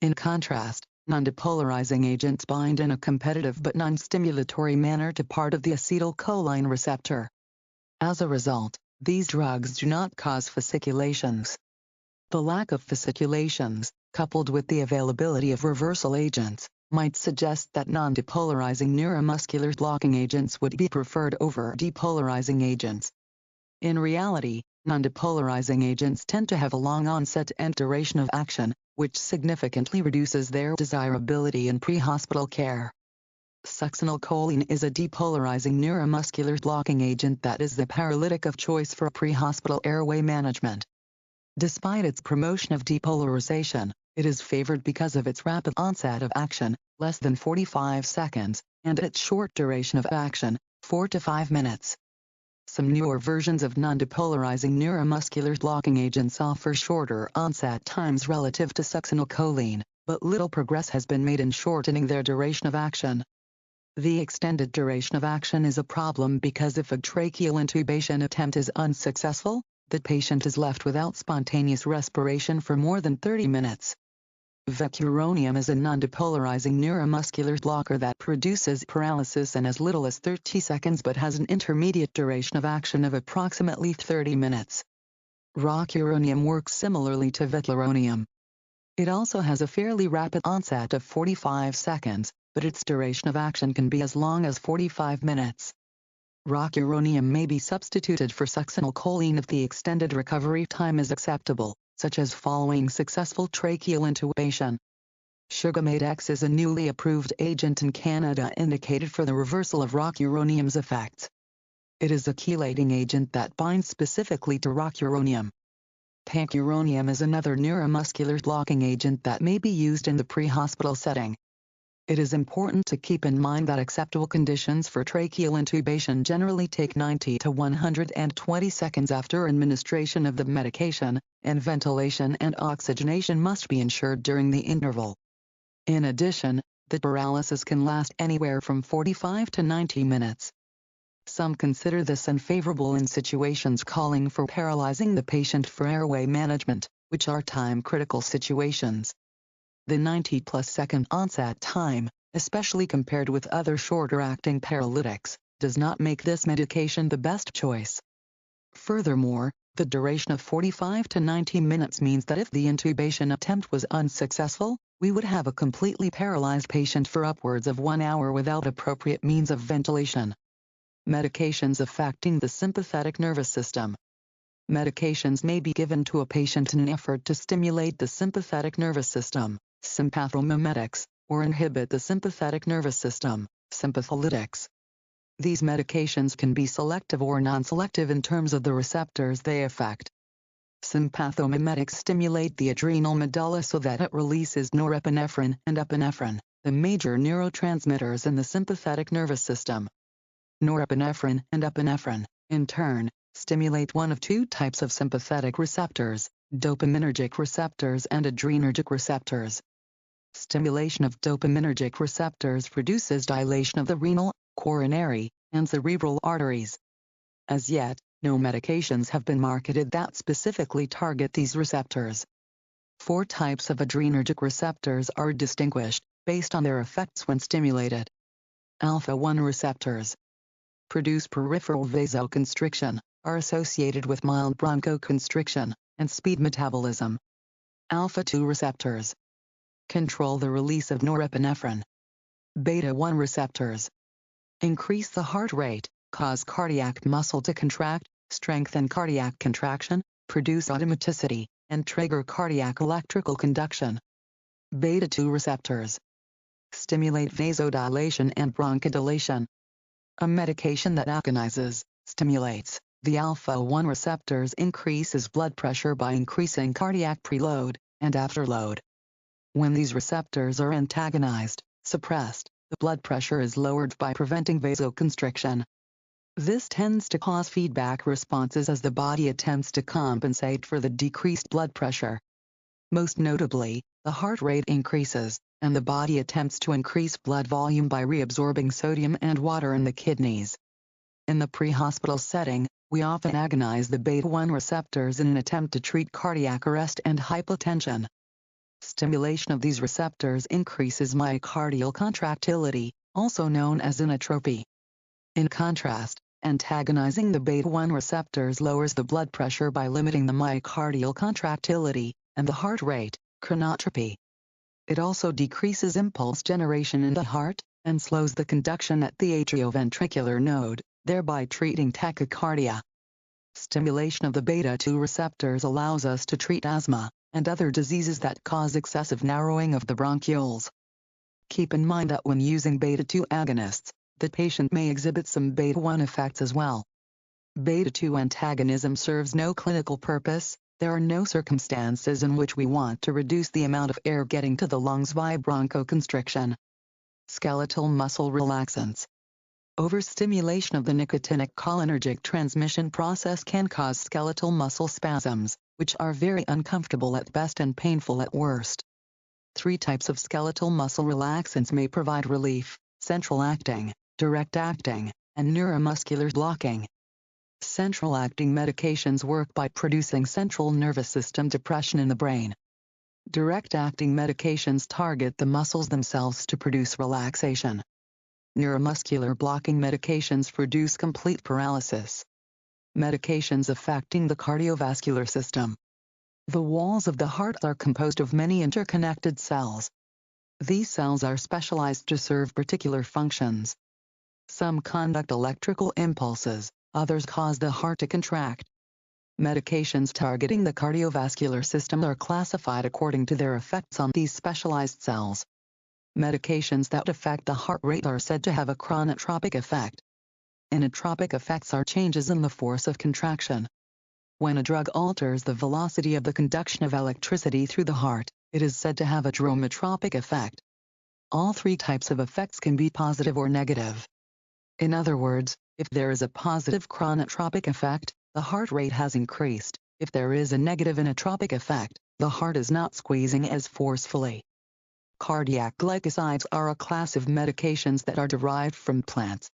In contrast, non-depolarizing agents bind in a competitive but non-stimulatory manner to part of the acetylcholine receptor. As a result, these drugs do not cause fasciculations. The lack of fasciculations, coupled with the availability of reversal agents, might suggest that non-depolarizing neuromuscular blocking agents would be preferred over depolarizing agents. In reality, non-depolarizing agents tend to have a long onset and duration of action, which significantly reduces their desirability in pre-hospital care. Succinylcholine is a depolarizing neuromuscular blocking agent that is the paralytic of choice for pre-hospital airway management. Despite its promotion of depolarization, it is favored because of its rapid onset of action, less than 45 seconds, and its short duration of action, 4 to 5 minutes. Some newer versions of non-depolarizing neuromuscular blocking agents offer shorter onset times relative to succinylcholine, but little progress has been made in shortening their duration of action. The extended duration of action is a problem because if a tracheal intubation attempt is unsuccessful, the patient is left without spontaneous respiration for more than 30 minutes. Vecuronium is a non-depolarizing neuromuscular blocker that produces paralysis in as little as 30 seconds but has an intermediate duration of action of approximately 30 minutes. Rocuronium works similarly to vecuronium. It also has a fairly rapid onset of 45 seconds, but its duration of action can be as long as 45 minutes. Rocuronium may be substituted for succinylcholine if the extended recovery time is acceptable, such as following successful tracheal intubation. Sugamate X is a newly approved agent in Canada indicated for the reversal of rocuronium's effects. It is a chelating agent that binds specifically to rocuronium. Pacuronium is another neuromuscular blocking agent that may be used in the pre-hospital setting. It is important to keep in mind that acceptable conditions for tracheal intubation generally take 90 to 120 seconds after administration of the medication, and ventilation and oxygenation must be ensured during the interval. In addition, the paralysis can last anywhere from 45 to 90 minutes. Some consider this unfavorable in situations calling for paralyzing the patient for airway management, which are time-critical situations. The 90-plus second onset time, especially compared with other shorter-acting paralytics, does not make this medication the best choice. Furthermore, the duration of 45 to 90 minutes means that if the intubation attempt was unsuccessful, we would have a completely paralyzed patient for upwards of 1 hour without appropriate means of ventilation. Medications affecting the sympathetic nervous system. Medications may be given to a patient in an effort to stimulate the sympathetic nervous system, sympathomimetics, or inhibit the sympathetic nervous system, sympatholytics. These medications can be selective or non-selective in terms of the receptors they affect. Sympathomimetics stimulate the adrenal medulla so that it releases norepinephrine and epinephrine, the major neurotransmitters in the sympathetic nervous system. Norepinephrine and epinephrine, in turn, stimulate one of two types of sympathetic receptors, dopaminergic receptors and adrenergic receptors. Stimulation of dopaminergic receptors produces dilation of the renal, coronary, and cerebral arteries. As yet, no medications have been marketed that specifically target these receptors. 4 types of adrenergic receptors are distinguished, based on their effects when stimulated. Alpha-1 receptors. produce peripheral vasoconstriction, are associated with mild bronchoconstriction and speed metabolism. Alpha-2 receptors control the release of norepinephrine. Beta-1 receptors increase the heart rate, cause cardiac muscle to contract, strengthen cardiac contraction, produce automaticity, and trigger cardiac electrical conduction. Beta-2 receptors stimulate vasodilation and bronchodilation. A medication that agonizes, stimulates, the alpha-1 receptors increases blood pressure by increasing cardiac preload and afterload. When these receptors are antagonized, suppressed, the blood pressure is lowered by preventing vasoconstriction. This tends to cause feedback responses as the body attempts to compensate for the decreased blood pressure. Most notably, the heart rate increases, and the body attempts to increase blood volume by reabsorbing sodium and water in the kidneys. In the pre-hospital setting, we often agonize the beta-1 receptors in an attempt to treat cardiac arrest and hypotension. Stimulation of these receptors increases myocardial contractility, also known as inotropy. In contrast, antagonizing the beta-1 receptors lowers the blood pressure by limiting the myocardial contractility and the heart rate, chronotropy. It also decreases impulse generation in the heart and slows the conduction at the atrioventricular node, thereby treating tachycardia. Stimulation of the beta-2 receptors allows us to treat asthma and other diseases that cause excessive narrowing of the bronchioles. Keep in mind that when using beta-2 agonists, the patient may exhibit some beta-1 effects as well. Beta-2 antagonism serves no clinical purpose. There are no circumstances in which we want to reduce the amount of air getting to the lungs via bronchoconstriction. Skeletal muscle relaxants. Overstimulation of the nicotinic cholinergic transmission process can cause skeletal muscle spasms, which are very uncomfortable at best and painful at worst. 3 types of skeletal muscle relaxants may provide relief: central acting, direct acting, and neuromuscular blocking. Central acting medications work by producing central nervous system depression in the brain. Direct acting medications target the muscles themselves to produce relaxation. Neuromuscular blocking medications produce complete paralysis. Medications affecting the cardiovascular system. The walls of the heart are composed of many interconnected cells. These cells are specialized to serve particular functions. Some conduct electrical impulses, others cause the heart to contract. Medications targeting the cardiovascular system are classified according to their effects on these specialized cells. Medications that affect the heart rate are said to have a chronotropic effect. Inotropic effects are changes in the force of contraction. When a drug alters the velocity of the conduction of electricity through the heart, it is said to have a dromotropic effect. All 3 types of effects can be positive or negative. In other words, if there is a positive chronotropic effect, the heart rate has increased. If there is a negative inotropic effect, the heart is not squeezing as forcefully. Cardiac glycosides are a class of medications that are derived from plants.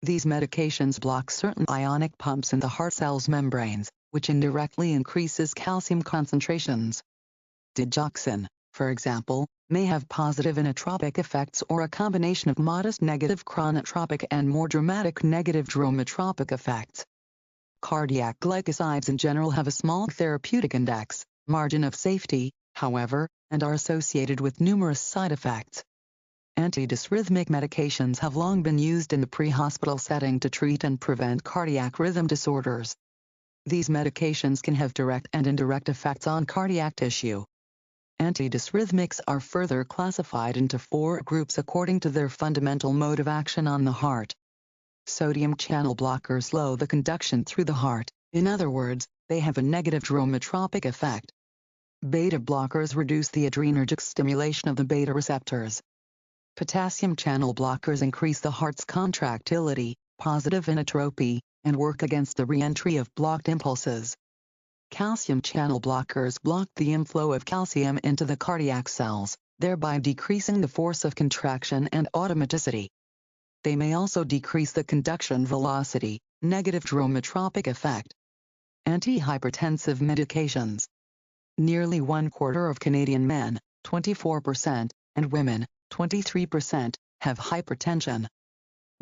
These medications block certain ionic pumps in the heart cell's membranes, which indirectly increases calcium concentrations. Digoxin, for example, may have positive inotropic effects or a combination of modest negative chronotropic and more dramatic negative dromotropic effects. Cardiac glycosides in general have a small therapeutic index, margin of safety, however, and are associated with numerous side effects. Antidysrhythmic medications have long been used in the pre-hospital setting to treat and prevent cardiac rhythm disorders. These medications can have direct and indirect effects on cardiac tissue. Antidysrhythmics are further classified into 4 groups according to their fundamental mode of action on the heart. Sodium channel blockers slow the conduction through the heart, in other words, they have a negative dromotropic effect. Beta blockers reduce the adrenergic stimulation of the beta receptors. Potassium channel blockers increase the heart's contractility, positive inotropy, and work against the re-entry of blocked impulses. Calcium channel blockers block the inflow of calcium into the cardiac cells, thereby decreasing the force of contraction and automaticity. They may also decrease the conduction velocity, negative dromotropic effect. Antihypertensive medications. Nearly 1/4 of Canadian men, 24%, and women, 23%, have hypertension.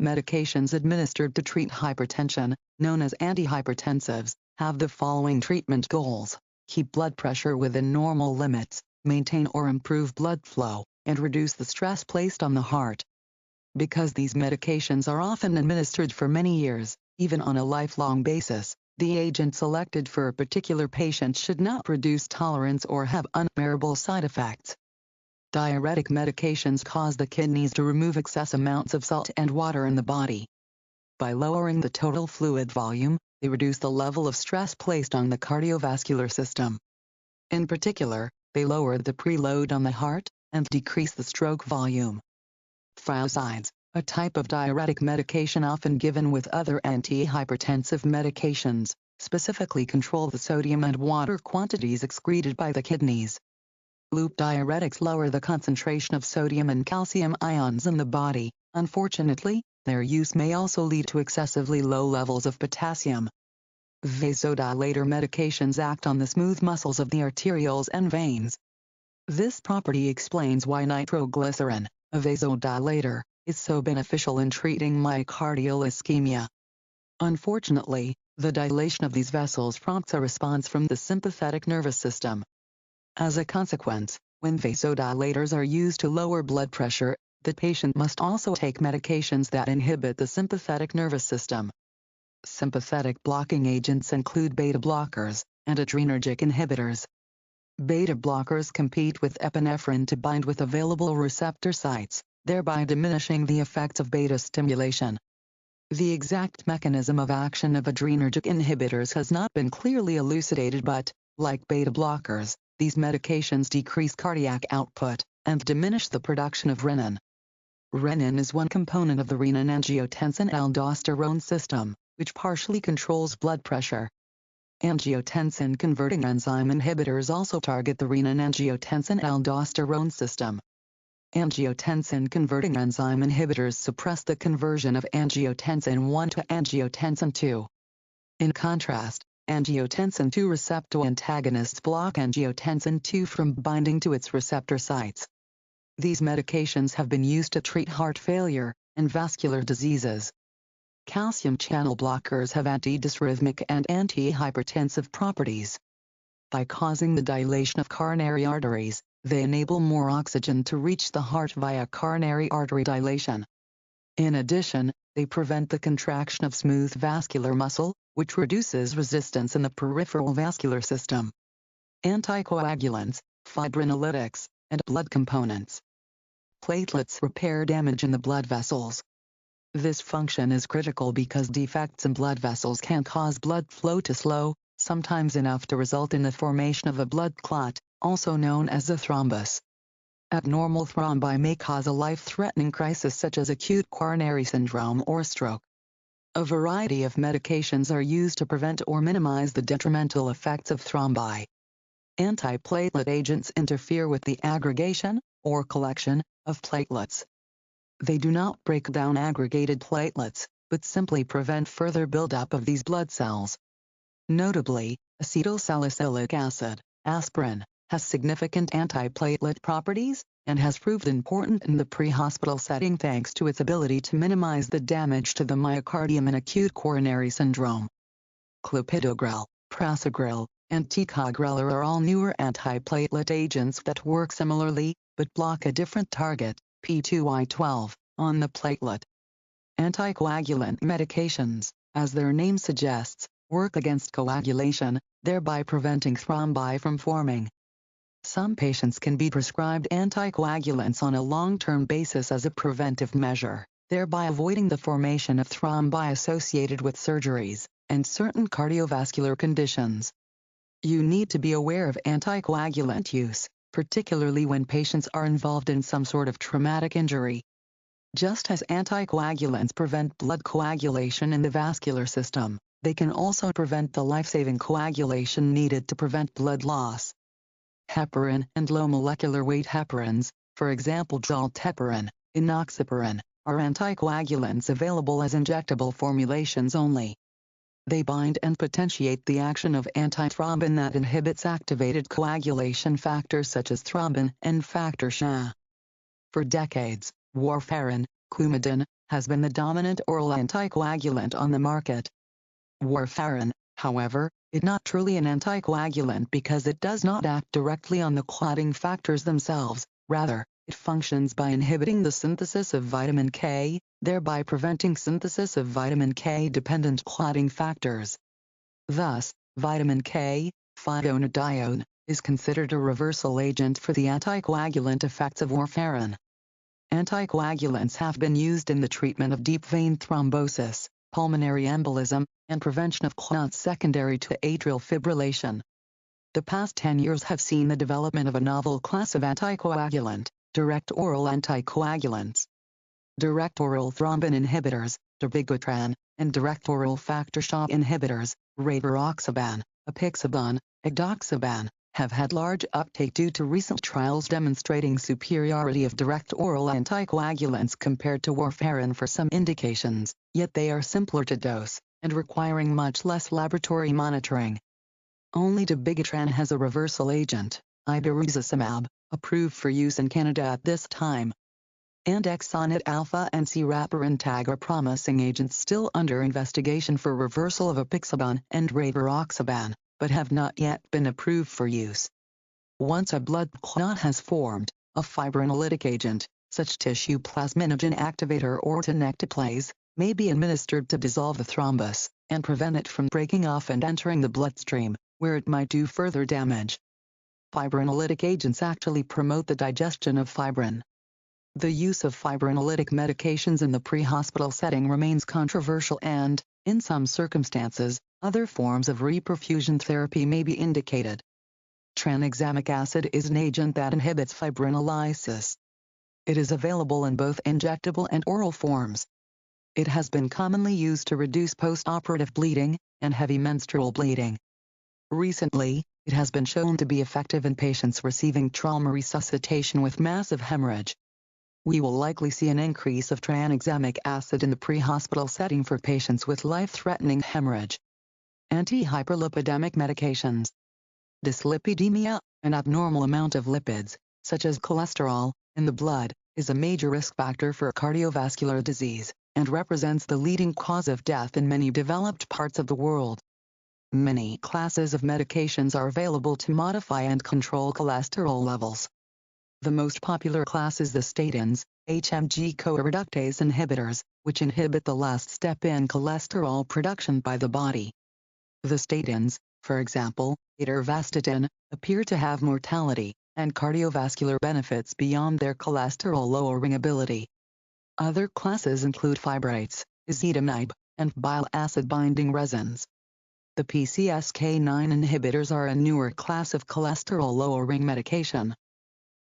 Medications administered to treat hypertension, known as antihypertensives, have the following treatment goals: keep blood pressure within normal limits, maintain or improve blood flow, and reduce the stress placed on the heart. Because these medications are often administered for many years, even on a lifelong basis, the agent selected for a particular patient should not produce tolerance or have unbearable side effects. Diuretic medications cause the kidneys to remove excess amounts of salt and water in the body. By lowering the total fluid volume, they reduce the level of stress placed on the cardiovascular system. In particular, they lower the preload on the heart and decrease the stroke volume. Thiazides, a type of diuretic medication often given with other antihypertensive medications, specifically control the sodium and water quantities excreted by the kidneys. Loop diuretics lower the concentration of sodium and calcium ions in the body. Unfortunately, their use may also lead to excessively low levels of potassium. Vasodilator medications act on the smooth muscles of the arterioles and veins. This property explains why nitroglycerin, a vasodilator, is so beneficial in treating myocardial ischemia. Unfortunately, the dilation of these vessels prompts a response from the sympathetic nervous system. As a consequence, when vasodilators are used to lower blood pressure, the patient must also take medications that inhibit the sympathetic nervous system. Sympathetic blocking agents include beta blockers and adrenergic inhibitors. Beta blockers compete with epinephrine to bind with available receptor sites, thereby diminishing the effects of beta stimulation. The exact mechanism of action of adrenergic inhibitors has not been clearly elucidated, but, like beta blockers, these medications decrease cardiac output and diminish the production of renin. Renin is one component of the renin-angiotensin-aldosterone system, which partially controls blood pressure. Angiotensin-converting enzyme inhibitors also target the renin-angiotensin-aldosterone system. Angiotensin-converting enzyme inhibitors suppress the conversion of angiotensin 1 to angiotensin 2. In contrast, angiotensin 2 receptor antagonists block angiotensin 2 from binding to its receptor sites. These medications have been used to treat heart failure and vascular diseases. Calcium channel blockers have antidysrhythmic and antihypertensive properties. By causing the dilation of coronary arteries, they enable more oxygen to reach the heart via coronary artery dilation. In addition, they prevent the contraction of smooth vascular muscle, which reduces resistance in the peripheral vascular system. Anticoagulants, fibrinolytics, and blood components. Platelets repair damage in the blood vessels. This function is critical because defects in blood vessels can cause blood flow to slow, sometimes enough to result in the formation of a blood clot, also known as a thrombus. Abnormal thrombi may cause a life-threatening crisis such as acute coronary syndrome or stroke. A variety of medications are used to prevent or minimize the detrimental effects of thrombi. Antiplatelet agents interfere with the aggregation, or collection, of platelets. They do not break down aggregated platelets, but simply prevent further buildup of these blood cells. Notably, acetylsalicylic acid, aspirin, has significant antiplatelet properties, and has proved important in the pre-hospital setting thanks to its ability to minimize the damage to the myocardium in acute coronary syndrome. Clopidogrel, prasugrel, and ticagrelor are all newer antiplatelet agents that work similarly, but block a different target, P2Y12, on the platelet. Anticoagulant medications, as their name suggests, work against coagulation, thereby preventing thrombi from forming. Some patients can be prescribed anticoagulants on a long-term basis as a preventive measure, thereby avoiding the formation of thrombi associated with surgeries and certain cardiovascular conditions. You need to be aware of anticoagulant use, particularly when patients are involved in some sort of traumatic injury. Just as anticoagulants prevent blood coagulation in the vascular system, they can also prevent the life-saving coagulation needed to prevent blood loss. Heparin and low molecular weight heparins, for example zolteparin, enoxaparin, are anticoagulants available as injectable formulations only. They bind and potentiate the action of antithrombin that inhibits activated coagulation factors such as thrombin and factor Xa. For decades, warfarin, Coumadin, has been the dominant oral anticoagulant on the market. Warfarin, however, is not truly an anticoagulant because it does not act directly on the clotting factors themselves, rather, it functions by inhibiting the synthesis of vitamin K, thereby preventing synthesis of vitamin K-dependent clotting factors. Thus, vitamin K, phytonadione, is considered a reversal agent for the anticoagulant effects of warfarin. Anticoagulants have been used in the treatment of deep vein thrombosis, pulmonary embolism, and prevention of clots secondary to atrial fibrillation. The past 10 years have seen the development of a novel class of anticoagulant, direct oral anticoagulants. Direct oral thrombin inhibitors, dabigatran, and direct oral factor shock inhibitors, rivaroxaban, apixaban, edoxaban, have had large uptake due to recent trials demonstrating superiority of direct oral anticoagulants compared to warfarin for some indications, yet they are simpler to dose, and requiring much less laboratory monitoring. Only dabigatran has a reversal agent, iberuzumab, approved for use in Canada at this time. Andexonate alpha and ciraparintag are promising agents still under investigation for reversal of apixaban and rivaroxaban, but have not yet been approved for use. Once a blood clot has formed, a fibrinolytic agent, such tissue plasminogen activator or tenecteplase, may be administered to dissolve the thrombus and prevent it from breaking off and entering the bloodstream, where it might do further damage. Fibrinolytic agents actually promote the digestion of fibrin. The use of fibrinolytic medications in the pre-hospital setting remains controversial and, in some circumstances, other forms of reperfusion therapy may be indicated. Tranexamic acid is an agent that inhibits fibrinolysis. It is available in both injectable and oral forms. It has been commonly used to reduce post-operative bleeding and heavy menstrual bleeding. Recently, it has been shown to be effective in patients receiving trauma resuscitation with massive hemorrhage. We will likely see an increase of tranexamic acid in the pre-hospital setting for patients with life-threatening hemorrhage. Anti-hyperlipidemic medications. Dyslipidemia, an abnormal amount of lipids, such as cholesterol, in the blood, is a major risk factor for cardiovascular disease, and represents the leading cause of death in many developed parts of the world. Many classes of medications are available to modify and control cholesterol levels. The most popular class is the statins, HMG-CoA reductase inhibitors, which inhibit the last step in cholesterol production by the body. The statins, for example, atorvastatin, appear to have mortality and cardiovascular benefits beyond their cholesterol-lowering ability. Other classes include fibrates, ezetimibe, and bile acid-binding resins. The PCSK9 inhibitors are a newer class of cholesterol-lowering medication.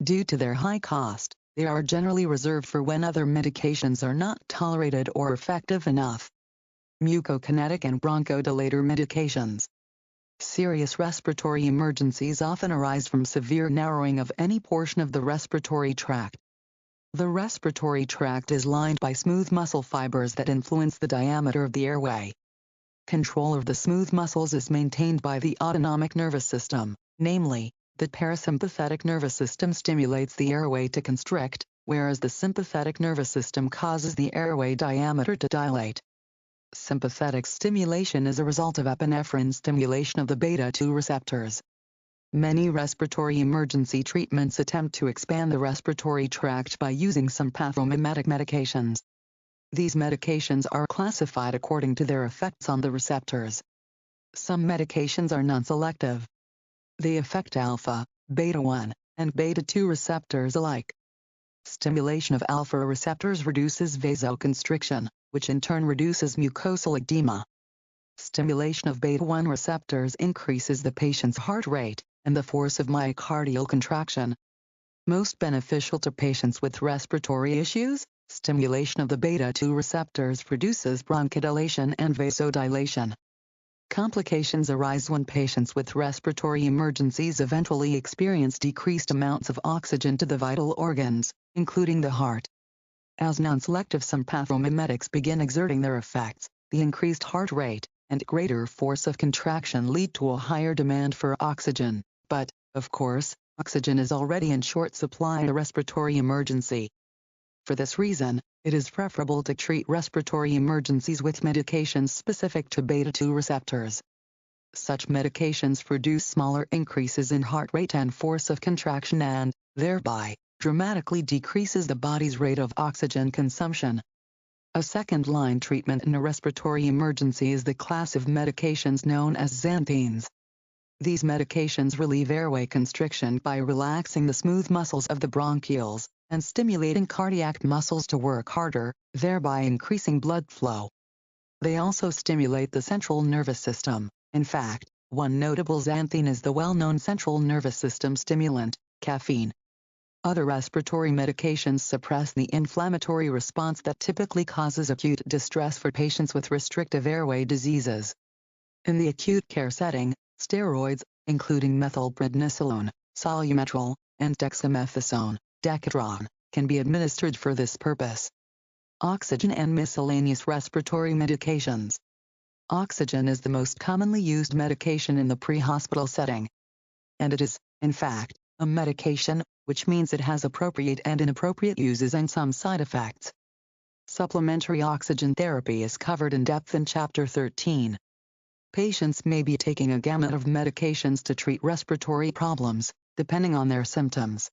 Due to their high cost, they are generally reserved for when other medications are not tolerated or effective enough. Mucokinetic and bronchodilator medications. Serious respiratory emergencies often arise from severe narrowing of any portion of the respiratory tract. The respiratory tract is lined by smooth muscle fibers that influence the diameter of the airway. Control of the smooth muscles is maintained by the autonomic nervous system, namely, the parasympathetic nervous system stimulates the airway to constrict, whereas the sympathetic nervous system causes the airway diameter to dilate. Sympathetic stimulation is a result of epinephrine stimulation of the beta-2 receptors. Many respiratory emergency treatments attempt to expand the respiratory tract by using some pathomimetic medications. These medications are classified according to their effects on the receptors. Some medications are non-selective. They affect alpha, beta-1, and beta-2 receptors alike. Stimulation of alpha receptors reduces vasoconstriction, which in turn reduces mucosal edema. Stimulation of beta-1 receptors increases the patient's heart rate and the force of myocardial contraction. Most beneficial to patients with respiratory issues, stimulation of the beta-2 receptors reduces bronchodilation and vasodilation. Complications arise when patients with respiratory emergencies eventually experience decreased amounts of oxygen to the vital organs, including the heart. As non-selective some pathomimetics begin exerting their effects, the increased heart rate and greater force of contraction lead to a higher demand for oxygen, but, of course, oxygen is already in short supply in a respiratory emergency. For this reason, it is preferable to treat respiratory emergencies with medications specific to beta-2 receptors. Such medications produce smaller increases in heart rate and force of contraction and, thereby, dramatically decreases the body's rate of oxygen consumption. A second-line treatment in a respiratory emergency is the class of medications known as xanthines. These medications relieve airway constriction by relaxing the smooth muscles of the bronchioles and stimulating cardiac muscles to work harder, thereby increasing blood flow. They also stimulate the central nervous system. In fact, one notable xanthine is the well-known central nervous system stimulant, caffeine. Other respiratory medications suppress the inflammatory response that typically causes acute distress for patients with restrictive airway diseases. In the acute care setting, steroids, including methylprednisolone, solumetrol, and dexamethasone, Decadron, can be administered for this purpose. Oxygen and miscellaneous respiratory medications. Oxygen is the most commonly used medication in the pre-hospital setting. And it is, in fact, a medication, which means it has appropriate and inappropriate uses and some side effects. Supplementary oxygen therapy is covered in depth in Chapter 13. Patients may be taking a gamut of medications to treat respiratory problems, depending on their symptoms.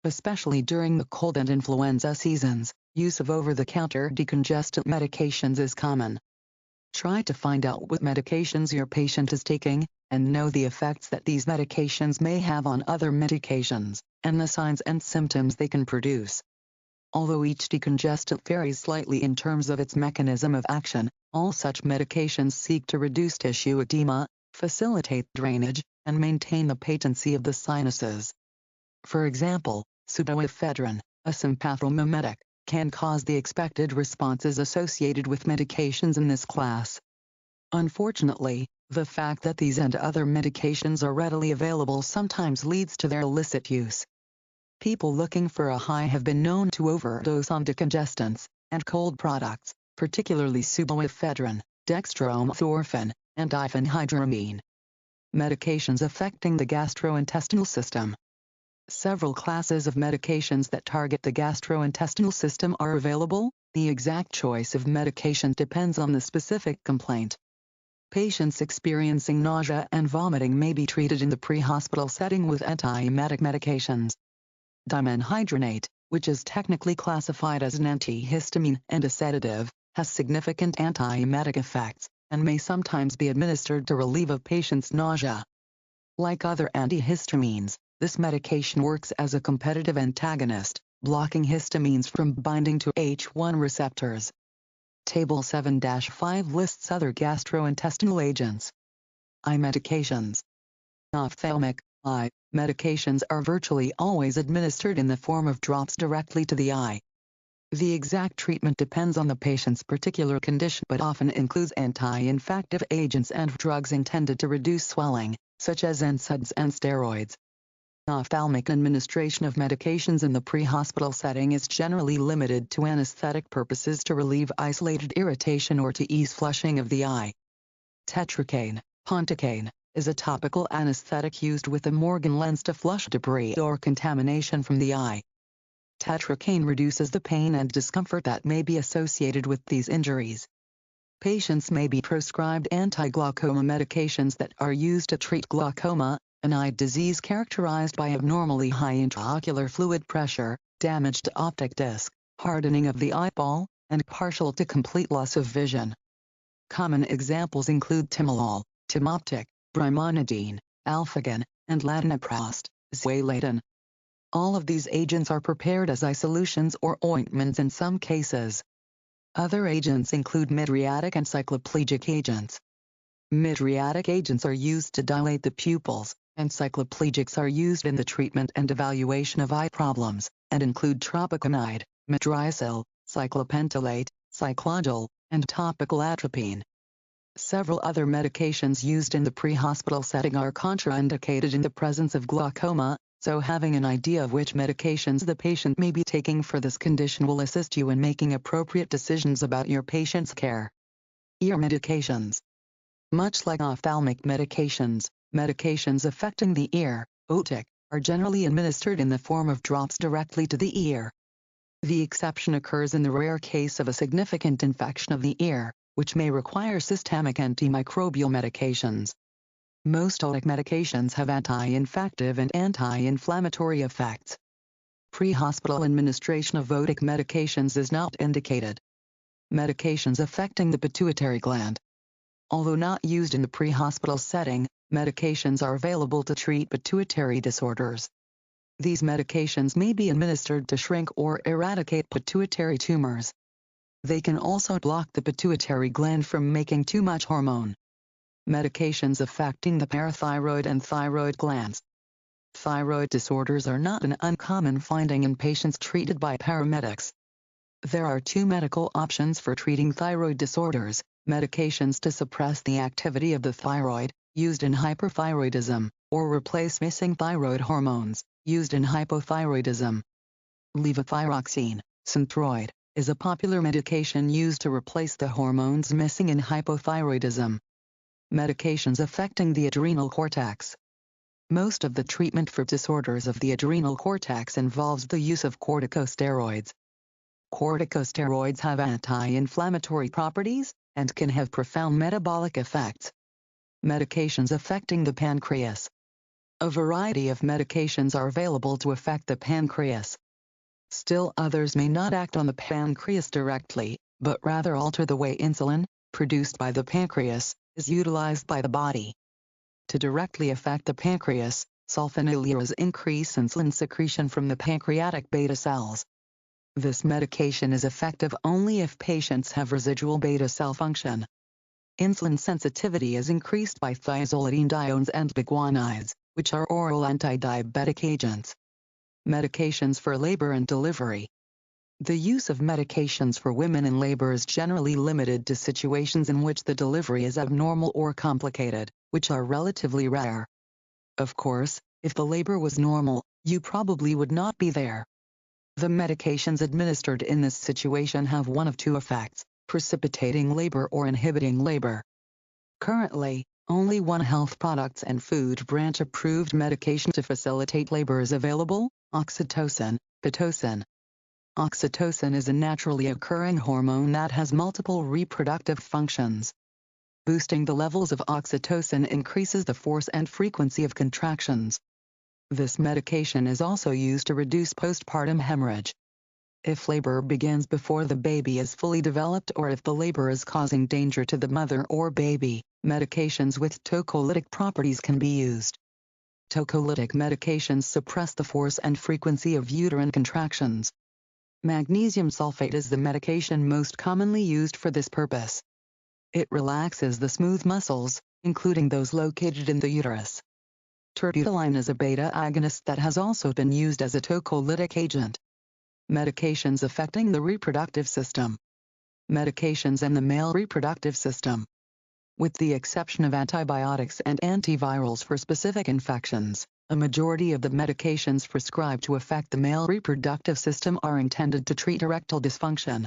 Especially during the cold and influenza seasons, use of over-the-counter decongestant medications is common. Try to find out what medications your patient is taking, and know the effects that these medications may have on other medications, and the signs and symptoms they can produce. Although each decongestant varies slightly in terms of its mechanism of action, all such medications seek to reduce tissue edema, facilitate drainage, and maintain the patency of the sinuses. For example, pseudoephedrine, a sympathomimetic, can cause the expected responses associated with medications in this class. Unfortunately, the fact that these and other medications are readily available sometimes leads to their illicit use. People looking for a high have been known to overdose on decongestants and cold products, particularly pseudoephedrine, dextromethorphan, and diphenhydramine. Medications affecting the gastrointestinal system. Several classes of medications that target the gastrointestinal system are available. The exact choice of medication depends on the specific complaint. Patients experiencing nausea and vomiting may be treated in the pre-hospital setting with antiemetic medications. Dimenhydrinate, which is technically classified as an antihistamine and a sedative, has significant antiemetic effects, and may sometimes be administered to relieve a patient's nausea. Like other antihistamines, this medication works as a competitive antagonist, blocking histamines from binding to H1 receptors. Table 7-5 lists other gastrointestinal agents. Eye medications. Ophthalmic eye medications are virtually always administered in the form of drops directly to the eye. The exact treatment depends on the patient's particular condition but often includes anti-infective agents and drugs intended to reduce swelling, such as NSAIDs and steroids. Ophthalmic administration of medications in the pre-hospital setting is generally limited to anesthetic purposes to relieve isolated irritation or to ease flushing of the eye. Tetracaine, ponticaine, is a topical anesthetic used with a Morgan lens to flush debris or contamination from the eye. Tetracaine reduces the pain and discomfort that may be associated with these injuries. Patients may be prescribed anti-glaucoma medications that are used to treat glaucoma, an eye disease characterized by abnormally high intraocular fluid pressure, damage to optic disc, hardening of the eyeball, and partial to complete loss of vision. Common examples include timolol, Timoptic, brimonidine, Alphagon, and latanoprost, Xalatan. All of these agents are prepared as eye solutions or ointments in some cases. Other agents include mydriatic and cycloplegic agents. Mydriatic agents are used to dilate the pupils, and cycloplegics are used in the treatment and evaluation of eye problems, and include tropoconide, midriasil, cyclopentolate, cyclodol, and topical atropine. Several other medications used in the pre-hospital setting are contraindicated in the presence of glaucoma, so having an idea of which medications the patient may be taking for this condition will assist you in making appropriate decisions about your patient's care. Ear medications. Much like ophthalmic medications, medications affecting the ear, otic, are generally administered in the form of drops directly to the ear. The exception occurs in the rare case of a significant infection of the ear, which may require systemic antimicrobial medications. Most otic medications have anti-infective and anti-inflammatory effects. Pre-hospital administration of otic medications is not indicated. Medications affecting the pituitary gland. Although not used in the pre-hospital setting, medications are available to treat pituitary disorders. These medications may be administered to shrink or eradicate pituitary tumors. They can also block the pituitary gland from making too much hormone. Medications affecting the parathyroid and thyroid glands. Thyroid disorders are not an uncommon finding in patients treated by paramedics. There are two medical options for treating thyroid disorders: medications to suppress the activity of the thyroid, used in hyperthyroidism, or replace missing thyroid hormones, used in hypothyroidism. Levothyroxine, Synthroid, is a popular medication used to replace the hormones missing in hypothyroidism. Medications affecting the adrenal cortex. Most of the treatment for disorders of the adrenal cortex involves the use of corticosteroids. Corticosteroids have anti-inflammatory properties and can have profound metabolic effects. Medications affecting the pancreas. A variety of medications are available to affect the pancreas. Still others may not act on the pancreas directly, but rather alter the way insulin, produced by the pancreas, is utilized by the body. To directly affect the pancreas, sulfonylureas increase insulin secretion from the pancreatic beta cells. This medication is effective only if patients have residual beta cell function. Insulin sensitivity is increased by thiazolidinediones and biguanides, which are oral anti-diabetic agents. Medications for labor and delivery. The use of medications for women in labor is generally limited to situations in which the delivery is abnormal or complicated, which are relatively rare. Of course, if the labor was normal, you probably would not be there. The medications administered in this situation have one of two effects: precipitating labor or inhibiting labor. Currently, only one health products and food branch approved medication to facilitate labor is available: oxytocin, Pitocin. Oxytocin is a naturally occurring hormone that has multiple reproductive functions. Boosting the levels of oxytocin increases the force and frequency of contractions. This medication is also used to reduce postpartum hemorrhage. If labor begins before the baby is fully developed or if the labor is causing danger to the mother or baby, medications with tocolytic properties can be used. Tocolytic medications suppress the force and frequency of uterine contractions. Magnesium sulfate is the medication most commonly used for this purpose. It relaxes the smooth muscles, including those located in the uterus. Terbutaline is a beta agonist that has also been used as a tocolytic agent. Medications affecting the reproductive system. Medications and the male reproductive system. With the exception of antibiotics and antivirals for specific infections, a majority of the medications prescribed to affect the male reproductive system are intended to treat erectile dysfunction.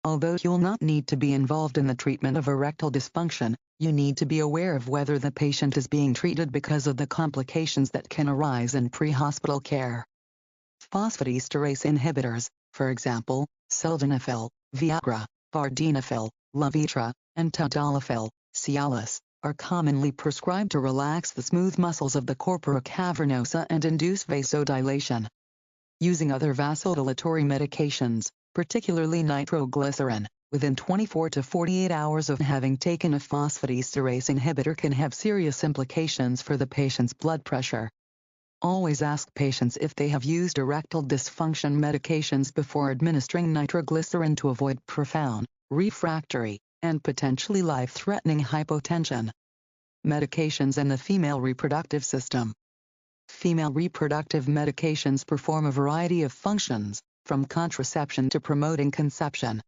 Although you will not need to be involved in the treatment of erectile dysfunction, you need to be aware of whether the patient is being treated because of the complications that can arise in pre-hospital care. Phosphodiesterase inhibitors, for example, sildenafil, Viagra, vardenafil, Levitra, and tadalafil, Cialis, are commonly prescribed to relax the smooth muscles of the corpora cavernosa and induce vasodilation. Using other vasodilatory medications, particularly nitroglycerin, within 24 to 48 hours of having taken a phosphodiesterase inhibitor can have serious implications for the patient's blood pressure. Always ask patients if they have used erectile dysfunction medications before administering nitroglycerin to avoid profound, refractory, and potentially life-threatening hypotension. Medications and the female reproductive system. Female reproductive medications perform a variety of functions, from contraception to promoting conception.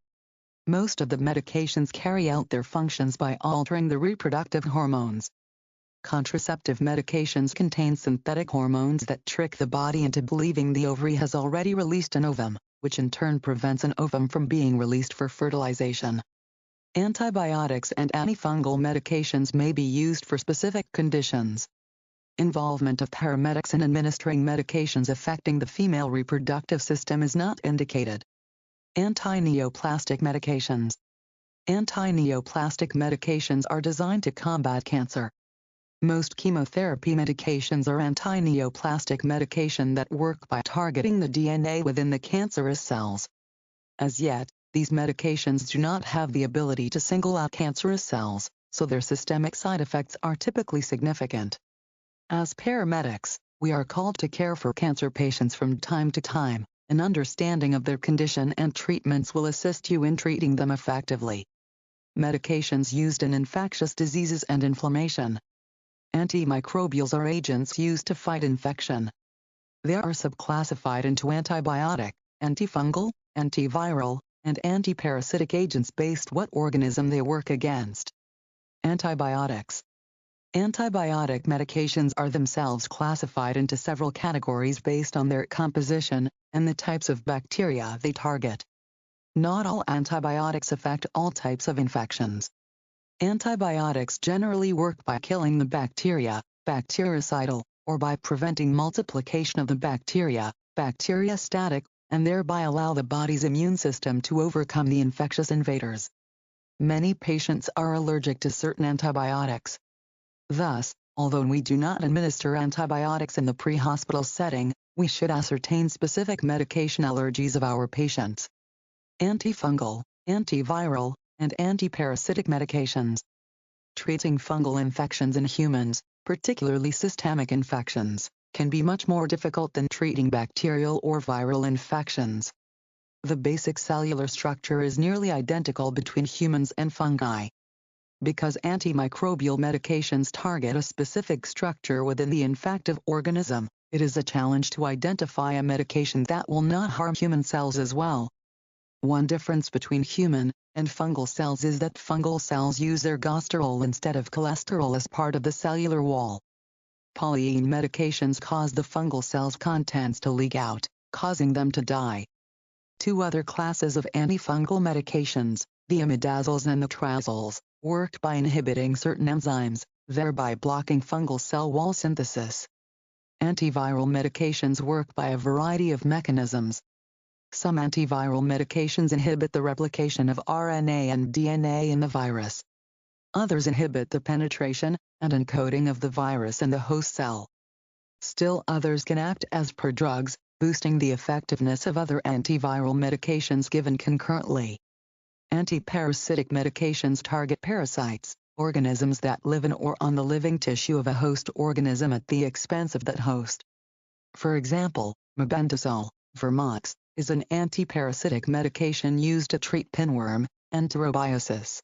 Most of the medications carry out their functions by altering the reproductive hormones. Contraceptive medications contain synthetic hormones that trick the body into believing the ovary has already released an ovum, which in turn prevents an ovum from being released for fertilization. Antibiotics and antifungal medications may be used for specific conditions. Involvement of paramedics in administering medications affecting the female reproductive system is not indicated. Anti-neoplastic medications. Anti-neoplastic medications are designed to combat cancer. Most chemotherapy medications are anti-neoplastic medication that work by targeting the DNA within the cancerous cells. As yet, these medications do not have the ability to single out cancerous cells, so their systemic side effects are typically significant. As paramedics, we are called to care for cancer patients from time to time. An understanding of their condition and treatments will assist you in treating them effectively. Medications used in infectious diseases and inflammation. Antimicrobials are agents used to fight infection. They are subclassified into antibiotic, antifungal, antiviral, and antiparasitic agents based what organism they work against. Antibiotics. Antibiotic medications are themselves classified into several categories based on their composition and the types of bacteria they target. Not all antibiotics affect all types of infections. Antibiotics generally work by killing the bacteria, bactericidal, or by preventing multiplication of the bacteria, bacteriostatic, and thereby allow the body's immune system to overcome the infectious invaders. Many patients are allergic to certain antibiotics. Thus, although we do not administer antibiotics in the pre-hospital setting, we should ascertain specific medication allergies of our patients. Antifungal, antiviral, and antiparasitic medications. Treating fungal infections in humans, particularly systemic infections, can be much more difficult than treating bacterial or viral infections. The basic cellular structure is nearly identical between humans and fungi. Because antimicrobial medications target a specific structure within the infective organism, it is a challenge to identify a medication that will not harm human cells as well. One difference between human and fungal cells is that fungal cells use ergosterol instead of cholesterol as part of the cellular wall. Polyene medications cause the fungal cells' contents to leak out, causing them to die. Two other classes of antifungal medications, the imidazoles and the triazoles, work by inhibiting certain enzymes, thereby blocking fungal cell wall synthesis. Antiviral medications work by a variety of mechanisms. Some antiviral medications inhibit the replication of RNA and DNA in the virus. Others inhibit the penetration and encoding of the virus in the host cell. Still others can act as prodrugs, boosting the effectiveness of other antiviral medications given concurrently. Antiparasitic medications target parasites, organisms that live in or on the living tissue of a host organism at the expense of that host. For example, mebendazole, Vermox, is an antiparasitic medication used to treat pinworm, enterobiosis.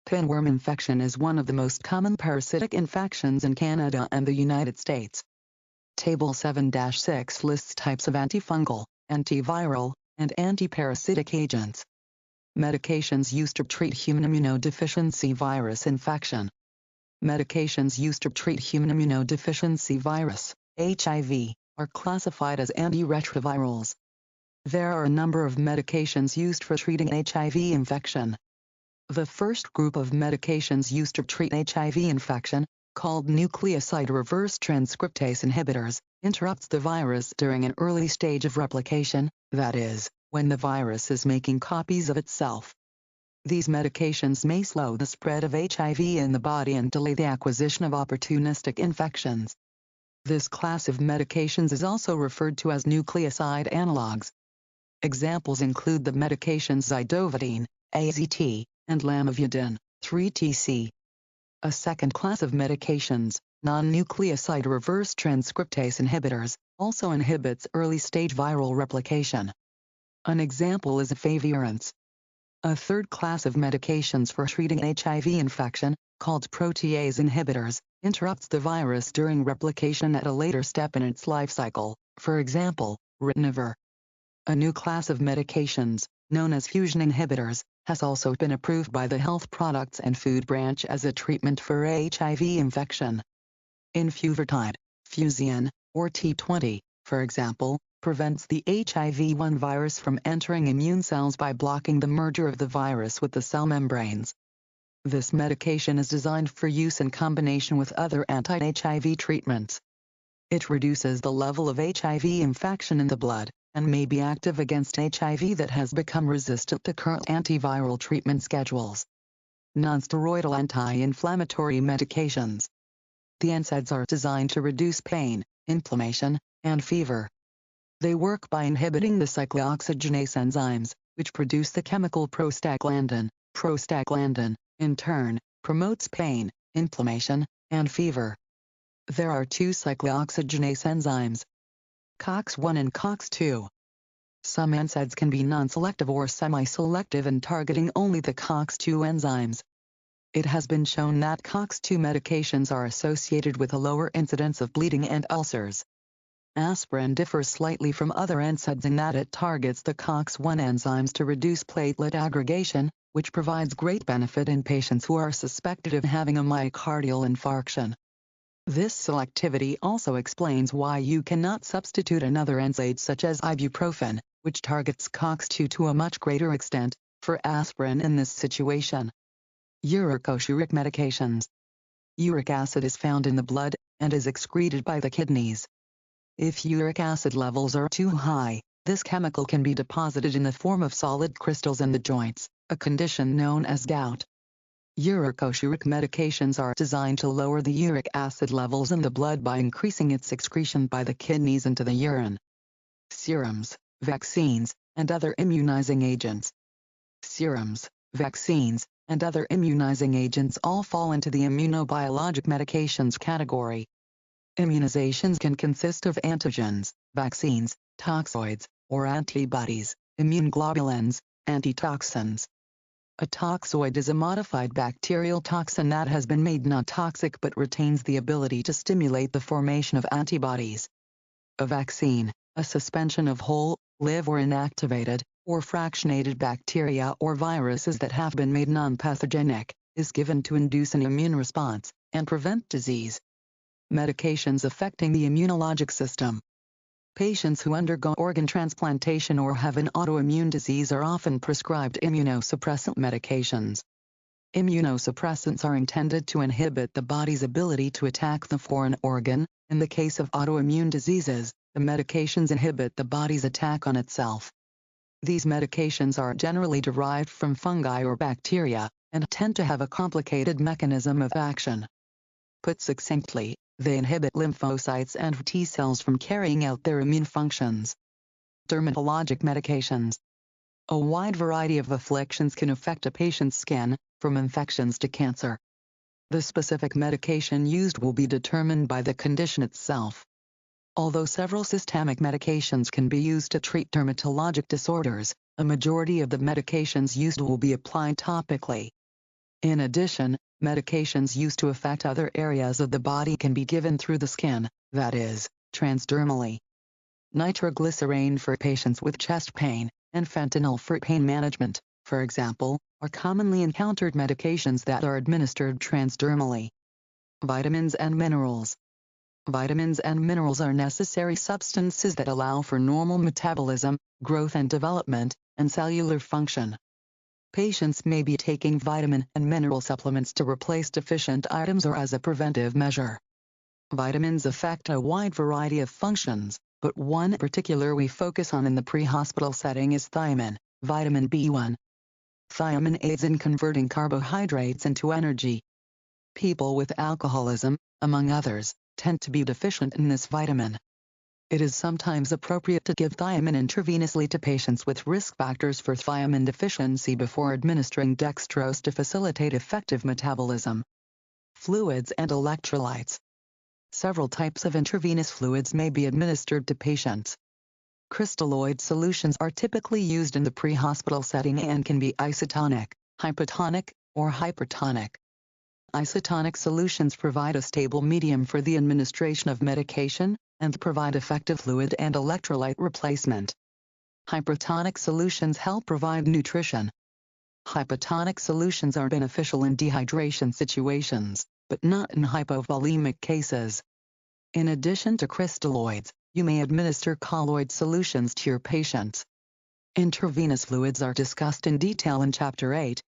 Pinworm infection is one of the most common parasitic infections in Canada and the United States. Table 7-6 lists types of antifungal, antiviral, and antiparasitic agents. Medications used to treat human immunodeficiency virus infection. Medications used to treat human immunodeficiency virus, HIV, are classified as antiretrovirals. There are a number of medications used for treating HIV infection. The first group of medications used to treat HIV infection, called nucleoside reverse transcriptase inhibitors, interrupts the virus during an early stage of replication, that is, when the virus is making copies of itself. These medications may slow the spread of HIV in the body and delay the acquisition of opportunistic infections. This class of medications is also referred to as nucleoside analogs. Examples include the medications zidovudine, AZT, and lamivudine, 3TC. A second class of medications, non-nucleoside reverse transcriptase inhibitors, also inhibits early-stage viral replication. An example is efavirenz. A third class of medications for treating HIV infection, called protease inhibitors, interrupts the virus during replication at a later step in its life cycle, for example, ritonavir. A new class of medications, known as fusion inhibitors, has also been approved by the Health Products and Food Branch as a treatment for HIV infection. Infuvertide, Fusian, or T20, for example, prevents the HIV-1 virus from entering immune cells by blocking the merger of the virus with the cell membranes. This medication is designed for use in combination with other anti-HIV treatments. It reduces the level of HIV infection in the blood, and may be active against HIV that has become resistant to current antiviral treatment schedules. Non-steroidal anti-inflammatory medications. The NSAIDs are designed to reduce pain, inflammation, and fever. They work by inhibiting the cyclooxygenase enzymes, which produce the chemical prostaglandin. Prostaglandin, in turn, promotes pain, inflammation, and fever. There are two cyclooxygenase enzymes, COX-1 and COX-2. Some NSAIDs can be non-selective or semi-selective in targeting only the COX-2 enzymes. It has been shown that COX-2 medications are associated with a lower incidence of bleeding and ulcers. Aspirin differs slightly from other NSAIDs in that it targets the COX-1 enzymes to reduce platelet aggregation, which provides great benefit in patients who are suspected of having a myocardial infarction. This selectivity also explains why you cannot substitute another NSAID such as ibuprofen, which targets COX-2 to a much greater extent, for aspirin in this situation. Uricosuric medications. Uric acid is found in the blood, and is excreted by the kidneys. If uric acid levels are too high, this chemical can be deposited in the form of solid crystals in the joints, a condition known as gout. Uricosuric medications are designed to lower the uric acid levels in the blood by increasing its excretion by the kidneys into the urine. Serums, vaccines, and other immunizing agents. Serums, vaccines, and other immunizing agents all fall into the immunobiologic medications category. Immunizations can consist of antigens, vaccines, toxoids, or antibodies, immunoglobulins, antitoxins. A toxoid is a modified bacterial toxin that has been made non-toxic but retains the ability to stimulate the formation of antibodies. A vaccine, a suspension of whole, live or inactivated, or fractionated bacteria or viruses that have been made non-pathogenic, is given to induce an immune response and prevent disease. Medications affecting the immunologic system. Patients who undergo organ transplantation or have an autoimmune disease are often prescribed immunosuppressant medications. Immunosuppressants are intended to inhibit the body's ability to attack the foreign organ. In the case of autoimmune diseases, the medications inhibit the body's attack on itself. These medications are generally derived from fungi or bacteria, and tend to have a complicated mechanism of action. Put succinctly, they inhibit lymphocytes and T cells from carrying out their immune functions. Dermatologic medications. A wide variety of afflictions can affect a patient's skin, from infections to cancer. The specific medication used will be determined by the condition itself. Although several systemic medications can be used to treat dermatologic disorders, a majority of the medications used will be applied topically. In addition, medications used to affect other areas of the body can be given through the skin, that is, transdermally. Nitroglycerin for patients with chest pain, and fentanyl for pain management, for example, are commonly encountered medications that are administered transdermally. Vitamins and minerals. Vitamins and minerals are necessary substances that allow for normal metabolism, growth and development, and cellular function. Patients may be taking vitamin and mineral supplements to replace deficient items or as a preventive measure. Vitamins affect a wide variety of functions, but one in particular we focus on in the pre-hospital setting is thiamine, vitamin B1. Thiamine aids in converting carbohydrates into energy. People with alcoholism, among others, tend to be deficient in this vitamin. It is sometimes appropriate to give thiamine intravenously to patients with risk factors for thiamine deficiency before administering dextrose to facilitate effective metabolism. Fluids and electrolytes. Several types of intravenous fluids may be administered to patients. Crystalloid solutions are typically used in the pre-hospital setting and can be isotonic, hypotonic, or hypertonic. Isotonic solutions provide a stable medium for the administration of medication, and provide effective fluid and electrolyte replacement. Hypertonic solutions help provide nutrition. Hypotonic solutions are beneficial in dehydration situations, but not in hypovolemic cases. In addition to crystalloids, you may administer colloid solutions to your patients. Intravenous fluids are discussed in detail in Chapter 8.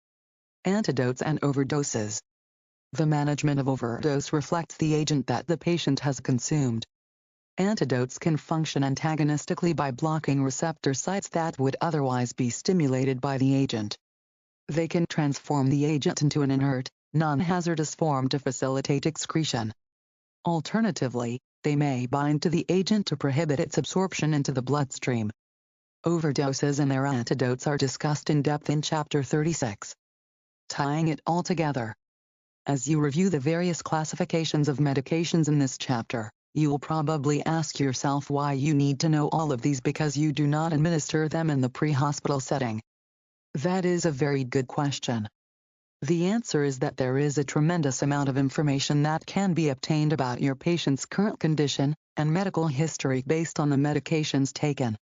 Antidotes and overdoses. The management of overdose reflects the agent that the patient has consumed. Antidotes can function antagonistically by blocking receptor sites that would otherwise be stimulated by the agent. They can transform the agent into an inert, non-hazardous form to facilitate excretion. Alternatively, they may bind to the agent to prohibit its absorption into the bloodstream. Overdoses and their antidotes are discussed in depth in Chapter 36. Tying it all together. As you review the various classifications of medications in this chapter, you will probably ask yourself why you need to know all of these because you do not administer them in the pre-hospital setting. That is a very good question. The answer is that there is a tremendous amount of information that can be obtained about your patient's current condition and medical history based on the medications taken.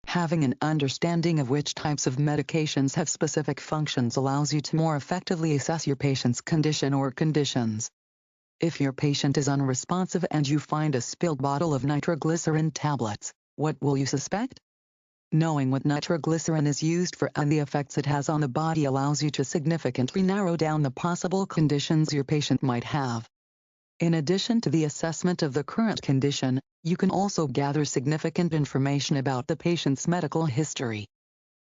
Having an understanding of which types of medications have specific functions allows you to more effectively assess your patient's condition or conditions. If your patient is unresponsive and you find a spilled bottle of nitroglycerin tablets, what will you suspect? Knowing what nitroglycerin is used for and the effects it has on the body allows you to significantly narrow down the possible conditions your patient might have. In addition to the assessment of the current condition, you can also gather significant information about the patient's medical history.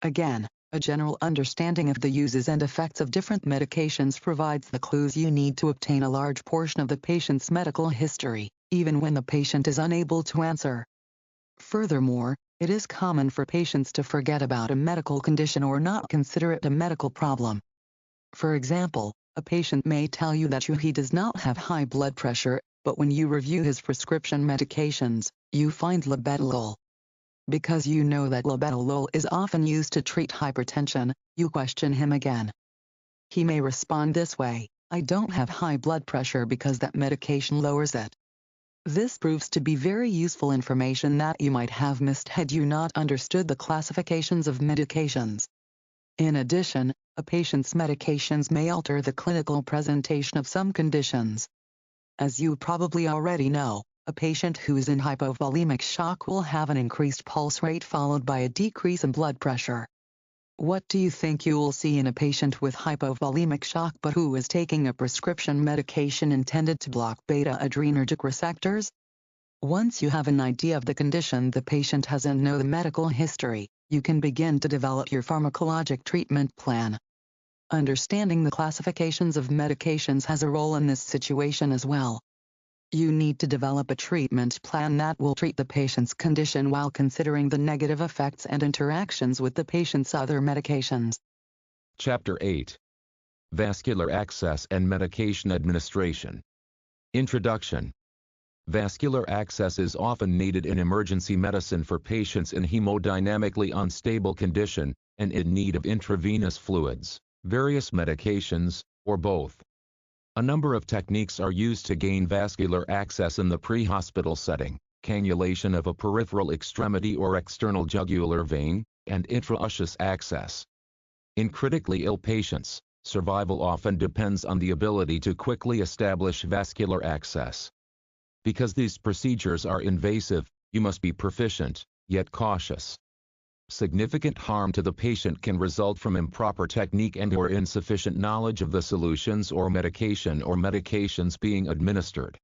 Again, a general understanding of the uses and effects of different medications provides the clues you need to obtain a large portion of the patient's medical history, even when the patient is unable to answer. Furthermore, it is common for patients to forget about a medical condition or not consider it a medical problem. For example, a patient may tell you that he does not have high blood pressure, but when you review his prescription medications, you find labetalol. Because you know that labetalol is often used to treat hypertension, you question him again. He may respond this way, "I don't have high blood pressure because that medication lowers it." This proves to be very useful information that you might have missed had you not understood the classifications of medications. In addition, a patient's medications may alter the clinical presentation of some conditions. As you probably already know, a patient who is in hypovolemic shock will have an increased pulse rate followed by a decrease in blood pressure. What do you think you will see in a patient with hypovolemic shock but who is taking a prescription medication intended to block beta-adrenergic receptors? Once you have an idea of the condition the patient has and know the medical history, you can begin to develop your pharmacologic treatment plan. Understanding the classifications of medications has a role in this situation as well. You need to develop a treatment plan that will treat the patient's condition while considering the negative effects and interactions with the patient's other medications. Chapter 8. Vascular Access and Medication Administration. Introduction. Vascular access is often needed in emergency medicine for patients in hemodynamically unstable condition and in need of intravenous fluids, various medications, or both. A number of techniques are used to gain vascular access in the pre-hospital setting: cannulation of a peripheral extremity or external jugular vein, and intraosseous access. In critically ill patients, survival often depends on the ability to quickly establish vascular access. Because these procedures are invasive, you must be proficient, yet cautious. Significant harm to the patient can result from improper technique and/or insufficient knowledge of the solutions or medications being administered.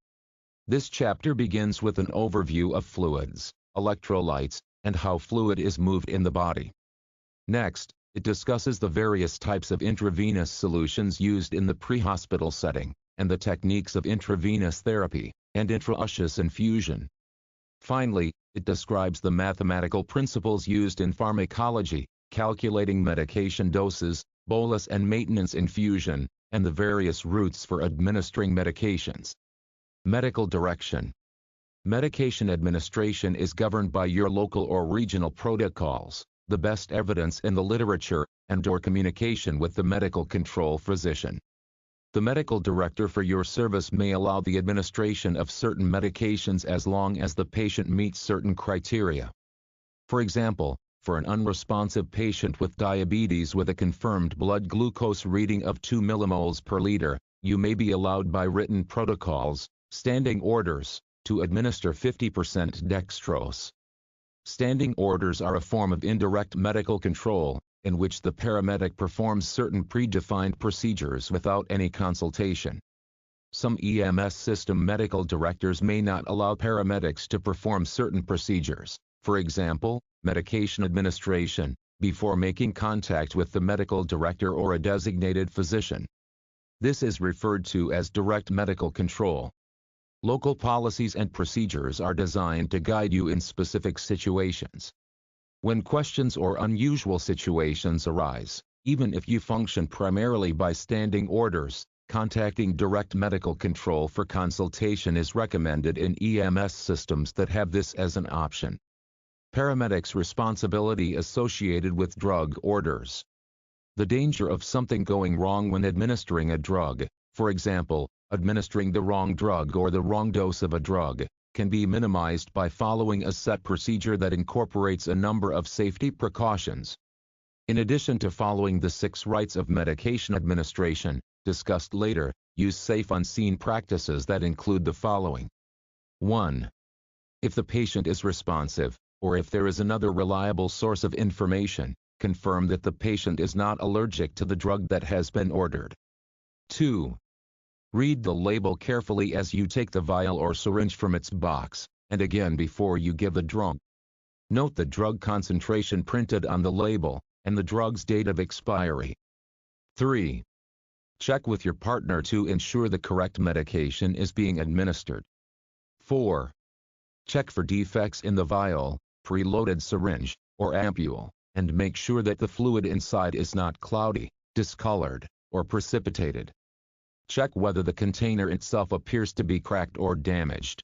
This chapter begins with an overview of fluids, electrolytes, and how fluid is moved in the body. Next, it discusses the various types of intravenous solutions used in the pre-hospital setting, and the techniques of intravenous therapy and intraosseous infusion. Finally, it describes the mathematical principles used in pharmacology, calculating medication doses, bolus and maintenance infusion, and the various routes for administering medications. Medical direction. Medication administration is governed by your local or regional protocols, the best evidence in the literature, and/or communication with the medical control physician. The medical director for your service may allow the administration of certain medications as long as the patient meets certain criteria. For example, for an unresponsive patient with diabetes with a confirmed blood glucose reading of 2 millimoles per liter, you may be allowed by written protocols, standing orders, to administer 50% dextrose. Standing orders are a form of indirect medical control, in which the paramedic performs certain predefined procedures without any consultation. Some EMS system medical directors may not allow paramedics to perform certain procedures, for example, medication administration, before making contact with the medical director or a designated physician. This is referred to as direct medical control. Local policies and procedures are designed to guide you in specific situations. When questions or unusual situations arise, even if you function primarily by standing orders, contacting direct medical control for consultation is recommended in EMS systems that have this as an option. Paramedics' responsibility associated with drug orders. The danger of something going wrong when administering a drug, for example, administering the wrong drug or the wrong dose of a drug, can be minimized by following a set procedure that incorporates a number of safety precautions. In addition to following the 6 rights of medication administration, discussed later, use safe unseen practices that include the following. 1. If the patient is responsive, or if there is another reliable source of information, confirm that the patient is not allergic to the drug that has been ordered. 2. Read the label carefully as you take the vial or syringe from its box, and again before you give the drug. Note the drug concentration printed on the label, and the drug's date of expiry. 3. Check with your partner to ensure the correct medication is being administered. 4. Check for defects in the vial, preloaded syringe, or ampule, and make sure that the fluid inside is not cloudy, discolored, or precipitated. Check whether the container itself appears to be cracked or damaged.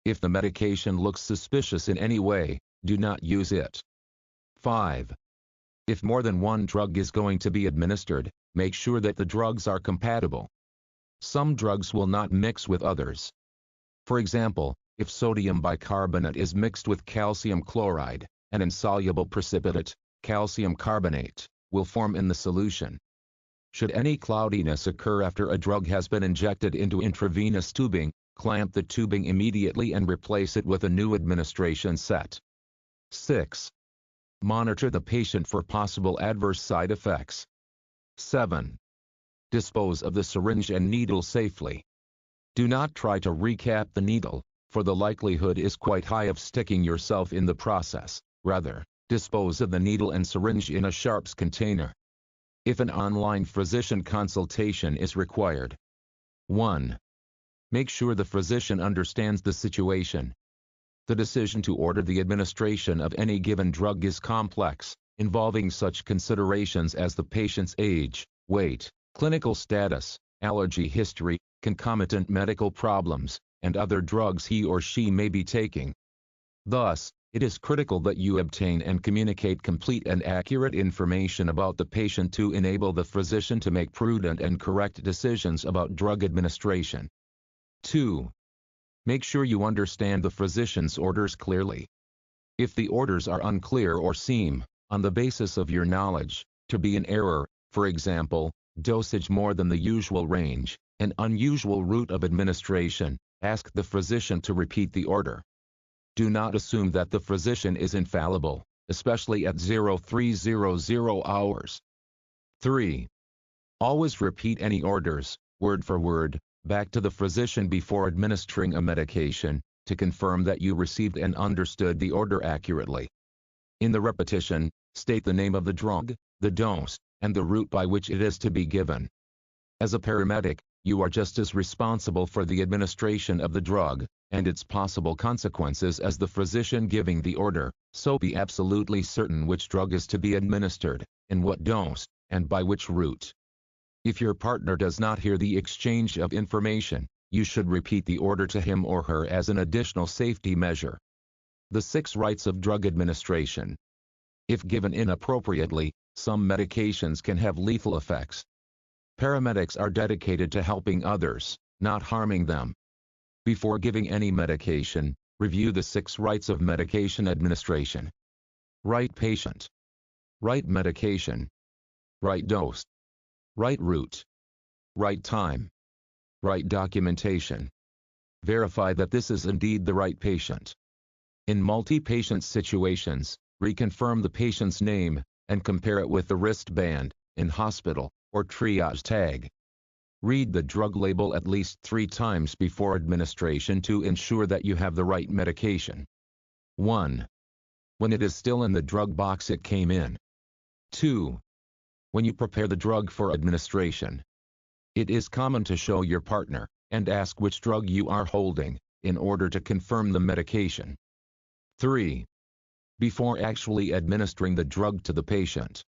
If the medication looks suspicious in any way, do not use it. 5. If more than one drug is going to be administered, make sure that the drugs are compatible. Some drugs will not mix with others. For example, if sodium bicarbonate is mixed with calcium chloride, an insoluble precipitate, calcium carbonate, will form in the solution. Should any cloudiness occur after a drug has been injected into intravenous tubing, clamp the tubing immediately and replace it with a new administration set. 6. Monitor the patient for possible adverse side effects. 7. Dispose of the syringe and needle safely. Do not try to recap the needle, for the likelihood is quite high of sticking yourself in the process. Rather, dispose of the needle and syringe in a sharps container. If an online physician consultation is required. 1. Make sure the physician understands the situation. The decision to order the administration of any given drug is complex, involving such considerations as the patient's age, weight, clinical status, allergy history, concomitant medical problems, and other drugs he or she may be taking. Thus, it is critical that you obtain and communicate complete and accurate information about the patient to enable the physician to make prudent and correct decisions about drug administration. 2. Make sure you understand the physician's orders clearly. If the orders are unclear or seem, on the basis of your knowledge, to be in error, for example, dosage more than the usual range, an unusual route of administration, ask the physician to repeat the order. Do not assume that the physician is infallible, especially at 0300 hours. 3. Always repeat any orders, word for word, back to the physician before administering a medication, to confirm that you received and understood the order accurately. In the repetition, state the name of the drug, the dose, and the route by which it is to be given. As a paramedic, you are just as responsible for the administration of the drug, and its possible consequences as the physician giving the order, so be absolutely certain which drug is to be administered, in what dose, and by which route. If your partner does not hear the exchange of information, you should repeat the order to him or her as an additional safety measure. The 6 rights of drug administration. If given inappropriately, some medications can have lethal effects. Paramedics are dedicated to helping others, not harming them. Before giving any medication, review the 6 rights of medication administration. Right patient. Right medication. Right dose. Right route. Right time. Right documentation. Verify that this is indeed the right patient. In multi-patient situations, reconfirm the patient's name, and compare it with the wristband, in hospital, or triage tag. Read the drug label at least 3 times before administration to ensure that you have the right medication. 1. When it is still in the drug box it came in. 2. When you prepare the drug for administration. It is common to show your partner, and ask which drug you are holding, in order to confirm the medication. 3. Before actually administering the drug to the patient.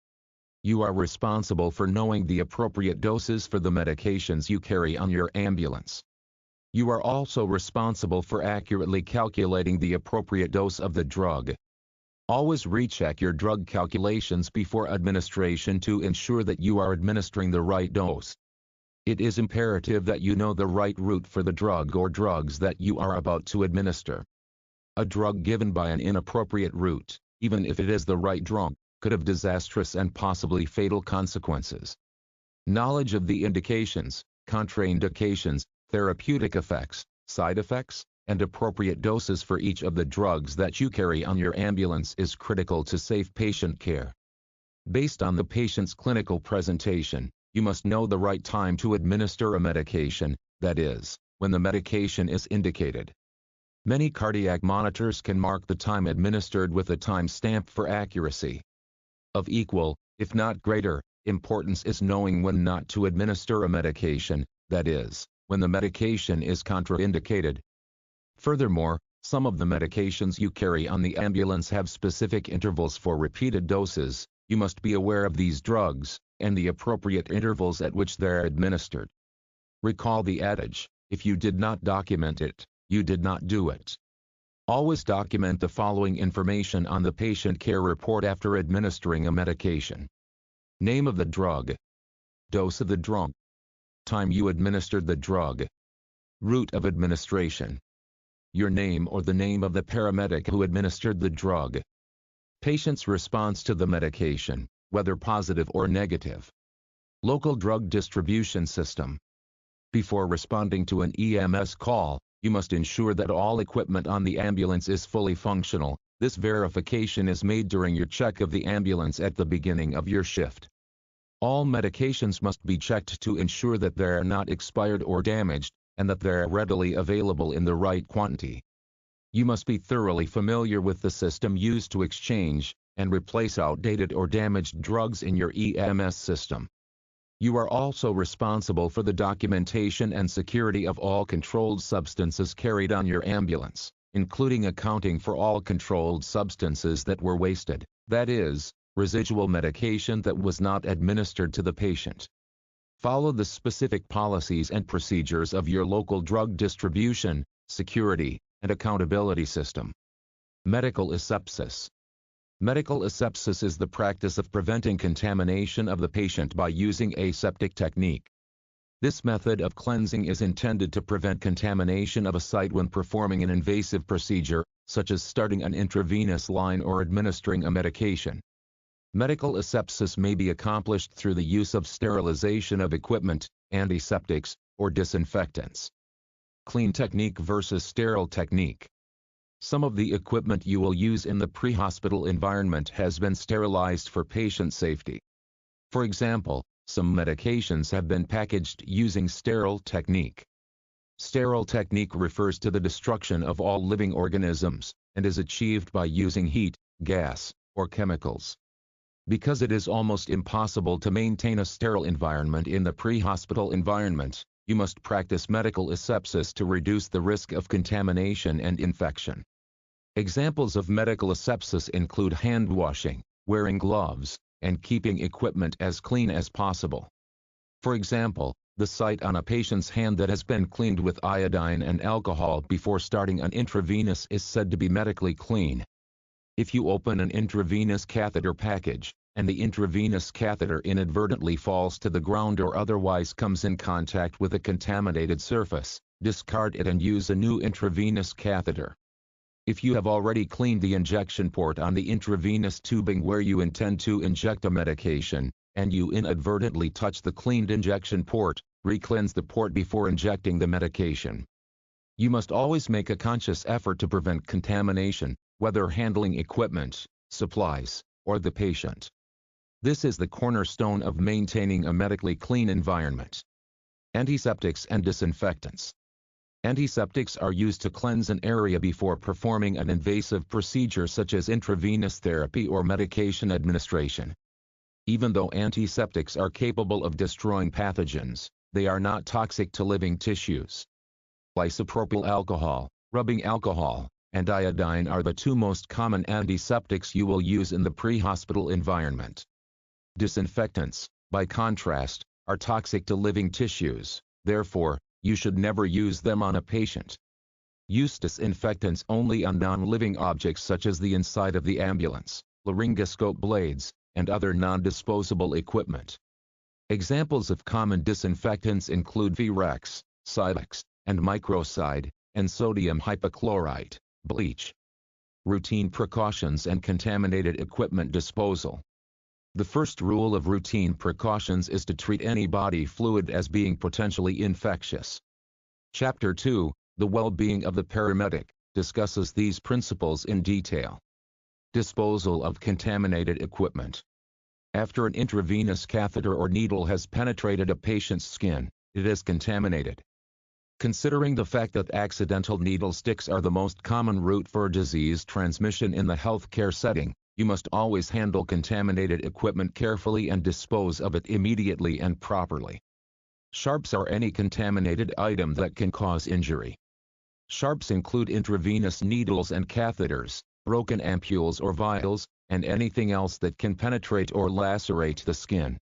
You are responsible for knowing the appropriate doses for the medications you carry on your ambulance. You are also responsible for accurately calculating the appropriate dose of the drug. Always recheck your drug calculations before administration to ensure that you are administering the right dose. It is imperative that you know the right route for the drug or drugs that you are about to administer. A drug given by an inappropriate route, even if it is the right drug, could have disastrous and possibly fatal consequences. Knowledge of the indications, contraindications, therapeutic effects, side effects, and appropriate doses for each of the drugs that you carry on your ambulance is critical to safe patient care. Based on the patient's clinical presentation, you must know the right time to administer a medication, that is, when the medication is indicated. Many cardiac monitors can mark the time administered with a time stamp for accuracy. Of equal, if not greater, importance is knowing when not to administer a medication, that is, when the medication is contraindicated. Furthermore, some of the medications you carry on the ambulance have specific intervals for repeated doses. You must be aware of these drugs, and the appropriate intervals at which they are administered. Recall the adage, if you did not document it, you did not do it. Always document the following information on the patient care report after administering a medication. Name of the drug. Dose of the drug. Time you administered the drug. Route of administration. Your name or the name of the paramedic who administered the drug. Patient's response to the medication, whether positive or negative. Local drug distribution system. Before responding to an EMS call, you must ensure that all equipment on the ambulance is fully functional. This verification is made during your check of the ambulance at the beginning of your shift. All medications must be checked to ensure that they are not expired or damaged, and that they are readily available in the right quantity. You must be thoroughly familiar with the system used to exchange and replace outdated or damaged drugs in your EMS system. You are also responsible for the documentation and security of all controlled substances carried on your ambulance, including accounting for all controlled substances that were wasted, that is, residual medication that was not administered to the patient. Follow the specific policies and procedures of your local drug distribution, security, and accountability system. Medical asepsis. Medical asepsis is the practice of preventing contamination of the patient by using aseptic technique. This method of cleansing is intended to prevent contamination of a site when performing an invasive procedure, such as starting an intravenous line or administering a medication. Medical asepsis may be accomplished through the use of sterilization of equipment, antiseptics, or disinfectants. Clean technique versus sterile technique. Some of the equipment you will use in the pre-hospital environment has been sterilized for patient safety. For example, some medications have been packaged using sterile technique. Sterile technique refers to the destruction of all living organisms, and is achieved by using heat, gas, or chemicals. Because it is almost impossible to maintain a sterile environment in the pre-hospital environment, you must practice medical asepsis to reduce the risk of contamination and infection. Examples of medical asepsis include hand washing, wearing gloves, and keeping equipment as clean as possible. For example, the site on a patient's hand that has been cleaned with iodine and alcohol before starting an intravenous is said to be medically clean. If you open an intravenous catheter package, and the intravenous catheter inadvertently falls to the ground or otherwise comes in contact with a contaminated surface, discard it and use a new intravenous catheter. If you have already cleaned the injection port on the intravenous tubing where you intend to inject a medication, and you inadvertently touch the cleaned injection port, re-cleanse the port before injecting the medication. You must always make a conscious effort to prevent contamination, whether handling equipment, supplies, or the patient. This is the cornerstone of maintaining a medically clean environment. Antiseptics and disinfectants. Antiseptics are used to cleanse an area before performing an invasive procedure such as intravenous therapy or medication administration. Even though antiseptics are capable of destroying pathogens, they are not toxic to living tissues. Isopropyl alcohol, rubbing alcohol, and iodine are the two most common antiseptics you will use in the pre-hospital environment. Disinfectants, by contrast, are toxic to living tissues, therefore, you should never use them on a patient. Use disinfectants only on non-living objects such as the inside of the ambulance, laryngoscope blades, and other non-disposable equipment. Examples of common disinfectants include Virex, Silex, and Microcide, and sodium hypochlorite, bleach. Routine precautions and contaminated equipment disposal. The first rule of routine precautions is to treat any body fluid as being potentially infectious. Chapter 2, The Well-Being of the Paramedic, discusses these principles in detail. Disposal of contaminated equipment. After an intravenous catheter or needle has penetrated a patient's skin, it is contaminated. Considering the fact that accidental needle sticks are the most common route for disease transmission in the healthcare setting, you must always handle contaminated equipment carefully and dispose of it immediately and properly. Sharps are any contaminated item that can cause injury. Sharps include intravenous needles and catheters, broken ampules or vials, and anything else that can penetrate or lacerate the skin.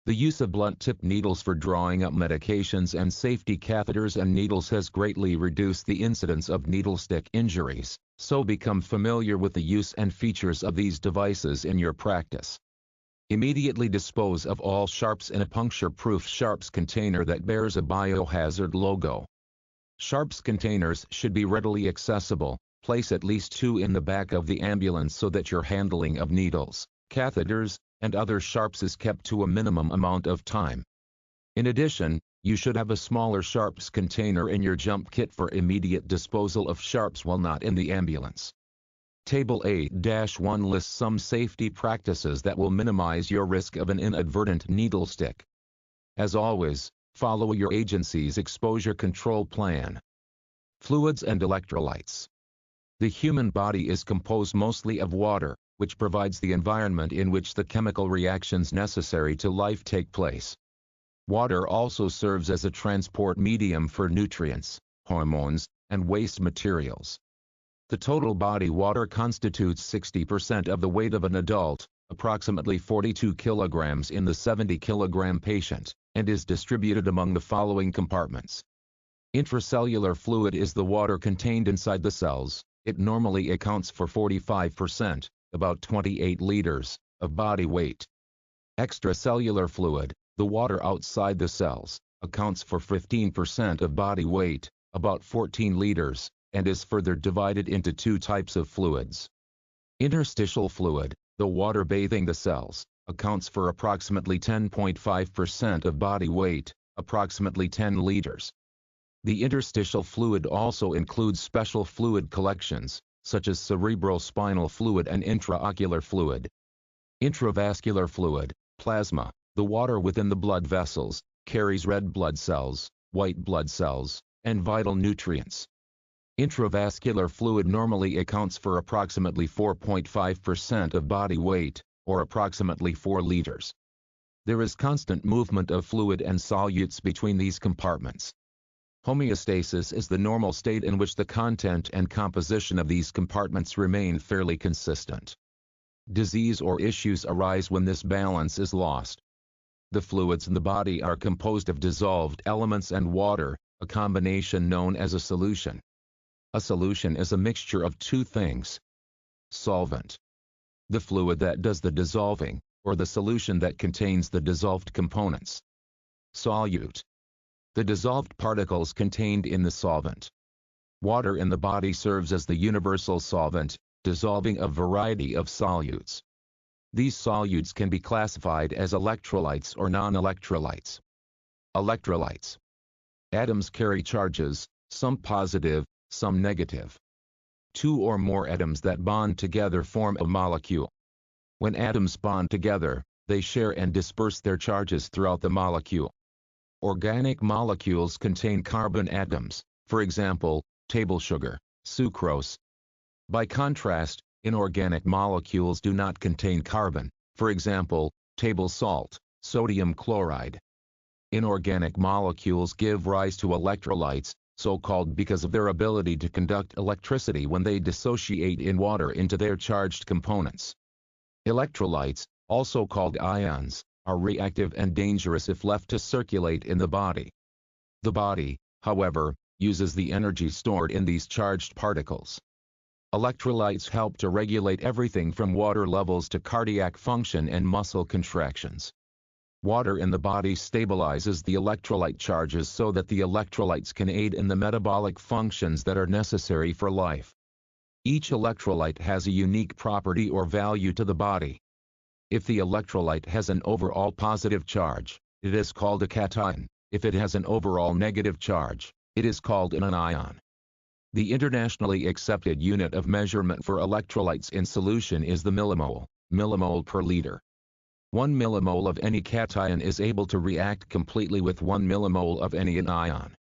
The use of blunt-tip needles for drawing up medications and safety catheters and needles has greatly reduced the incidence of needle stick injuries, so become familiar with the use and features of these devices in your practice. Immediately dispose of all sharps in a puncture-proof sharps container that bears a biohazard logo. Sharps containers should be readily accessible. Place at least 2 in the back of the ambulance so that your handling of needles, catheters, and other sharps is kept to a minimum amount of time. In addition, you should have a smaller sharps container in your jump kit for immediate disposal of sharps while not in the ambulance. Table 8-1 lists some safety practices that will minimize your risk of an inadvertent needle stick. As always, follow your agency's exposure control plan. Fluids and electrolytes. The human body is composed mostly of water, which provides the environment in which the chemical reactions necessary to life take place. Water also serves as a transport medium for nutrients, hormones, and waste materials. The total body water constitutes 60% of the weight of an adult, approximately 42 kilograms in the 70 kilogram patient, and is distributed among the following compartments. Intracellular fluid is the water contained inside the cells. It normally accounts for 45%, about 28 liters, of body weight. Extracellular fluid, the water outside the cells, accounts for 15% of body weight, about 14 liters, and is further divided into 2 types of fluids. Interstitial fluid, the water bathing the cells, accounts for approximately 10.5% of body weight, approximately 10 liters. The interstitial fluid also includes special fluid collections, such as cerebrospinal fluid and intraocular fluid. Intravascular fluid, plasma, the water within the blood vessels, carries red blood cells, white blood cells, and vital nutrients. Intravascular fluid normally accounts for approximately 4.5% of body weight, or approximately 4 liters. There is constant movement of fluid and solutes between these compartments. Homeostasis is the normal state in which the content and composition of these compartments remain fairly consistent. Disease or issues arise when this balance is lost. The fluids in the body are composed of dissolved elements and water, a combination known as a solution. A solution is a mixture of 2 things. Solvent, the fluid that does the dissolving, or the solution that contains the dissolved components. Solute, the dissolved particles contained in the solvent. Water in the body serves as the universal solvent, dissolving a variety of solutes. These solutes can be classified as electrolytes or non-electrolytes. Electrolytes. Atoms carry charges, some positive, some negative. 2 or more atoms that bond together form a molecule. When atoms bond together, they share and disperse their charges throughout the molecule. Organic molecules contain carbon atoms, for example, table sugar, sucrose. By contrast, inorganic molecules do not contain carbon, for example, table salt, sodium chloride. Inorganic molecules give rise to electrolytes, so-called because of their ability to conduct electricity when they dissociate in water into their charged components. Electrolytes, also called ions, are reactive and dangerous if left to circulate in the body. The body, however, uses the energy stored in these charged particles. Electrolytes help to regulate everything from water levels to cardiac function and muscle contractions. Water in the body stabilizes the electrolyte charges so that the electrolytes can aid in the metabolic functions that are necessary for life. Each electrolyte has a unique property or value to the body. If the electrolyte has an overall positive charge, it is called a cation. If it has an overall negative charge, it is called an anion. The internationally accepted unit of measurement for electrolytes in solution is the millimole per liter. 1 millimole of any cation is able to react completely with 1 millimole of any anion.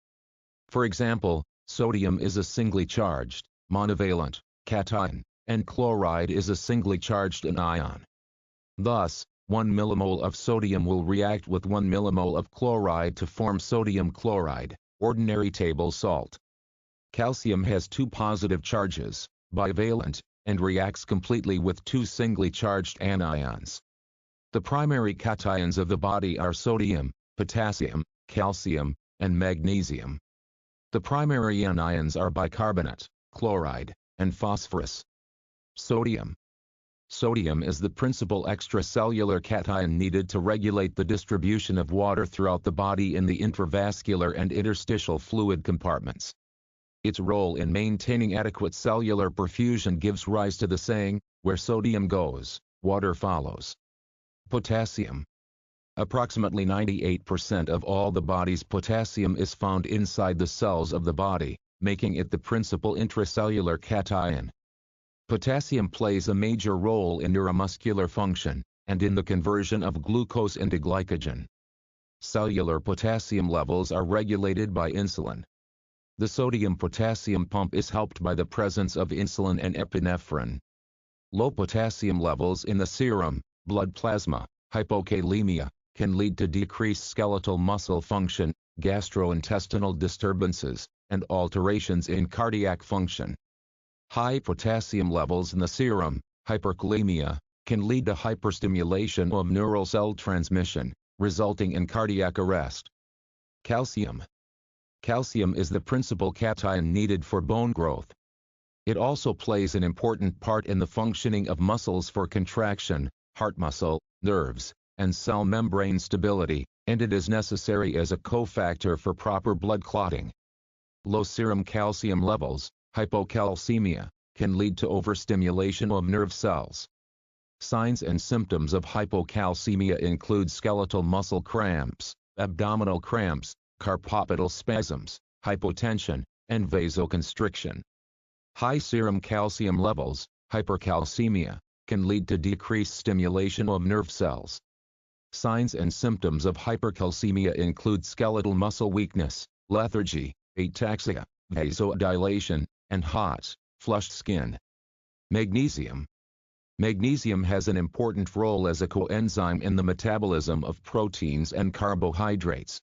For example, sodium is a singly charged, monovalent, cation, and chloride is a singly charged anion. Thus, 1 millimole of sodium will react with 1 millimole of chloride to form sodium chloride, ordinary table salt. Calcium has two positive charges, bivalent, and reacts completely with two singly charged anions. The primary cations of the body are sodium, potassium, calcium, and magnesium. The primary anions are bicarbonate, chloride, and phosphorus. Sodium. Sodium is the principal extracellular cation needed to regulate the distribution of water throughout the body in the intravascular and interstitial fluid compartments. Its role in maintaining adequate cellular perfusion gives rise to the saying, "Where sodium goes, water follows." Potassium. Approximately 98% of all the body's potassium is found inside the cells of the body, making it the principal intracellular cation. Potassium plays a major role in neuromuscular function, and in the conversion of glucose into glycogen. Cellular potassium levels are regulated by insulin. The sodium-potassium pump is helped by the presence of insulin and epinephrine. Low potassium levels in the serum, blood plasma, hypokalemia, can lead to decreased skeletal muscle function, gastrointestinal disturbances, and alterations in cardiac function. High potassium levels in the serum, hyperkalemia, can lead to hyperstimulation of neural cell transmission, resulting in cardiac arrest. Calcium. Calcium is the principal cation needed for bone growth. It also plays an important part in the functioning of muscles for contraction, heart muscle, nerves, and cell membrane stability, and it is necessary as a cofactor for proper blood clotting. Low serum calcium levels, hypocalcemia, can lead to overstimulation of nerve cells. Signs and symptoms of hypocalcemia include skeletal muscle cramps, abdominal cramps, carpopetal spasms, hypotension, and vasoconstriction. High serum calcium levels, hypercalcemia, can lead to decreased stimulation of nerve cells. Signs and symptoms of hypercalcemia include skeletal muscle weakness, lethargy, ataxia, vasodilation, and hot, flushed skin. Magnesium. Magnesium has an important role as a coenzyme in the metabolism of proteins and carbohydrates.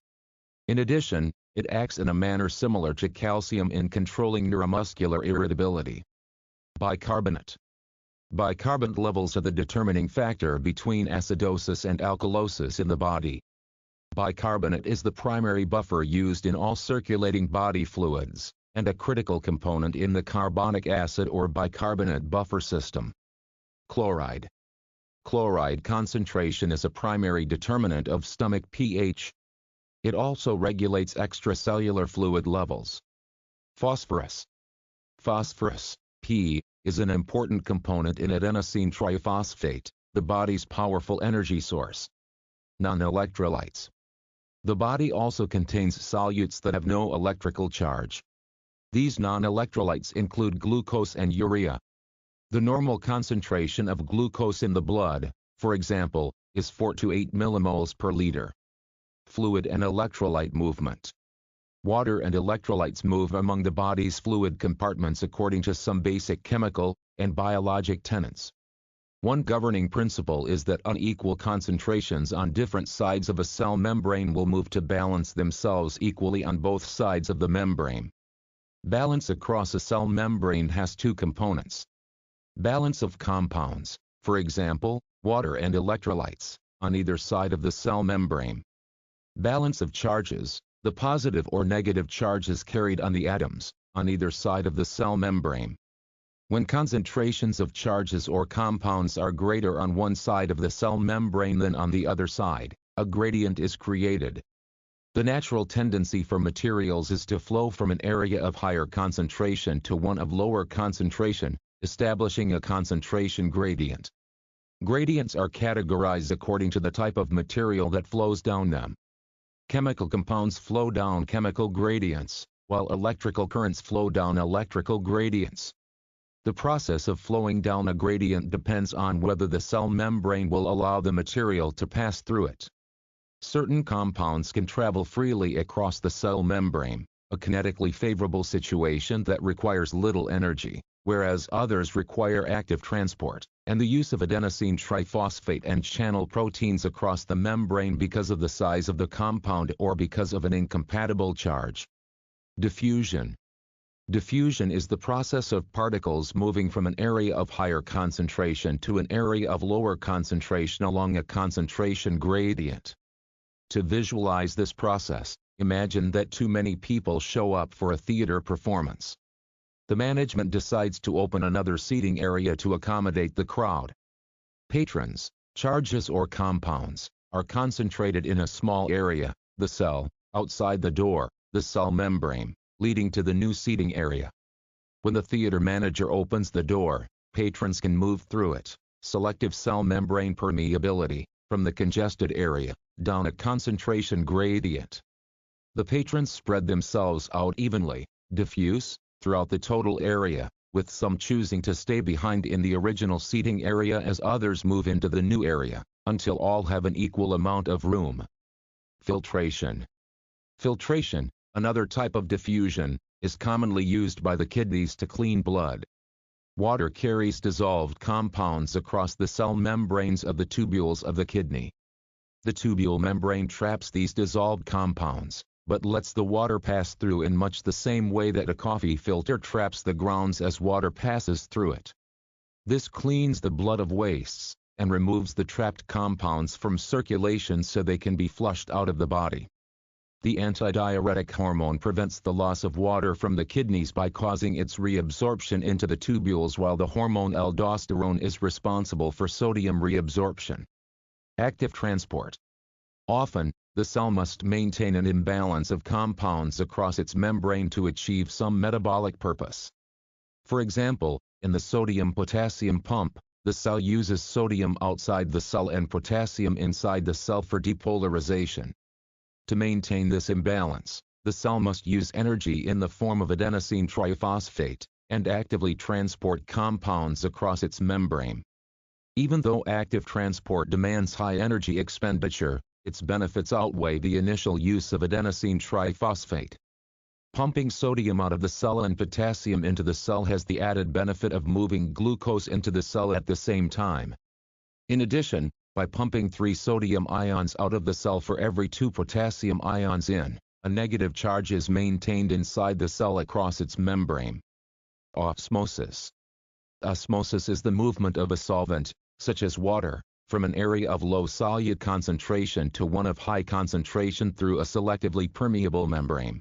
In addition, it acts in a manner similar to calcium in controlling neuromuscular irritability. Bicarbonate. Bicarbonate levels are the determining factor between acidosis and alkalosis in the body. Bicarbonate is the primary buffer used in all circulating body fluids, and a critical component in the carbonic acid or bicarbonate buffer system. Chloride. Chloride concentration is a primary determinant of stomach pH. It also regulates extracellular fluid levels. Phosphorus. Phosphorus, P, is an important component in adenosine triphosphate, the body's powerful energy source. Non-electrolytes. The body also contains solutes that have no electrical charge. These non-electrolytes include glucose and urea. The normal concentration of glucose in the blood, for example, is 4 to 8 millimoles per liter. Fluid and electrolyte movement. Water and electrolytes move among the body's fluid compartments according to some basic chemical and biologic tenets. One governing principle is that unequal concentrations on different sides of a cell membrane will move to balance themselves equally on both sides of the membrane. Balance across a cell membrane has two components. Balance of compounds, for example, water and electrolytes, on either side of the cell membrane. Balance of charges, the positive or negative charges carried on the atoms, on either side of the cell membrane. When concentrations of charges or compounds are greater on one side of the cell membrane than on the other side, a gradient is created. The natural tendency for materials is to flow from an area of higher concentration to one of lower concentration, establishing a concentration gradient. Gradients are categorized according to the type of material that flows down them. Chemical compounds flow down chemical gradients, while electrical currents flow down electrical gradients. The process of flowing down a gradient depends on whether the cell membrane will allow the material to pass through it. Certain compounds can travel freely across the cell membrane, a kinetically favorable situation that requires little energy, whereas others require active transport, and the use of adenosine triphosphate and channel proteins across the membrane because of the size of the compound or because of an incompatible charge. Diffusion. Diffusion is the process of particles moving from an area of higher concentration to an area of lower concentration along a concentration gradient. To visualize this process, imagine that too many people show up for a theater performance. The management decides to open another seating area to accommodate the crowd. Patrons, charges or compounds, are concentrated in a small area, the cell, outside the door, the cell membrane, leading to the new seating area. When the theater manager opens the door, patrons can move through it, selective cell membrane permeability, from the congested area, down a concentration gradient. The patrons spread themselves out evenly, diffuse, throughout the total area, with some choosing to stay behind in the original seating area as others move into the new area, until all have an equal amount of room. Filtration. Filtration, another type of diffusion, is commonly used by the kidneys to clean blood. Water carries dissolved compounds across the cell membranes of the tubules of the kidney. The tubule membrane traps these dissolved compounds, but lets the water pass through in much the same way that a coffee filter traps the grounds as water passes through it. This cleans the blood of wastes, and removes the trapped compounds from circulation so they can be flushed out of the body. The antidiuretic hormone prevents the loss of water from the kidneys by causing its reabsorption into the tubules, while the hormone aldosterone is responsible for sodium reabsorption. Active transport. Often, the cell must maintain an imbalance of compounds across its membrane to achieve some metabolic purpose. For example, in the sodium-potassium pump, the cell uses sodium outside the cell and potassium inside the cell for depolarization. To maintain this imbalance, the cell must use energy in the form of adenosine triphosphate, and actively transport compounds across its membrane. Even though active transport demands high energy expenditure, its benefits outweigh the initial use of adenosine triphosphate. Pumping sodium out of the cell and potassium into the cell has the added benefit of moving glucose into the cell at the same time. In addition, by pumping 3 sodium ions out of the cell for every 2 potassium ions in, a negative charge is maintained inside the cell across its membrane. Osmosis. Osmosis is the movement of a solvent, such as water, from an area of low solute concentration to one of high concentration through a selectively permeable membrane.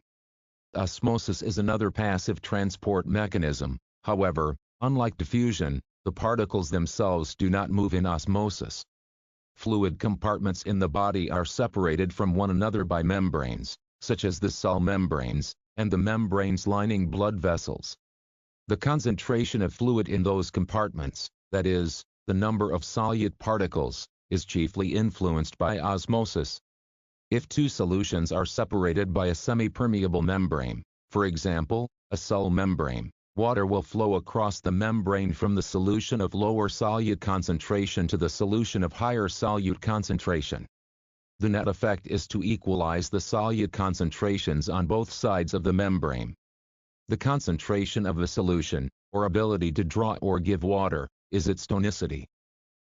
Osmosis is another passive transport mechanism. However, unlike diffusion, the particles themselves do not move in osmosis. Fluid compartments in the body are separated from one another by membranes, such as the cell membranes, and the membranes lining blood vessels. The concentration of fluid in those compartments, that is, the number of solute particles, is chiefly influenced by osmosis. If two solutions are separated by a semi-permeable membrane, for example, a cell membrane, water will flow across the membrane from the solution of lower solute concentration to the solution of higher solute concentration. The net effect is to equalize the solute concentrations on both sides of the membrane. The concentration of the solution, or ability to draw or give water, is its tonicity.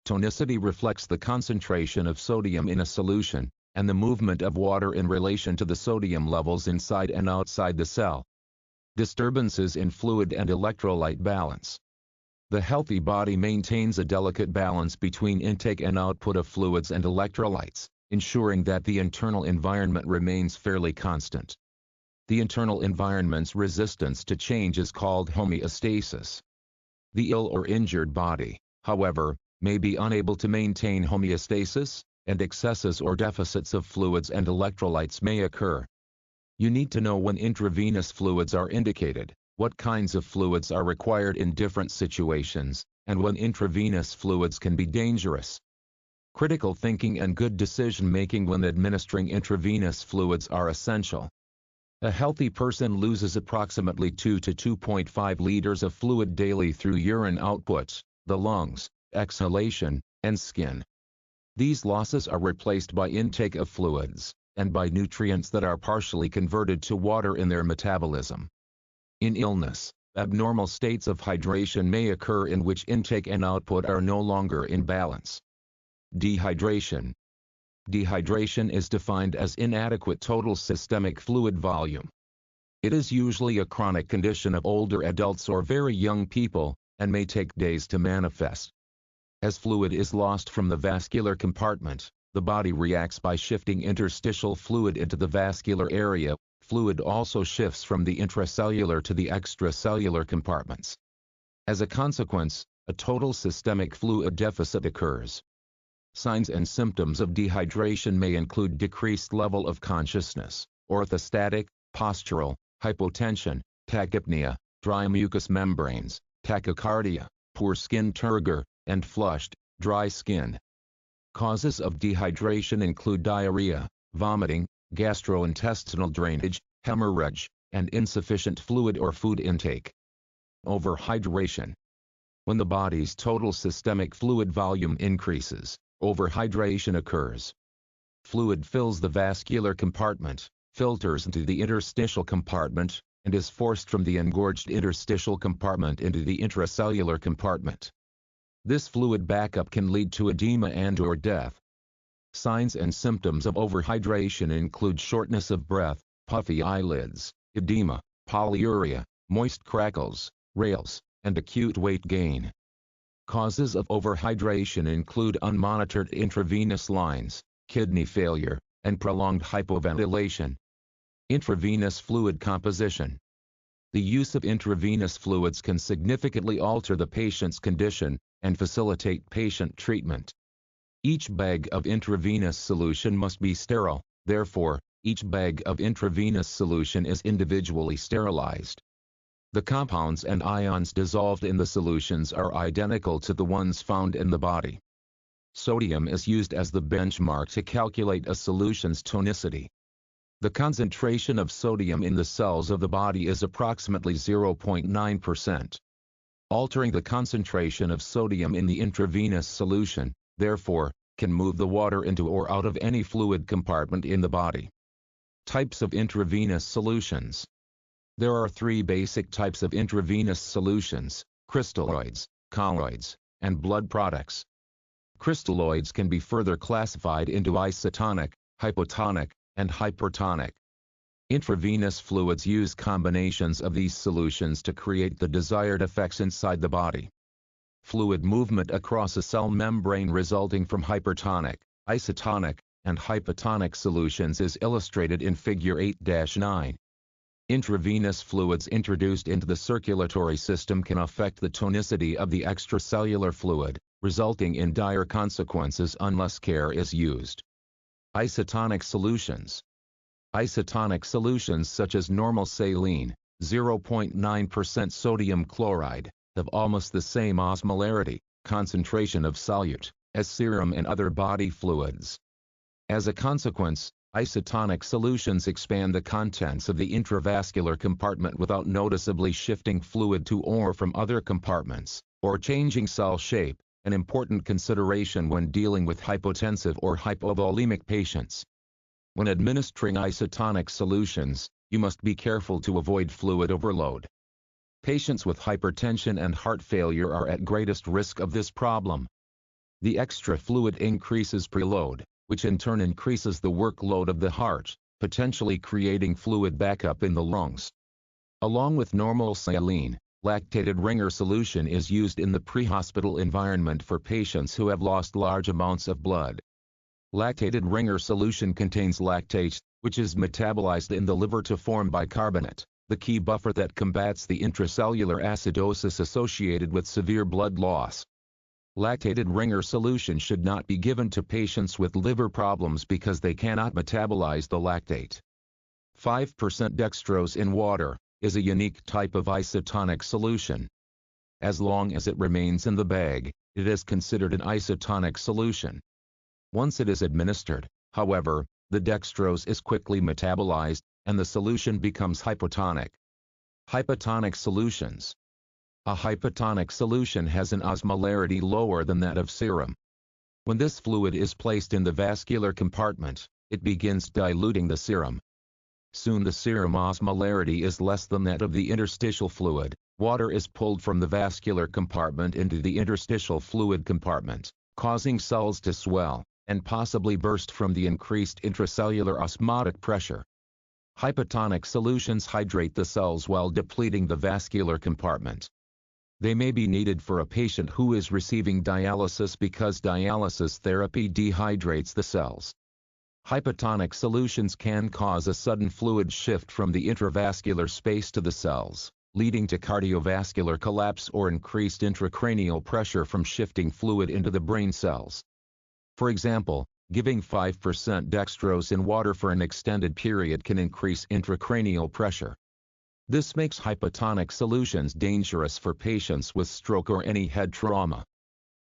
Tonicity reflects the concentration of sodium in a solution, and the movement of water in relation to the sodium levels inside and outside the cell. Disturbances in fluid and electrolyte balance. The healthy body maintains a delicate balance between intake and output of fluids and electrolytes, ensuring that the internal environment remains fairly constant. The internal environment's resistance to change is called homeostasis. The ill or injured body, however, may be unable to maintain homeostasis, and excesses or deficits of fluids and electrolytes may occur. You need to know when intravenous fluids are indicated, what kinds of fluids are required in different situations, and when intravenous fluids can be dangerous. Critical thinking and good decision-making when administering intravenous fluids are essential. A healthy person loses approximately 2 to 2.5 liters of fluid daily through urine outputs, the lungs, exhalation, and skin. These losses are replaced by intake of fluids, and by nutrients that are partially converted to water in their metabolism. In illness, abnormal states of hydration may occur in which intake and output are no longer in balance. Dehydration. Dehydration is defined as inadequate total systemic fluid volume. It is usually a chronic condition of older adults or very young people, and may take days to manifest. As fluid is lost from the vascular compartment, the body reacts by shifting interstitial fluid into the vascular area. Fluid also shifts from the intracellular to the extracellular compartments. As a consequence, a total systemic fluid deficit occurs. Signs and symptoms of dehydration may include decreased level of consciousness, orthostatic, postural, hypotension, tachypnea, dry mucous membranes, tachycardia, poor skin turgor, and flushed, dry skin. Causes of dehydration include diarrhea, vomiting, gastrointestinal drainage, hemorrhage, and insufficient fluid or food intake. Overhydration. When the body's total systemic fluid volume increases, overhydration occurs. Fluid fills the vascular compartment, filters into the interstitial compartment, and is forced from the engorged interstitial compartment into the intracellular compartment. This fluid backup can lead to edema and/or death. Signs and symptoms of overhydration include shortness of breath, puffy eyelids, edema, polyuria, moist crackles, rales, and acute weight gain. Causes of overhydration include unmonitored intravenous lines, kidney failure, and prolonged hypoventilation. Intravenous fluid composition. The use of intravenous fluids can significantly alter the patient's condition and facilitate patient treatment. Each bag of intravenous solution must be sterile, therefore, each bag of intravenous solution is individually sterilized. The compounds and ions dissolved in the solutions are identical to the ones found in the body. Sodium is used as the benchmark to calculate a solution's tonicity. The concentration of sodium in the cells of the body is approximately 0.9%. Altering the concentration of sodium in the intravenous solution, therefore, can move the water into or out of any fluid compartment in the body. Types of intravenous solutions. There are three basic types of intravenous solutions: crystalloids, colloids, and blood products. Crystalloids can be further classified into isotonic, hypotonic, and hypertonic. Intravenous fluids use combinations of these solutions to create the desired effects inside the body. Fluid movement across a cell membrane resulting from hypertonic, isotonic, and hypotonic solutions is illustrated in Figure 8-9. Intravenous fluids introduced into the circulatory system can affect the tonicity of the extracellular fluid, resulting in dire consequences unless care is used. Isotonic solutions. Isotonic solutions such as normal saline, 0.9% sodium chloride, have almost the same osmolarity, concentration of solute, as serum and other body fluids. As a consequence, Isotonic solutions expand the contents of the intravascular compartment without noticeably shifting fluid to or from other compartments, or changing cell shape, an important consideration when dealing with hypotensive or hypovolemic patients. When administering isotonic solutions, you must be careful to avoid fluid overload. Patients with hypertension and heart failure are at greatest risk of this problem. The extra fluid increases preload, which in turn increases the workload of the heart, potentially creating fluid backup in the lungs. Along with normal saline, lactated Ringer solution is used in the pre-hospital environment for patients who have lost large amounts of blood. Lactated Ringer solution contains lactate, which is metabolized in the liver to form bicarbonate, the key buffer that combats the intracellular acidosis associated with severe blood loss. Lactated Ringer solution should not be given to patients with liver problems because they cannot metabolize the lactate. 5% dextrose in water is a unique type of isotonic solution. As long as it remains in the bag, it is considered an isotonic solution. Once it is administered, however, the dextrose is quickly metabolized, and the solution becomes hypotonic. Hypotonic solutions. A hypotonic solution has an osmolarity lower than that of serum. When this fluid is placed in the vascular compartment, it begins diluting the serum. Soon the serum osmolarity is less than that of the interstitial fluid. Water is pulled from the vascular compartment into the interstitial fluid compartment, causing cells to swell, and possibly burst from the increased intracellular osmotic pressure. Hypotonic solutions hydrate the cells while depleting the vascular compartment. They may be needed for a patient who is receiving dialysis because dialysis therapy dehydrates the cells. Hypotonic solutions can cause a sudden fluid shift from the intravascular space to the cells, leading to cardiovascular collapse or increased intracranial pressure from shifting fluid into the brain cells. For example, giving 5% dextrose in water for an extended period can increase intracranial pressure. This makes hypotonic solutions dangerous for patients with stroke or any head trauma.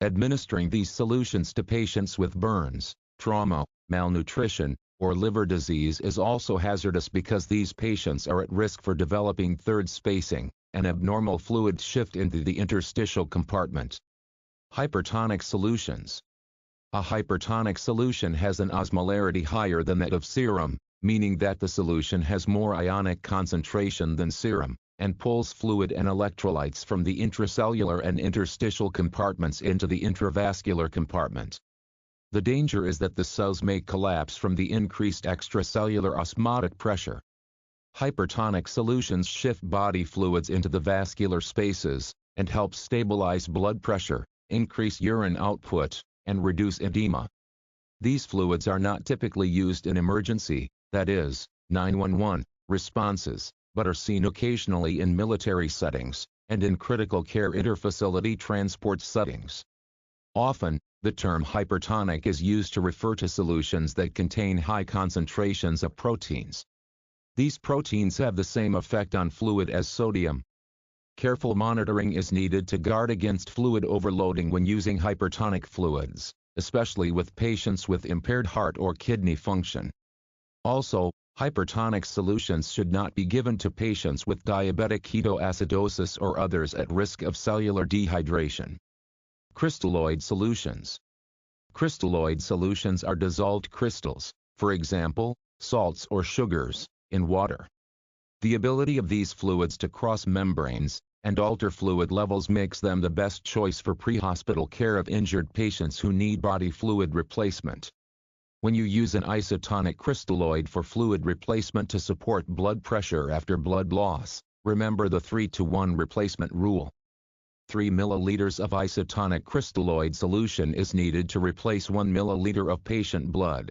Administering these solutions to patients with burns, trauma, malnutrition, or liver disease is also hazardous because these patients are at risk for developing third spacing, an abnormal fluid shift into the interstitial compartment. Hypertonic solutions. A hypertonic solution has an osmolarity higher than that of serum, meaning that the solution has more ionic concentration than serum, and pulls fluid and electrolytes from the intracellular and interstitial compartments into the intravascular compartment. The danger is that the cells may collapse from the increased extracellular osmotic pressure. Hypertonic solutions shift body fluids into the vascular spaces, and help stabilize blood pressure, increase urine output, and reduce edema. These fluids are not typically used in emergency, that is, 911, responses, but are seen occasionally in military settings, and in critical care interfacility transport settings. Often, the term hypertonic is used to refer to solutions that contain high concentrations of proteins. These proteins have the same effect on fluid as sodium. Careful monitoring is needed to guard against fluid overloading when using hypertonic fluids, especially with patients with impaired heart or kidney function. Also, hypertonic solutions should not be given to patients with diabetic ketoacidosis or others at risk of cellular dehydration. Crystalloid solutions. Crystalloid solutions are dissolved crystals, for example, salts or sugars, in water. The ability of these fluids to cross membranes and alter fluid levels makes them the best choice for pre-hospital care of injured patients who need body fluid replacement. When you use an isotonic crystalloid for fluid replacement to support blood pressure after blood loss, remember the 3-to-1 replacement rule. 3 milliliters of isotonic crystalloid solution is needed to replace 1 milliliter of patient blood.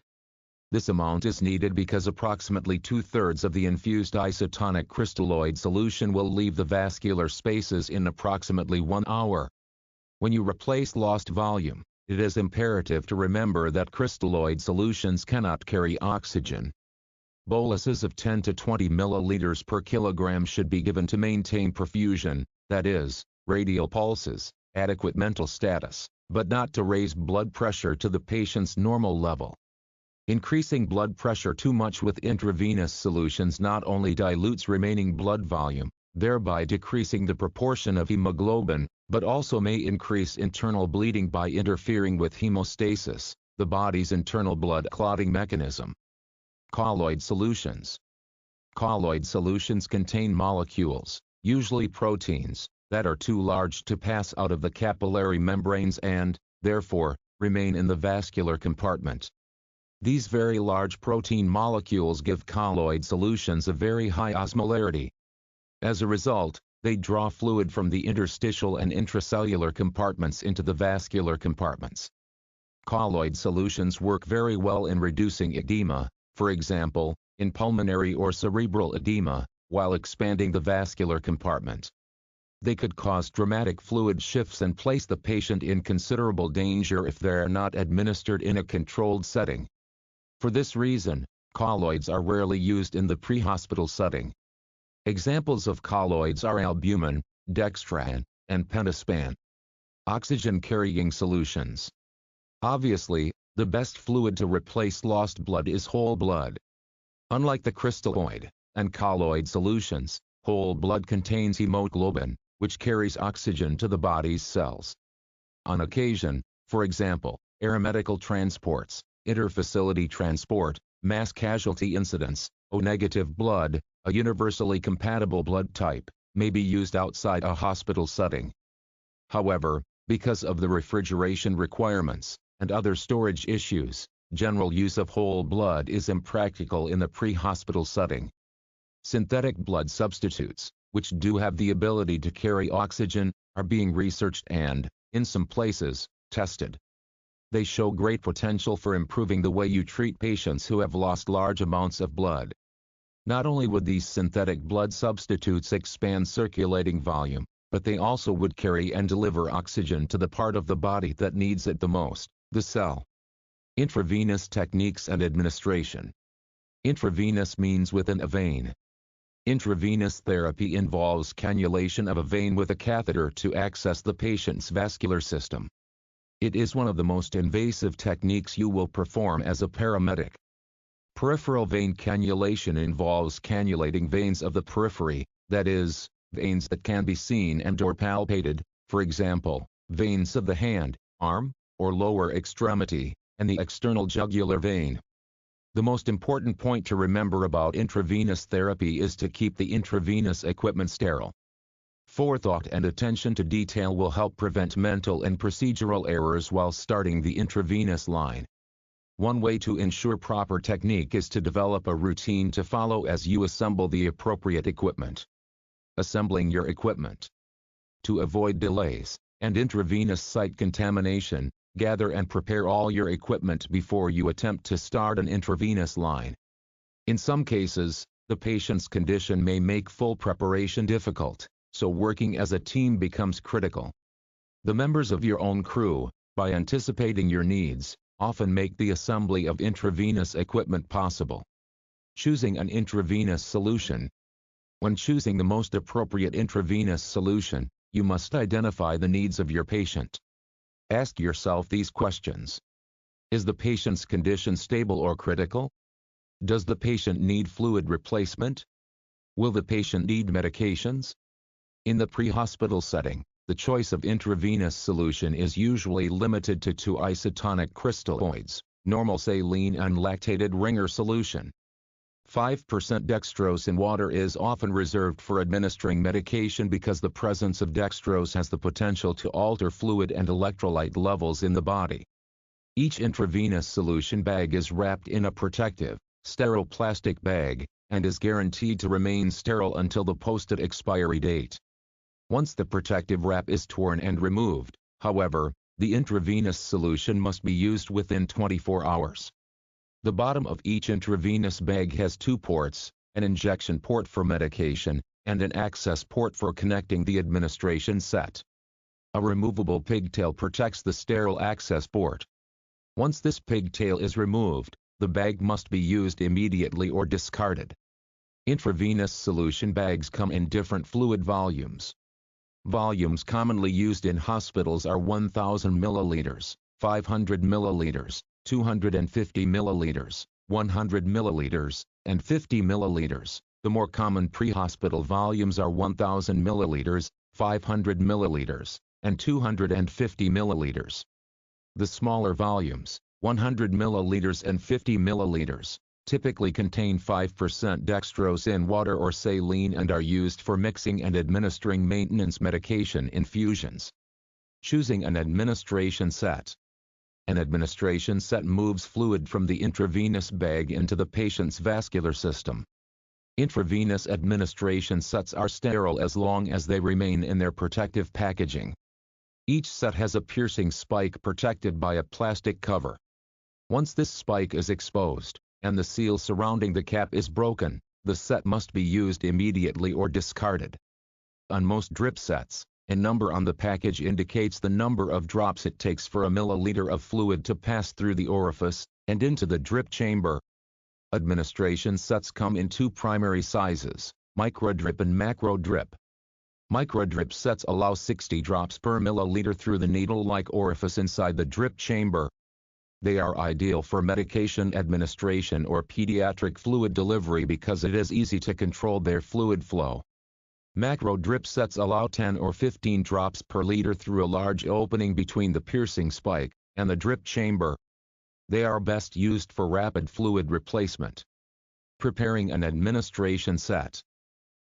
This amount is needed because approximately 2/3 of the infused isotonic crystalloid solution will leave the vascular spaces in approximately 1 hour. When you replace lost volume, it is imperative to remember that crystalloid solutions cannot carry oxygen. Boluses of 10 to 20 milliliters per kilogram should be given to maintain perfusion, that is, radial pulses, adequate mental status, but not to raise blood pressure to the patient's normal level. Increasing blood pressure too much with intravenous solutions not only dilutes remaining blood volume, thereby decreasing the proportion of hemoglobin, but also may increase internal bleeding by interfering with hemostasis, the body's internal blood clotting mechanism. Colloid solutions. Colloid solutions contain molecules, usually proteins, that are too large to pass out of the capillary membranes and, therefore, remain in the vascular compartment. These very large protein molecules give colloid solutions a very high osmolarity. As a result, they draw fluid from the interstitial and intracellular compartments into the vascular compartments. Colloid solutions work very well in reducing edema, for example, in pulmonary or cerebral edema, while expanding the vascular compartment. They could cause dramatic fluid shifts and place the patient in considerable danger if they are not administered in a controlled setting. For this reason, colloids are rarely used in the pre-hospital setting. Examples of colloids are albumin, dextran, and pentaspan. Oxygen-carrying solutions. Obviously, the best fluid to replace lost blood is whole blood. Unlike the crystalloid and colloid solutions, whole blood contains hemoglobin, which carries oxygen to the body's cells. On occasion, for example, aeromedical transports, interfacility transport, mass casualty incidents, O-negative blood, a universally compatible blood type, may be used outside a hospital setting. However, because of the refrigeration requirements and other storage issues, general use of whole blood is impractical in the pre-hospital setting. Synthetic blood substitutes, which do have the ability to carry oxygen, are being researched and, in some places, tested. They show great potential for improving the way you treat patients who have lost large amounts of blood. Not only would these synthetic blood substitutes expand circulating volume, but they also would carry and deliver oxygen to the part of the body that needs it the most, the cell. Intravenous techniques and administration. Intravenous means within a vein. Intravenous therapy involves cannulation of a vein with a catheter to access the patient's vascular system. It is one of the most invasive techniques you will perform as a paramedic. Peripheral vein cannulation involves cannulating veins of the periphery, that is, veins that can be seen and/or palpated, for example, veins of the hand, arm, or lower extremity, and the external jugular vein. The most important point to remember about intravenous therapy is to keep the intravenous equipment sterile. Forethought and attention to detail will help prevent mental and procedural errors while starting the intravenous line. One way to ensure proper technique is to develop a routine to follow as you assemble the appropriate equipment. Assembling your equipment. To avoid delays and intravenous site contamination, gather and prepare all your equipment before you attempt to start an intravenous line. In some cases, the patient's condition may make full preparation difficult, so working as a team becomes critical. The members of your own crew, by anticipating your needs, often make the assembly of intravenous equipment possible. Choosing an intravenous solution. When choosing the most appropriate intravenous solution, you must identify the needs of your patient. Ask yourself these questions. Is the patient's condition stable or critical? Does the patient need fluid replacement? Will the patient need medications? In the pre-hospital setting, the choice of intravenous solution is usually limited to two isotonic crystalloids, normal saline and lactated Ringer solution. 5% dextrose in water is often reserved for administering medication because the presence of dextrose has the potential to alter fluid and electrolyte levels in the body. Each intravenous solution bag is wrapped in a protective, sterile plastic bag, and is guaranteed to remain sterile until the posted expiry date. Once the protective wrap is torn and removed, however, the intravenous solution must be used within 24 hours. The bottom of each intravenous bag has two ports, an injection port for medication, and an access port for connecting the administration set. A removable pigtail protects the sterile access port. Once this pigtail is removed, the bag must be used immediately or discarded. Intravenous solution bags come in different fluid volumes. Volumes commonly used in hospitals are 1,000 milliliters, 500 milliliters, 250 milliliters, 100 milliliters, and 50 milliliters. The more common pre-hospital volumes are 1000 milliliters, 500 milliliters, and 250 milliliters. The smaller volumes, 100 milliliters and 50 milliliters, typically contain 5% dextrose in water or saline and are used for mixing and administering maintenance medication infusions. Choosing an administration set. An administration set moves fluid from the intravenous bag into the patient's vascular system. Intravenous administration sets are sterile as long as they remain in their protective packaging. Each set has a piercing spike protected by a plastic cover. Once this spike is exposed, and the seal surrounding the cap is broken, the set must be used immediately or discarded. On most drip sets, a number on the package indicates the number of drops it takes for a milliliter of fluid to pass through the orifice and into the drip chamber. Administration sets come in two primary sizes, microdrip and macrodrip. Microdrip sets allow 60 drops per milliliter through the needle-like orifice inside the drip chamber. They are ideal for medication administration or pediatric fluid delivery because it is easy to control their fluid flow. Macro drip sets allow 10 or 15 drops per liter through a large opening between the piercing spike and the drip chamber. They are best used for rapid fluid replacement. Preparing an administration set.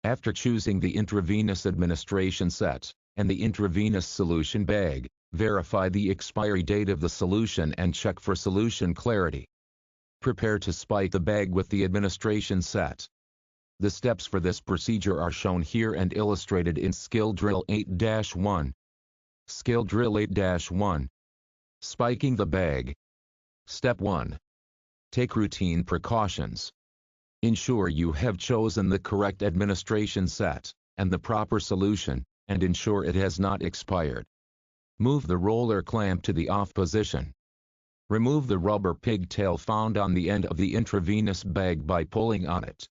After choosing the intravenous administration set and the intravenous solution bag, verify the expiry date of the solution and check for solution clarity. Prepare to spike the bag with the administration set. The steps for this procedure are shown here and illustrated in Skill Drill 8-1. Skill Drill 8-1. Spiking the bag. Step 1. Take routine precautions. Ensure you have chosen the correct administration set and the proper solution, and ensure it has not expired. Move the roller clamp to the off position. Remove the rubber pigtail found on the end of the intravenous bag by pulling on it.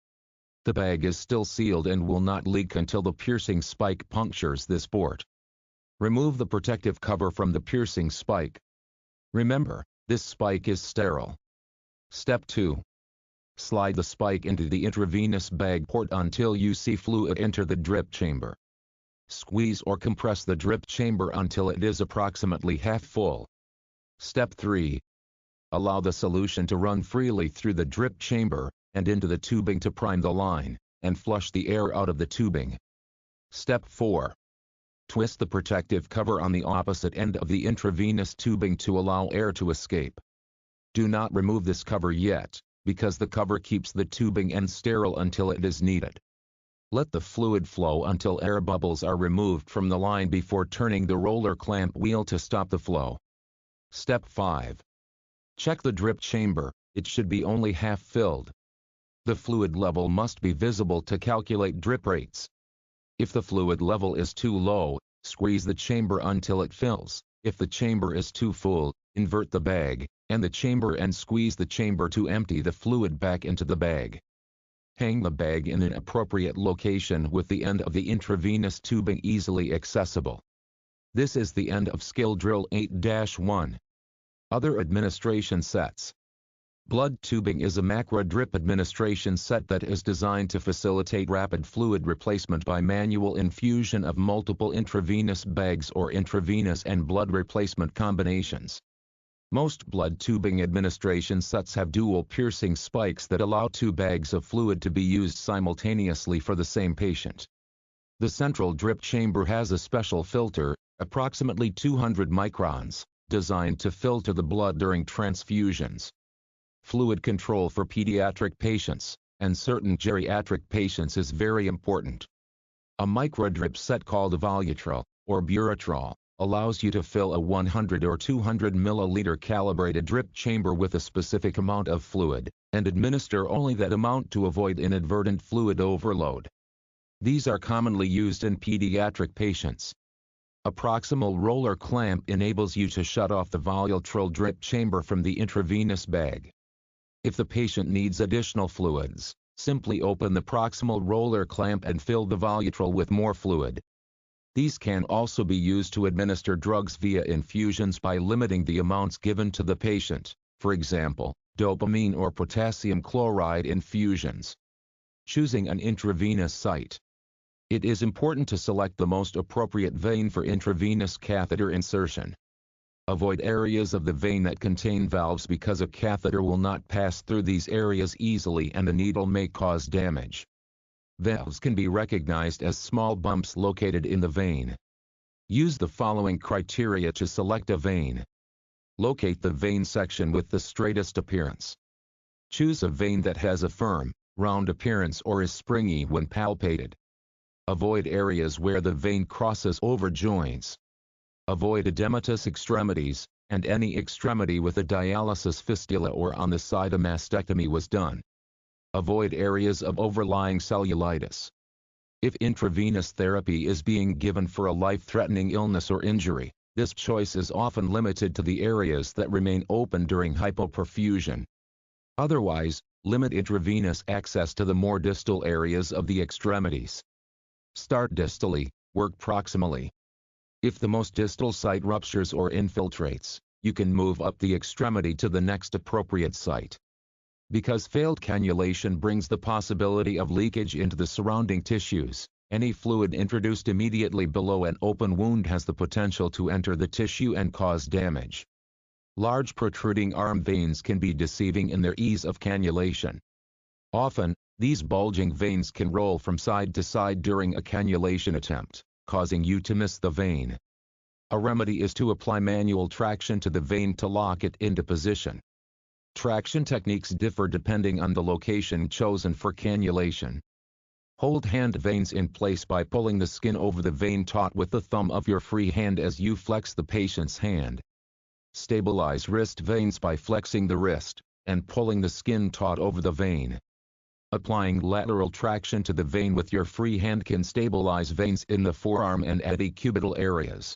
The bag is still sealed and will not leak until the piercing spike punctures this port. Remove the protective cover from the piercing spike. Remember, this spike is sterile. Step 2. Slide the spike into the intravenous bag port until you see fluid enter the drip chamber. Squeeze or compress the drip chamber until it is approximately half full. Step 3. Allow the solution to run freely through the drip chamber and into the tubing to prime the line and flush the air out of the tubing. Step 4. Twist the protective cover on the opposite end of the intravenous tubing to allow air to escape. Do not remove this cover yet, because the cover keeps the tubing end sterile until it is needed. Let the fluid flow until air bubbles are removed from the line before turning the roller clamp wheel to stop the flow. Step 5. Check the drip chamber, it should be only half filled. The fluid level must be visible to calculate drip rates. If the fluid level is too low, squeeze the chamber until it fills. If the chamber is too full, invert the bag and the chamber and squeeze the chamber to empty the fluid back into the bag. Hang the bag in an appropriate location with the end of the intravenous tubing easily accessible. This is the end of Skill Drill 8-1. Other administration sets. Blood tubing is a macro drip administration set that is designed to facilitate rapid fluid replacement by manual infusion of multiple intravenous bags or intravenous and blood replacement combinations. Most blood tubing administration sets have dual piercing spikes that allow two bags of fluid to be used simultaneously for the same patient. The central drip chamber has a special filter, approximately 200 microns, designed to filter the blood during transfusions. Fluid control for pediatric patients and certain geriatric patients is very important. A microdrip set called a Volutrol or Buretrol allows you to fill a 100 or 200 milliliter calibrated drip chamber with a specific amount of fluid, and administer only that amount to avoid inadvertent fluid overload. These are commonly used in pediatric patients. A proximal roller clamp enables you to shut off the Volutrol drip chamber from the intravenous bag. If the patient needs additional fluids, simply open the proximal roller clamp and fill the Volutrol with more fluid. These can also be used to administer drugs via infusions by limiting the amounts given to the patient. for example, dopamine or potassium chloride infusions. Choosing an intravenous site. It is important to select the most appropriate vein for intravenous catheter insertion. Avoid areas of the vein that contain valves because a catheter will not pass through these areas easily and the needle may cause damage. Valves can be recognized as small bumps located in the vein. Use the following criteria to select a vein. Locate the vein section with the straightest appearance. Choose a vein that has a firm, round appearance or is springy when palpated. Avoid areas where the vein crosses over joints. Avoid edematous extremities, and any extremity with a dialysis fistula or on the side a mastectomy was done. Avoid areas of overlying cellulitis. If intravenous therapy is being given for a life-threatening illness or injury, this choice is often limited to the areas that remain open during hypoperfusion. Otherwise, limit intravenous access to the more distal areas of the extremities. Start distally, work proximally. If the most distal site ruptures or infiltrates, you can move up the extremity to the next appropriate site. Because failed cannulation brings the possibility of leakage into the surrounding tissues, any fluid introduced immediately below an open wound has the potential to enter the tissue and cause damage. Large protruding arm veins can be deceiving in their ease of cannulation. Often, these bulging veins can roll from side to side during a cannulation attempt, causing you to miss the vein. A remedy is to apply manual traction to the vein to lock it into position. Traction techniques differ depending on the location chosen for cannulation. Hold hand veins in place by pulling the skin over the vein taut with the thumb of your free hand as you flex the patient's hand. Stabilize wrist veins by flexing the wrist and pulling the skin taut over the vein. Applying lateral traction to the vein with your free hand can stabilize veins in the forearm and antecubital areas.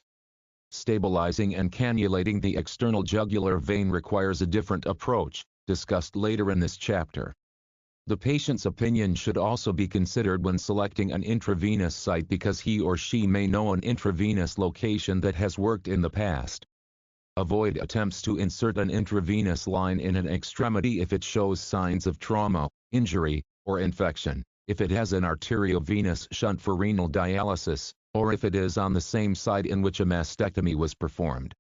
Stabilizing and cannulating the external jugular vein requires a different approach, discussed later in this chapter. The patient's opinion should also be considered when selecting an intravenous site because he or she may know an intravenous location that has worked in the past. Avoid attempts to insert an intravenous line in an extremity if it shows signs of trauma, injury, or infection, if it has an arteriovenous shunt for renal dialysis, or if it is on the same site in which a mastectomy was performed.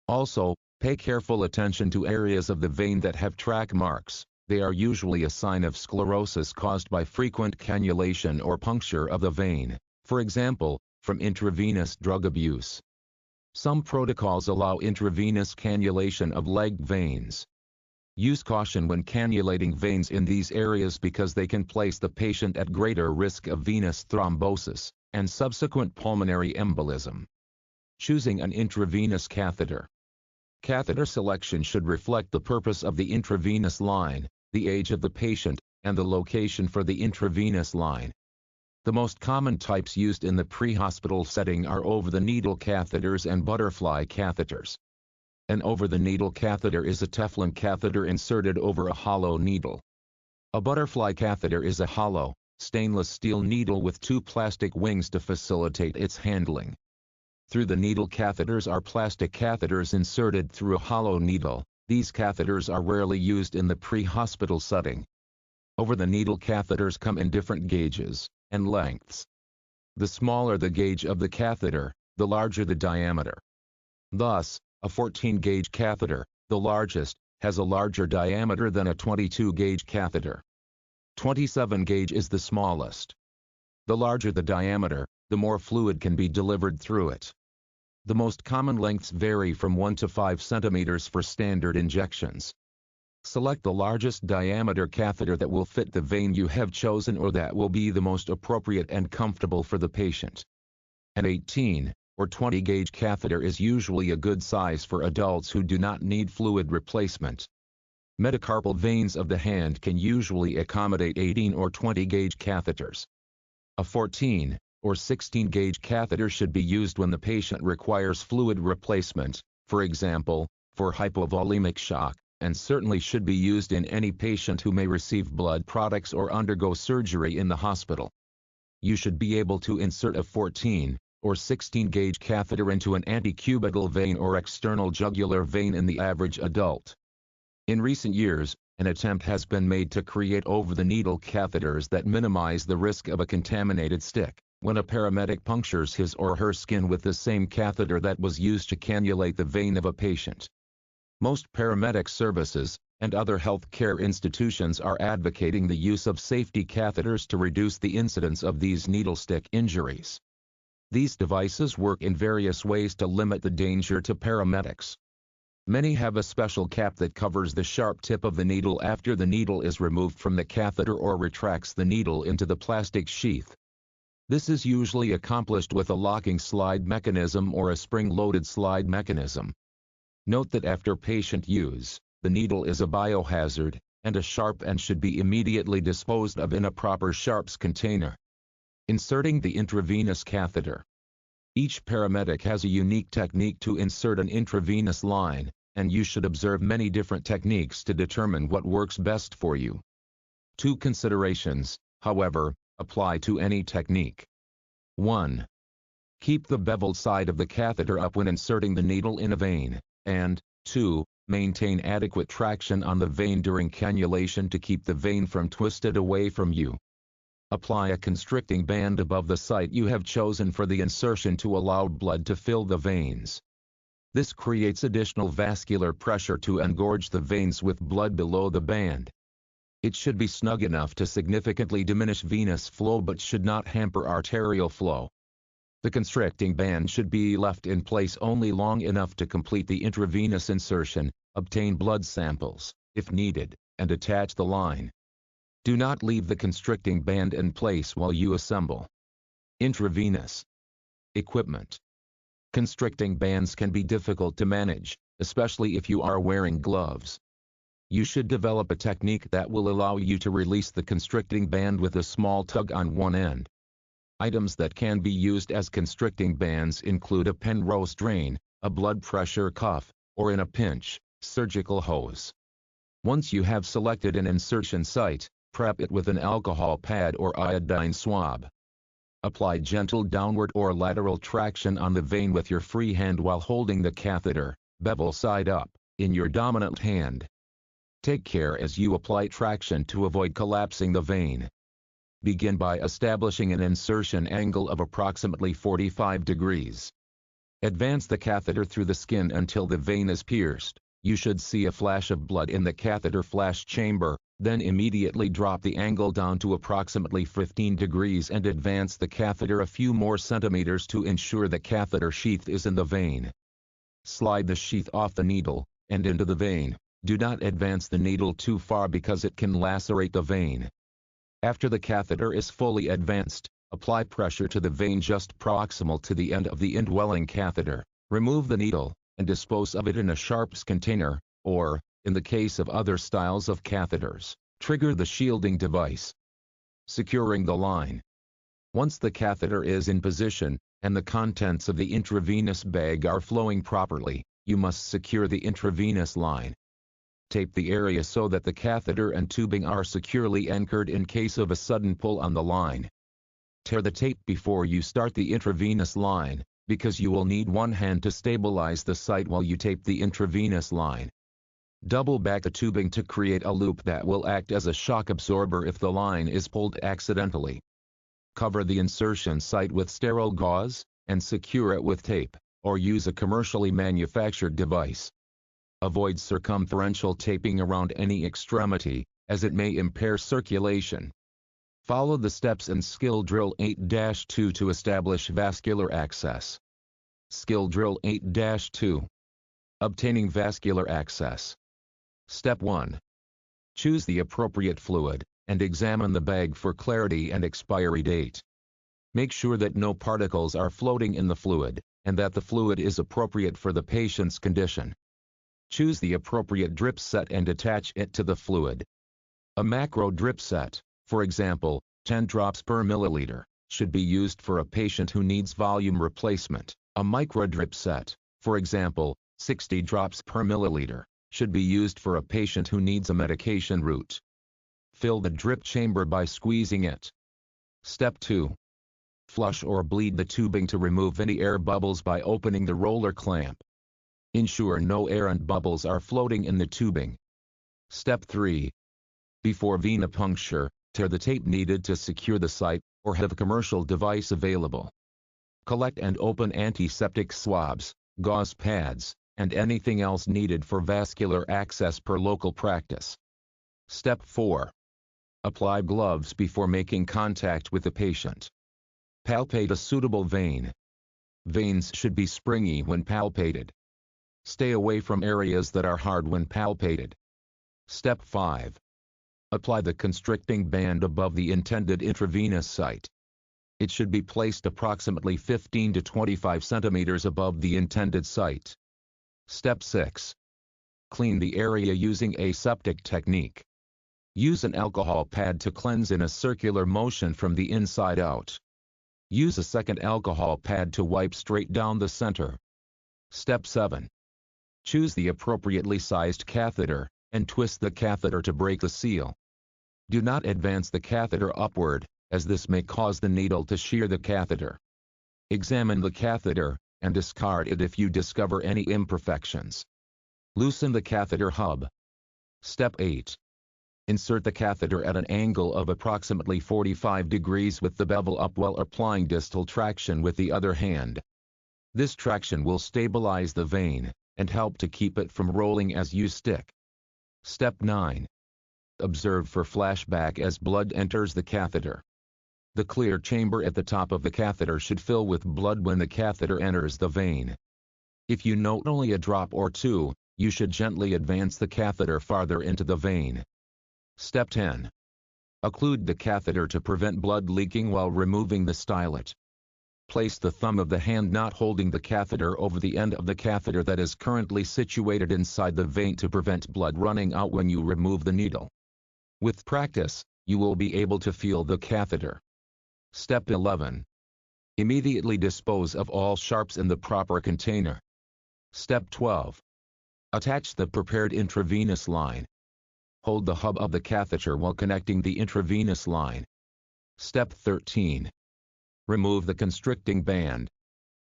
Also, pay careful attention to areas of the vein that have track marks. They are usually a sign of sclerosis caused by frequent cannulation or puncture of the vein, for example, from intravenous drug abuse. Some protocols allow intravenous cannulation of leg veins. Use caution when cannulating veins in these areas because they can place the patient at greater risk of venous thrombosis and subsequent pulmonary embolism. Choosing an intravenous catheter. Catheter selection should reflect the purpose of the intravenous line, the age of the patient, and the location for the intravenous line. The most common types used in the pre-hospital setting are over-the-needle catheters and butterfly catheters. An over-the-needle catheter is a Teflon catheter inserted over a hollow needle. A butterfly catheter is a hollow, stainless steel needle with two plastic wings to facilitate its handling. Through-the-needle catheters are plastic catheters inserted through a hollow needle. These catheters are rarely used in the pre-hospital setting. Over-the-needle catheters come in different gauges and lengths. The smaller the gauge of the catheter, the larger the diameter. Thus, a 14-gauge catheter, the largest, has a larger diameter than a 22-gauge catheter. 27-gauge is the smallest. The larger the diameter, the more fluid can be delivered through it. The most common lengths vary from 1 to 5 centimeters for standard injections. Select the largest diameter catheter that will fit the vein you have chosen or that will be the most appropriate and comfortable for the patient. An 18 or 20-gauge catheter is usually a good size for adults who do not need fluid replacement. Metacarpal veins of the hand can usually accommodate 18 or 20-gauge catheters. A 14 or 16-gauge catheter should be used when the patient requires fluid replacement, for example, for hypovolemic shock, and certainly should be used in any patient who may receive blood products or undergo surgery in the hospital. You should be able to insert a 14 or 16-gauge catheter into an antecubital vein or external jugular vein in the average adult. In recent years, an attempt has been made to create over-the-needle catheters that minimize the risk of a contaminated stick when a paramedic punctures his or her skin with the same catheter that was used to cannulate the vein of a patient. Most paramedic services and other healthcare institutions are advocating the use of safety catheters to reduce the incidence of these needle stick injuries. These devices work in various ways to limit the danger to paramedics. Many have a special cap that covers the sharp tip of the needle after the needle is removed from the catheter or retracts the needle into the plastic sheath. This is usually accomplished with a locking slide mechanism or a spring-loaded slide mechanism. Note that after patient use, the needle is a biohazard, and a sharp end should be immediately disposed of in a proper sharps container. Inserting the intravenous catheter. Each paramedic has a unique technique to insert an intravenous line, and you should observe many different techniques to determine what works best for you. 2 considerations, however, apply to any technique. 1. Keep the beveled side of the catheter up when inserting the needle in a vein, and 2. Maintain adequate traction on the vein during cannulation to keep the vein from twisted away from you. Apply a constricting band above the site you have chosen for the insertion to allow blood to fill the veins. This creates additional vascular pressure to engorge the veins with blood below the band. It should be snug enough to significantly diminish venous flow but should not hamper arterial flow. The constricting band should be left in place only long enough to complete the intravenous insertion, obtain blood samples, if needed, and attach the line. Do not leave the constricting band in place while you assemble. Intravenous equipment. Constricting bands can be difficult to manage, especially if you are wearing gloves. You should develop a technique that will allow you to release the constricting band with a small tug on one end. Items that can be used as constricting bands include a Penrose drain, a blood pressure cuff, or in a pinch, surgical hose. Once you have selected an insertion site, prep it with an alcohol pad or iodine swab. Apply gentle downward or lateral traction on the vein with your free hand while holding the catheter, bevel side up, in your dominant hand. Take care as you apply traction to avoid collapsing the vein. Begin by establishing an insertion angle of approximately 45 degrees. Advance the catheter through the skin until the vein is pierced. You should see a flash of blood in the catheter flash chamber, then immediately drop the angle down to approximately 15 degrees and advance the catheter a few more centimeters to ensure the catheter sheath is in the vein. Slide the sheath off the needle, and into the vein. Do not advance the needle too far because it can lacerate the vein. After the catheter is fully advanced, apply pressure to the vein just proximal to the end of the indwelling catheter. Remove the needle, and dispose of it in a sharps container, or, in the case of other styles of catheters, trigger the shielding device. Securing the line. Once the catheter is in position, and the contents of the intravenous bag are flowing properly, you must secure the intravenous line. Tape the area so that the catheter and tubing are securely anchored in case of a sudden pull on the line. Tear the tape before you start the intravenous line, because you will need one hand to stabilize the site while you tape the intravenous line. Double back the tubing to create a loop that will act as a shock absorber if the line is pulled accidentally. Cover the insertion site with sterile gauze, and secure it with tape, or use a commercially manufactured device. Avoid circumferential taping around any extremity, as it may impair circulation. Follow the steps in Skill Drill 8-2 to establish vascular access. Skill Drill 8-2. Obtaining vascular access. Step 1. Choose the appropriate fluid, and examine the bag for clarity and expiry date. Make sure that no particles are floating in the fluid, and that the fluid is appropriate for the patient's condition. Choose the appropriate drip set and attach it to the fluid. A macro drip set, for example, 10 drops per milliliter, should be used for a patient who needs volume replacement. A micro drip set, for example, 60 drops per milliliter, should be used for a patient who needs a medication route. Fill the drip chamber by squeezing it. Step 2. Flush or bleed the tubing to remove any air bubbles by opening the roller clamp. Ensure no air and bubbles are floating in the tubing. Step 3. Before venipuncture, tear the tape needed to secure the site, or have a commercial device available. Collect and open antiseptic swabs, gauze pads, and anything else needed for vascular access per local practice. Step 4. Apply gloves before making contact with the patient. Palpate a suitable vein. Veins should be springy when palpated. Stay away from areas that are hard when palpated. Step 5. Apply the constricting band above the intended intravenous site. It should be placed approximately 15 to 25 centimeters above the intended site. Step 6. Clean the area using aseptic technique. Use an alcohol pad to cleanse in a circular motion from the inside out. Use a second alcohol pad to wipe straight down the center. Step 7. Choose the appropriately sized catheter, and twist the catheter to break the seal. Do not advance the catheter upward, as this may cause the needle to shear the catheter. Examine the catheter, and discard it if you discover any imperfections. Loosen the catheter hub. Step 8. Insert the catheter at an angle of approximately 45 degrees with the bevel up while applying distal traction with the other hand. This traction will stabilize the vein, and help to keep it from rolling as you stick. Step 9. Observe for flashback as blood enters the catheter. The clear chamber at the top of the catheter should fill with blood when the catheter enters the vein. If you note only a drop or two, you should gently advance the catheter farther into the vein. Step 10. Occlude the catheter to prevent blood leaking while removing the stylet. Place the thumb of the hand not holding the catheter over the end of the catheter that is currently situated inside the vein to prevent blood running out when you remove the needle. With practice, you will be able to feel the catheter. Step 11. Immediately dispose of all sharps in the proper container. Step 12. Attach the prepared intravenous line. Hold the hub of the catheter while connecting the intravenous line. Step 13. Remove the constricting band.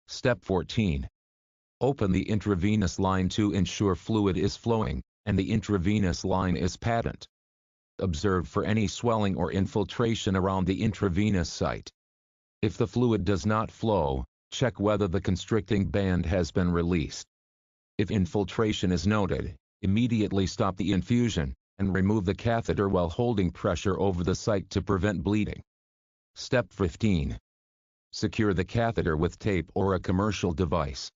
Step 14. Open the intravenous line to ensure fluid is flowing, and the intravenous line is patent. Observe for any swelling or infiltration around the intravenous site. If the fluid does not flow, check whether the constricting band has been released. If infiltration is noted, immediately stop the infusion, and remove the catheter while holding pressure over the site to prevent bleeding. Step 15. Secure the catheter with tape or a commercial device.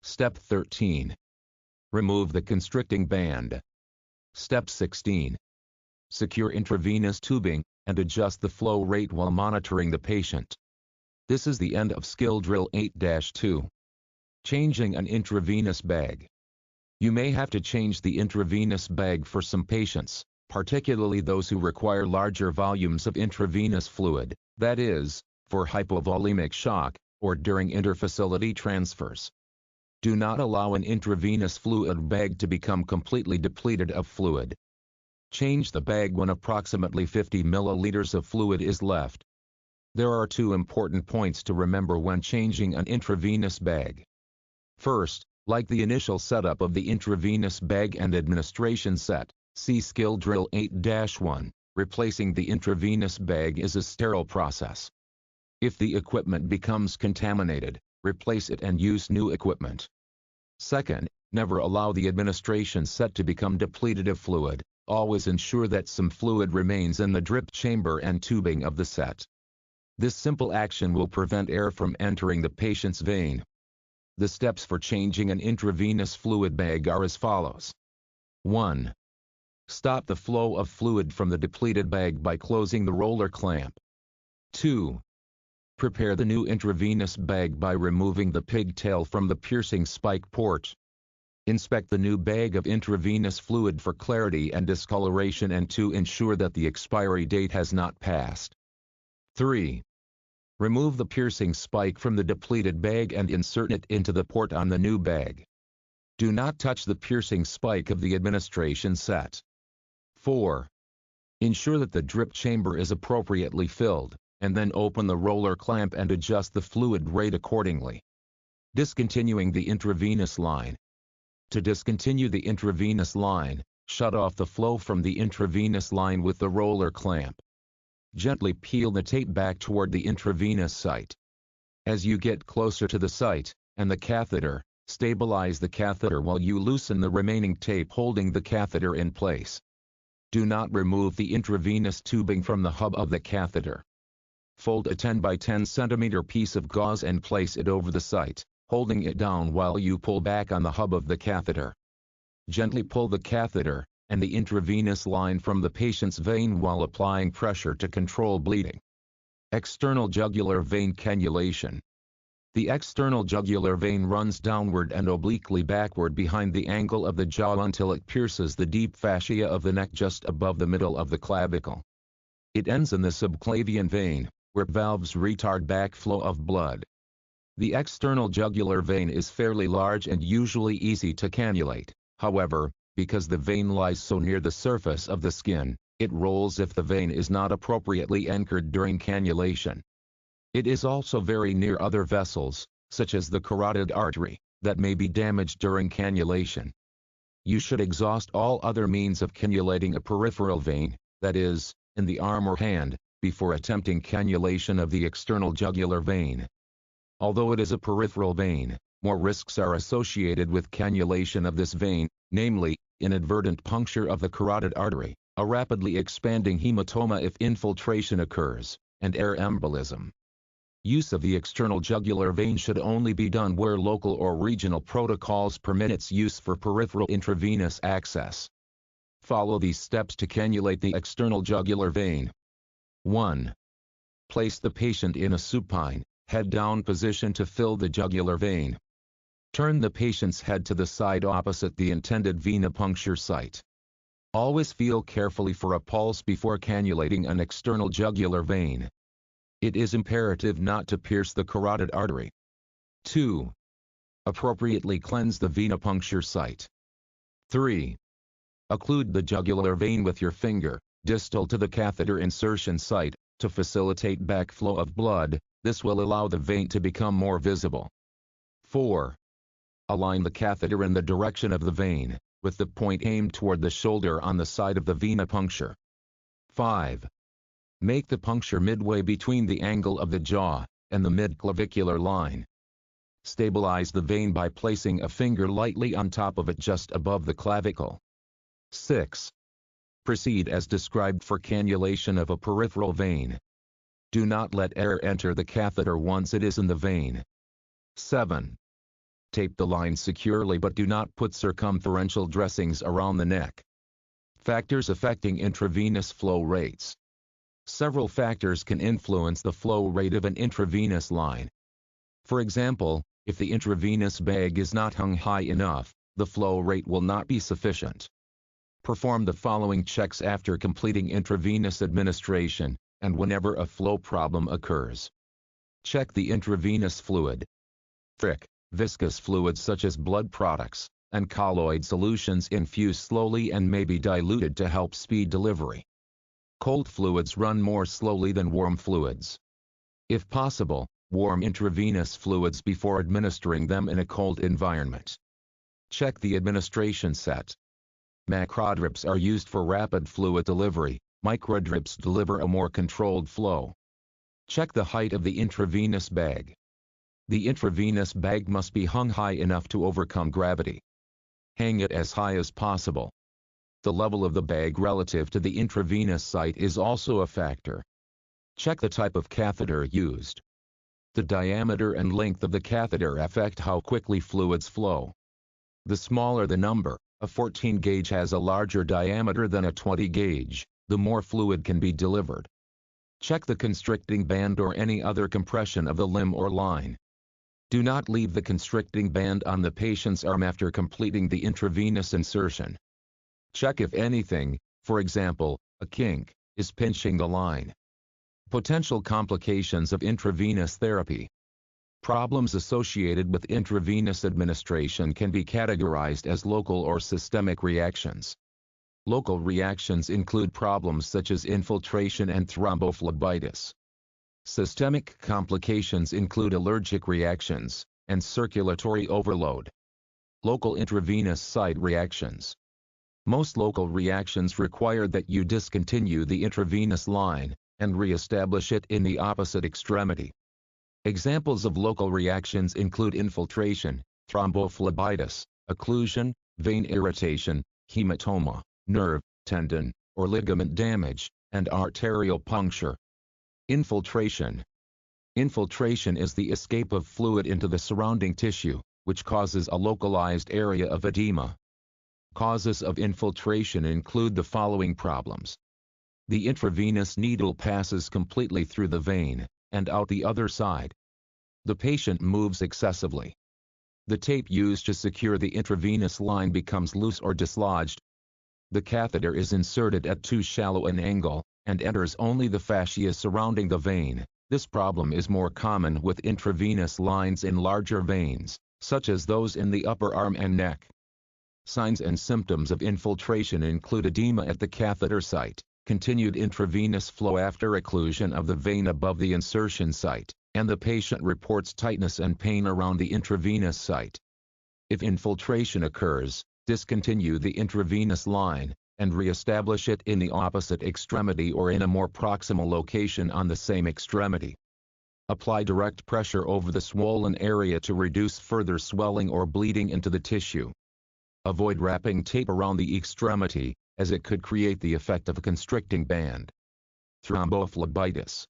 Step 13. Remove the constricting band. Step 16. Secure intravenous tubing, and adjust the flow rate while monitoring the patient. This is the end of skill drill 8-2. Changing an intravenous bag. You may have to change the intravenous bag for some patients, particularly those who require larger volumes of intravenous fluid, that is, for hypovolemic shock, or during interfacility transfers. Do not allow an intravenous fluid bag to become completely depleted of fluid. Change the bag when approximately 50 milliliters of fluid is left. There are two important points to remember when changing an intravenous bag. First, like the initial setup of the intravenous bag and administration set, see skill drill 8-1, replacing the intravenous bag is a sterile process. If the equipment becomes contaminated, replace it and use new equipment. Second, never allow the administration set to become depleted of fluid. Always ensure that some fluid remains in the drip chamber and tubing of the set. This simple action will prevent air from entering the patient's vein. The steps for changing an intravenous fluid bag are as follows. 1. Stop the flow of fluid from the depleted bag by closing the roller clamp. 2. Prepare the new intravenous bag by removing the pigtail from the piercing spike port. Inspect the new bag of intravenous fluid for clarity and discoloration and to ensure that the expiry date has not passed. 3. Remove the piercing spike from the depleted bag and insert it into the port on the new bag. Do not touch the piercing spike of the administration set. 4. Ensure that the drip chamber is appropriately filled, and then open the roller clamp and adjust the fluid rate accordingly. Discontinuing the intravenous line. To discontinue the intravenous line, shut off the flow from the intravenous line with the roller clamp. Gently peel the tape back toward the intravenous site. As you get closer to the site and the catheter, stabilize the catheter while you loosen the remaining tape holding the catheter in place. Do not remove the intravenous tubing from the hub of the catheter. Fold a 10 by 10 cm piece of gauze and place it over the site, holding it down while you pull back on the hub of the catheter. Gently pull the catheter and the intravenous line from the patient's vein while applying pressure to control bleeding. External jugular vein cannulation. The external jugular vein runs downward and obliquely backward behind the angle of the jaw until it pierces the deep fascia of the neck just above the middle of the clavicle. It ends in the subclavian vein, where valves retard backflow of blood. The external jugular vein is fairly large and usually easy to cannulate. However, because the vein lies so near the surface of the skin, it rolls if the vein is not appropriately anchored during cannulation. It is also very near other vessels, such as the carotid artery, that may be damaged during cannulation. You should exhaust all other means of cannulating a peripheral vein, that is, in the arm or hand, before attempting cannulation of the external jugular vein. Although it is a peripheral vein, more risks are associated with cannulation of this vein, namely, inadvertent puncture of the carotid artery, a rapidly expanding hematoma if infiltration occurs, and air embolism. Use of the external jugular vein should only be done where local or regional protocols permit its use for peripheral intravenous access. Follow these steps to cannulate the external jugular vein. 1. Place the patient in a supine, head-down position to fill the jugular vein. Turn the patient's head to the side opposite the intended venipuncture site. Always feel carefully for a pulse before cannulating an external jugular vein. It is imperative not to pierce the carotid artery. 2. Appropriately cleanse the venipuncture site. 3. Occlude the jugular vein with your finger, distal to the catheter insertion site, to facilitate backflow of blood. This will allow the vein to become more visible. 4. Align the catheter in the direction of the vein, with the point aimed toward the shoulder on the side of the venipuncture. 5. Make the puncture midway between the angle of the jaw and the mid-clavicular line. Stabilize the vein by placing a finger lightly on top of it just above the clavicle. 6. Proceed as described for cannulation of a peripheral vein. Do not let air enter the catheter once it is in the vein. 7. Tape the line securely but do not put circumferential dressings around the neck. Factors affecting intravenous flow rates. Several factors can influence the flow rate of an intravenous line. For example, if the intravenous bag is not hung high enough, the flow rate will not be sufficient. Perform the following checks after completing intravenous administration, and whenever a flow problem occurs. Check the intravenous fluid. Thick, viscous fluids such as blood products and colloid solutions infuse slowly and may be diluted to help speed delivery. Cold fluids run more slowly than warm fluids. If possible, warm intravenous fluids before administering them in a cold environment. Check the administration set. Macrodrips are used for rapid fluid delivery, microdrips deliver a more controlled flow. Check the height of the intravenous bag. The intravenous bag must be hung high enough to overcome gravity. Hang it as high as possible. The level of the bag relative to the intravenous site is also a factor. Check the type of catheter used. The diameter and length of the catheter affect how quickly fluids flow. The smaller the number, a 14 gauge has a larger diameter than a 20 gauge, the more fluid can be delivered. Check the constricting band or any other compression of the limb or line. Do not leave the constricting band on the patient's arm after completing the intravenous insertion. Check if anything, for example, a kink, is pinching the line. Potential complications of intravenous therapy. Problems associated with intravenous administration can be categorized as local or systemic reactions. Local reactions include problems such as infiltration and thrombophlebitis. Systemic complications include allergic reactions and circulatory overload. Local intravenous site reactions. Most local reactions require that you discontinue the intravenous line and re-establish it in the opposite extremity. Examples of local reactions include infiltration, thrombophlebitis, occlusion, vein irritation, hematoma, nerve, tendon, or ligament damage, and arterial puncture. Infiltration. Infiltration is the escape of fluid into the surrounding tissue, which causes a localized area of edema. Causes of infiltration include the following problems. The intravenous needle passes completely through the vein and out the other side. The patient moves excessively. The tape used to secure the intravenous line becomes loose or dislodged. The catheter is inserted at too shallow an angle and enters only the fascia surrounding the vein. This problem is more common with intravenous lines in larger veins, such as those in the upper arm and neck. Signs and symptoms of infiltration include edema at the catheter site, continued intravenous flow after occlusion of the vein above the insertion site, and the patient reports tightness and pain around the intravenous site. If infiltration occurs, discontinue the intravenous line and re-establish it in the opposite extremity or in a more proximal location on the same extremity. Apply direct pressure over the swollen area to reduce further swelling or bleeding into the tissue. Avoid wrapping tape around the extremity, as it could create the effect of a constricting band. Thrombophlebitis.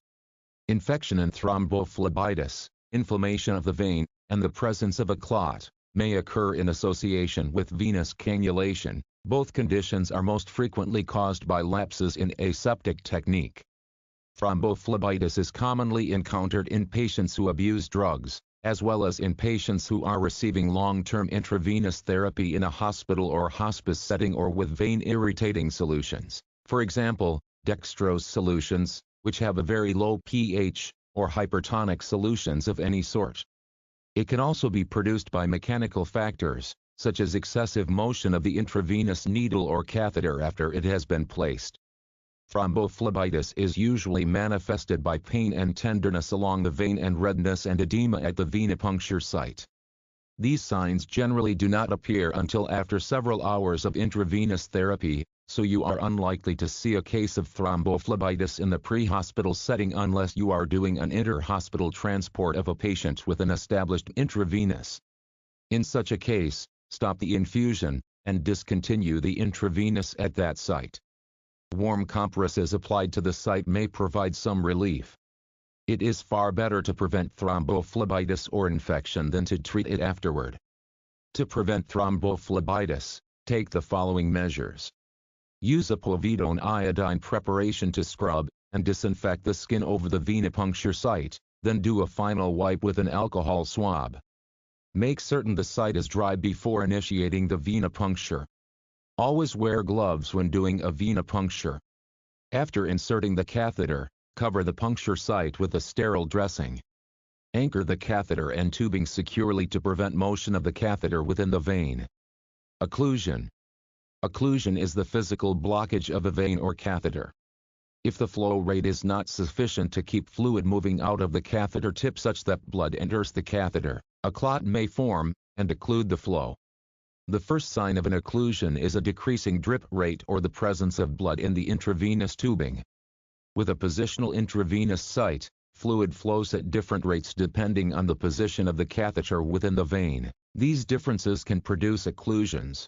Infection and thrombophlebitis, inflammation of the vein, and the presence of a clot, may occur in association with venous cannulation. Both conditions are most frequently caused by lapses in aseptic technique. Thrombophlebitis is commonly encountered in patients who abuse drugs, as well as in patients who are receiving long-term intravenous therapy in a hospital or hospice setting or with vein-irritating solutions, for example, dextrose solutions, which have a very low pH, or hypertonic solutions of any sort. It can also be produced by mechanical factors, such as excessive motion of the intravenous needle or catheter after it has been placed. Thrombophlebitis is usually manifested by pain and tenderness along the vein and redness and edema at the venipuncture site. These signs generally do not appear until after several hours of intravenous therapy, so you are unlikely to see a case of thrombophlebitis in the pre-hospital setting unless you are doing an inter-hospital transport of a patient with an established intravenous. In such a case, stop the infusion and discontinue the intravenous at that site. Warm compresses applied to the site may provide some relief. It is far better to prevent thrombophlebitis or infection than to treat it afterward. To prevent thrombophlebitis, take the following measures. Use a povidone iodine preparation to scrub and disinfect the skin over the venipuncture site, then do a final wipe with an alcohol swab. Make certain the site is dry before initiating the venipuncture. Always wear gloves when doing a venipuncture. After inserting the catheter, cover the puncture site with a sterile dressing. Anchor the catheter and tubing securely to prevent motion of the catheter within the vein. Occlusion. Occlusion is the physical blockage of a vein or catheter. If the flow rate is not sufficient to keep fluid moving out of the catheter tip such that blood enters the catheter, a clot may form and occlude the flow. The first sign of an occlusion is a decreasing drip rate or the presence of blood in the intravenous tubing. With a positional intravenous site, fluid flows at different rates depending on the position of the catheter within the vein. These differences can produce occlusions.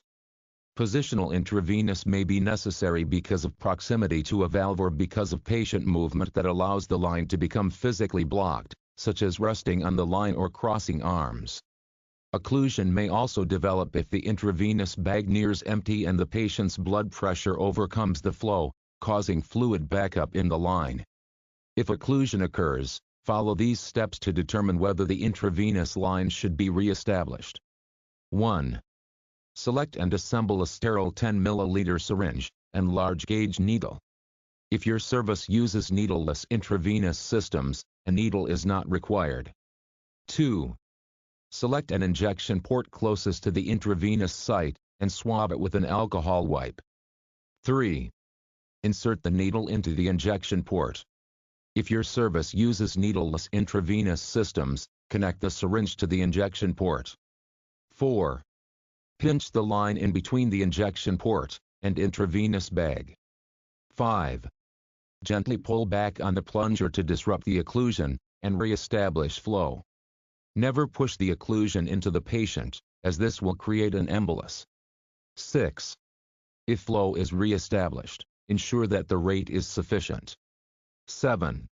Positional intravenous may be necessary because of proximity to a valve or because of patient movement that allows the line to become physically blocked, such as resting on the line or crossing arms. Occlusion may also develop if the intravenous bag nears empty and the patient's blood pressure overcomes the flow, causing fluid backup in the line. If occlusion occurs, follow these steps to determine whether the intravenous line should be re-established. 1. Select and assemble a sterile 10 ml syringe and large gauge needle. If your service uses needleless intravenous systems, a needle is not required. 2. Select an injection port closest to the intravenous site and swab it with an alcohol wipe. 3. Insert the needle into the injection port. If your service uses needleless intravenous systems, connect the syringe to the injection port. 4. Pinch the line in between the injection port and intravenous bag. 5. Gently pull back on the plunger to disrupt the occlusion and re-establish flow. Never push the occlusion into the patient, as this will create an embolus. 6. If flow is re-established, ensure that the rate is sufficient. 7.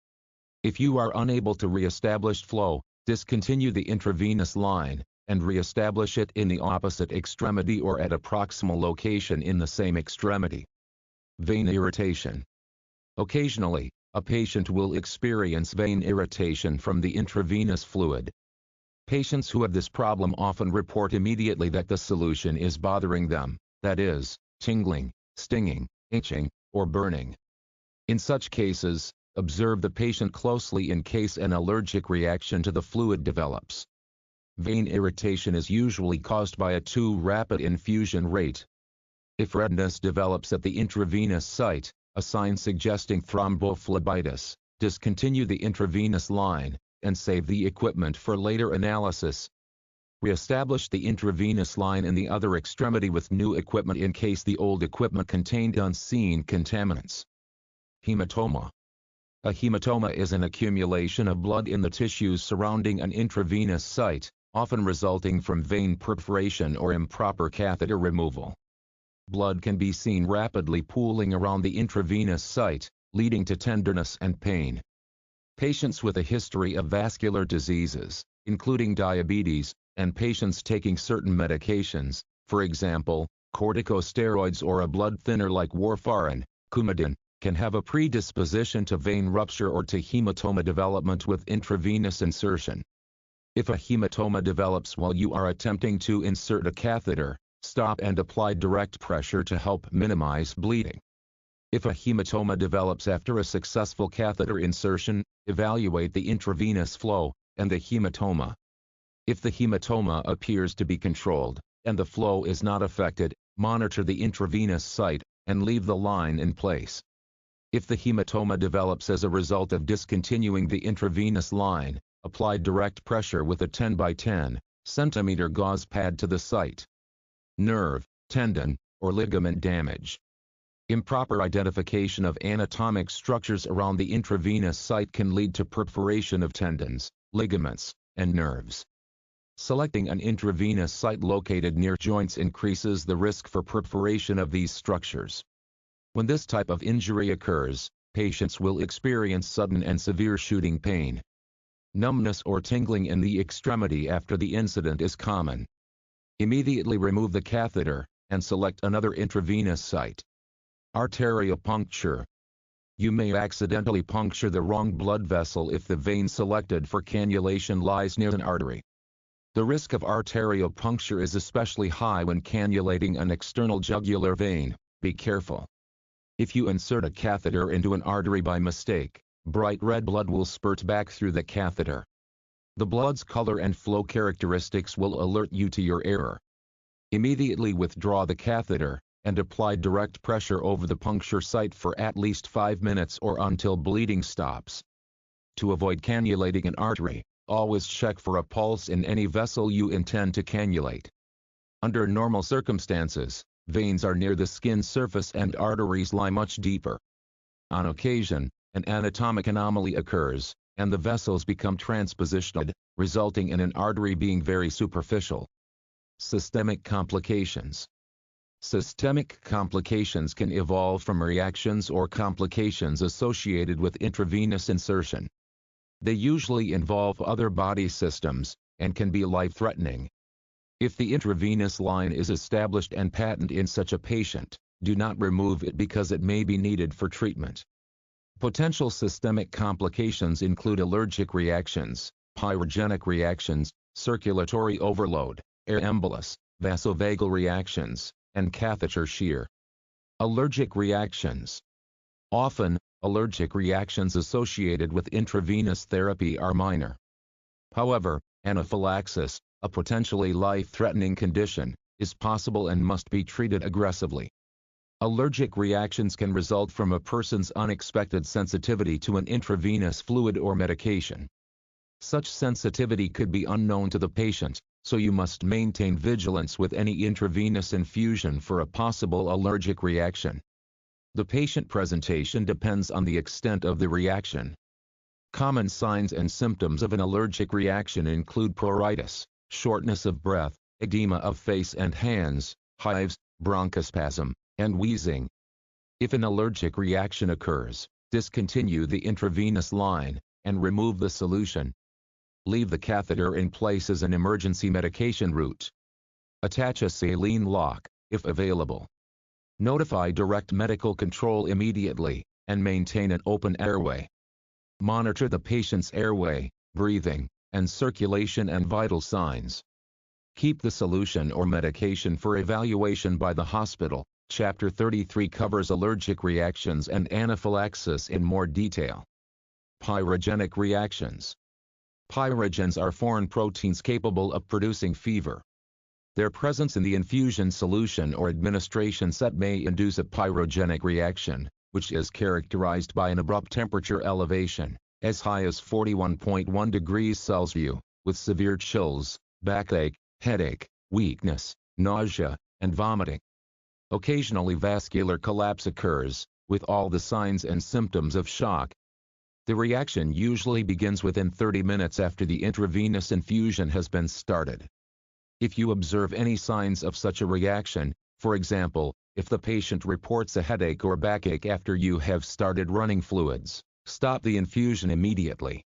If you are unable to re-establish flow, discontinue the intravenous line, and re-establish it in the opposite extremity or at a proximal location in the same extremity. Vein irritation. Occasionally, a patient will experience vein irritation from the intravenous fluid. Patients who have this problem often report immediately that the solution is bothering them, that is, tingling, stinging, itching, or burning. In such cases, observe the patient closely in case an allergic reaction to the fluid develops. Vein irritation is usually caused by a too rapid infusion rate. If redness develops at the intravenous site, a sign suggesting thrombophlebitis, discontinue the intravenous line, and save the equipment for later analysis. Re-establish the intravenous line in the other extremity with new equipment in case the old equipment contained unseen contaminants. Hematoma. A hematoma is an accumulation of blood in the tissues surrounding an intravenous site, often resulting from vein perforation or improper catheter removal. Blood can be seen rapidly pooling around the intravenous site, leading to tenderness and pain. Patients with a history of vascular diseases, including diabetes, and patients taking certain medications, for example, corticosteroids or a blood thinner like warfarin, Coumadin, can have a predisposition to vein rupture or to hematoma development with intravenous insertion. If a hematoma develops while you are attempting to insert a catheter, stop and apply direct pressure to help minimize bleeding. If a hematoma develops after a successful catheter insertion, evaluate the intravenous flow and the hematoma. If the hematoma appears to be controlled, and the flow is not affected, monitor the intravenous site, and leave the line in place. If the hematoma develops as a result of discontinuing the intravenous line, apply direct pressure with a 10 by 10 centimeter gauze pad to the site. Nerve, tendon, or ligament damage. Improper identification of anatomic structures around the intravenous site can lead to perforation of tendons, ligaments, and nerves. Selecting an intravenous site located near joints increases the risk for perforation of these structures. When this type of injury occurs, patients will experience sudden and severe shooting pain. Numbness or tingling in the extremity after the incident is common. Immediately remove the catheter, and select another intravenous site. Arterial puncture. You may accidentally puncture the wrong blood vessel if the vein selected for cannulation lies near an artery. The risk of arterial puncture is especially high when cannulating an external jugular vein. Be careful. If you insert a catheter into an artery by mistake, bright red blood will spurt back through the catheter. The blood's color and flow characteristics will alert you to your error. Immediately withdraw the catheter, and apply direct pressure over the puncture site for at least 5 minutes or until bleeding stops. To avoid cannulating an artery, always check for a pulse in any vessel you intend to cannulate. Under normal circumstances, veins are near the skin surface and arteries lie much deeper. On occasion, an anatomic anomaly occurs, and the vessels become transpositioned, resulting in an artery being very superficial. Systemic complications. Systemic complications can evolve from reactions or complications associated with intravenous insertion. They usually involve other body systems, and can be life-threatening. If the intravenous line is established and patent in such a patient, do not remove it because it may be needed for treatment. Potential systemic complications include allergic reactions, pyrogenic reactions, circulatory overload, air embolus, vasovagal reactions, and catheter shear. Allergic reactions. Often, allergic reactions associated with intravenous therapy are minor. However, anaphylaxis, a potentially life-threatening condition, is possible and must be treated aggressively. Allergic reactions can result from a person's unexpected sensitivity to an intravenous fluid or medication. Such sensitivity could be unknown to the patient, so you must maintain vigilance with any intravenous infusion for a possible allergic reaction. The patient presentation depends on the extent of the reaction. Common signs and symptoms of an allergic reaction include pruritus, shortness of breath, edema of face and hands, hives, bronchospasm, and wheezing. If an allergic reaction occurs, discontinue the intravenous line, and remove the solution. Leave the catheter in place as an emergency medication route. Attach a saline lock, if available. Notify direct medical control immediately, and maintain an open airway. Monitor the patient's airway, breathing, and circulation and vital signs. Keep the solution or medication for evaluation by the hospital. Chapter 33 covers allergic reactions and anaphylaxis in more detail. Pyrogenic reactions. Pyrogens are foreign proteins capable of producing fever. Their presence in the infusion solution or administration set may induce a pyrogenic reaction, which is characterized by an abrupt temperature elevation, as high as 41.1 degrees Celsius, with severe chills, backache, headache, weakness, nausea, and vomiting. Occasionally vascular collapse occurs, with all the signs and symptoms of shock. The reaction usually begins within 30 minutes after the intravenous infusion has been started. If you observe any signs of such a reaction, for example, if the patient reports a headache or backache after you have started running fluids, stop the infusion immediately.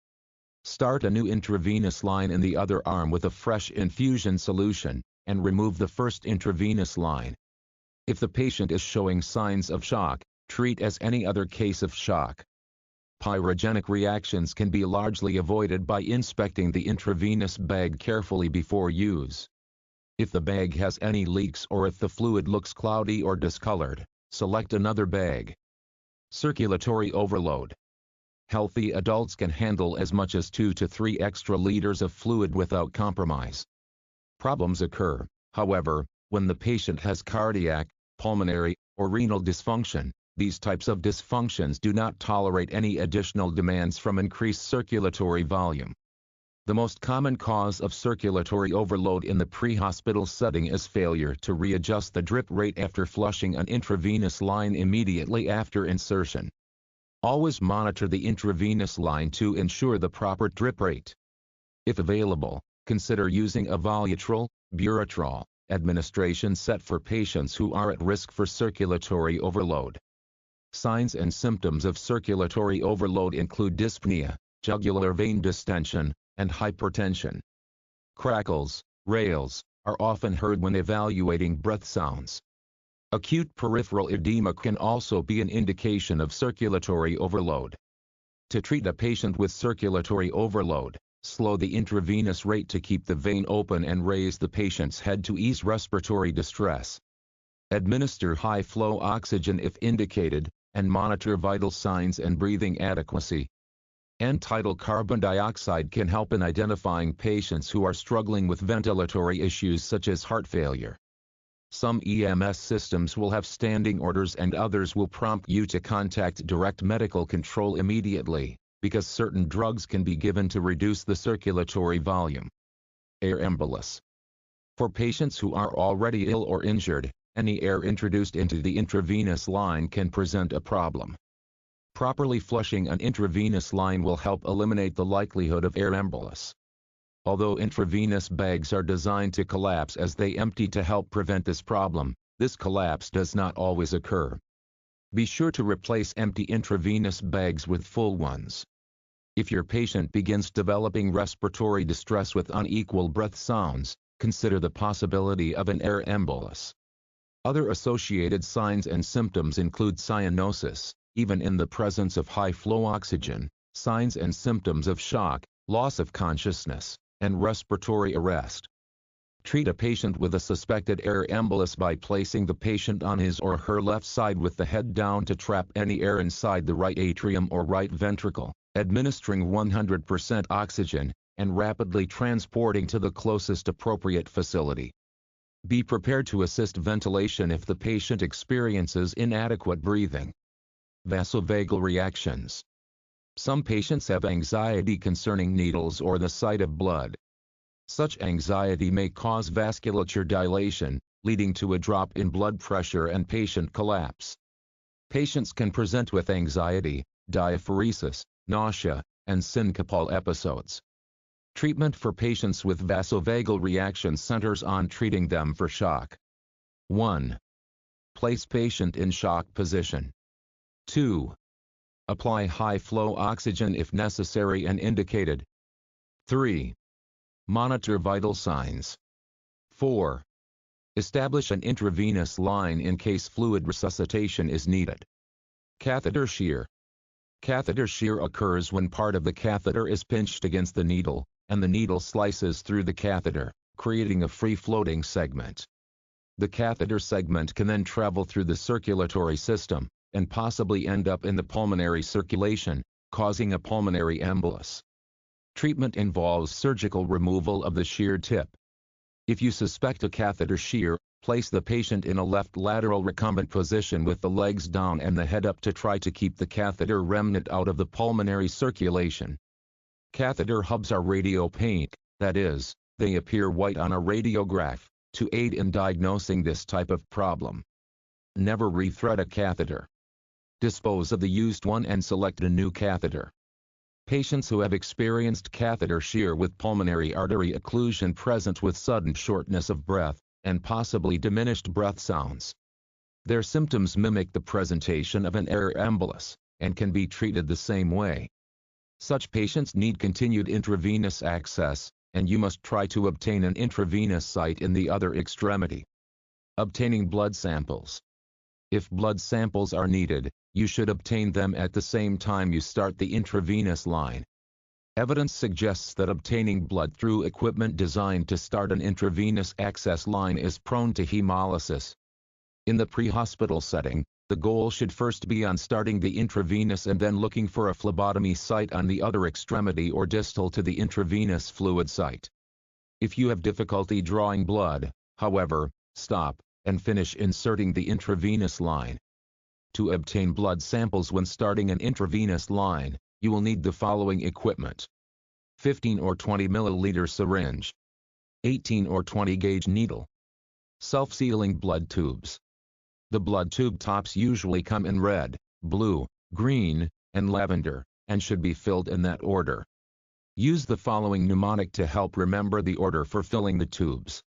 Start a new intravenous line in the other arm with a fresh infusion solution, and remove the first intravenous line. If the patient is showing signs of shock, treat as any other case of shock. Pyrogenic reactions can be largely avoided by inspecting the intravenous bag carefully before use. If the bag has any leaks or if the fluid looks cloudy or discolored, select another bag. Circulatory overload. Healthy adults can handle as much as 2 to 3 extra liters of fluid without compromise. Problems occur, however, when the patient has cardiac, pulmonary, or renal dysfunction. These types of dysfunctions do not tolerate any additional demands from increased circulatory volume. The most common cause of circulatory overload in the pre-hospital setting is failure to readjust the drip rate after flushing an intravenous line immediately after insertion. Always monitor the intravenous line to ensure the proper drip rate. If available, consider using a Volutrol, Buretrol, administration set for patients who are at risk for circulatory overload. Signs and symptoms of circulatory overload include dyspnea, jugular vein distension, and hypertension. Crackles, rales, are often heard when evaluating breath sounds. Acute peripheral edema can also be an indication of circulatory overload. To treat a patient with circulatory overload, slow the intravenous rate to keep the vein open and raise the patient's head to ease respiratory distress. Administer high-flow oxygen if indicated, and monitor vital signs and breathing adequacy. End-tidal carbon dioxide can help in identifying patients who are struggling with ventilatory issues such as heart failure. Some EMS systems will have standing orders and others will prompt you to contact direct medical control immediately, because certain drugs can be given to reduce the circulatory volume. Air embolus. For patients who are already ill or injured, any air introduced into the intravenous line can present a problem. Properly flushing an intravenous line will help eliminate the likelihood of air embolus. Although intravenous bags are designed to collapse as they empty to help prevent this problem, this collapse does not always occur. Be sure to replace empty intravenous bags with full ones. If your patient begins developing respiratory distress with unequal breath sounds, consider the possibility of an air embolus. Other associated signs and symptoms include cyanosis, even in the presence of high-flow oxygen, signs and symptoms of shock, loss of consciousness, and respiratory arrest. Treat a patient with a suspected air embolus by placing the patient on his or her left side with the head down to trap any air inside the right atrium or right ventricle, administering 100% oxygen, and rapidly transporting to the closest appropriate facility. Be prepared to assist ventilation if the patient experiences inadequate breathing. Vasovagal reactions. Some patients have anxiety concerning needles or the sight of blood. Such anxiety may cause vasculature dilation, leading to a drop in blood pressure and patient collapse. Patients can present with anxiety, diaphoresis, nausea, and syncopal episodes. Treatment for patients with vasovagal reaction centers on treating them for shock. 1. Place patient in shock position. 2. Apply high-flow oxygen if necessary and indicated. 3. Monitor vital signs. 4. Establish an intravenous line in case fluid resuscitation is needed. Catheter shear. Catheter shear occurs when part of the catheter is pinched against the needle, and the needle slices through the catheter, creating a free-floating segment. The catheter segment can then travel through the circulatory system, and possibly end up in the pulmonary circulation, causing a pulmonary embolus. Treatment involves surgical removal of the sheared tip. If you suspect a catheter shear, place the patient in a left lateral recumbent position with the legs down and the head up to try to keep the catheter remnant out of the pulmonary circulation. Catheter hubs are radiopaque, that is, they appear white on a radiograph, to aid in diagnosing this type of problem. Never rethread a catheter. Dispose of the used one and select a new catheter. Patients who have experienced catheter shear with pulmonary artery occlusion present with sudden shortness of breath, and possibly diminished breath sounds. Their symptoms mimic the presentation of an air embolus, and can be treated the same way. Such patients need continued intravenous access, and you must try to obtain an intravenous site in the other extremity. Obtaining blood samples. If blood samples are needed, you should obtain them at the same time you start the intravenous line. Evidence suggests that obtaining blood through equipment designed to start an intravenous access line is prone to hemolysis. In the pre-hospital setting, the goal should first be on starting the intravenous and then looking for a phlebotomy site on the other extremity or distal to the intravenous fluid site. If you have difficulty drawing blood, however, stop and finish inserting the intravenous line. To obtain blood samples when starting an intravenous line, you will need the following equipment: 15 or 20 milliliter syringe, 18 or 20 gauge needle, self-sealing blood tubes. The blood tube tops usually come in red, blue, green, and lavender, and should be filled in that order. Use the following mnemonic to help remember the order for filling the tubes.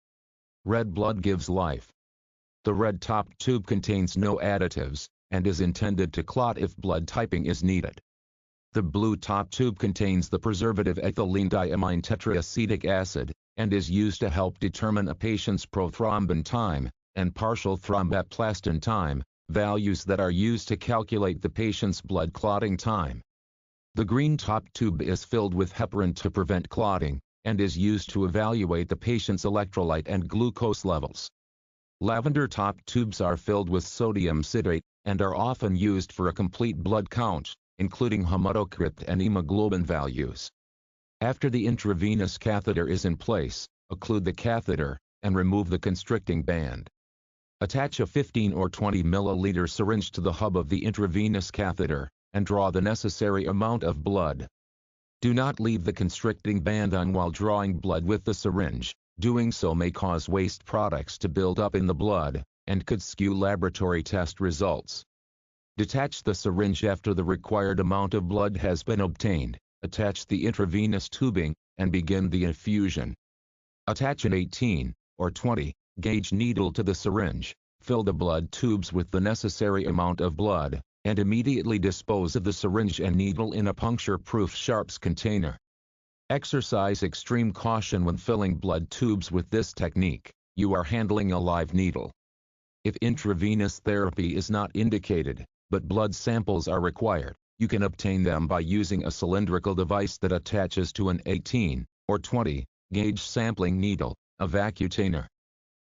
Red blood gives life. The red-topped tube contains no additives, and is intended to clot if blood typing is needed. The blue-top tube contains the preservative ethylene diamine tetraacetic acid, and is used to help determine a patient's prothrombin time, and partial thromboplastin time, values that are used to calculate the patient's blood clotting time. The green-top tube is filled with heparin to prevent clotting, and is used to evaluate the patient's electrolyte and glucose levels. Lavender-top tubes are filled with sodium citrate, and are often used for a complete blood count, including hematocrit and hemoglobin values. After the intravenous catheter is in place, occlude the catheter, and remove the constricting band. Attach a 15 or 20 milliliter syringe to the hub of the intravenous catheter, and draw the necessary amount of blood. Do not leave the constricting band on while drawing blood with the syringe. Doing so may cause waste products to build up in the blood, and could skew laboratory test results. Detach the syringe after the required amount of blood has been obtained, attach the intravenous tubing, and begin the infusion. Attach an 18 or 20 gauge needle to the syringe, fill the blood tubes with the necessary amount of blood, and immediately dispose of the syringe and needle in a puncture-proof sharps container. Exercise extreme caution when filling blood tubes with this technique. You are handling a live needle. If intravenous therapy is not indicated, but blood samples are required, you can obtain them by using a cylindrical device that attaches to an 18 or 20 gauge sampling needle, a vacutainer.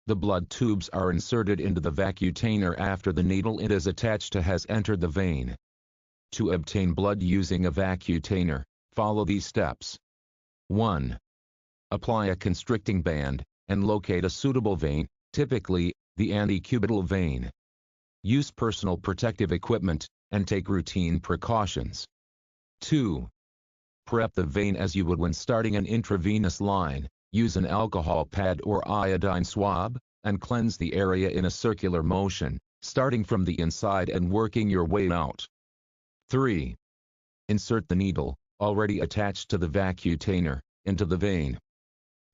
The blood tubes are inserted into the vacutainer after the needle it is attached to has entered the vein. To obtain blood using a vacutainer, follow these steps. 1. Apply a constricting band, and locate a suitable vein, typically, the antecubital vein. Use personal protective equipment, and take routine precautions. 2. Prep the vein as you would when starting an intravenous line. Use an alcohol pad or iodine swab, and cleanse the area in a circular motion, starting from the inside and working your way out. 3. Insert the needle, already attached to the vacutainer, into the vein.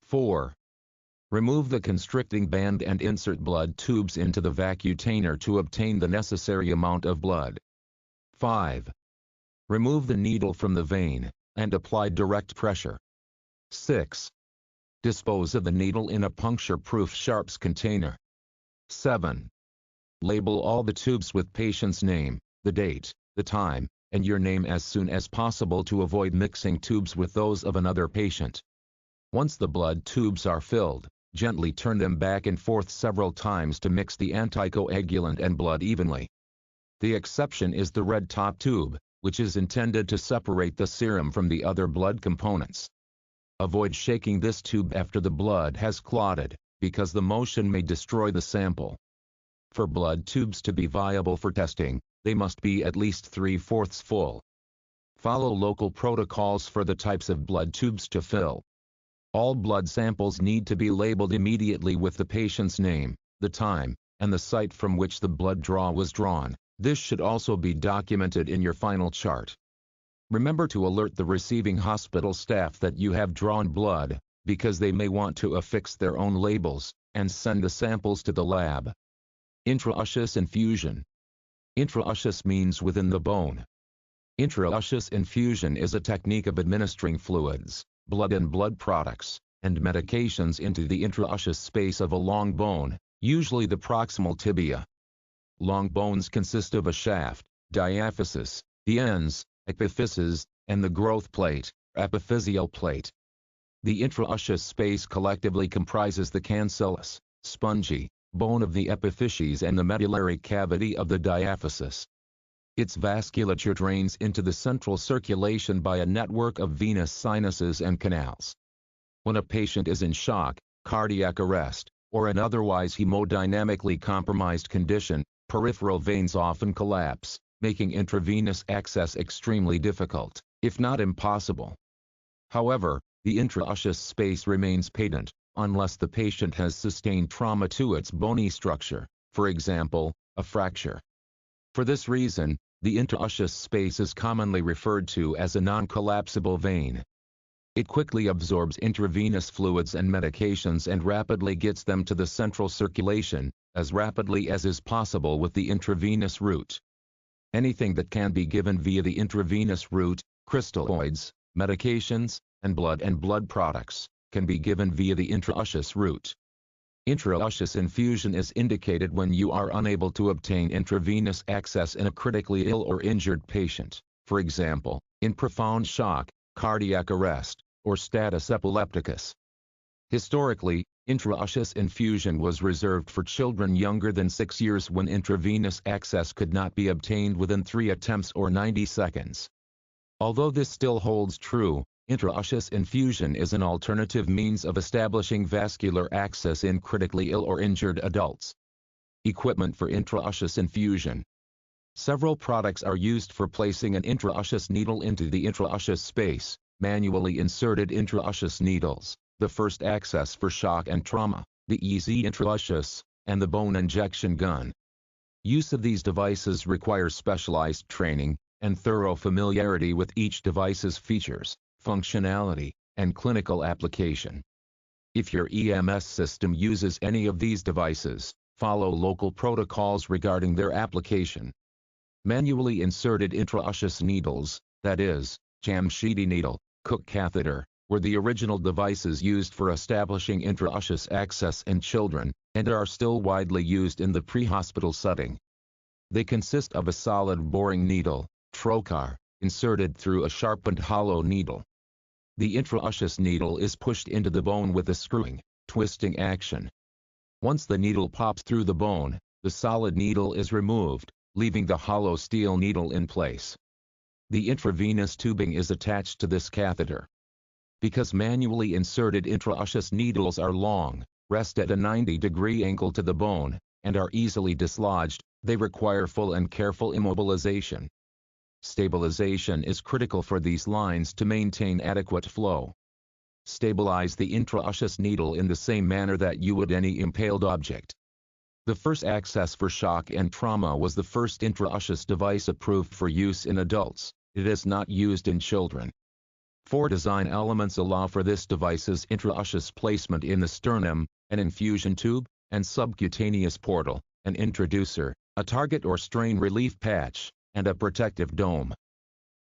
4. Remove the constricting band and insert blood tubes into the vacutainer to obtain the necessary amount of blood. 5. Remove the needle from the vein, and apply direct pressure. 6. Dispose of the needle in a puncture-proof sharps container. 7. Label all the tubes with patient's name, the date, the time, and your name as soon as possible to avoid mixing tubes with those of another patient. Once the blood tubes are filled, gently turn them back and forth several times to mix the anticoagulant and blood evenly. The exception is the red top tube, which is intended to separate the serum from the other blood components. Avoid shaking this tube after the blood has clotted, because the motion may destroy the sample. For blood tubes to be viable for testing, they must be at least 3/4 full. Follow local protocols for the types of blood tubes to fill. All blood samples need to be labeled immediately with the patient's name, the time, and the site from which the blood draw was drawn. This should also be documented in your final chart. Remember to alert the receiving hospital staff that you have drawn blood, because they may want to affix their own labels, and send the samples to the lab. Intraosseous infusion. Intraosseous means within the bone. Intraosseous infusion is a technique of administering fluids, blood and blood products, and medications into the intraosseous space of a long bone, usually the proximal tibia. Long bones consist of a shaft, diaphysis, the ends, epiphysis, and the growth plate, epiphyseal plate. The intraosseous space collectively comprises the cancellous, spongy, bone of the epiphyses and the medullary cavity of the diaphysis. Its vasculature drains into the central circulation by a network of venous sinuses and canals. When a patient is in shock, cardiac arrest, or an otherwise hemodynamically compromised condition, peripheral veins often collapse, making intravenous access extremely difficult, if not impossible. However, the intraosseous space remains patent, unless the patient has sustained trauma to its bony structure, for example, a fracture. For this reason, the intraosseous space is commonly referred to as a non-collapsible vein. It quickly absorbs intravenous fluids and medications and rapidly gets them to the central circulation, as rapidly as is possible with the intravenous route. Anything that can be given via the intravenous route, crystalloids, medications, and blood products, can be given via the intraosseous route. Intraosseous infusion is indicated when you are unable to obtain intravenous access in a critically ill or injured patient, for example, in profound shock, cardiac arrest, or status epilepticus. Historically, intraosseous infusion was reserved for children younger than 6 years when intravenous access could not be obtained within 3 attempts or 90 seconds. Although this still holds true, intraosseous infusion is an alternative means of establishing vascular access in critically ill or injured adults. Equipment for intraosseous infusion. Several products are used for placing an intraosseous needle into the intraosseous space: manually inserted intraosseous needles, the first access for shock and trauma, the easy intraosseous, and the bone injection gun. Use of these devices requires specialized training and thorough familiarity with each device's features, functionality, and clinical application. If your EMS system uses any of these devices, follow local protocols regarding their application. Manually inserted intraosseous needles, that is, Jamshidi needle, Cook catheter, were the original devices used for establishing intraosseous access in children, and are still widely used in the pre-hospital setting. They consist of a solid boring needle, trocar, inserted through a sharpened hollow needle. The intraosseous needle is pushed into the bone with a screwing, twisting action. Once the needle pops through the bone, the solid needle is removed, leaving the hollow steel needle in place. The intravenous tubing is attached to this catheter. Because manually inserted intraosseous needles are long, rest at a 90-degree angle to the bone, and are easily dislodged, they require full and careful immobilization. Stabilization is critical for these lines to maintain adequate flow. Stabilize the intraosseous needle in the same manner that you would any impaled object. The first access for shock and trauma was the first intraosseous device approved for use in adults. It is not used in children. 4 design elements allow for this device's intraosseous placement in the sternum: an infusion tube, and subcutaneous portal, an introducer, a target or strain relief patch, and a protective dome.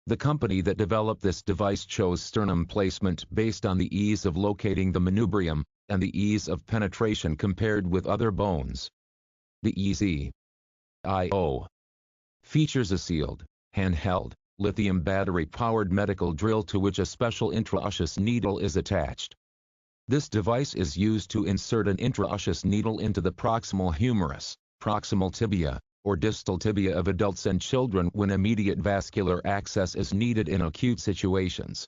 The company that developed this device chose sternum placement based on the ease of locating the manubrium, and the ease of penetration compared with other bones. The EZ-IO features a sealed, handheld, lithium battery-powered medical drill to which a special intraosseous needle is attached. This device is used to insert an intraosseous needle into the proximal humerus, proximal tibia, or distal tibia of adults and children when immediate vascular access is needed in acute situations.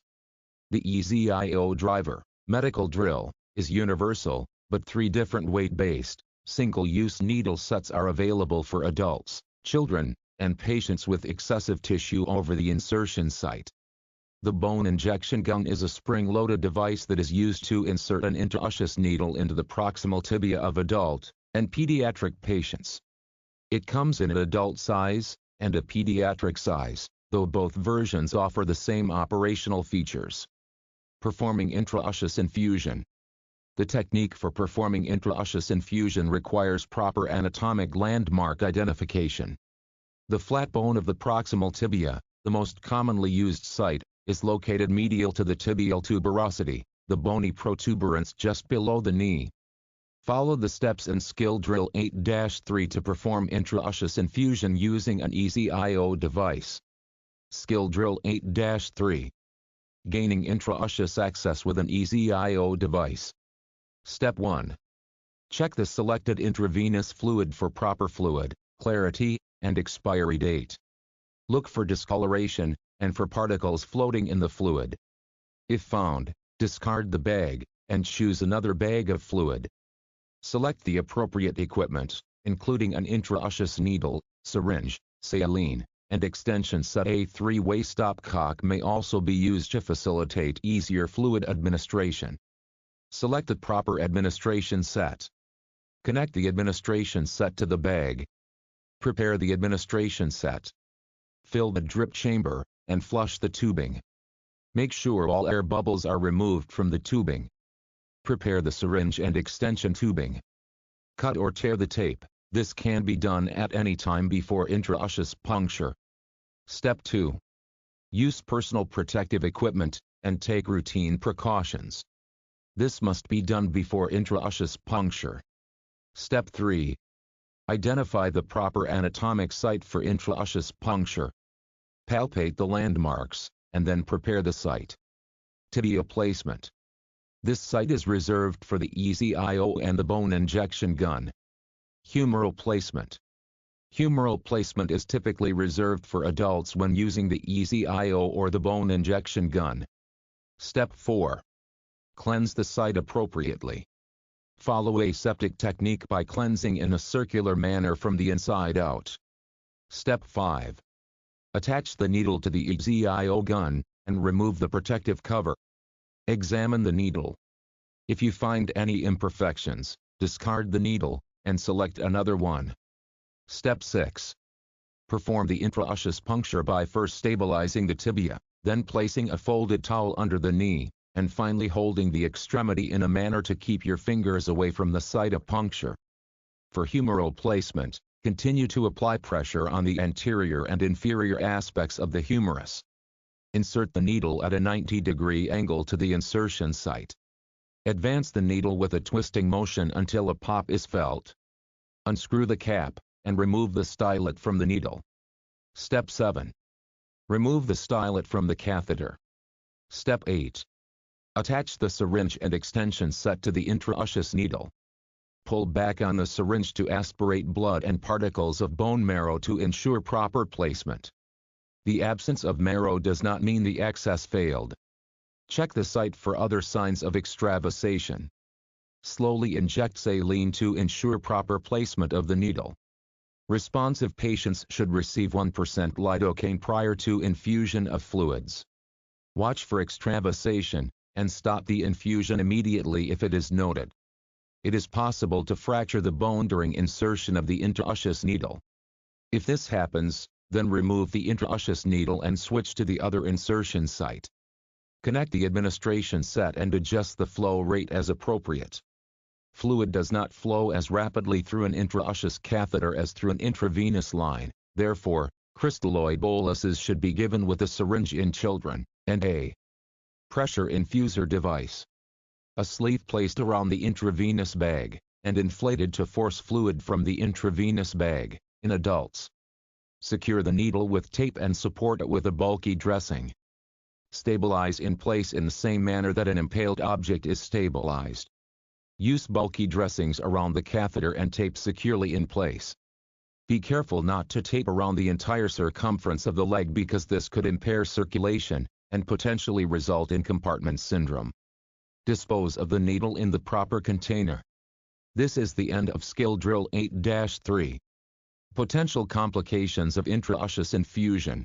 The EZ-IO driver, medical drill, is universal, but 3 different weight-based, single-use needle sets are available for adults, children, and patients with excessive tissue over the insertion site. The bone injection gun is a spring-loaded device that is used to insert an intraosseous needle into the proximal tibia of adult and pediatric patients. It comes in an adult size and a pediatric size, though both versions offer the same operational features. Performing intraosseous infusion. The technique for performing intraosseous infusion requires proper anatomic landmark identification. The flat bone of the proximal tibia, the most commonly used site, is located medial to the tibial tuberosity, the bony protuberance just below the knee. Follow the steps in Skill Drill 8-3 to perform intraosseous infusion using an EZ-IO device. Skill Drill 8-3. Gaining intraosseous access with an EZ-IO device. Step 1. Check the selected intravenous fluid for proper fluid, clarity, and expiry date. Look for discoloration, and for particles floating in the fluid. If found, discard the bag, and choose another bag of fluid. Select the appropriate equipment, including an intraosseous needle, syringe, saline, and extension set. A 3-way stopcock may also be used to facilitate easier fluid administration. Select the proper administration set. Connect the administration set to the bag. Prepare the administration set. Fill the drip chamber, and flush the tubing. Make sure all air bubbles are removed from the tubing. Prepare the syringe and extension tubing. Cut or tear the tape. This can be done at any time before intraosseous puncture. Step 2. Use personal protective equipment, and take routine precautions. This must be done before intraosseous puncture. Step 3. Identify the proper anatomic site for intraosseous puncture. Palpate the landmarks, and then prepare the site. Tibia placement. This site is reserved for the EZ-IO and the bone injection gun. Humeral placement. Humeral placement is typically reserved for adults when using the EZ-IO or the bone injection gun. Step 4. Cleanse the site appropriately. Follow aseptic technique by cleansing in a circular manner from the inside out. Step 5. Attach the needle to the EZ-IO gun, and remove the protective cover. Examine the needle. If you find any imperfections, discard the needle, and select another one. Step 6. Perform the intraosseous puncture by first stabilizing the tibia, then placing a folded towel under the knee, and finally holding the extremity in a manner to keep your fingers away from the site of puncture. For humeral placement, continue to apply pressure on the anterior and inferior aspects of the humerus. Insert the needle at a 90-degree angle to the insertion site. Advance the needle with a twisting motion until a pop is felt. Unscrew the cap, and remove the stylet from the needle. Step 7. Remove the stylet from the catheter. Step 8. Attach the syringe and extension set to the intraosseous needle. Pull back on the syringe to aspirate blood and particles of bone marrow to ensure proper placement. The absence of marrow does not mean the access failed. Check the site for other signs of extravasation. Slowly inject saline to ensure proper placement of the needle. Responsive patients should receive 1% lidocaine prior to infusion of fluids. Watch for extravasation, and stop the infusion immediately if it is noted. It is possible to fracture the bone during insertion of the intraosseous needle. If this happens, then remove the intraosseous needle and switch to the other insertion site. Connect the administration set and adjust the flow rate as appropriate. Fluid does not flow as rapidly through an intraosseous catheter as through an intravenous line, therefore, crystalloid boluses should be given with a syringe in children, and a pressure infuser device. A sleeve placed around the intravenous bag, and inflated to force fluid from the intravenous bag, in adults. Secure the needle with tape and support it with a bulky dressing. Stabilize in place in the same manner that an impaled object is stabilized. Use bulky dressings around the catheter and tape securely in place. Be careful not to tape around the entire circumference of the leg because this could impair circulation, and potentially result in compartment syndrome. Dispose of the needle in the proper container. This is the end of skill drill 8-3. Potential complications of intraosseous infusion.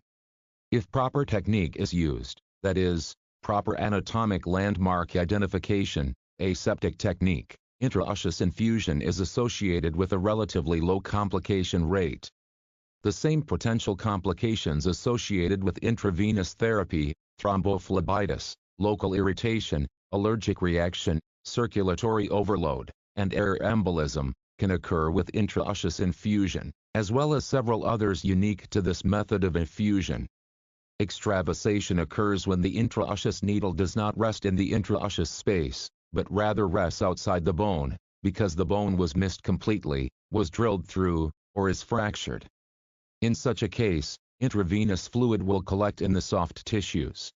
If proper technique is used, that is, proper anatomic landmark identification, aseptic technique, intraosseous infusion is associated with a relatively low complication rate. The same potential complications associated with intravenous therapy, thrombophlebitis, local irritation, allergic reaction, circulatory overload, and air embolism, can occur with intraosseous infusion, as well as several others unique to this method of infusion. Extravasation occurs when the intraosseous needle does not rest in the intraosseous space, but rather rests outside the bone, because the bone was missed completely, was drilled through, or is fractured. In such a case, intravenous fluid will collect in the soft tissues.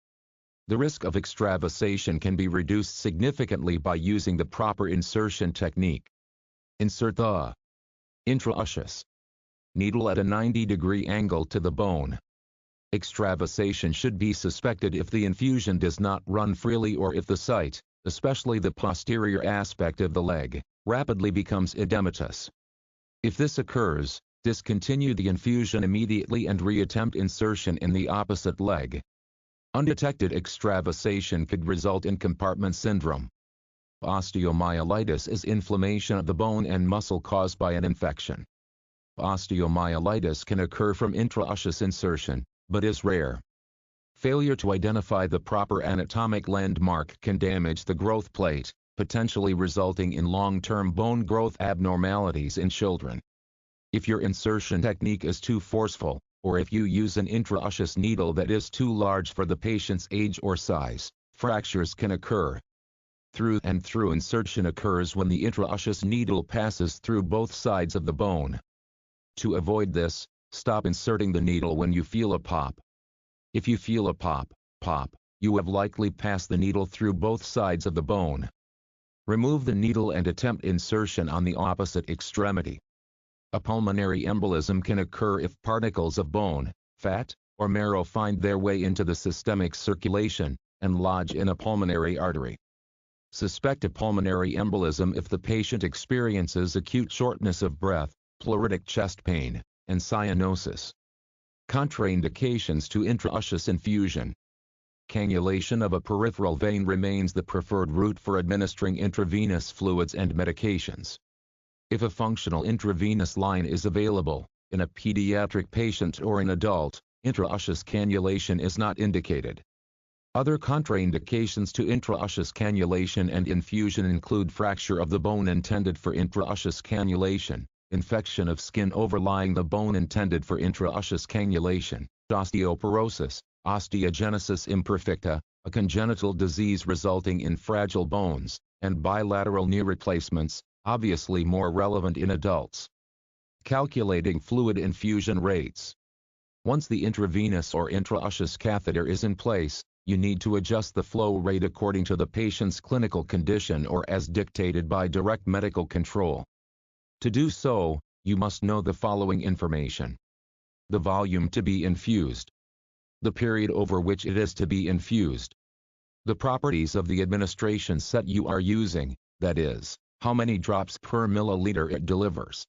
The risk of extravasation can be reduced significantly by using the proper insertion technique. Insert the intraosseous needle at a 90-degree angle to the bone. Extravasation should be suspected if the infusion does not run freely or if the site, especially the posterior aspect of the leg, rapidly becomes edematous. If this occurs, discontinue the infusion immediately and reattempt insertion in the opposite leg. Undetected extravasation could result in compartment syndrome. Osteomyelitis is inflammation of the bone and muscle caused by an infection. Osteomyelitis can occur from intraosseous insertion, but is rare. Failure to identify the proper anatomic landmark can damage the growth plate, potentially resulting in long-term bone growth abnormalities in children. If your insertion technique is too forceful, or if you use an intraosseous needle that is too large for the patient's age or size, fractures can occur. Through-and-through insertion occurs when the intraosseous needle passes through both sides of the bone. To avoid this, stop inserting the needle when you feel a pop. If you feel a pop, you have likely passed the needle through both sides of the bone. Remove the needle and attempt insertion on the opposite extremity. A pulmonary embolism can occur if particles of bone, fat, or marrow find their way into the systemic circulation, and lodge in a pulmonary artery. Suspect a pulmonary embolism if the patient experiences acute shortness of breath, pleuritic chest pain, and cyanosis. Contraindications to intraosseous infusion. Cannulation of a peripheral vein remains the preferred route for administering intravenous fluids and medications. If a functional intravenous line is available, in a pediatric patient or an adult, intraosseous cannulation is not indicated. Other contraindications to intraosseous cannulation and infusion include fracture of the bone intended for intraosseous cannulation, infection of skin overlying the bone intended for intraosseous cannulation, osteoporosis, osteogenesis imperfecta, a congenital disease resulting in fragile bones, and bilateral knee replacements, obviously more relevant in adults. Calculating fluid infusion rates. Once the intravenous or intraosseous catheter is in place, you need to adjust the flow rate according to the patient's clinical condition or as dictated by direct medical control. To do so, you must know the following information. The volume to be infused. The period over which it is to be infused. The properties of the administration set you are using, that is, how many drops per milliliter it delivers.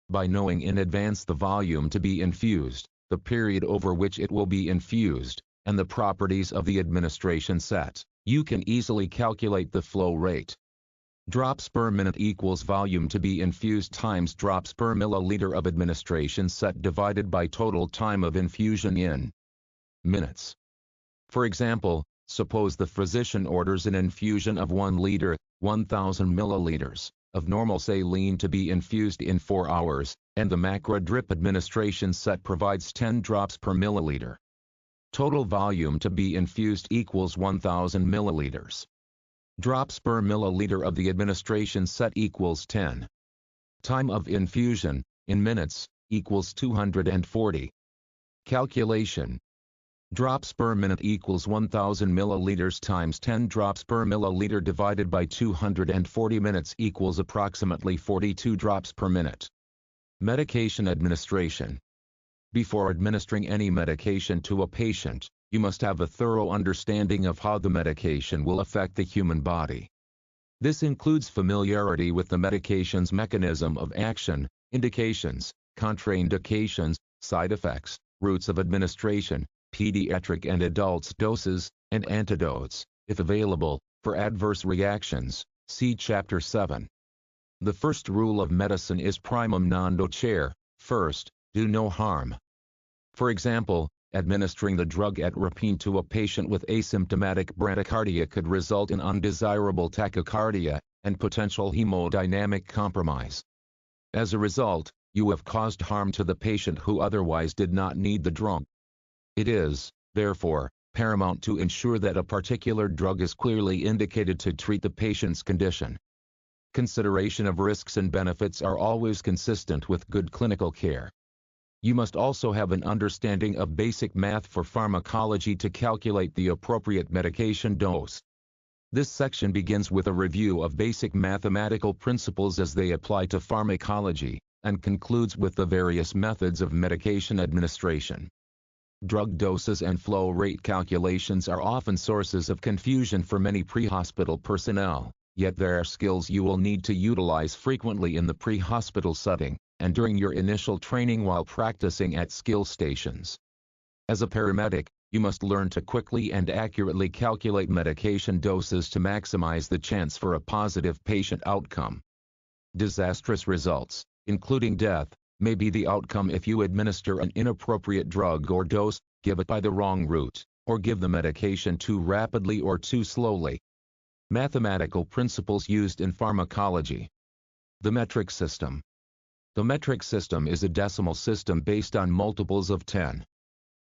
By knowing in advance the volume to be infused, the period over which it will be infused, and the properties of the administration set, You can easily calculate the flow rate. Drops per minute equals volume to be infused times drops per milliliter of administration set divided by total time of infusion in minutes. For example, suppose the physician orders an infusion of 1 liter, 1000 milliliters, of normal saline to be infused in 4 hours, and the macro drip administration set provides 10 drops per milliliter. Total volume to be infused equals 1000 milliliters. Drops per milliliter of the administration set equals 10. Time of infusion, in minutes, equals 240. Calculation. Drops per minute equals 1000 milliliters times 10 drops per milliliter divided by 240 minutes equals approximately 42 drops per minute. Medication administration. Before administering any medication to a patient, you must have a thorough understanding of how the medication will affect the human body. This includes familiarity with the medication's mechanism of action, indications, contraindications, side effects, routes of administration, pediatric and adults doses, and antidotes, if available, for adverse reactions. See Chapter 7. The first rule of medicine is primum non docere, first, do no harm. For example, administering the drug at routine to a patient with asymptomatic bradycardia could result in undesirable tachycardia and potential hemodynamic compromise. As a result, you have caused harm to the patient who otherwise did not need the drug. It is, therefore, paramount to ensure that a particular drug is clearly indicated to treat the patient's condition. Consideration of risks and benefits are always consistent with good clinical care. You must also have an understanding of basic math for pharmacology to calculate the appropriate medication dose. This section begins with a review of basic mathematical principles as they apply to pharmacology, and concludes with the various methods of medication administration. Drug doses and flow rate calculations are often sources of confusion for many pre-hospital personnel, yet there are skills you will need to utilize frequently in the pre-hospital setting, and during your initial training while practicing at skill stations. As a paramedic, you must learn to quickly and accurately calculate medication doses to maximize the chance for a positive patient outcome. Disastrous results, including death, may be the outcome if you administer an inappropriate drug or dose, give it by the wrong route, or give the medication too rapidly or too slowly. Mathematical principles used in pharmacology. The metric system. The metric system is a decimal system based on multiples of 10.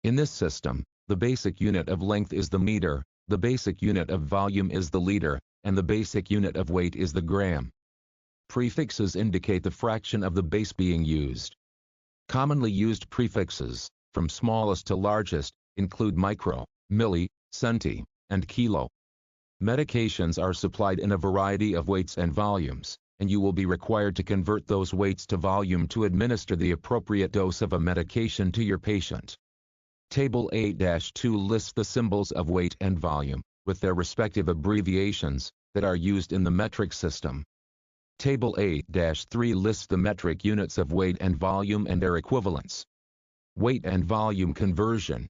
In this system, the basic unit of length is the meter, the basic unit of volume is the liter, and the basic unit of weight is the gram. Prefixes indicate the fraction of the base being used. Commonly used prefixes, from smallest to largest, include micro, milli, centi, and kilo. Medications are supplied in a variety of weights and volumes, and you will be required to convert those weights to volume to administer the appropriate dose of a medication to your patient. Table 8-2 lists the symbols of weight and volume, with their respective abbreviations, that are used in the metric system. Table 8-3 lists the metric units of weight and volume and their equivalents. Weight and volume conversion.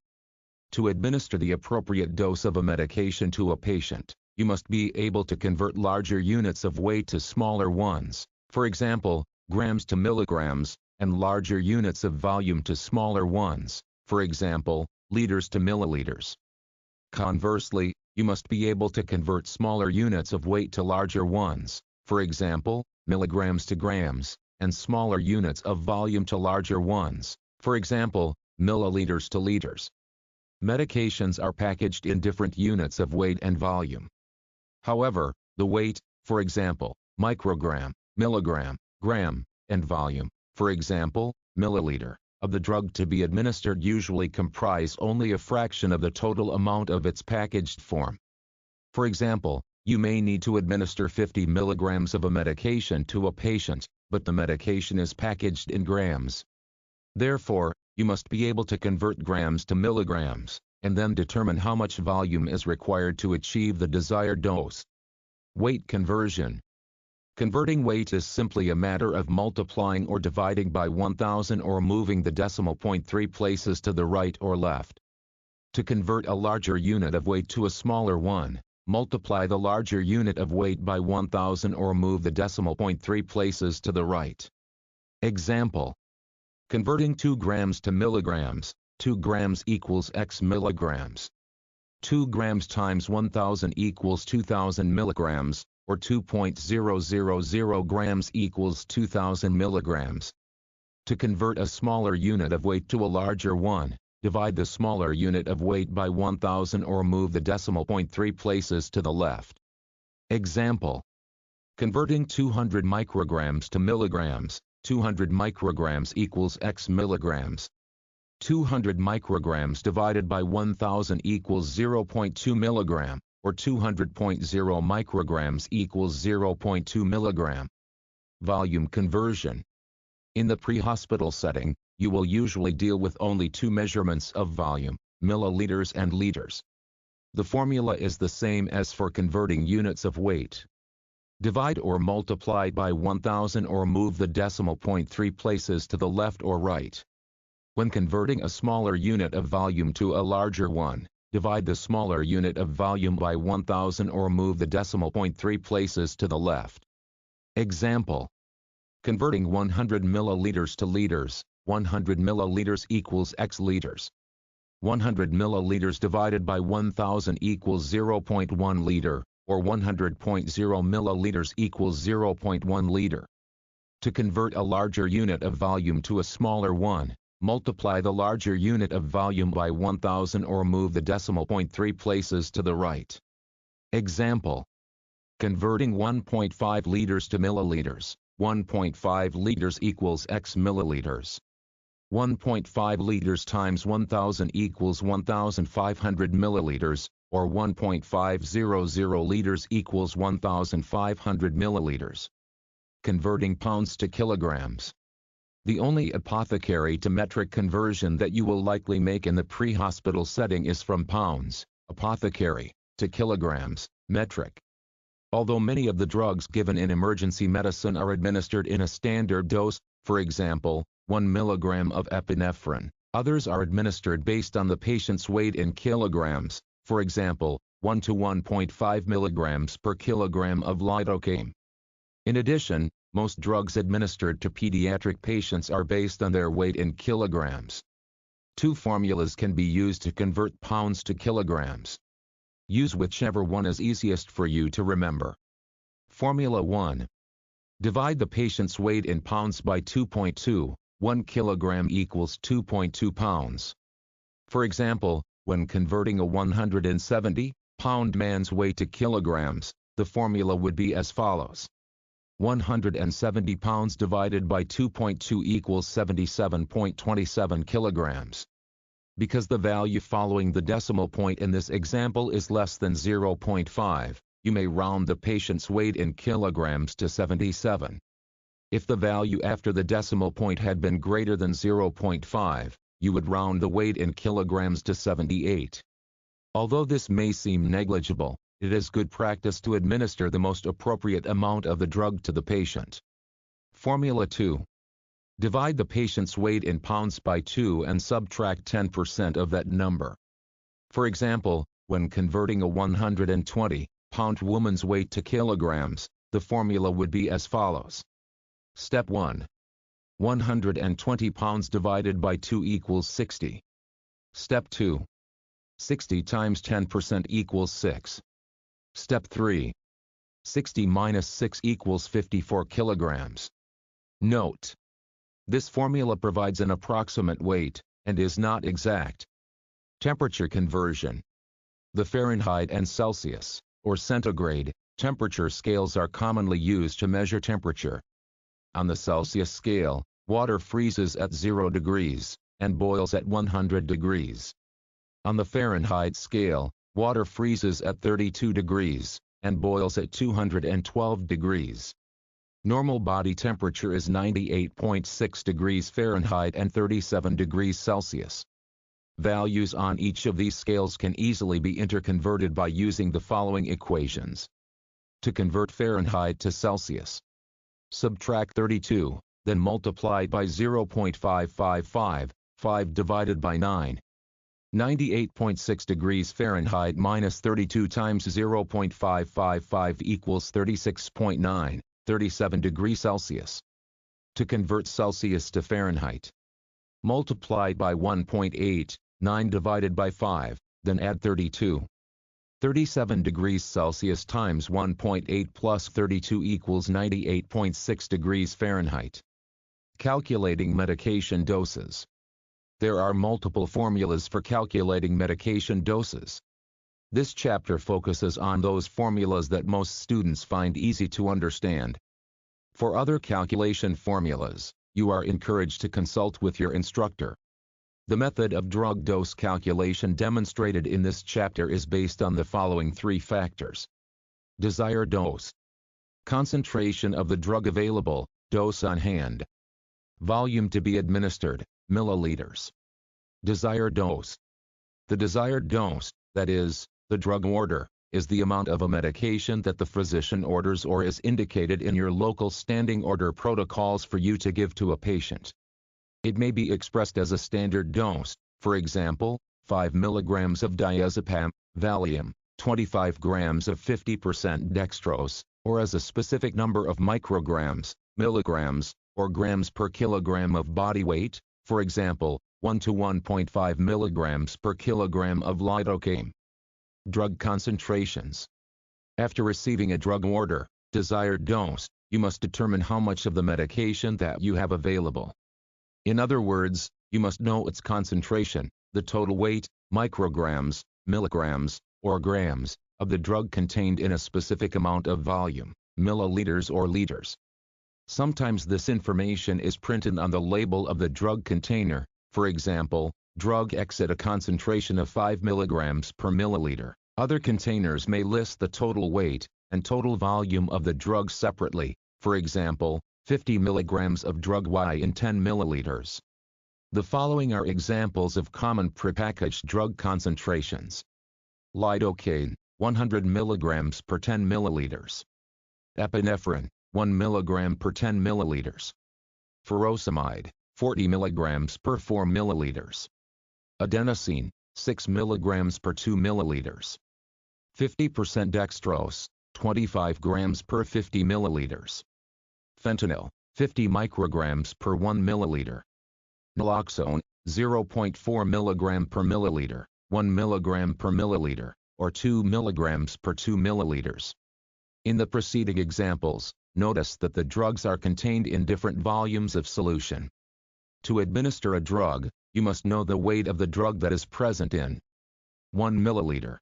To administer the appropriate dose of a medication to a patient, you must be able to convert larger units of weight to smaller ones, for example, grams to milligrams, and larger units of volume to smaller ones, for example, liters to milliliters. Conversely, you must be able to convert smaller units of weight to larger ones, for example, milligrams to grams, and smaller units of volume to larger ones, for example, milliliters to liters. Medications are packaged in different units of weight and volume. However, the weight, for example, microgram, milligram, gram, and volume, for example, milliliter, of the drug to be administered usually comprise only a fraction of the total amount of its packaged form. For example, you may need to administer 50 milligrams of a medication to a patient, but the medication is packaged in grams. Therefore, you must be able to convert grams to milligrams, and then determine how much volume is required to achieve the desired dose. Weight conversion. Converting weight is simply a matter of multiplying or dividing by 1000 or moving the decimal point 3 places to the right or left. To convert a larger unit of weight to a smaller one, multiply the larger unit of weight by 1000 or move the decimal point 3 places to the right. Example. Converting 2 grams to milligrams, 2 grams equals x milligrams. 2 grams times 1000 equals 2000 milligrams, or 2.000 grams equals 2000 milligrams. To convert a smaller unit of weight to a larger one, divide the smaller unit of weight by 1000 or move the decimal point 3 places to the left. Example. Converting 200 micrograms to milligrams, 200 micrograms equals x milligrams. 200 micrograms divided by 1000 equals 0.2 milligram, or 200.0 micrograms equals 0.2 milligram. Volume conversion. In the pre-hospital setting, you will usually deal with only two measurements of volume, milliliters and liters. The formula is the same as for converting units of weight. Divide or multiply by 1000 or move the decimal point 3 places to the left or right. When converting a smaller unit of volume to a larger one, divide the smaller unit of volume by 1000 or move the decimal point 3 places to the left. Example. Converting 100 milliliters to liters, 100 milliliters equals x liters. 100 milliliters divided by 1000 equals 0.1 liter, or 100.0 milliliters equals 0.1 liter. To convert a larger unit of volume to a smaller one, multiply the larger unit of volume by 1000 or move the decimal point 3 places to the right. Example. Converting 1.5 liters to milliliters, 1.5 liters equals x milliliters. 1.5 liters times 1000 equals 1500 milliliters, or 1.500 liters equals 1500 milliliters. Converting pounds to kilograms. The only apothecary to metric conversion that you will likely make in the pre-hospital setting is from pounds, apothecary, to kilograms, metric. Although many of the drugs given in emergency medicine are administered in a standard dose, for example, 1 milligram of epinephrine, others are administered based on the patient's weight in kilograms, for example, 1 to 1.5 milligrams per kilogram of lidocaine. In addition, most drugs administered to pediatric patients are based on their weight in kilograms. Two formulas can be used to convert pounds to kilograms. Use whichever one is easiest for you to remember. Formula 1. Divide the patient's weight in pounds by 2.2, 1 kilogram equals 2.2 pounds. For example, when converting a 170-pound man's weight to kilograms, the formula would be as follows. 170 pounds divided by 2.2 equals 77.27 kilograms. Because the value following the decimal point in this example is less than 0.5, you may round the patient's weight in kilograms to 77. If the value after the decimal point had been greater than 0.5, you would round the weight in kilograms to 78. Although this may seem negligible, it is good practice to administer the most appropriate amount of the drug to the patient. Formula 2. Divide the patient's weight in pounds by 2 and subtract 10% of that number. For example, when converting a 120-pound woman's weight to kilograms, the formula would be as follows. Step 1. 120 pounds divided by 2 equals 60. Step 2. 60 times 10% equals 6. Step 3. 60 minus 6 equals 54 kilograms. Note. This formula provides an approximate weight, and is not exact. Temperature conversion. The Fahrenheit and Celsius, or centigrade, temperature scales are commonly used to measure temperature. On the Celsius scale, water freezes at 0 degrees, and boils at 100 degrees. On the Fahrenheit scale, water freezes at 32 degrees, and boils at 212 degrees. Normal body temperature is 98.6 degrees Fahrenheit and 37 degrees Celsius. Values on each of these scales can easily be interconverted by using the following equations. To convert Fahrenheit to Celsius, subtract 32, then multiply by 0.555, 5 divided by 9. 98.6 degrees Fahrenheit minus 32 times 0.555 equals 36.9, 37 degrees Celsius. To convert Celsius to Fahrenheit, multiply by 1.8, 9 divided by 5, then add 32. 37 degrees Celsius times 1.8 plus 32 equals 98.6 degrees Fahrenheit. Calculating medication doses. There are multiple formulas for calculating medication doses. This chapter focuses on those formulas that most students find easy to understand. For other calculation formulas, you are encouraged to consult with your instructor. The method of drug dose calculation demonstrated in this chapter is based on the following three factors. Desired dose. Concentration of the drug available, dose on hand. Volume to be administered, milliliters. Desired dose. The desired dose, that is, the drug order, is the amount of a medication that the physician orders or is indicated in your local standing order protocols for you to give to a patient. It may be expressed as a standard dose, for example, 5 mg of diazepam, Valium, 25 grams of 50% dextrose, or as a specific number of micrograms, milligrams, or grams per kilogram of body weight, for example, 1 to 1.5 milligrams per kilogram of lidocaine. Drug concentrations. After receiving a drug order, desired dose, you must determine how much of the medication that you have available. In other words, you must know its concentration, the total weight, micrograms, milligrams, or grams, of the drug contained in a specific amount of volume, milliliters or liters. Sometimes this information is printed on the label of the drug container, for example, drug X at a concentration of 5 mg per milliliter. Other containers may list the total weight and total volume of the drug separately, for example, 50 mg of drug Y in 10 milliliters. The following are examples of common prepackaged drug concentrations. Lidocaine, 100 mg per 10 milliliters. Epinephrine, 1 mg per 10 milliliters. Furosemide, 40 mg per 4 milliliters. Adenosine, 6 mg per 2 milliliters. 50% dextrose, 25 grams per 50 milliliters. Fentanyl, 50 micrograms per 1 milliliter. Naloxone, 0.4 mg per milliliter, 1 mg per milliliter, or 2 mg per 2 milliliters. In the preceding examples, notice that the drugs are contained in different volumes of solution. To administer a drug, you must know the weight of the drug that is present in 1 milliliter.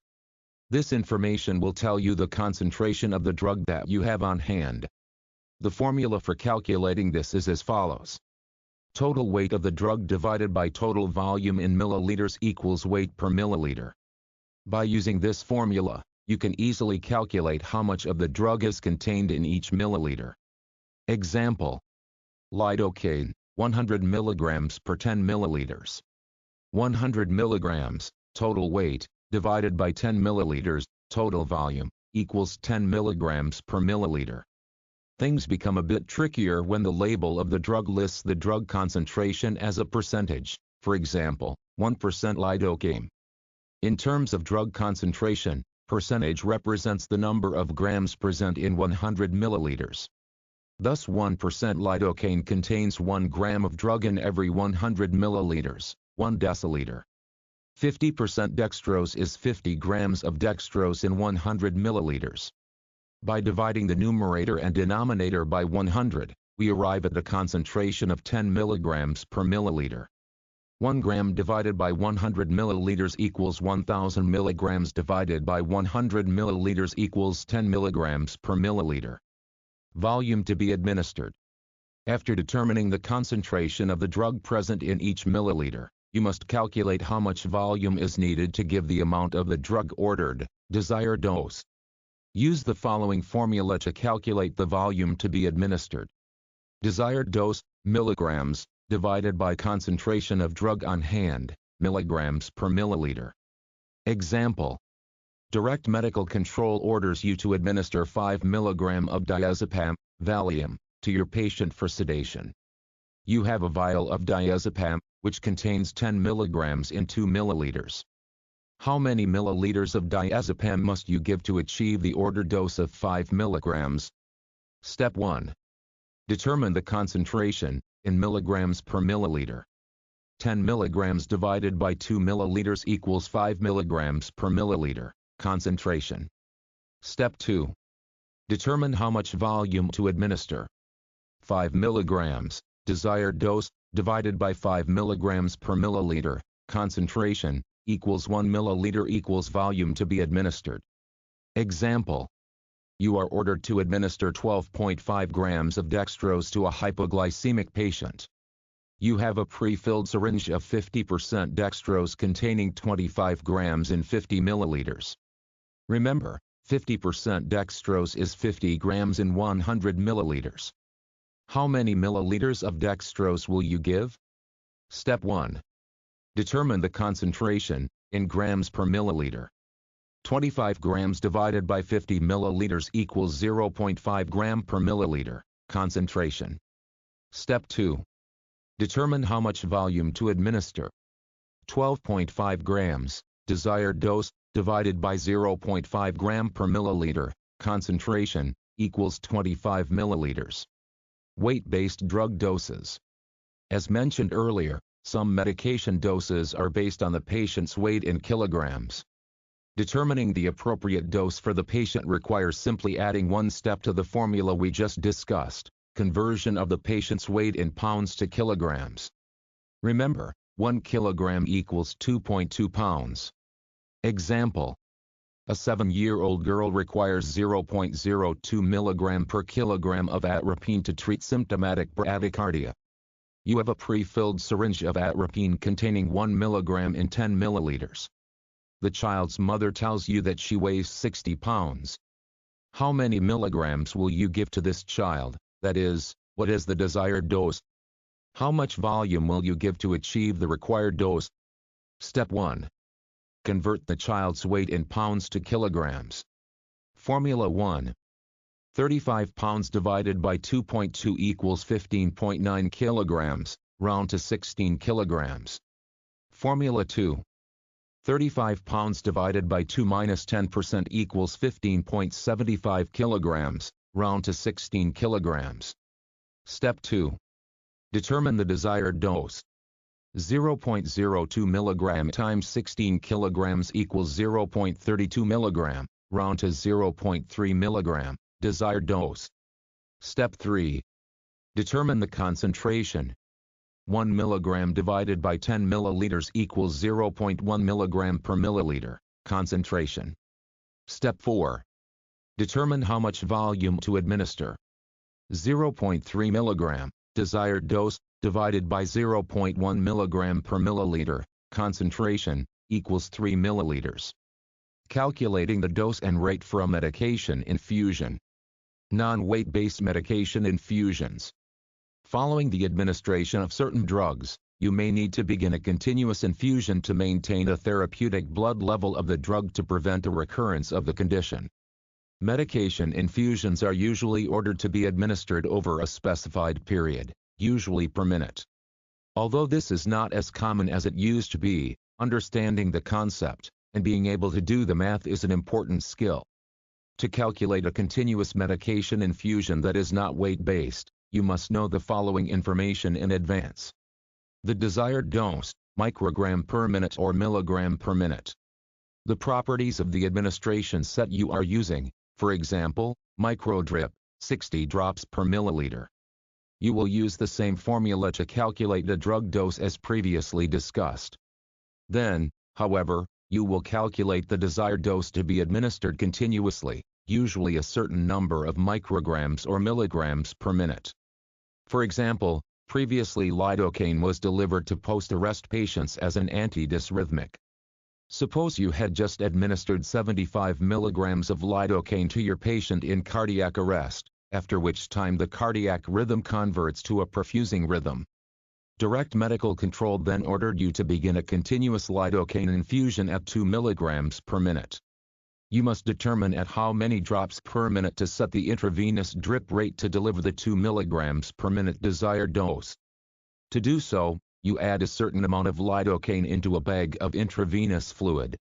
This information will tell you the concentration of the drug that you have on hand. The formula for calculating this is as follows. Total weight of the drug divided by total volume in milliliters equals weight per milliliter. By using this formula, you can easily calculate how much of the drug is contained in each milliliter. Example. Lidocaine, 100 mg per 10 milliliters. 100 mg, total weight, divided by 10 milliliters, total volume, equals 10 mg per milliliter. Things become a bit trickier when the label of the drug lists the drug concentration as a percentage, for example, 1% lidocaine. In terms of drug concentration, percentage represents the number of grams present in 100 milliliters. Thus 1% lidocaine contains 1 gram of drug in every 100 milliliters, 1 deciliter. 50% dextrose is 50 grams of dextrose in 100 milliliters. By dividing the numerator and denominator by 100, we arrive at a concentration of 10 milligrams per milliliter. 1 gram divided by 100 milliliters equals 1000 milligrams divided by 100 milliliters equals 10 milligrams per milliliter. Volume to be administered. After determining the concentration of the drug present in each milliliter, you must calculate how much volume is needed to give the amount of the drug ordered, desired dose. Use the following formula to calculate the volume to be administered. Desired dose, milligrams, divided by concentration of drug on hand, milligrams per milliliter. Example. Direct medical control orders you to administer 5 mg of diazepam, Valium, to your patient for sedation. You have a vial of diazepam, which contains 10 milligrams in 2 milliliters. How many milliliters of diazepam must you give to achieve the ordered dose of 5 milligrams? Step 1. Determine the concentration, in milligrams per milliliter. 10 milligrams divided by 2 milliliters equals 5 milligrams per milliliter, concentration. Step 2. Determine how much volume to administer. 5 milligrams, desired dose, divided by 5 milligrams per milliliter, concentration, equals 1 milliliter equals volume to be administered. Example. You are ordered to administer 12.5 grams of dextrose to a hypoglycemic patient. You have a pre-filled syringe of 50% dextrose containing 25 grams in 50 milliliters. Remember, 50% dextrose is 50 grams in 100 milliliters. How many milliliters of dextrose will you give? Step 1. Determine the concentration, in grams per milliliter. 25 grams divided by 50 milliliters equals 0.5 gram per milliliter, concentration. Step 2. Determine how much volume to administer. 12.5 grams, desired dose, divided by 0.5 gram per milliliter, concentration, equals 25 milliliters. Weight-based drug doses. As mentioned earlier, some medication doses are based on the patient's weight in kilograms. Determining the appropriate dose for the patient requires simply adding one step to the formula we just discussed. Conversion of the patient's weight in pounds to kilograms. Remember, 1 kilogram equals 2.2 pounds. Example. A 7-year-old girl requires 0.02 milligram per kilogram of atropine to treat symptomatic bradycardia. You have a pre-filled syringe of atropine containing 1 milligram in 10 milliliters. The child's mother tells you that she weighs 60 pounds. How many milligrams will you give to this child? That is, what is the desired dose? How much volume will you give to achieve the required dose? Step 1. Convert the child's weight in pounds to kilograms. Formula 1. 35 pounds divided by 2.2 equals 15.9 kilograms, round to 16 kilograms. Formula 2. 35 pounds divided by 2 minus 10% equals 15.75 kilograms, round to 16 kilograms. Step 2. Determine the desired dose. 0.02 milligram times 16 kilograms equals 0.32 milligram, round to 0.3 milligram, desired dose. Step 3. Determine the concentration. 1 milligram divided by 10 milliliters equals 0.1 milligram per milliliter, concentration. Step 4. Determine how much volume to administer. 0.3 milligram, desired dose, divided by 0.1 milligram per milliliter, concentration, equals 3 milliliters. Calculating the dose and rate for a medication infusion. Non-weight-based medication infusions. Following the administration of certain drugs, you may need to begin a continuous infusion to maintain a therapeutic blood level of the drug to prevent a recurrence of the condition. Medication infusions are usually ordered to be administered over a specified period, usually per minute. Although this is not as common as it used to be, understanding the concept and being able to do the math is an important skill. To calculate a continuous medication infusion that is not weight-based, you must know the following information in advance. The desired dose, microgram per minute or milligram per minute. The properties of the administration set you are using, for example, microdrip, 60 drops per milliliter. You will use the same formula to calculate the drug dose as previously discussed. Then, however, you will calculate the desired dose to be administered continuously, usually a certain number of micrograms or milligrams per minute. For example, previously lidocaine was delivered to post-arrest patients as an antidysrhythmic. Suppose you had just administered 75 milligrams of lidocaine to your patient in cardiac arrest, after which time the cardiac rhythm converts to a perfusing rhythm. Direct medical control then ordered you to begin a continuous lidocaine infusion at 2 milligrams per minute. You must determine at how many drops per minute to set the intravenous drip rate to deliver the 2 milligrams per minute desired dose. To do so, you add a certain amount of lidocaine into a bag of intravenous fluid.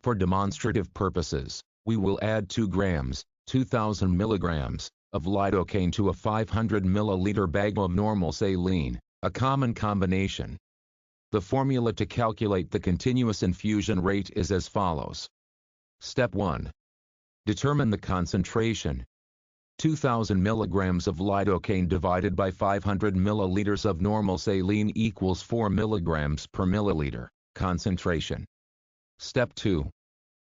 For demonstrative purposes, we will add 2 grams, 2000 milligrams, of lidocaine to a 500 milliliter bag of normal saline, a common combination. The formula to calculate the continuous infusion rate is as follows. Step 1. Determine the concentration. 2000 milligrams of lidocaine divided by 500 milliliters of normal saline equals 4 milligrams per milliliter, concentration. Step 2.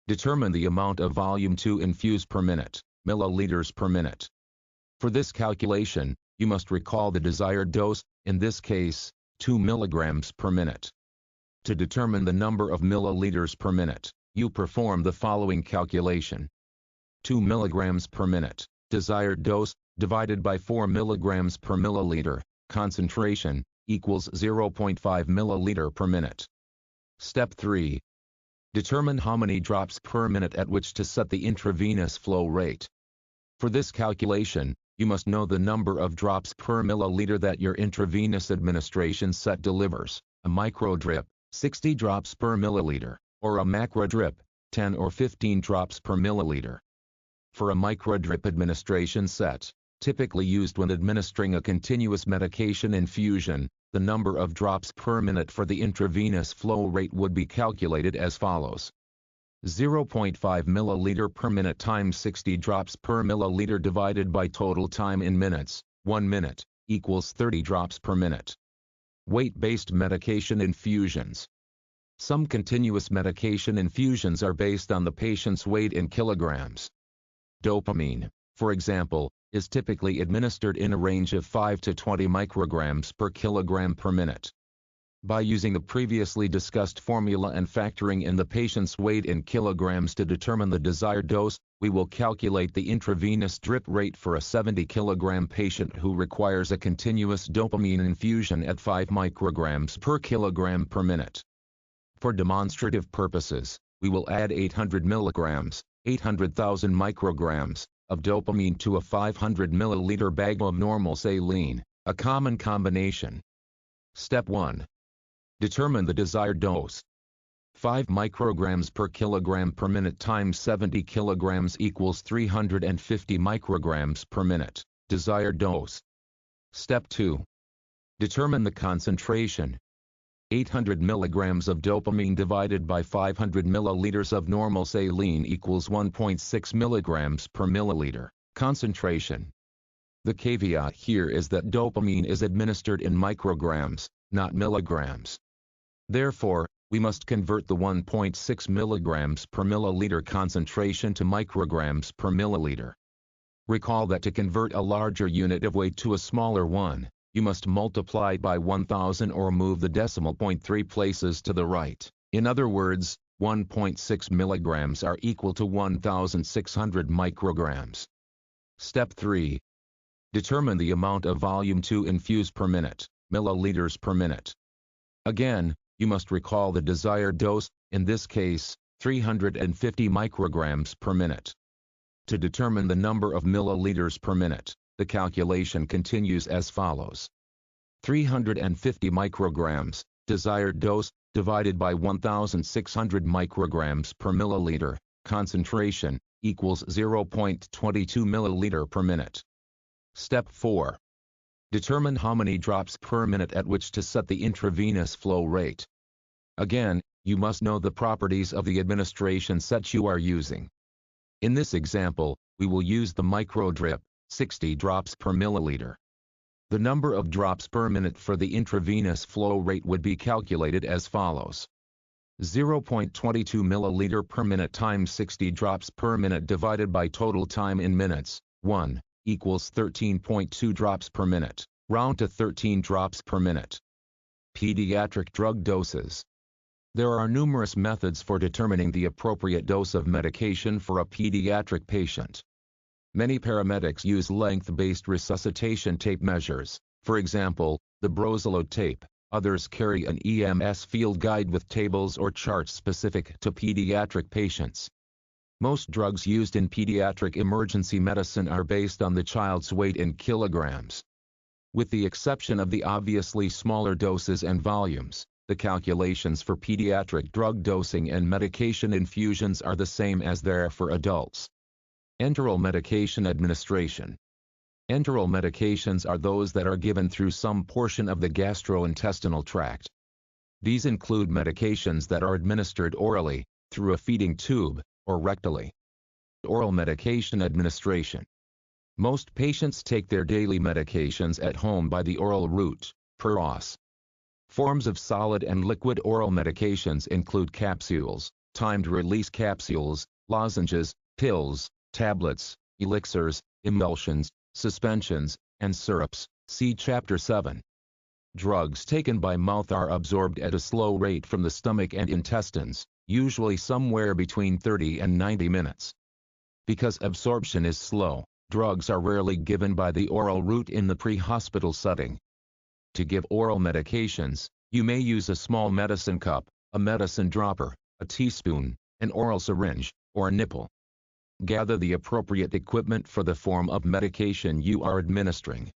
Determine the amount of volume to infuse per minute, milliliters per minute. For this calculation, you must recall the desired dose, in this case, 2 milligrams per minute. To determine the number of milliliters per minute, you perform the following calculation. 2 milligrams per minute, desired dose, divided by 4 milligrams per milliliter, concentration, equals 0.5 milliliter per minute. Step 3. Determine how many drops per minute at which to set the intravenous flow rate. For this calculation, you must know the number of drops per milliliter that your intravenous administration set delivers, a microdrip, 60 drops per milliliter, or a macrodrip, 10 or 15 drops per milliliter. For a microdrip administration set, typically used when administering a continuous medication infusion, the number of drops per minute for the intravenous flow rate would be calculated as follows. 0.5 milliliter per minute times 60 drops per milliliter divided by total time in minutes, 1 minute, equals 30 drops per minute. Weight-based medication infusions. Some continuous medication infusions are based on the patient's weight in kilograms. Dopamine, for example, is typically administered in a range of 5 to 20 micrograms per kilogram per minute. By using the previously discussed formula and factoring in the patient's weight in kilograms to determine the desired dose, we will calculate the intravenous drip rate for a 70 kilogram patient who requires a continuous dopamine infusion at 5 micrograms per kilogram per minute. For demonstrative purposes, we will add 800 milligrams, 800,000 micrograms, of dopamine to a 500 milliliter bag of normal saline, a common combination. Step 1. Determine the desired dose. 5 micrograms per kilogram per minute times 70 kilograms equals 350 micrograms per minute, desired dose. Step 2. Determine the concentration. 800 milligrams of dopamine divided by 500 milliliters of normal saline equals 1.6 milligrams per milliliter, concentration. The caveat here is that dopamine is administered in micrograms, not milligrams. Therefore, we must convert the 1.6 milligrams per milliliter concentration to micrograms per milliliter. Recall that to convert a larger unit of weight to a smaller one, you must multiply by 1000 or move the decimal point 3 places to the right. In other words, 1.6 milligrams are equal to 1600 micrograms. Step 3. Determine the amount of volume to infuse per minute, milliliters per minute. Again, you must recall the desired dose, in this case, 350 micrograms per minute. To determine the number of milliliters per minute, the calculation continues as follows. 350 micrograms, desired dose, divided by 1600 micrograms per milliliter, concentration, equals 0.22 milliliter per minute. Step 4. Determine how many drops per minute at which to set the intravenous flow rate. Again, you must know the properties of the administration set you are using. In this example, we will use the microdrip, 60 drops per milliliter. The number of drops per minute for the intravenous flow rate would be calculated as follows. 0.22 milliliter per minute times 60 drops per minute divided by total time in minutes, 1, equals 13.2 drops per minute, round to 13 drops per minute. Pediatric drug doses. There are numerous methods for determining the appropriate dose of medication for a pediatric patient. Many paramedics use length-based resuscitation tape measures, for example, the Brozilo tape. Others carry an EMS field guide with tables or charts specific to pediatric patients. Most drugs used in pediatric emergency medicine are based on the child's weight in kilograms. With the exception of the obviously smaller doses and volumes, the calculations for pediatric drug dosing and medication infusions are the same as there for adults. Enteral medication administration. Enteral medications are those that are given through some portion of the gastrointestinal tract. These include medications that are administered orally, through a feeding tube, or rectally. Oral medication administration. Most patients take their daily medications at home by the oral route, per os. Forms of solid and liquid oral medications include capsules, timed-release capsules, lozenges, pills, tablets, elixirs, emulsions, suspensions, and syrups. See Chapter 7. Drugs taken by mouth are absorbed at a slow rate from the stomach and intestines, usually somewhere between 30 and 90 minutes. Because absorption is slow, drugs are rarely given by the oral route in the pre-hospital setting. To give oral medications, you may use a small medicine cup, a medicine dropper, a teaspoon, an oral syringe, or a nipple. Gather the appropriate equipment for the form of medication you are administering.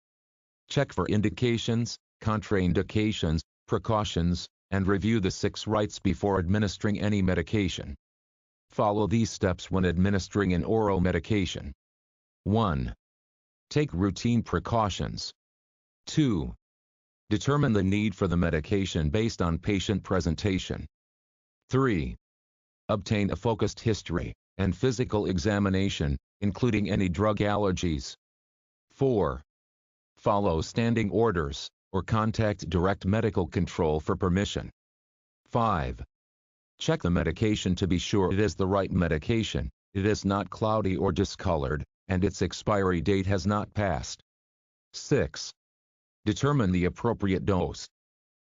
Check for indications, contraindications, precautions, and review the 6 rights before administering any medication. Follow these steps when administering an oral medication. 1. Take routine precautions. 2. Determine the need for the medication based on patient presentation. 3. Obtain a focused history and physical examination, including any drug allergies. 4. Follow standing orders, or contact direct medical control for permission. 5. Check the medication to be sure it is the right medication, it is not cloudy or discolored, and its expiry date has not passed. 6. Determine the appropriate dose.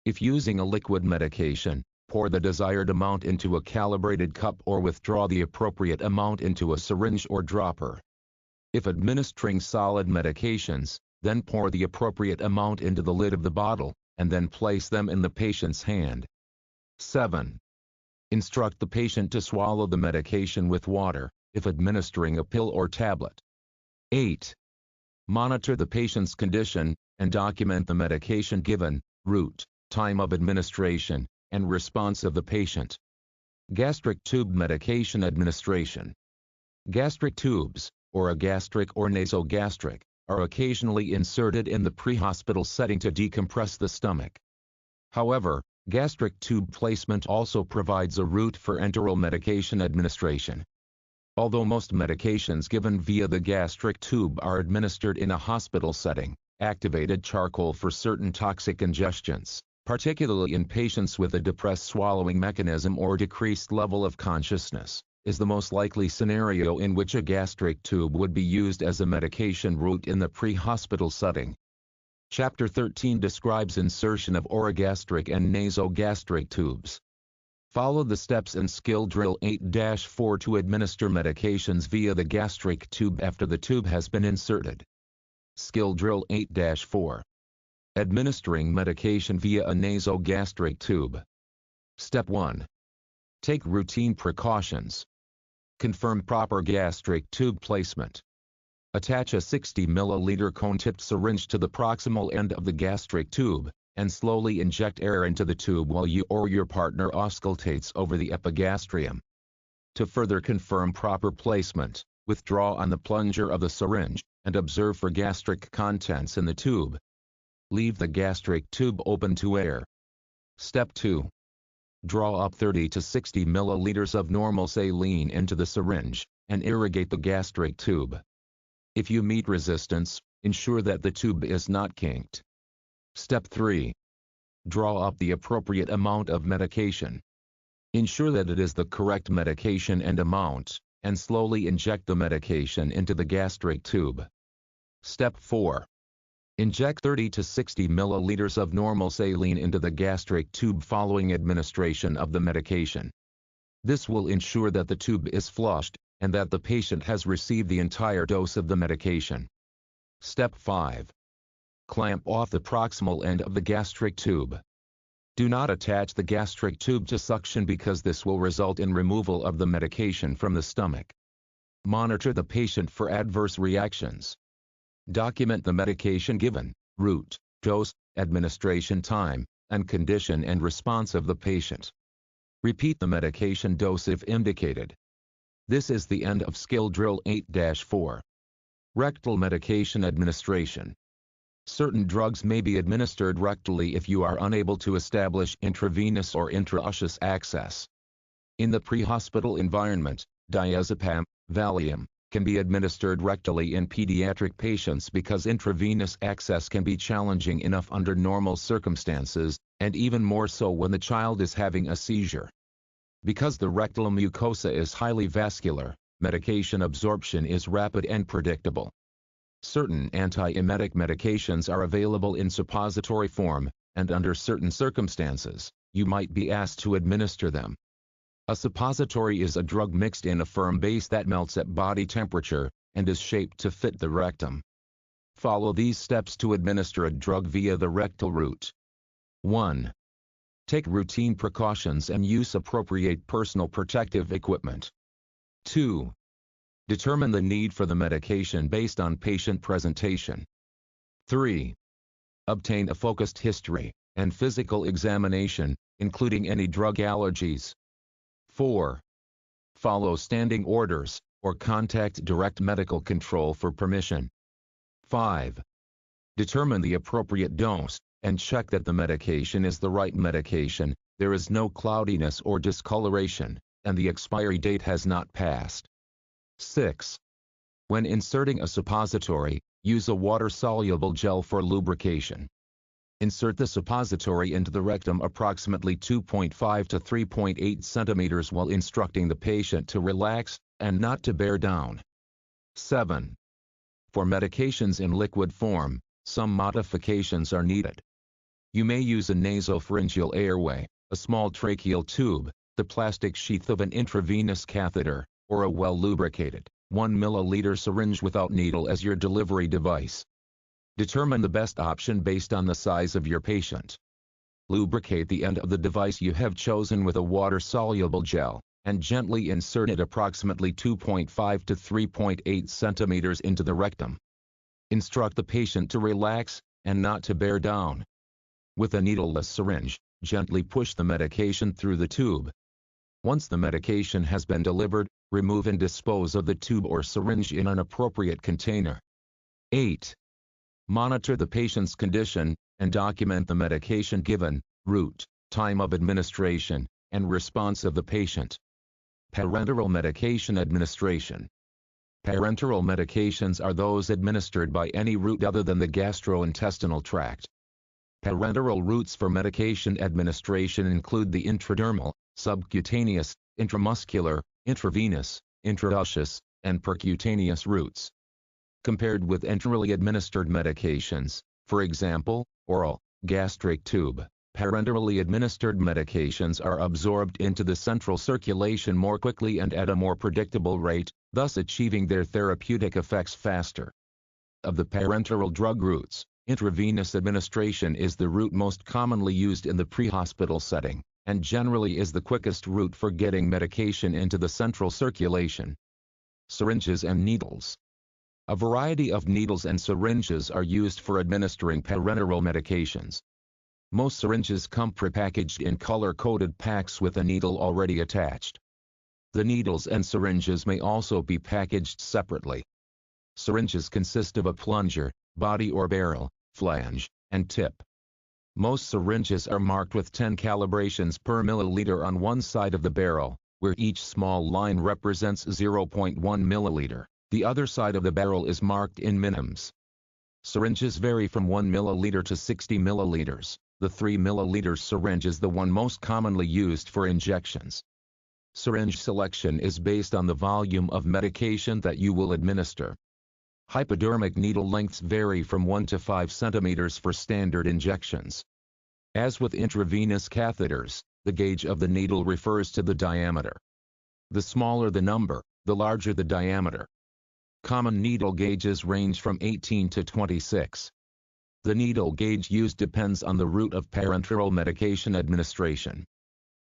If using a liquid medication, pour the desired amount into a calibrated cup or withdraw the appropriate amount into a syringe or dropper. If administering solid medications, then pour the appropriate amount into the lid of the bottle, and then place them in the patient's hand. 7. Instruct the patient to swallow the medication with water, if administering a pill or tablet. 8. Monitor the patient's condition, and document the medication given, route, time of administration, and response of the patient. Gastric tube medication administration. Gastric tubes, or a gastric or nasogastric, are occasionally inserted in the pre-hospital setting to decompress the stomach. However, gastric tube placement also provides a route for enteral medication administration. Although most medications given via the gastric tube are administered in a hospital setting, activated charcoal for certain toxic ingestions, particularly in patients with a depressed swallowing mechanism or decreased level of consciousness, is the most likely scenario in which a gastric tube would be used as a medication route in the pre-hospital setting. Chapter 13 describes insertion of orogastric and nasogastric tubes. Follow the steps in Skill Drill 8-4 to administer medications via the gastric tube after the tube has been inserted. Skill Drill 8-4. Administering medication via a nasogastric tube. Step 1. Take routine precautions. Confirm proper gastric tube placement. Attach a 60 ml cone-tipped syringe to the proximal end of the gastric tube, and slowly inject air into the tube while you or your partner auscultates over the epigastrium. To further confirm proper placement, withdraw on the plunger of the syringe, and observe for gastric contents in the tube. Leave the gastric tube open to air. Step 2. Draw up 30 to 60 milliliters of normal saline into the syringe, and irrigate the gastric tube. If you meet resistance, ensure that the tube is not kinked. Step 3. Draw up the appropriate amount of medication. Ensure that it is the correct medication and amount, and slowly inject the medication into the gastric tube. Step 4. Inject 30 to 60 milliliters of normal saline into the gastric tube following administration of the medication. This will ensure that the tube is flushed, and that the patient has received the entire dose of the medication. Step 5. Clamp off the proximal end of the gastric tube. Do not attach the gastric tube to suction because this will result in removal of the medication from the stomach. Monitor the patient for adverse reactions. Document the medication given, route, dose, administration time, and condition and response of the patient. Repeat the medication dose if indicated. This is the end of skill drill 8-4. Rectal medication administration. Certain drugs may be administered rectally if you are unable to establish intravenous or intraosseous access. In the pre-hospital environment, diazepam, Valium, can be administered rectally in pediatric patients because intravenous access can be challenging enough under normal circumstances, and even more so when the child is having a seizure. Because the rectal mucosa is highly vascular, medication absorption is rapid and predictable. Certain antiemetic medications are available in suppository form, and under certain circumstances, you might be asked to administer them. A suppository is a drug mixed in a firm base that melts at body temperature, and is shaped to fit the rectum. Follow these steps to administer a drug via the rectal route. 1. Take routine precautions and use appropriate personal protective equipment. 2. Determine the need for the medication based on patient presentation. 3. Obtain a focused history and physical examination, including any drug allergies. 4. Follow standing orders, or contact direct medical control for permission. 5. Determine the appropriate dose, and check that the medication is the right medication, there is no cloudiness or discoloration, and the expiry date has not passed. 6. When inserting a suppository, use a water-soluble gel for lubrication. Insert the suppository into the rectum approximately 2.5 to 3.8 centimeters while instructing the patient to relax, and not to bear down. 7. For medications in liquid form, some modifications are needed. You may use a nasopharyngeal airway, a small tracheal tube, the plastic sheath of an intravenous catheter, or a well-lubricated, 1 milliliter syringe without needle as your delivery device. Determine the best option based on the size of your patient. Lubricate the end of the device you have chosen with a water-soluble gel, and gently insert it approximately 2.5 to 3.8 centimeters into the rectum. Instruct the patient to relax, and not to bear down. With a needleless syringe, gently push the medication through the tube. Once the medication has been delivered, remove and dispose of the tube or syringe in an appropriate container. 8. Monitor the patient's condition, and document the medication given, route, time of administration, and response of the patient. Parenteral medication administration. Parenteral medications are those administered by any route other than the gastrointestinal tract. Parenteral routes for medication administration include the intradermal, subcutaneous, intramuscular, intravenous, intraosseous, and percutaneous routes. Compared with enterally administered medications, for example, oral, gastric tube, parenterally administered medications are absorbed into the central circulation more quickly and at a more predictable rate, thus achieving their therapeutic effects faster. Of the parenteral drug routes, intravenous administration is the route most commonly used in the pre-hospital setting, and generally is the quickest route for getting medication into the central circulation. Syringes and needles. A variety of needles and syringes are used for administering parenteral medications. Most syringes come prepackaged in color-coded packs with a needle already attached. The needles and syringes may also be packaged separately. Syringes consist of a plunger, body or barrel, flange, and tip. Most syringes are marked with 10 calibrations per milliliter on one side of the barrel, where each small line represents 0.1 milliliter. The other side of the barrel is marked in minims. Syringes vary from 1 milliliter to 60 milliliters. The 3 milliliter syringe is the one most commonly used for injections. Syringe selection is based on the volume of medication that you will administer. Hypodermic needle lengths vary from 1 to 5 centimeters for standard injections. As with intravenous catheters, the gauge of the needle refers to the diameter. The smaller the number, the larger the diameter. Common needle gauges range from 18 to 26. The needle gauge used depends on the route of parenteral medication administration.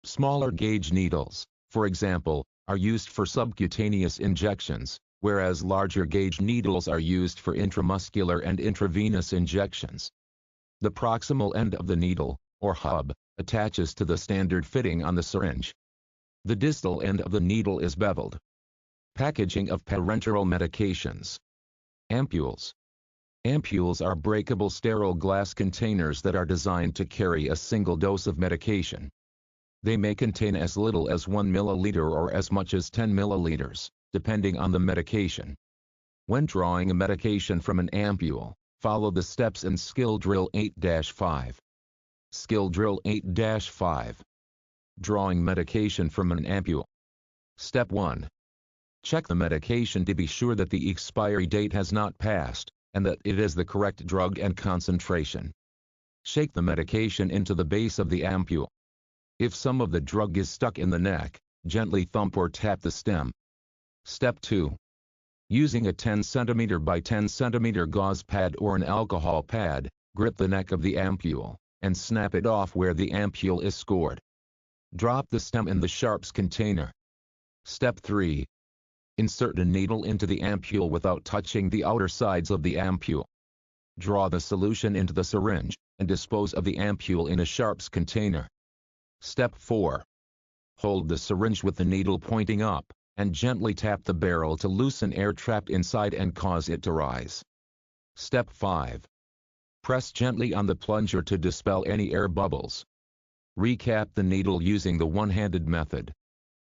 Smaller gauge needles, for example, are used for subcutaneous injections, whereas larger gauge needles are used for intramuscular and intravenous injections. The proximal end of the needle, or hub, attaches to the standard fitting on the syringe. The distal end of the needle is beveled. Packaging of parenteral medications. Ampules. Ampules are breakable sterile glass containers that are designed to carry a single dose of medication. They may contain as little as 1 milliliter or as much as 10 milliliters, depending on the medication. When drawing a medication from an ampule, follow the steps in Skill Drill 8-5. Skill Drill 8-5. Drawing medication from an ampule. Step 1. Check the medication to be sure that the expiry date has not passed, and that it is the correct drug and concentration. Shake the medication into the base of the ampule. If some of the drug is stuck in the neck, gently thump or tap the stem. Step 2. Using a 10 cm by 10 cm gauze pad or an alcohol pad, grip the neck of the ampule, and snap it off where the ampule is scored. Drop the stem in the sharps container. Step 3. Insert a needle into the ampule without touching the outer sides of the ampule. Draw the solution into the syringe, and dispose of the ampule in a sharps container. Step 4. Hold the syringe with the needle pointing up, and gently tap the barrel to loosen air trapped inside and cause it to rise. Step 5. Press gently on the plunger to dispel any air bubbles. Recap the needle using the one-handed method.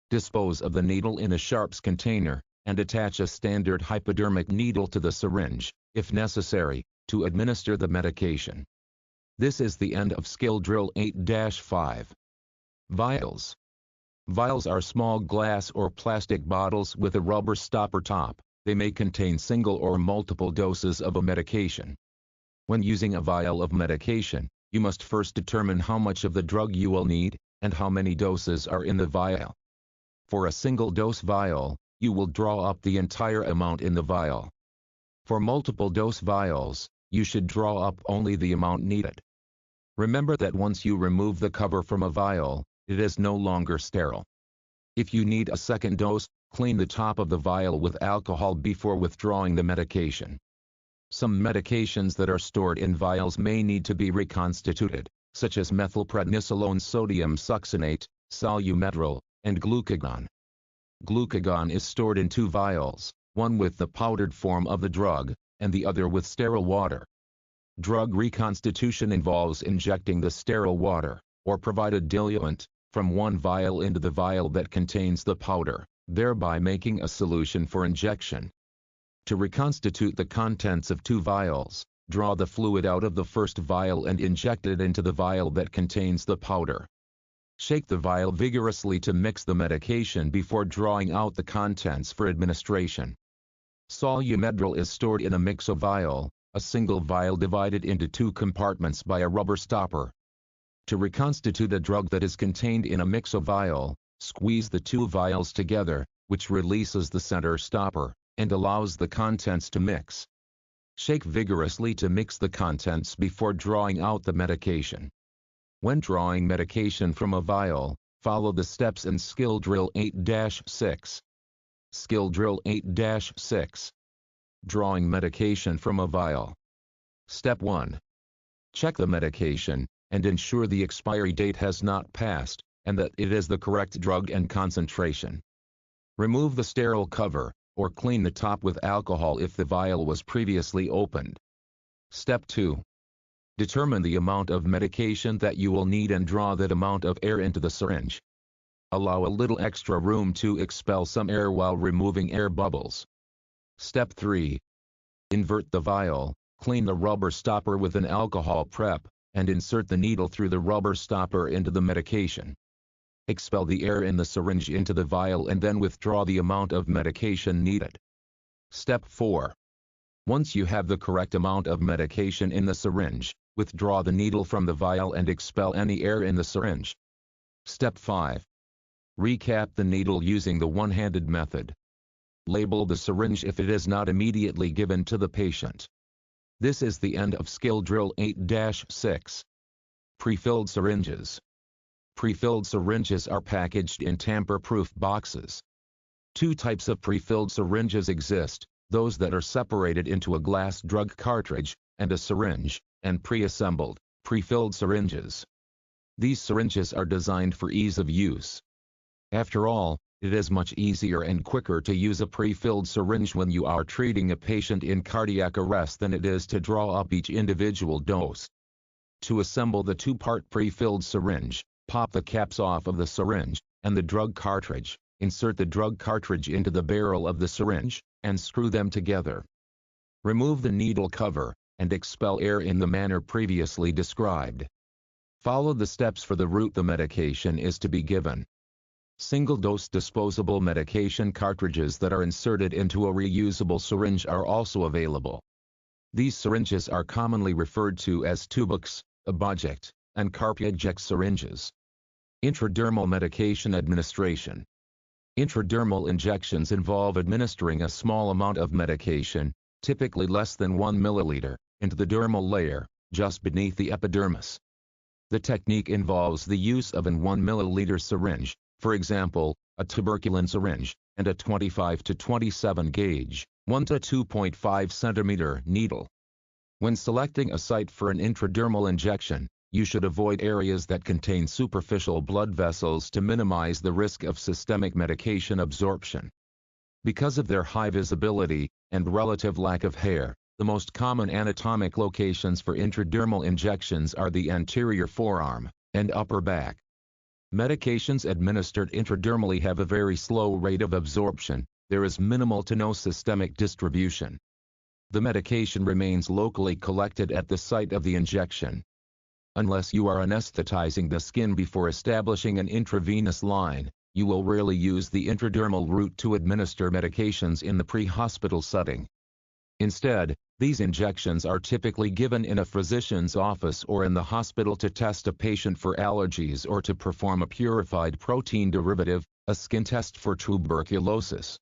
Dispose of the needle in a sharps container, and attach a standard hypodermic needle to the syringe, if necessary, to administer the medication. This is the end of Skill Drill 8-5. Vials. Vials are small glass or plastic bottles with a rubber stopper top. They may contain single or multiple doses of a medication. When using a vial of medication, you must first determine how much of the drug you will need, and how many doses are in the vial. For a single dose vial, you will draw up the entire amount in the vial. For multiple dose vials, you should draw up only the amount needed. Remember that once you remove the cover from a vial, it is no longer sterile. If you need a second dose, clean the top of the vial with alcohol before withdrawing the medication. Some medications that are stored in vials may need to be reconstituted, such as methylprednisolone sodium succinate, Solu-Medrol, and glucagon. Glucagon is stored in 2 vials, one with the powdered form of the drug, and the other with sterile water. Drug reconstitution involves injecting the sterile water, or provided diluent, from one vial into the vial that contains the powder, thereby making a solution for injection. To reconstitute the contents of 2 vials, draw the fluid out of the first vial and inject it into the vial that contains the powder. Shake the vial vigorously to mix the medication before drawing out the contents for administration. Solu-Medrol is stored in a mixo-vial, a single vial divided into 2 compartments by a rubber stopper. To reconstitute a drug that is contained in a mixo-vial, squeeze the 2 vials together, which releases the center stopper, and allows the contents to mix. Shake vigorously to mix the contents before drawing out the medication. When drawing medication from a vial, follow the steps in Skill Drill 8-6. Skill Drill 8-6. Drawing medication from a vial. Step 1. Check the medication, and ensure the expiry date has not passed, and that it is the correct drug and concentration. Remove the sterile cover, or clean the top with alcohol if the vial was previously opened. Step 2. Determine the amount of medication that you will need and draw that amount of air into the syringe. Allow a little extra room to expel some air while removing air bubbles. Step 3. Invert the vial, clean the rubber stopper with an alcohol prep, and insert the needle through the rubber stopper into the medication. Expel the air in the syringe into the vial and then withdraw the amount of medication needed. Step 4. Once you have the correct amount of medication in the syringe, withdraw the needle from the vial and expel any air in the syringe. Step 5. Recap the needle using the one-handed method. Label the syringe if it is not immediately given to the patient. This is the end of Skill Drill 8-6. Pre-filled syringes. Pre-filled syringes are packaged in tamper-proof boxes. Two types of pre-filled syringes exist, those that are separated into a glass drug cartridge and a syringe, and pre-assembled, pre-filled syringes. These syringes are designed for ease of use. After all, it is much easier and quicker to use a pre-filled syringe when you are treating a patient in cardiac arrest than it is to draw up each individual dose. To assemble the two-part pre-filled syringe, pop the caps off of the syringe and the drug cartridge, insert the drug cartridge into the barrel of the syringe, and screw them together. Remove the needle cover, and expel air in the manner previously described. Follow the steps for the route the medication is to be given. Single-dose disposable medication cartridges that are inserted into a reusable syringe are also available. These syringes are commonly referred to as tubox, aboject, and carpioject syringes. Intradermal medication administration. Intradermal injections involve administering a small amount of medication, typically less than 1 milliliter, into the dermal layer, just beneath the epidermis. The technique involves the use of an 1 milliliter syringe, for example, a tuberculin syringe, and a 25 to 27 gauge, 1 to 2.5 centimeter needle. When selecting a site for an intradermal injection, you should avoid areas that contain superficial blood vessels to minimize the risk of systemic medication absorption. Because of their high visibility and relative lack of hair, the most common anatomic locations for intradermal injections are the anterior forearm and upper back. Medications administered intradermally have a very slow rate of absorption. There is minimal to no systemic distribution. The medication remains locally collected at the site of the injection. Unless you are anesthetizing the skin before establishing an intravenous line, you will rarely use the intradermal route to administer medications in the pre-hospital setting. Instead, these injections are typically given in a physician's office or in the hospital to test a patient for allergies or to perform a purified protein derivative, a skin test for tuberculosis.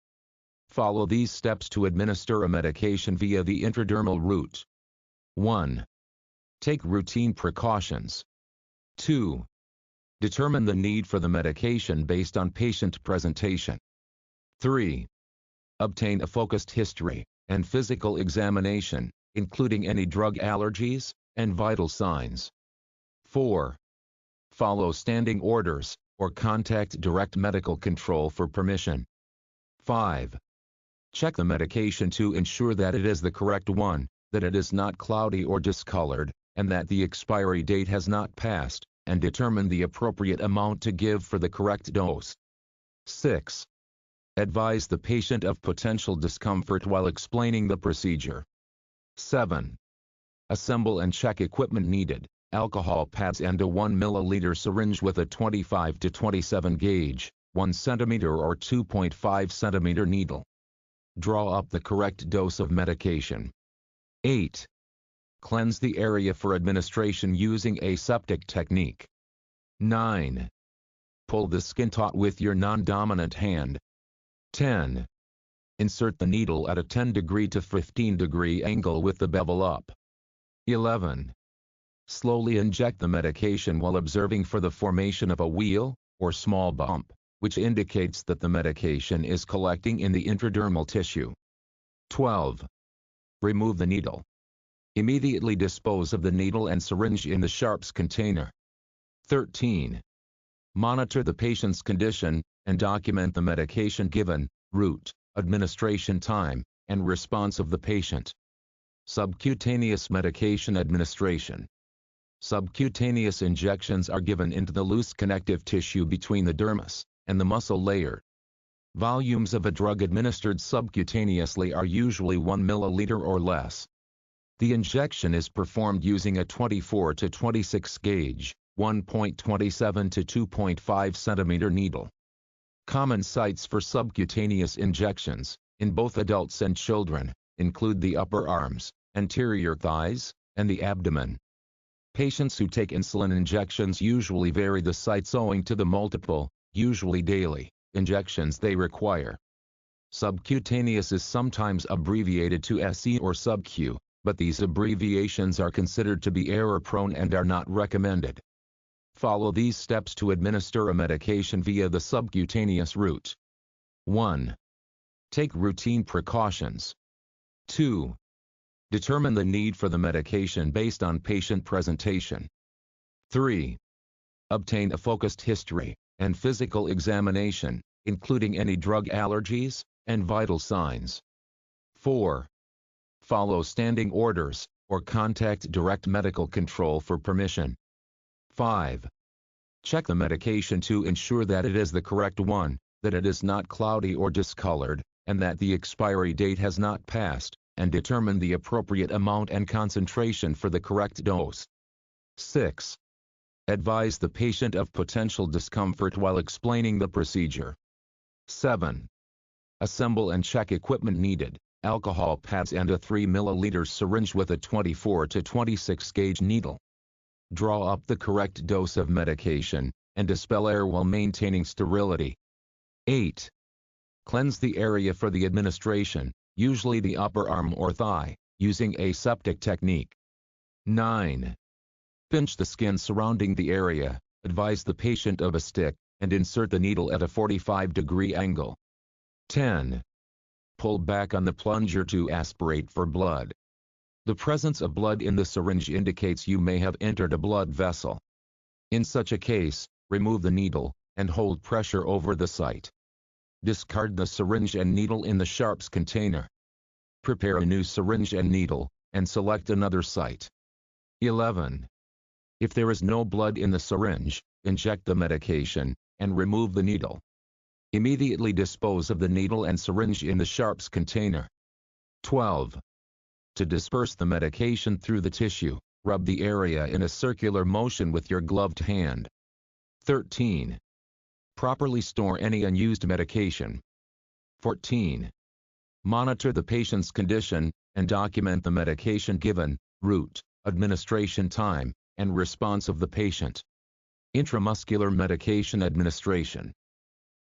Follow these steps to administer a medication via the intradermal route. 1. Take routine precautions. 2. Determine the need for the medication based on patient presentation. 3. Obtain a focused history and physical examination, including any drug allergies and vital signs. 4. Follow standing orders, or contact direct medical control for permission. 5. Check the medication to ensure that it is the correct one, that it is not cloudy or discolored, and that the expiry date has not passed, and determine the appropriate amount to give for the correct dose. 6. Advise the patient of potential discomfort while explaining the procedure. 7. Assemble and check equipment needed, alcohol pads and a 1 milliliter syringe with a 25 to 27 gauge, 1 centimeter or 2.5 centimeter needle. Draw up the correct dose of medication. 8. Cleanse the area for administration using aseptic technique. 9. Pull the skin taut with your non-dominant hand. 10. Insert the needle at a 10° to 15° angle with the bevel up. 11. Slowly inject the medication while observing for the formation of a wheal, or small bump, which indicates that the medication is collecting in the intradermal tissue. 12. Remove the needle. Immediately dispose of the needle and syringe in the sharps container. 13. Monitor the patient's condition, and document the medication given, route, administration time, and response of the patient. Subcutaneous medication administration. Subcutaneous injections are given into the loose connective tissue between the dermis and the muscle layer. Volumes of a drug administered subcutaneously are usually 1 milliliter or less. The injection is performed using a 24 to 26 gauge, 1.27 to 2.5 centimeter needle. Common sites for subcutaneous injections, in both adults and children, include the upper arms, anterior thighs, and the abdomen. Patients who take insulin injections usually vary the sites owing to the multiple, usually daily, injections they require. Subcutaneous is sometimes abbreviated to SE or subQ, but these abbreviations are considered to be error-prone and are not recommended. Follow these steps to administer a medication via the subcutaneous route. 1. Take routine precautions. 2. Determine the need for the medication based on patient presentation. 3. Obtain a focused history and physical examination, including any drug allergies and vital signs. 4. Follow standing orders or contact direct medical control for permission. 5. Check the medication to ensure that it is the correct one, that it is not cloudy or discolored, and that the expiry date has not passed, and determine the appropriate amount and concentration for the correct dose. 6. Advise the patient of potential discomfort while explaining the procedure. 7. Assemble and check equipment needed, alcohol pads and a 3 ml syringe with a 24 to 26 gauge needle. Draw up the correct dose of medication, and dispel air while maintaining sterility. 8. Cleanse the area for the administration, usually the upper arm or thigh, using aseptic technique. 9. Pinch the skin surrounding the area, advise the patient of a stick, and insert the needle at a 45-degree angle. 10. Pull back on the plunger to aspirate for blood. The presence of blood in the syringe indicates you may have entered a blood vessel. In such a case, remove the needle, and hold pressure over the site. Discard the syringe and needle in the sharps container. Prepare a new syringe and needle, and select another site. 11. If there is no blood in the syringe, inject the medication, and remove the needle. Immediately dispose of the needle and syringe in the sharps container. 12. To disperse the medication through the tissue, rub the area in a circular motion with your gloved hand. 13. Properly store any unused medication. 14. Monitor the patient's condition, and document the medication given, route, administration time, and response of the patient. Intramuscular medication administration.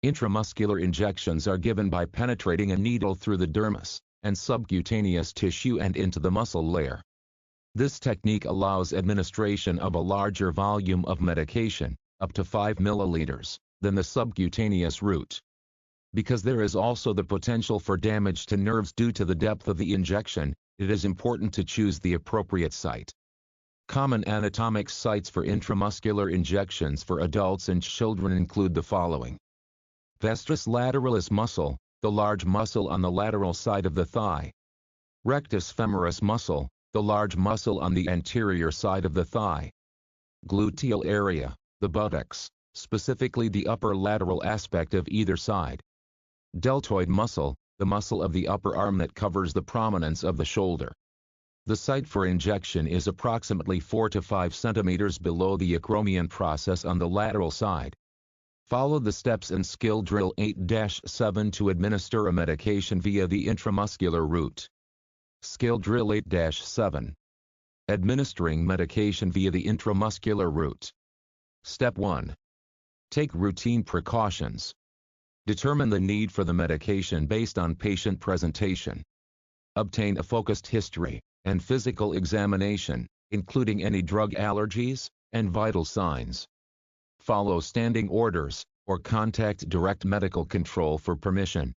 Intramuscular injections are given by penetrating a needle through the dermis and subcutaneous tissue and into the muscle layer. This technique allows administration of a larger volume of medication, up to 5 milliliters, than the subcutaneous route. Because there is also the potential for damage to nerves due to the depth of the injection, it is important to choose the appropriate site. Common anatomic sites for intramuscular injections for adults and children include the following. Vestris lateralis muscle, the large muscle on the lateral side of the thigh. Rectus femoris muscle, the large muscle on the anterior side of the thigh. Gluteal area, the buttocks, specifically the upper lateral aspect of either side. Deltoid muscle, the muscle of the upper arm that covers the prominence of the shoulder. The site for injection is approximately 4 to 5 centimeters below the acromion process on the lateral side. Follow the steps in skill drill 8-7 to administer a medication via the intramuscular route. Skill drill 8-7. Administering medication via the intramuscular route. Step 1. Take routine precautions. Determine the need for the medication based on patient presentation. Obtain a focused history and physical examination, including any drug allergies and vital signs. Follow standing orders, or contact direct medical control for permission.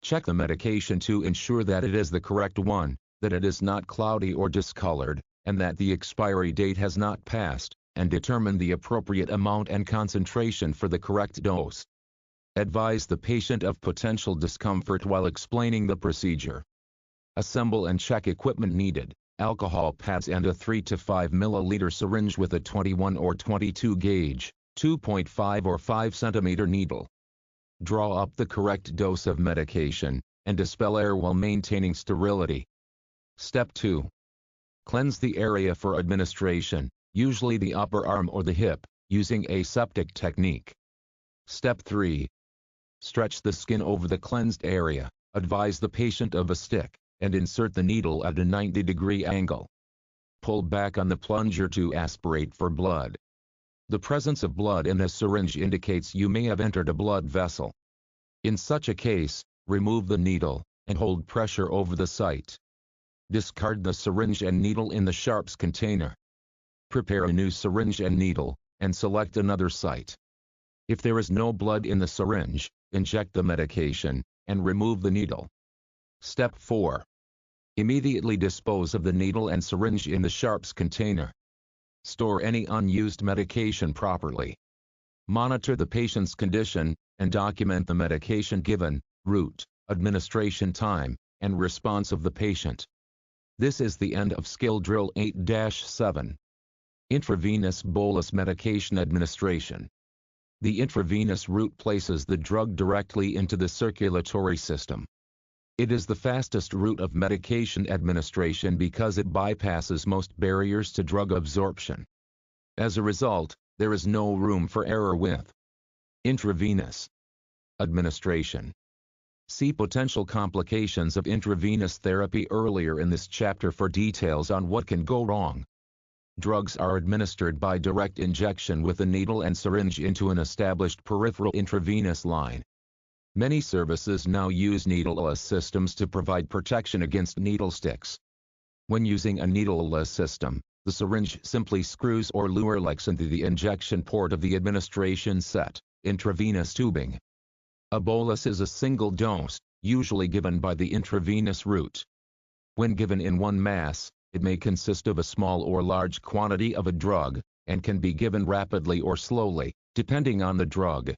Check the medication to ensure that it is the correct one, that it is not cloudy or discolored, and that the expiry date has not passed, and determine the appropriate amount and concentration for the correct dose. Advise the patient of potential discomfort while explaining the procedure. Assemble and check equipment needed, alcohol pads and a 3 to 5 milliliter syringe with a 21 or 22 gauge, 2.5 or 5 centimeter needle. Draw up the correct dose of medication, and dispel air while maintaining sterility. Step 2. Cleanse the area for administration, usually the upper arm or the hip, using aseptic technique. Step 3. Stretch the skin over the cleansed area, advise the patient of a stick, and insert the needle at a 90-degree angle. Pull back on the plunger to aspirate for blood. The presence of blood in a syringe indicates you may have entered a blood vessel. In such a case, remove the needle, and hold pressure over the site. Discard the syringe and needle in the sharps container. Prepare a new syringe and needle, and select another site. If there is no blood in the syringe, inject the medication, and remove the needle. Step 4. Immediately dispose of the needle and syringe in the sharps container. Store any unused medication properly. Monitor the patient's condition, and document the medication given, route, administration time, and response of the patient. This is the end of skill drill 8-7. Intravenous bolus medication administration. The intravenous route places the drug directly into the circulatory system. It is the fastest route of medication administration because it bypasses most barriers to drug absorption. As a result, there is no room for error with intravenous administration. See potential complications of intravenous therapy earlier in this chapter for details on what can go wrong. Drugs are administered by direct injection with a needle and syringe into an established peripheral intravenous line. Many services now use needleless systems to provide protection against needle sticks. When using a needleless system, the syringe simply screws or lure-lex into the injection port of the administration set, intravenous tubing. A bolus is a single dose, usually given by the intravenous route. When given in one mass, it may consist of a small or large quantity of a drug, and can be given rapidly or slowly, depending on the drug.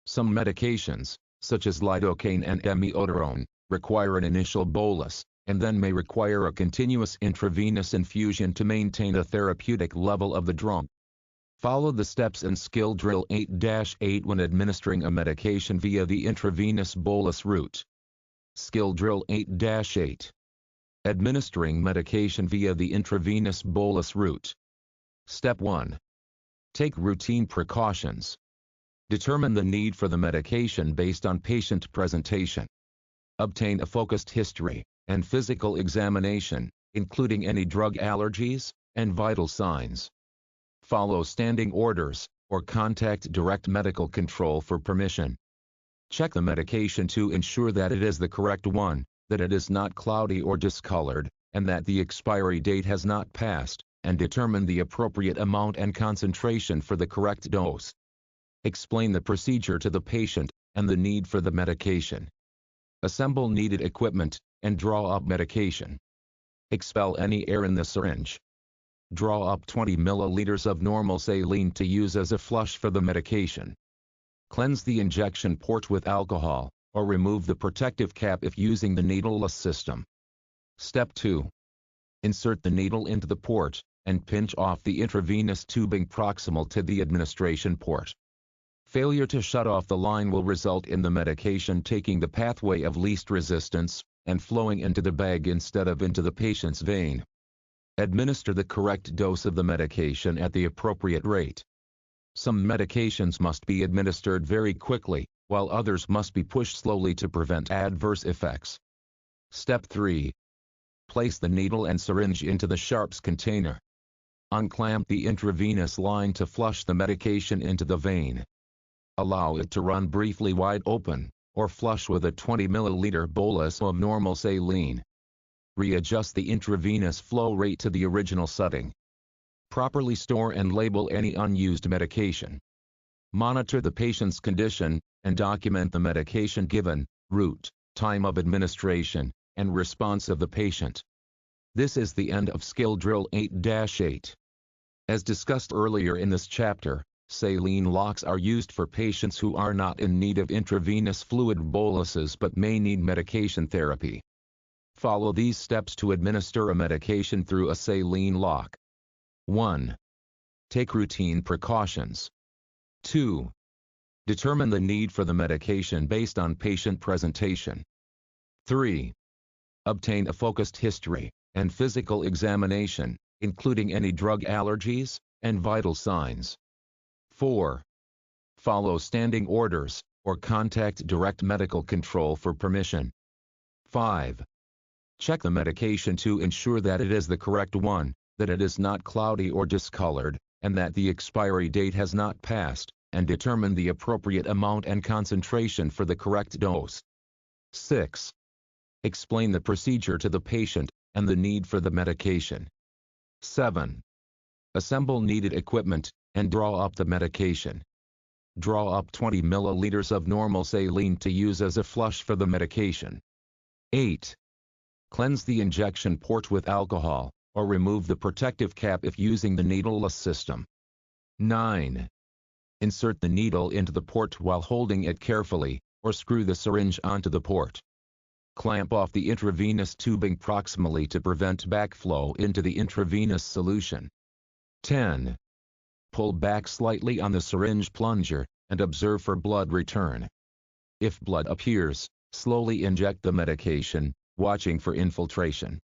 Some medications, such as lidocaine and amiodarone, require an initial bolus, and then may require a continuous intravenous infusion to maintain a therapeutic level of the drug. Follow the steps in skill drill 8-8 when administering a medication via the intravenous bolus route. Skill drill 8-8. Administering medication via the intravenous bolus route. Step 1. Take routine precautions. Determine the need for the medication based on patient presentation. Obtain a focused history and physical examination, including any drug allergies and vital signs. Follow standing orders, or contact direct medical control for permission. Check the medication to ensure that it is the correct one, that it is not cloudy or discolored, and that the expiry date has not passed, and determine the appropriate amount and concentration for the correct dose. Explain the procedure to the patient, and the need for the medication. Assemble needed equipment, and draw up medication. Expel any air in the syringe. Draw up 20 milliliters of normal saline to use as a flush for the medication. Cleanse the injection port with alcohol, or remove the protective cap if using the needleless system. Step 2. Insert the needle into the port, and pinch off the intravenous tubing proximal to the administration port. Failure to shut off the line will result in the medication taking the pathway of least resistance, and flowing into the bag instead of into the patient's vein. Administer the correct dose of the medication at the appropriate rate. Some medications must be administered very quickly, while others must be pushed slowly to prevent adverse effects. Step 3. Place the needle and syringe into the sharps container. Unclamp the intravenous line to flush the medication into the vein. Allow it to run briefly wide open, or flush with a 20 milliliter bolus of normal saline. Readjust the intravenous flow rate to the original setting. Properly store and label any unused medication. Monitor the patient's condition, and document the medication given, route, time of administration, and response of the patient. This is the end of skill drill 8-8. As discussed earlier in this chapter, saline locks are used for patients who are not in need of intravenous fluid boluses but may need medication therapy. Follow these steps to administer a medication through a saline lock. 1. Take routine precautions. 2. Determine the need for the medication based on patient presentation. 3. Obtain a focused history and physical examination, including any drug allergies and vital signs. 4. Follow standing orders, or contact direct medical control for permission. 5. Check the medication to ensure that it is the correct one, that it is not cloudy or discolored, and that the expiry date has not passed, and determine the appropriate amount and concentration for the correct dose. 6. Explain the procedure to the patient, and the need for the medication. 7. Assemble needed equipment, and draw up the medication. Draw up 20 milliliters of normal saline to use as a flush for the medication. 8. Cleanse the injection port with alcohol, or remove the protective cap if using the needleless system. 9. Insert the needle into the port while holding it carefully, or screw the syringe onto the port. Clamp off the intravenous tubing proximally to prevent backflow into the intravenous solution. 10. Pull back slightly on the syringe plunger, and observe for blood return. If blood appears, slowly inject the medication, watching for infiltration.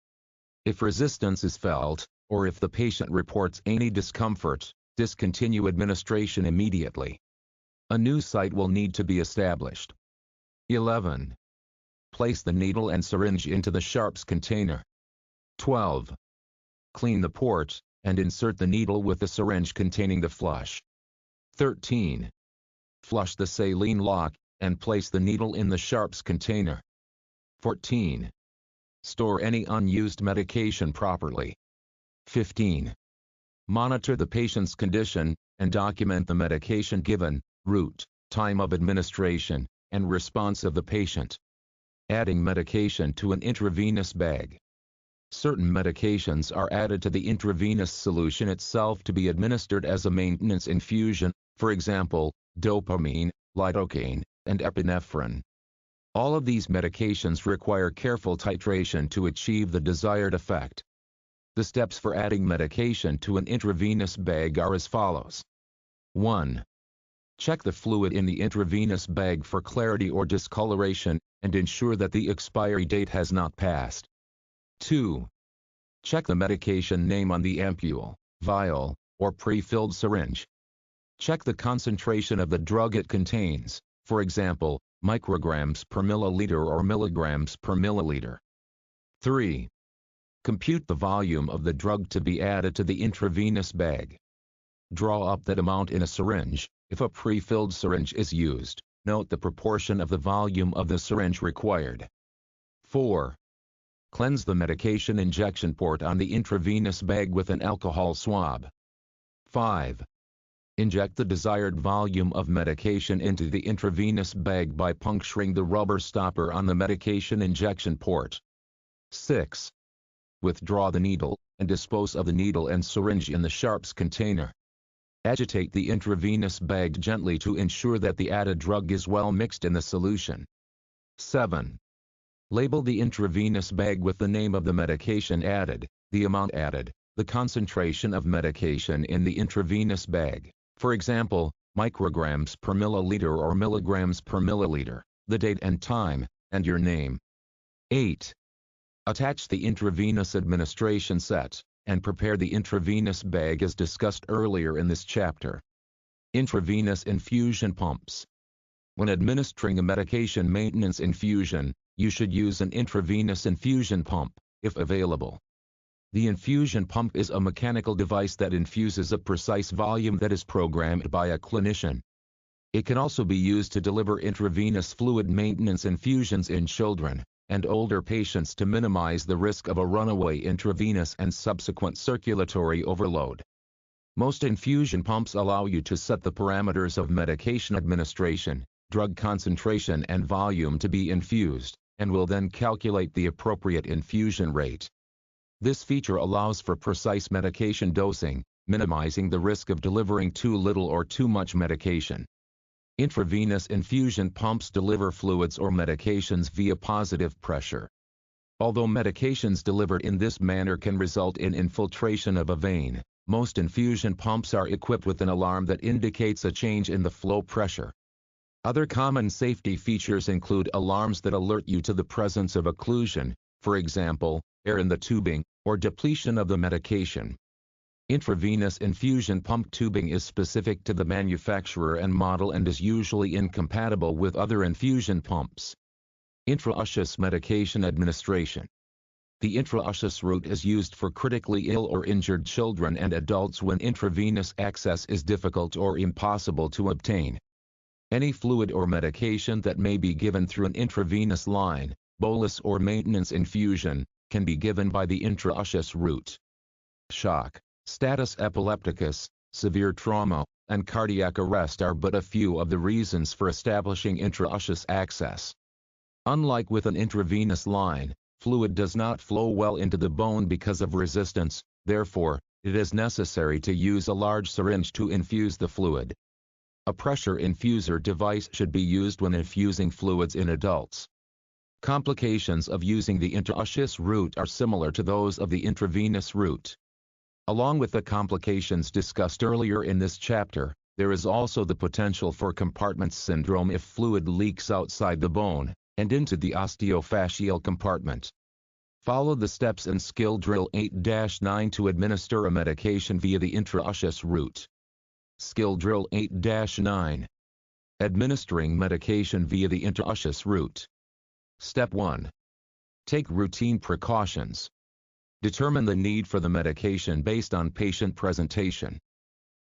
If resistance is felt, or if the patient reports any discomfort, discontinue administration immediately. A new site will need to be established. 11. Place the needle and syringe into the sharps container. 12. Clean the port, and insert the needle with the syringe containing the flush. 13. Flush the saline lock, and place the needle in the sharps container. 14. Store any unused medication properly. 15. Monitor the patient's condition, and document the medication given, route, time of administration, and response of the patient. Adding medication to an intravenous bag. Certain medications are added to the intravenous solution itself to be administered as a maintenance infusion, for example, dopamine, lidocaine, and epinephrine. All of these medications require careful titration to achieve the desired effect. The steps for adding medication to an intravenous bag are as follows. 1. Check the fluid in the intravenous bag for clarity or discoloration, and ensure that the expiry date has not passed. 2. Check the medication name on the ampule, vial, or pre-filled syringe. Check the concentration of the drug it contains, for example, micrograms per milliliter or milligrams per milliliter. 3. Compute the volume of the drug to be added to the intravenous bag. Draw up that amount in a syringe. If a pre-filled syringe is used, note the proportion of the volume of the syringe required. 4. Cleanse the medication injection port on the intravenous bag with an alcohol swab. 5. Inject the desired volume of medication into the intravenous bag by puncturing the rubber stopper on the medication injection port. 6. Withdraw the needle, and dispose of the needle and syringe in the sharps container. Agitate the intravenous bag gently to ensure that the added drug is well mixed in the solution. 7. Label the intravenous bag with the name of the medication added, the amount added, the concentration of medication in the intravenous bag, for example, micrograms per milliliter or milligrams per milliliter, the date and time, and your name. 8. Attach the intravenous administration set, and prepare the intravenous bag as discussed earlier in this chapter. Intravenous infusion pumps. When administering a medication maintenance infusion, you should use an intravenous infusion pump, if available. The infusion pump is a mechanical device that infuses a precise volume that is programmed by a clinician. It can also be used to deliver intravenous fluid maintenance infusions in children and older patients to minimize the risk of a runaway intravenous and subsequent circulatory overload. Most infusion pumps allow you to set the parameters of medication administration, drug concentration and volume to be infused, and will then calculate the appropriate infusion rate. This feature allows for precise medication dosing, minimizing the risk of delivering too little or too much medication. Intravenous infusion pumps deliver fluids or medications via positive pressure. Although medications delivered in this manner can result in infiltration of a vein, most infusion pumps are equipped with an alarm that indicates a change in the flow pressure. Other common safety features include alarms that alert you to the presence of occlusion, for example, air in the tubing, or depletion of the medication. Intravenous infusion pump tubing is specific to the manufacturer and model and is usually incompatible with other infusion pumps. Intraosseous medication administration. The intraosseous route is used for critically ill or injured children and adults when intravenous access is difficult or impossible to obtain. Any fluid or medication that may be given through an intravenous line, bolus or maintenance infusion, can be given by the intraosseous route. Shock. Status epilepticus. severe trauma, and cardiac arrest are but a few of the reasons for establishing intraosseous access. Unlike with an intravenous line, fluid does not flow well into the bone because of resistance, therefore, it is necessary to use a large syringe to infuse the fluid. A pressure infuser device should be used when infusing fluids in adults. Complications of using the intraosseous route are similar to those of the intravenous route. Along with the complications discussed earlier in this chapter, there is also the potential for compartment syndrome if fluid leaks outside the bone and into the osteofascial compartment. Follow the steps in Skill Drill 8-9 to administer a medication via the intraosseous route. Skill Drill 8-9. Administering medication via the intraosseous route. Step 1. Take routine precautions. Determine the need for the medication based on patient presentation.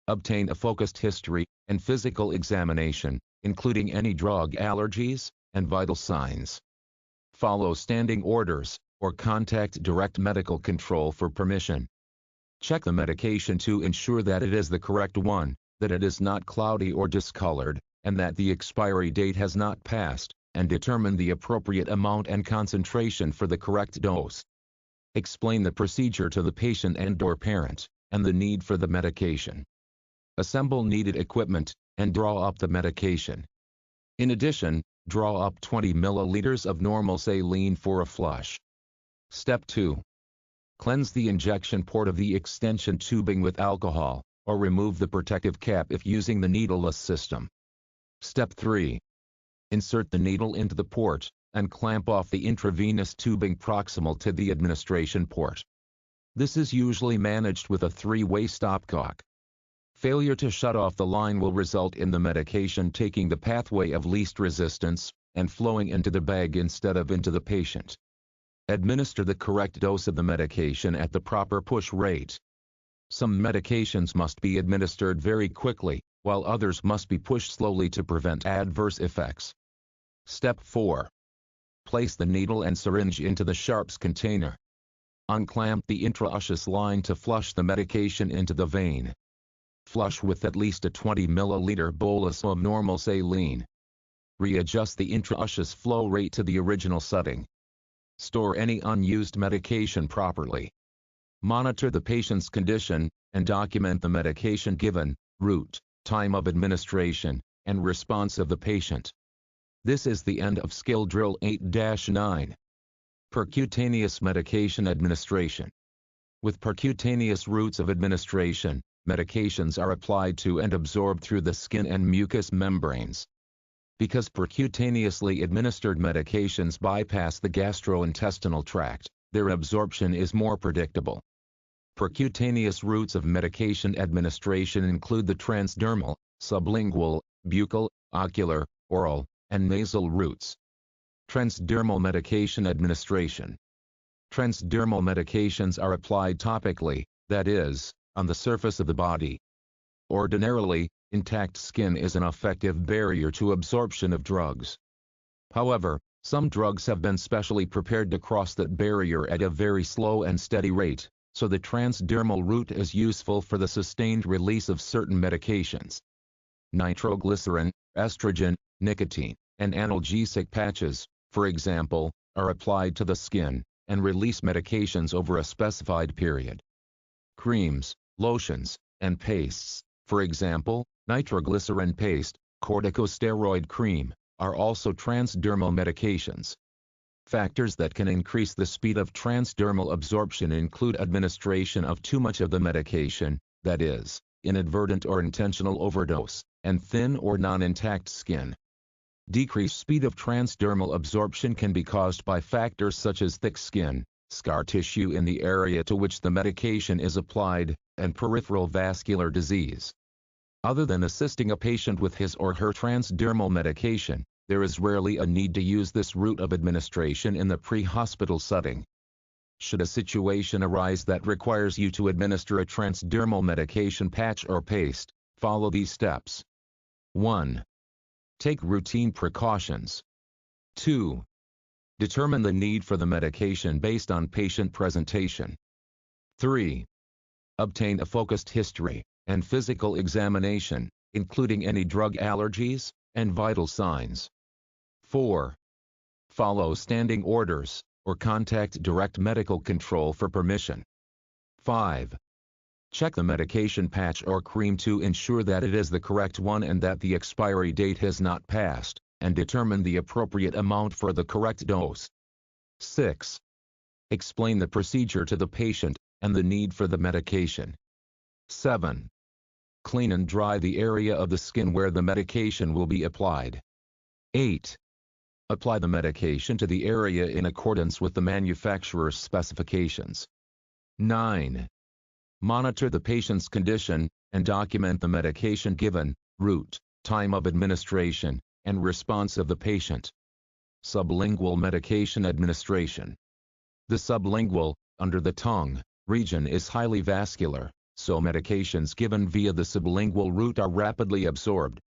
Obtain a focused history and physical examination, including any drug allergies and vital signs. Follow standing orders, or contact direct medical control for permission. Check the medication to ensure that it is the correct one, that it is not cloudy or discolored, and that the expiry date has not passed, and determine the appropriate amount and concentration for the correct dose. Explain the procedure to the patient and/or parent, and the need for the medication. Assemble needed equipment, and draw up the medication. In addition, draw up 20 milliliters of normal saline for a flush. Step 2. Cleanse the injection port of the extension tubing with alcohol, or remove the protective cap if using the needleless system. Step 3. Insert the needle into the port, and clamp off the intravenous tubing proximal to the administration port. This is usually managed with a 3-way stopcock. Failure to shut off the line will result in the medication taking the pathway of least resistance, and flowing into the bag instead of into the patient. Administer the correct dose of the medication at the proper push rate. Some medications must be administered very quickly, while others must be pushed slowly to prevent adverse effects. Step 4. Place the needle and syringe into the sharps container. Unclamp the intraosseous line to flush the medication into the vein. Flush with at least a 20 milliliter bolus of normal saline. Readjust the intraosseous flow rate to the original setting. Store any unused medication properly. Monitor the patient's condition, and document the medication given, route, time of administration, and response of the patient. This is the end of Skill Drill 8-9. Percutaneous medication administration. With percutaneous routes of administration, medications are applied to and absorbed through the skin and mucous membranes. Because percutaneously administered medications bypass the gastrointestinal tract, their absorption is more predictable. Percutaneous routes of medication administration include the transdermal, sublingual, buccal, ocular, oral, and nasal routes. Transdermal medication administration. Transdermal medications are applied topically, that is, on the surface of the body. Ordinarily, intact skin is an effective barrier to absorption of drugs. However, some drugs have been specially prepared to cross that barrier at a very slow and steady rate, so the transdermal route is useful for the sustained release of certain medications. Nitroglycerin, estrogen, nicotine, and analgesic patches, for example, are applied to the skin, and release medications over a specified period. Creams, lotions, and pastes, for example, nitroglycerin paste, corticosteroid cream, are also transdermal medications. Factors that can increase the speed of transdermal absorption include administration of too much of the medication, that is, inadvertent or intentional overdose, and thin or non-intact skin. Decreased speed of transdermal absorption can be caused by factors such as thick skin, scar tissue in the area to which the medication is applied, and peripheral vascular disease. Other than assisting a patient with his or her transdermal medication, there is rarely a need to use this route of administration in the pre-hospital setting. Should a situation arise that requires you to administer a transdermal medication patch or paste, follow these steps. 1. Take routine precautions. 2. Determine the need for the medication based on patient presentation. 3. Obtain a focused history, and physical examination, including any drug allergies and vital signs. 4. Follow standing orders, or contact direct medical control for permission. 5. Check the medication patch or cream to ensure that it is the correct one and that the expiry date has not passed, and determine the appropriate amount for the correct dose. 6. Explain the procedure to the patient, and the need for the medication. 7. Clean and dry the area of the skin where the medication will be applied. 8. Apply the medication to the area in accordance with the manufacturer's specifications. 9. Monitor the patient's condition, and document the medication given, route, time of administration, and response of the patient. Sublingual medication administration. The sublingual, under the tongue, region is highly vascular, so medications given via the sublingual route are rapidly absorbed.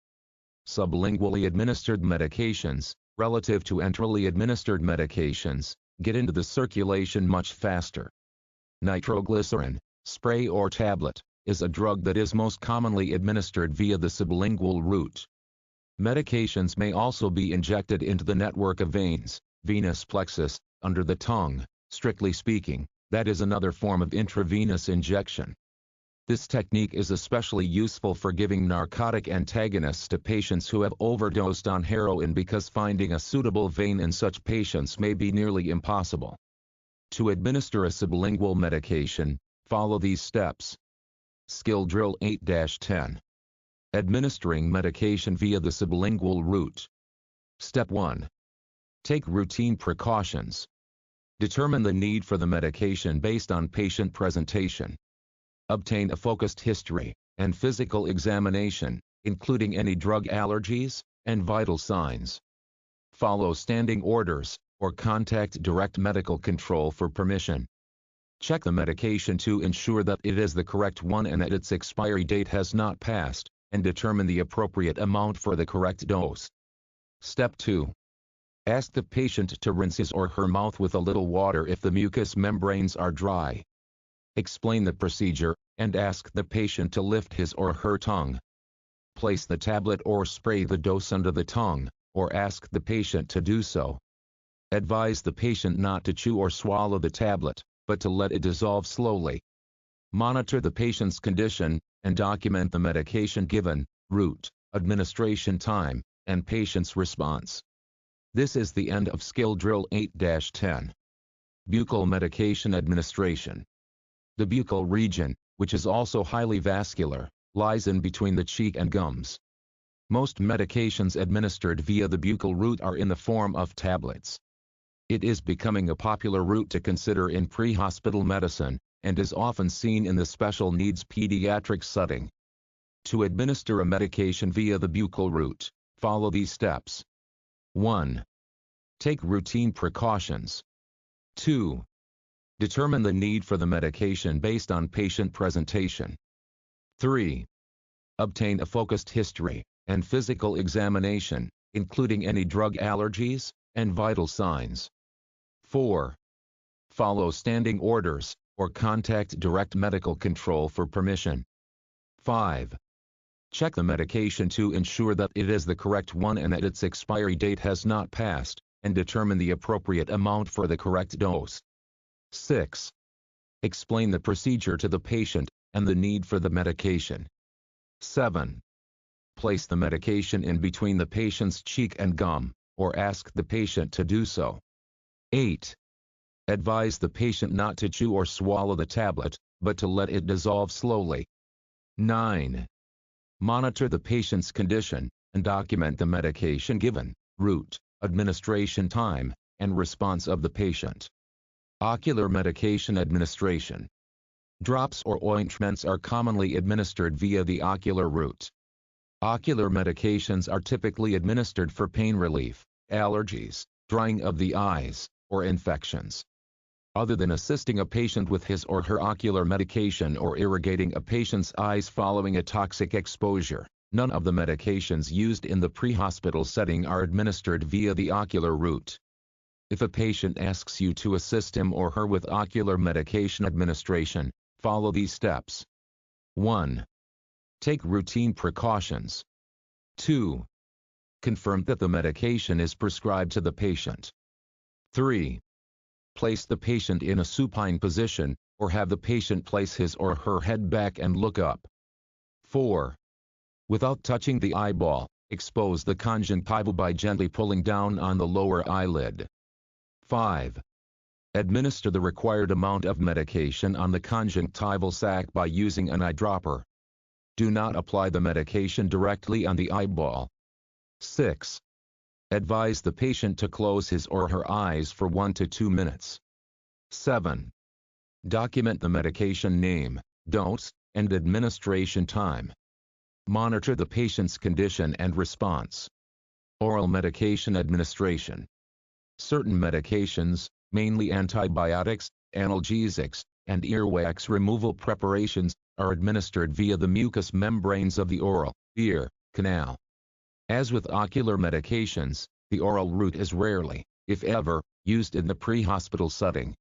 Sublingually administered medications, relative to enterally administered medications, get into the circulation much faster. Nitroglycerin, spray or tablet, is a drug that is most commonly administered via the sublingual route. Medications may also be injected into the network of veins, venous plexus, under the tongue. Strictly speaking, that is another form of intravenous injection. This technique is especially useful for giving narcotic antagonists to patients who have overdosed on heroin because finding a suitable vein in such patients may be nearly impossible. To administer a sublingual medication, follow these steps. Skill Drill 8-10. Administering medication via the sublingual route. Step 1. Take routine precautions. Determine the need for the medication based on patient presentation. Obtain a focused history and physical examination, including any drug allergies and vital signs. Follow standing orders, or contact direct medical control for permission. Check the medication to ensure that it is the correct one and that its expiry date has not passed, and determine the appropriate amount for the correct dose. Step 2. Ask the patient to rinse his or her mouth with a little water if the mucous membranes are dry. Explain the procedure, and ask the patient to lift his or her tongue. Place the tablet or spray the dose under the tongue, or ask the patient to do so. Advise the patient not to chew or swallow the tablet, but to let it dissolve slowly. Monitor the patient's condition, and document the medication given, route, administration time, and patient's response. This is the end of Skill Drill 8-10. Buccal medication administration. The buccal region, which is also highly vascular, lies in between the cheek and gums. Most medications administered via the buccal route are in the form of tablets. It is becoming a popular route to consider in pre-hospital medicine, and is often seen in the special needs pediatric setting. To administer a medication via the buccal route, follow these steps. 1. Take routine precautions. 2. Determine the need for the medication based on patient presentation. 3. Obtain a focused history and physical examination, including any drug allergies and vital signs. 4. Follow standing orders, or contact direct medical control for permission. 5. Check the medication to ensure that it is the correct one and that its expiry date has not passed, and determine the appropriate amount for the correct dose. 6. Explain the procedure to the patient, and the need for the medication. 7. Place the medication in between the patient's cheek and gum, or ask the patient to do so. 8. Advise the patient not to chew or swallow the tablet, but to let it dissolve slowly. 9. Monitor the patient's condition, and document the medication given, route, administration time, and response of the patient. Ocular medication administration. Drops or ointments are commonly administered via the ocular route. Ocular medications are typically administered for pain relief, allergies, drying of the eyes, or infections. Other than assisting a patient with his or her ocular medication or irrigating a patient's eyes following a toxic exposure, none of the medications used in the pre-hospital setting are administered via the ocular route. If a patient asks you to assist him or her with ocular medication administration, follow these steps. 1. Take routine precautions. 2. Confirm that the medication is prescribed to the patient. 3. Place the patient in a supine position, or have the patient place his or her head back and look up. 4. Without touching the eyeball, expose the conjunctiva by gently pulling down on the lower eyelid. 5. Administer the required amount of medication on the conjunctival sac by using an eyedropper. Do not apply the medication directly on the eyeball. 6. Advise the patient to close his or her eyes for 1 to 2 minutes. 7. Document the medication name, dose, and administration time. Monitor the patient's condition and response. Oral medication administration. Certain medications, mainly antibiotics, analgesics, and earwax removal preparations, are administered via the mucous membranes of the oral, ear, canal. As with ocular medications, the oral route is rarely, if ever, used in the pre-hospital setting.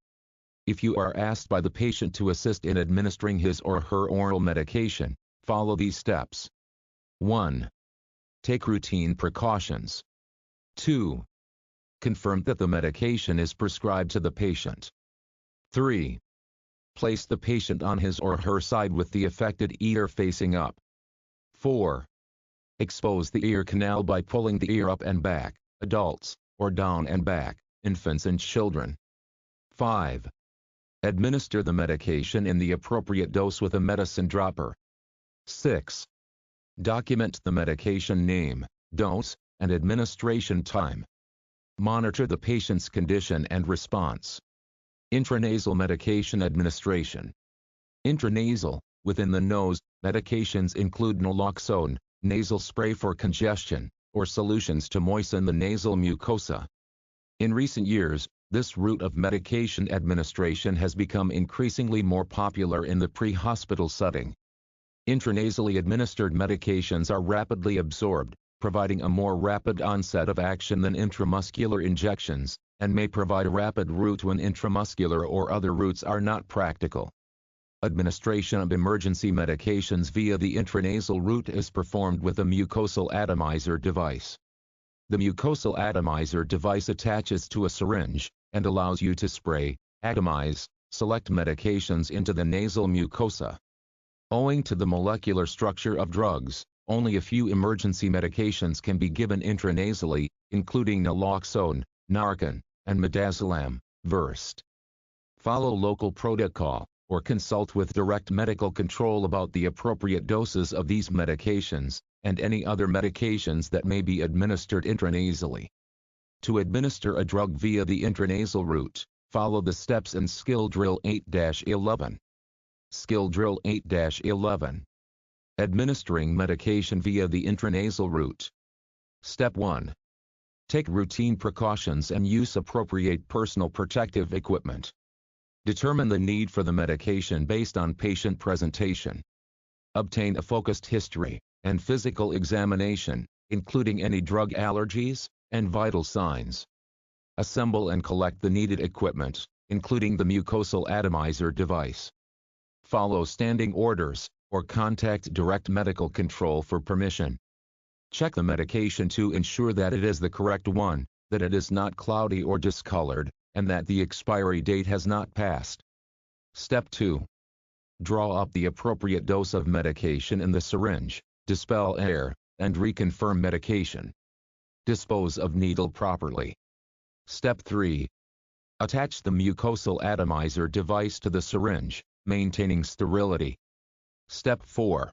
If you are asked by the patient to assist in administering his or her oral medication, follow these steps. 1. Take routine precautions. 2. Confirm that the medication is prescribed to the patient. 3. Place the patient on his or her side with the affected ear facing up. 4. Expose the ear canal by pulling the ear up and back, adults, or down and back, infants and children. 5. Administer the medication in the appropriate dose with a medicine dropper. 6. Document the medication name, dose, and administration time. Monitor the patient's condition and response. Intranasal medication administration. Intranasal, within the nose, medications include naloxone, nasal spray for congestion, or solutions to moisten the nasal mucosa. In recent years, this route of medication administration has become increasingly more popular in the pre-hospital setting. Intranasally administered medications are rapidly absorbed, providing a more rapid onset of action than intramuscular injections, and may provide a rapid route when intramuscular or other routes are not practical. Administration of emergency medications via the intranasal route is performed with a mucosal atomizer device. The mucosal atomizer device attaches to a syringe, and allows you to spray, atomize, select medications into the nasal mucosa. Owing to the molecular structure of drugs, only a few emergency medications can be given intranasally, including naloxone, Narcan, and midazolam, versed. Follow local protocol, or consult with direct medical control about the appropriate doses of these medications, and any other medications that may be administered intranasally. To administer a drug via the intranasal route, follow the steps in Skill Drill 8-11. Skill Drill 8-11. Administering medication via the intranasal route. Step 1. Take routine precautions and use appropriate personal protective equipment. Determine the need for the medication based on patient presentation. Obtain a focused history and physical examination, including any drug allergies and vital signs. Assemble and collect the needed equipment, including the mucosal atomizer device. Follow standing orders, or contact direct medical control for permission. Check the medication to ensure that it is the correct one, that it is not cloudy or discolored, and that the expiry date has not passed. Step 2. Draw up the appropriate dose of medication in the syringe, dispel air, and reconfirm medication. Dispose of needle properly. Step 3. Attach the mucosal atomizer device to the syringe, maintaining sterility. Step 4.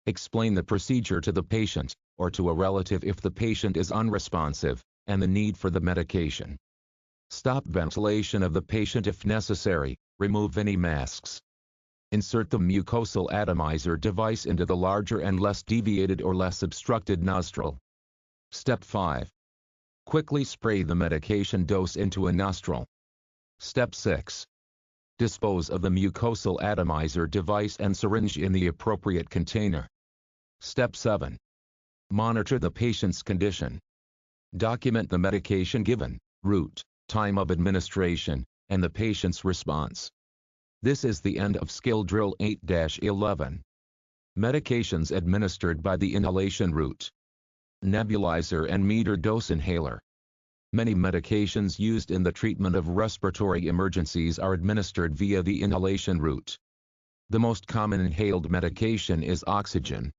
Explain the procedure to the patient, or to a relative if the patient is unresponsive, and the need for the medication. Stop ventilation of the patient if necessary, remove any masks. Insert the mucosal atomizer device into the larger and less deviated or less obstructed nostril. Step 5. Quickly spray the medication dose into a nostril. Step 6. Dispose of the mucosal atomizer device and syringe in the appropriate container. Step 7. Monitor the patient's condition. Document the medication given, route, time of administration, and the patient's response. This is the end of Skill Drill 8-11. Medications administered by the inhalation route. Nebulizer and meter-dose inhaler. Many medications used in the treatment of respiratory emergencies are administered via the inhalation route. The most common inhaled medication is oxygen.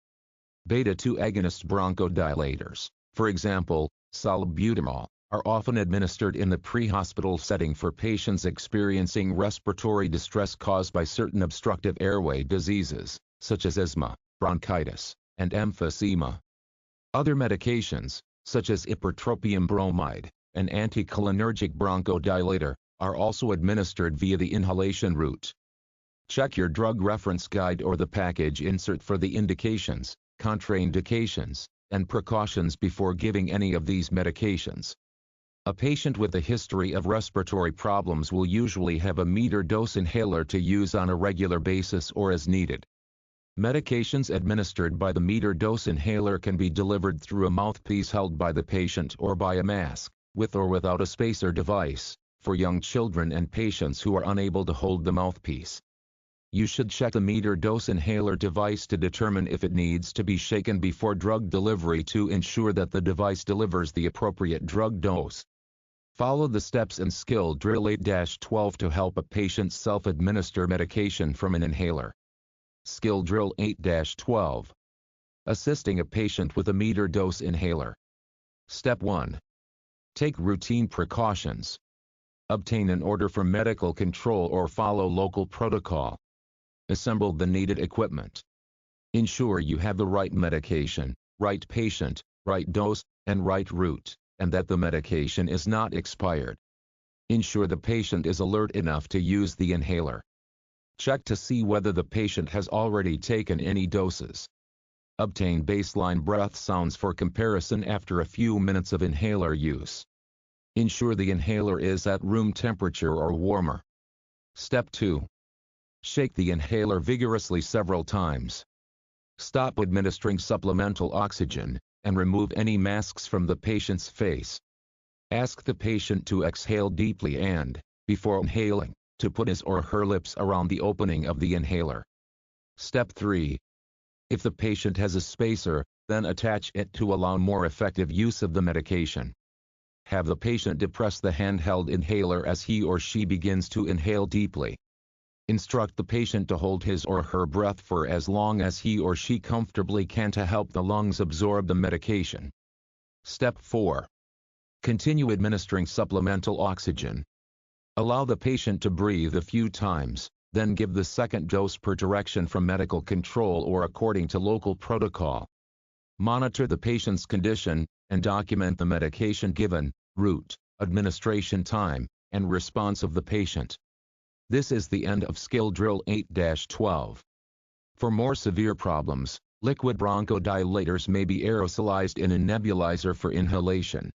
Beta-2 agonist bronchodilators, for example, salbutamol, are often administered in the pre-hospital setting for patients experiencing respiratory distress caused by certain obstructive airway diseases, such as asthma, bronchitis, and emphysema. Other medications, such as ipratropium bromide, an anticholinergic bronchodilator, are also administered via the inhalation route. Check your drug reference guide or the package insert for the indications, contraindications, and precautions before giving any of these medications. A patient with a history of respiratory problems will usually have a meter-dose inhaler to use on a regular basis or as needed. Medications administered by the meter-dose inhaler can be delivered through a mouthpiece held by the patient or by a mask, with or without a spacer device, for young children and patients who are unable to hold the mouthpiece. You should check the meter-dose inhaler device to determine if it needs to be shaken before drug delivery to ensure that the device delivers the appropriate drug dose. Follow the steps in Skill Drill 8-12 to help a patient self-administer medication from an inhaler. Skill Drill 8-12. Assisting a patient with a meter-dose inhaler. Step 1. Take routine precautions. Obtain an order from medical control or follow local protocol. Assemble the needed equipment. Ensure you have the right medication, right patient, right dose, and right route, and that the medication is not expired. Ensure the patient is alert enough to use the inhaler. Check to see whether the patient has already taken any doses. Obtain baseline breath sounds for comparison after a few minutes of inhaler use. Ensure the inhaler is at room temperature or warmer. Step 2. Shake the inhaler vigorously several times. Stop administering supplemental oxygen, and remove any masks from the patient's face. Ask the patient to exhale deeply and, before inhaling, to put his or her lips around the opening of the inhaler. Step 3. If the patient has a spacer, then attach it to allow more effective use of the medication. Have the patient depress the handheld inhaler as he or she begins to inhale deeply. Instruct the patient to hold his or her breath for as long as he or she comfortably can to help the lungs absorb the medication. Step 4. Continue administering supplemental oxygen. Allow the patient to breathe a few times, then give the second dose per direction from medical control or according to local protocol. Monitor the patient's condition, and document the medication given, route, administration time, and response of the patient. This is the end of Skill Drill 8-12. For more severe problems, liquid bronchodilators may be aerosolized in a nebulizer for inhalation.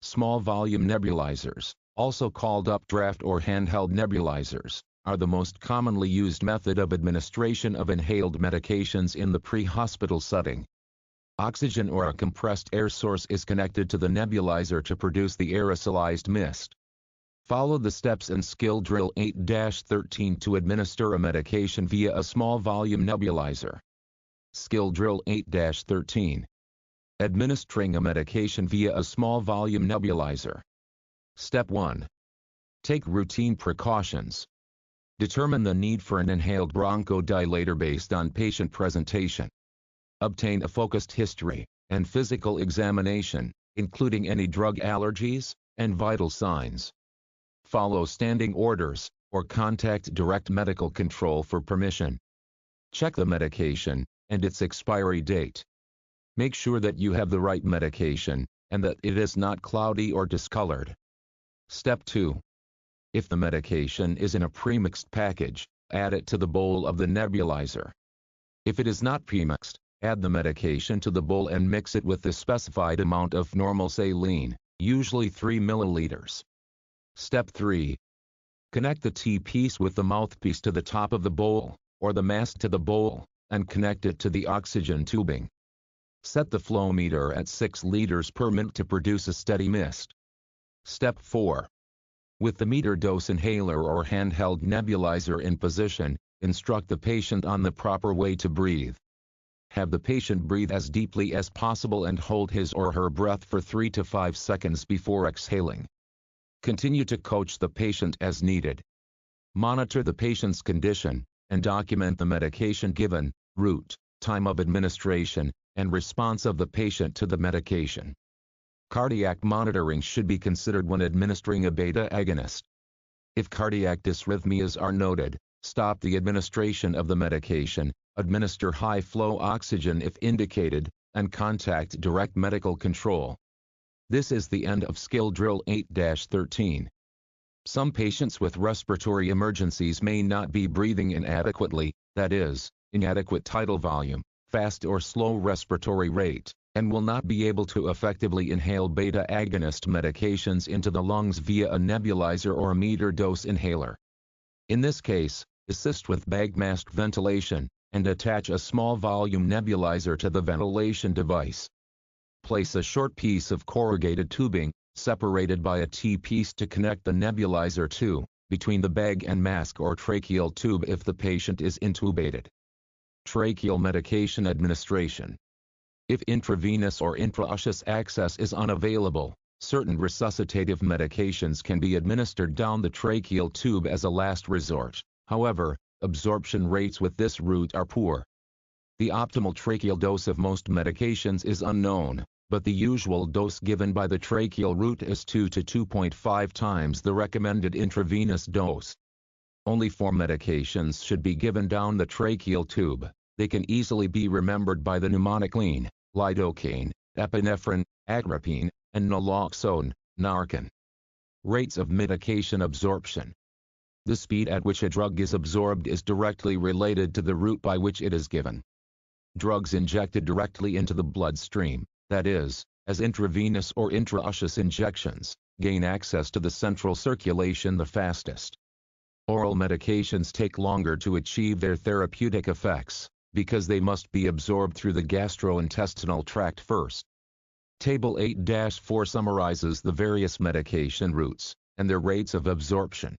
Small volume nebulizers, also called updraft or handheld nebulizers, are the most commonly used method of administration of inhaled medications in the pre-hospital setting. Oxygen or a compressed air source is connected to the nebulizer to produce the aerosolized mist. Follow the steps in Skill Drill 8-13 to administer a medication via a small volume nebulizer. Skill Drill 8-13. Administering a medication via a small volume nebulizer. Step 1. Take routine precautions. Determine the need for an inhaled bronchodilator based on patient presentation. Obtain a focused history and physical examination, including any drug allergies and vital signs. Follow standing orders, or contact direct medical control for permission. Check the medication and its expiry date. Make sure that you have the right medication, and that it is not cloudy or discolored. Step 2. If the medication is in a premixed package, add it to the bowl of the nebulizer. If it is not premixed, add the medication to the bowl and mix it with the specified amount of normal saline, usually 3 milliliters. Step 3. Connect the T-piece with the mouthpiece to the top of the bowl, or the mask to the bowl, and connect it to the oxygen tubing. Set the flow meter at 6 liters per minute to produce a steady mist. Step 4. With the meter-dose inhaler or handheld nebulizer in position, instruct the patient on the proper way to breathe. Have the patient breathe as deeply as possible and hold his or her breath for 3 to 5 seconds before exhaling. Continue to coach the patient as needed. Monitor the patient's condition, and document the medication given, route, time of administration, and response of the patient to the medication. Cardiac monitoring should be considered when administering a beta agonist. If cardiac dysrhythmias are noted, stop the administration of the medication, administer high-flow oxygen if indicated, and contact direct medical control. This is the end of skill drill 8-13. Some patients with respiratory emergencies may not be breathing inadequately, that is, inadequate tidal volume, fast or slow respiratory rate, and will not be able to effectively inhale beta agonist medications into the lungs via a nebulizer or a meter-dose inhaler. In this case, assist with bag mask ventilation, and attach a small volume nebulizer to the ventilation device. Place a short piece of corrugated tubing, separated by a T-piece to connect the nebulizer to, between the bag and mask or tracheal tube if the patient is intubated. Tracheal medication administration. If intravenous or intraosseous access is unavailable, certain resuscitative medications can be administered down the tracheal tube as a last resort. However, absorption rates with this route are poor. The optimal tracheal dose of most medications is unknown, but the usual dose given by the tracheal route is 2 to 2.5 times the recommended intravenous dose. Only 4 medications should be given down the tracheal tube. They can easily be remembered by the mnemonic lean: lidocaine, epinephrine, atropine, and naloxone, Narcan. Rates of medication absorption. The speed at which a drug is absorbed is directly related to the route by which it is given. Drugs injected directly into the bloodstream, that is, as intravenous or intraosseous injections, gain access to the central circulation the fastest. Oral medications take longer to achieve their therapeutic effects, because they must be absorbed through the gastrointestinal tract first. Table 8-4 summarizes the various medication routes, and their rates of absorption.